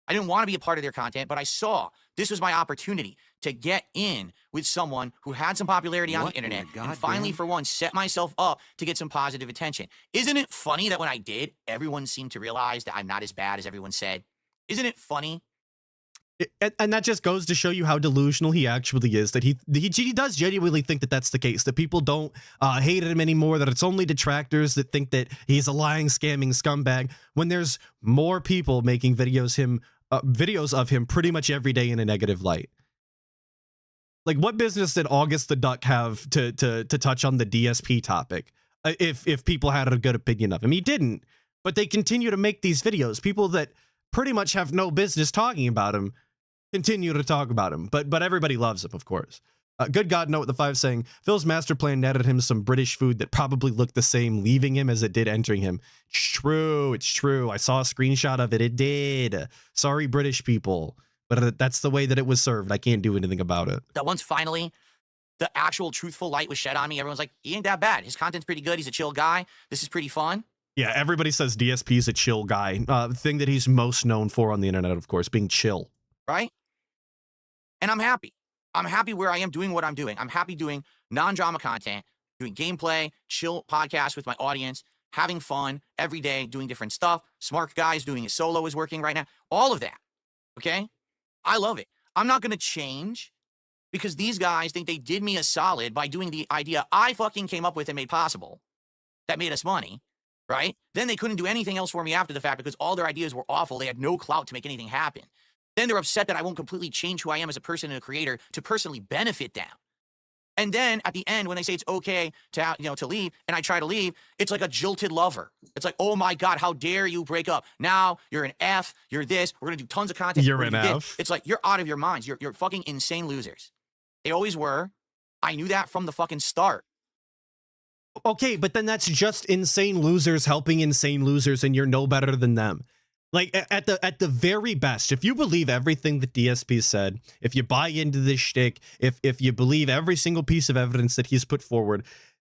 I didn't want to be a part of their content, but I saw this was my opportunity to get in with someone who had some popularity on the internet and finally, for once, set myself up to get some positive attention. Isn't it funny that when I did, everyone seemed to realize that I'm not as bad as everyone said? Isn't it funny? And that just goes to show you how delusional he actually is, that he does genuinely think that that's the case, that people don't hate him anymore, that it's only detractors that think that he's a lying, scamming scumbag, when there's more people making videos of him pretty much every day in a negative light. Like, what business did August the Duck have to touch on the DSP topic if people had a good opinion of him? He didn't, but they continue to make these videos. People that pretty much have no business talking about him continue to talk about him, but everybody loves him, of course. Good God Note the 5 saying, Phil's master plan netted him some British food that probably looked the same leaving him as it did entering him. It's true, it's true. I saw a screenshot of it. It did. Sorry, British people. But that's the way that it was served. I can't do anything about it. That once finally the actual truthful light was shed on me, everyone's like, he ain't that bad. His content's pretty good. He's a chill guy. This is pretty fun. Yeah, everybody says DSP is a chill guy. Thing that he's most known for on the internet, of course, being chill. Right? And I'm happy. I'm happy where I am doing what I'm doing. I'm happy doing non-drama content, doing gameplay, chill podcasts with my audience, having fun every day, doing different stuff. Smart guys doing his solo is working right now. All of that. Okay? I love it. I'm not going to change because these guys think they did me a solid by doing the idea I fucking came up with and made possible that made us money, right? Then they couldn't do anything else for me after the fact because all their ideas were awful. They had no clout to make anything happen. Then they're upset that I won't completely change who I am as a person and a creator to personally benefit them. And then at the end, when they say it's okay to, to leave, and I try to leave, it's like a jilted lover. It's like, oh my God, how dare you break up? Now you're an F, you're this, we're gonna do tons of content. You're an F. It's like, you're out of your minds. You're fucking insane losers. They always were. I knew that from the fucking start. Okay, but then that's just insane losers helping insane losers, and you're no better than them. Like, at the very best, if you believe everything that DSP said, if you buy into this shtick, if you believe every single piece of evidence that he's put forward,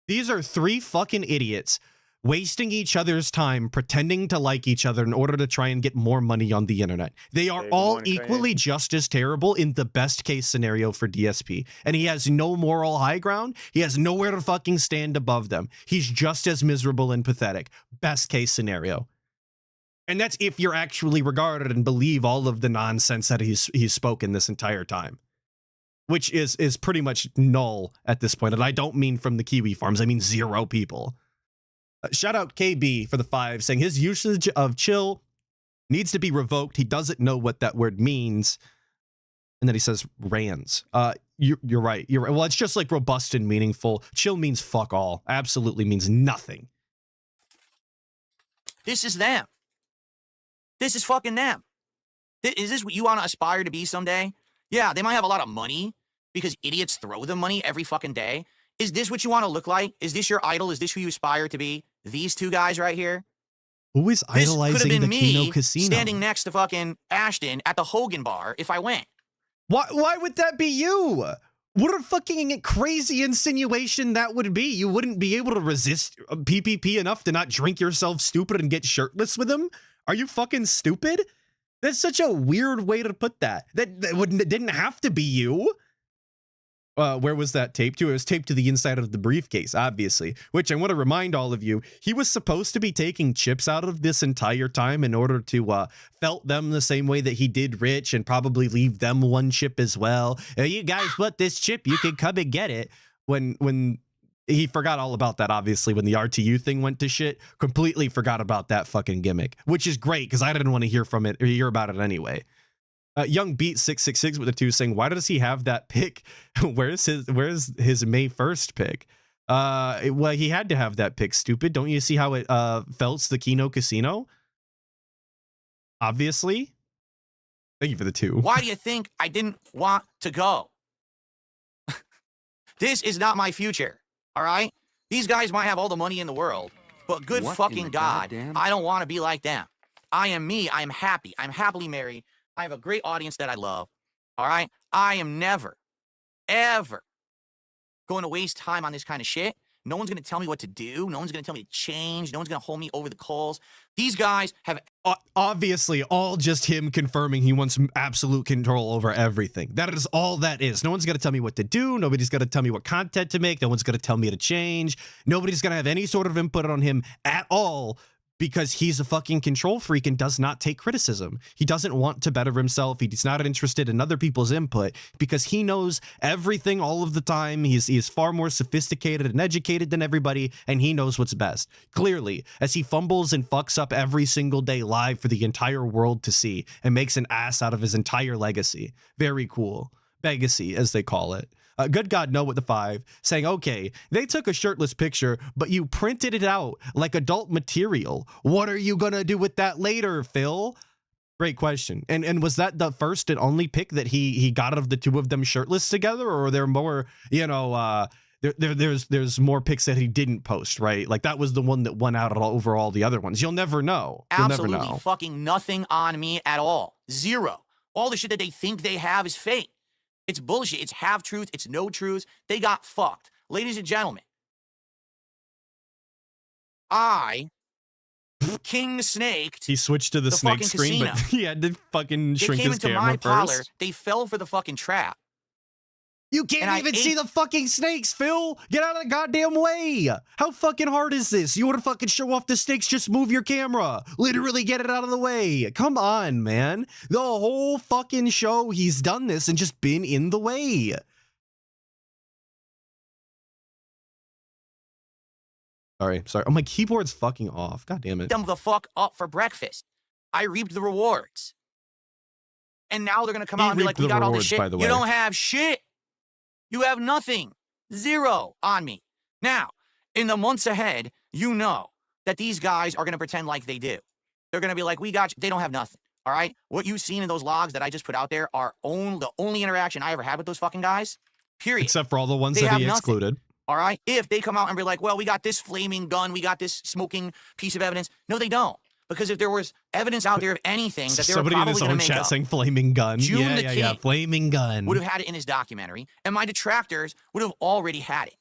these are 3 fucking idiots wasting each other's time pretending to like each other in order to try and get more money on the internet. They are all equally just as terrible in the best case scenario for DSP. And he has no moral high ground. He has nowhere to fucking stand above them. He's just as miserable and pathetic. Best case scenario. And that's if you're actually regarded and believe all of the nonsense that he's spoken this entire time, which is pretty much null at this point. And I don't mean from the Kiwi farms. I mean 0 people. Shout out KB for the 5 saying his usage of chill needs to be revoked. He doesn't know what that word means. And then he says rands. You're right. You're right. Well, it's just like robust and meaningful. Chill means fuck all. Absolutely means nothing. This is them. This is fucking them. Is this what you want to aspire to be someday? Yeah, they might have a lot of money because idiots throw them money every fucking day. Is this what you want to look like? Is this your idol? Is this who you aspire to be? These 2 guys right here? Who is idolizing the Kino Casino? Standing next to fucking Ashton at the Hogan bar if I went. Why would that be you? What a fucking crazy insinuation that would be. You wouldn't be able to resist PPP enough to not drink yourself stupid and get shirtless with him? Are you fucking stupid? That's such a weird way to put that. That didn't have to be you. Where was that taped to? It was taped to the inside of the briefcase, obviously, which I want to remind all of you, he was supposed to be taking chips out of this entire time in order to felt them the same way that he did Rich and probably leave them 1 chip as well. You guys want this chip, you can come and get it. When he forgot all about that, obviously, when the RTU thing went to shit. Completely forgot about that fucking gimmick, which is great because I didn't want to hear from it or hear about it anyway. Young Beat 666 with the 2 saying, why does he have that pick? Where's his May 1st pick? Well, he had to have that pick, stupid. Don't you see how it felts the Kino Casino? Obviously. Thank you for the 2. Why do you think I didn't want to go? This is not my future, all right? These guys might have all the money in the world, but good fucking God, I don't want to be like them. I am me. I am happy. I'm happily married. I have a great audience that I love, all right? I am never, ever going to waste time on this kind of shit. No one's going to tell me what to do. No one's going to tell me to change. No one's going to hold me over the coals. These guys have... Obviously, all just him confirming he wants absolute control over everything. That is all that is. No one's going to tell me what to do. Nobody's going to tell me what content to make. No one's going to tell me to change. Nobody's going to have any sort of input on him at all, because he's a fucking control freak and does not take criticism. He doesn't want to better himself. He's not interested in other people's input because he knows everything all of the time. He's far more sophisticated and educated than everybody, and he knows what's best. Clearly, as he fumbles and fucks up every single day live for the entire world to see and makes an ass out of his entire legacy. Very cool. Legacy, as they call it. Good God, no with the 5, saying, okay, they took a shirtless picture, but you printed it out like adult material. What are you going to do with that later, Phil? Great question. And was that the first and only pic that he got of the 2 of them shirtless together? Or are there more, you know, there's more pics that he didn't post, right? Like that was the one that won out over all the other ones. You'll never know. You'll never know. Absolutely fucking nothing on me at all. Zero. All the shit that they think they have is fake. It's bullshit. It's half truth. It's no truth. They got fucked. Ladies and gentlemen, I king snaked. He switched to the snake screen, casino. but he had to fucking shrink his camera my first. parlor. They fell for the fucking trap. You can't even see the fucking snakes, Phil. Get out of the goddamn way. How fucking hard is this? You want to fucking show off the snakes? Just move your camera. Literally get it out of the way. Come on, man. The whole fucking show, he's done this and just been in the way. Sorry. Oh, my keyboard's fucking off. God damn it. Them the fuck up for breakfast. I reaped the rewards. And now they're going to come out and be like, we got all this shit. You don't have shit. You have nothing. Zero on me. Now, in the months ahead, you know that these guys are going to pretend like they do. They're going to be like, we got you. They don't have nothing. All right? What you've seen in those logs that I just put out there are the only interaction I ever had with those fucking guys. Period. Except for all the ones that he excluded. All right? If they come out and be like, well, we got this flaming gun. We got this smoking piece of evidence. No, they don't. Because if there was evidence out there of anything that they were probably going to make up. Somebody in his own chat saying flaming gun. Yeah, flaming gun. Would have had it in his documentary, and my detractors would have already had it.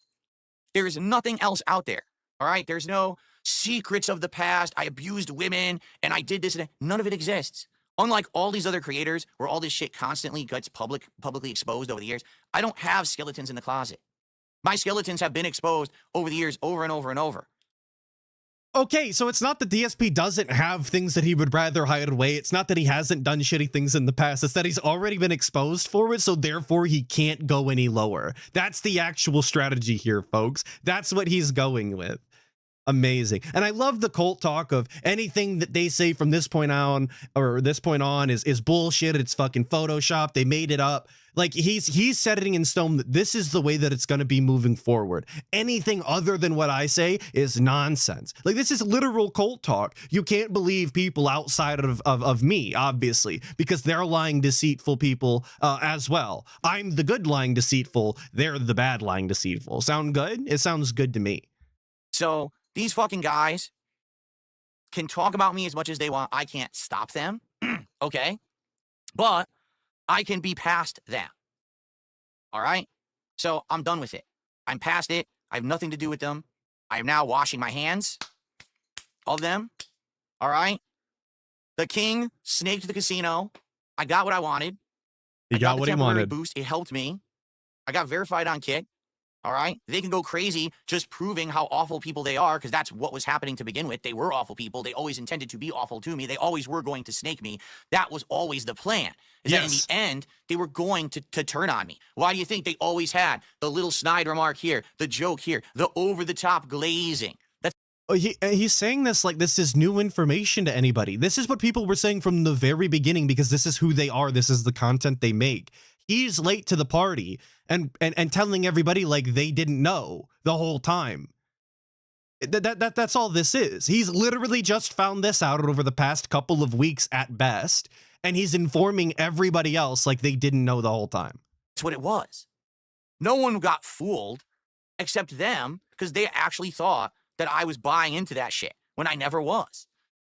There is nothing else out there, all right? There's no secrets of the past. I abused women, and I did this and that. None of it exists. Unlike all these other creators where all this shit constantly gets publicly exposed over the years, I don't have skeletons in the closet. My skeletons have been exposed over the years over and over and over. Okay, so it's not that DSP doesn't have things that he would rather hide away. It's not that he hasn't done shitty things in the past. It's that he's already been exposed for it, so therefore he can't go any lower. That's the actual strategy here, folks. That's what he's going with. Amazing. And I love the cult talk of anything that they say from this point on or this point on is bullshit. It's fucking Photoshop. They made it up. Like he's setting in stone that this is the way that it's going to be moving forward. Anything other than what I say is nonsense. Like this is literal cult talk. You can't believe people outside of me, obviously, because they're lying, deceitful people as well. I'm the good lying deceitful. They're the bad lying deceitful. Sound good? It sounds good to me. So these fucking guys can talk about me as much as they want. I can't stop them. Okay. But I can be past them. All right? So I'm done with it. I'm past it. I have nothing to do with them. I am now washing my hands of them. All right? The king snaked the casino. I got what I wanted. He got what he wanted. Boost. It helped me. I got verified on Kick. All right. They can go crazy just proving how awful people they are, because that's what was happening to begin with. They were awful people. They always intended to be awful to me. They always were going to snake me. That was always the plan. Is that in the end, they were going to turn on me. Why do you think they always had the little snide remark here, the joke here, the over-the-top glazing? That's he's saying this like this is new information to anybody. This is what people were saying from the very beginning, because this is who they are. This is the content they make. He's late to the party and telling everybody like they didn't know the whole time. That's all this is. He's literally just found this out over the past couple of weeks at best, and he's informing everybody else like they didn't know the whole time. That's what it was. No one got fooled except them, because they actually thought that I was buying into that shit when I never was.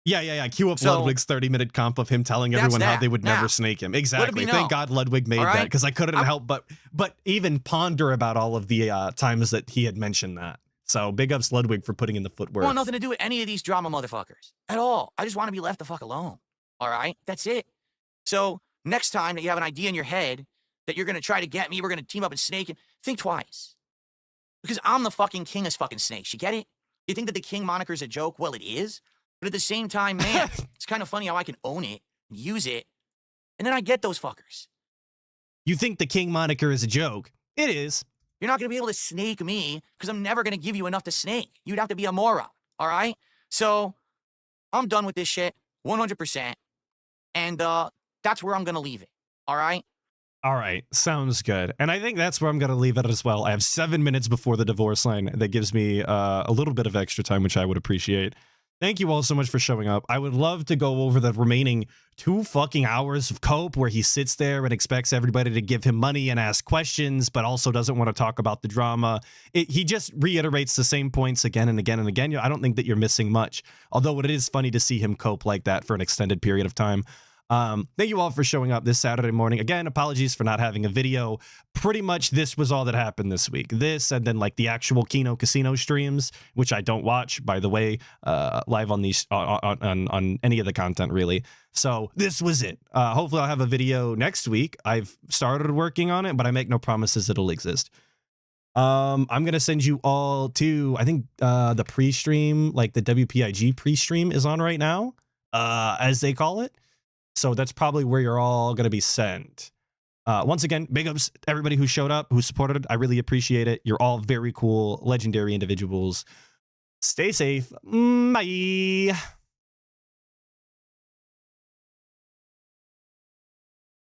Yeah. Cue up So, Ludwig's 30-minute comp of him telling that's everyone how that. they would never Now, snake him. let Exactly. me Thank know. God Ludwig made All that, right? because I couldn't help but even ponder about all of the times that he had mentioned that. So big ups Ludwig for putting in the I footwork. want nothing to do with any of these drama motherfuckers at all. I just want to be left the fuck alone. All right? That's it. So next time that you have an idea in your head that you're going to try to get me, we're going to team up and snake him, think twice. Because I'm the fucking king of fucking snakes. You get it? You think that the king moniker is a joke? Well, it is. But at the same time, man, it's kind of funny how I can own it, use it, and then I get those fuckers. You think the king moniker is a joke? It is. You're not going to be able to snake me because I'm never going to give you enough to snake. You'd have to be a moron, all right? So I'm done with this shit, 100%. And that's where I'm going to leave it, all right? All right, sounds good. And I think that's where I'm going to leave it as well. I have 7 minutes before the divorce line. That gives me a little bit of extra time, which I would appreciate. Thank you all so much for showing up. I would love to go over the remaining 2 fucking hours of Cope where he sits there and expects everybody to give him money and ask questions, but also doesn't want to talk about the drama. He just reiterates the same points again and again and again. I don't think that you're missing much, although it is funny to see him cope like that for an extended period of time. Thank you all for showing up this Saturday morning. Again, apologies for not having a video. Pretty much this was all that happened this week. This and then like the actual Kino Casino streams, which I don't watch, by the way, live on these on any of the content really. So this was it. Hopefully I'll have a video next week. I've started working on it, but I make no promises it'll exist. I'm gonna send you all to, I think the pre-stream, like the WPIG pre-stream is on right now, as they call it. So that's probably where you're all going to be sent. Once again, big ups everybody who showed up, who supported. I really appreciate it. You're all very cool, legendary individuals. Stay safe. Bye.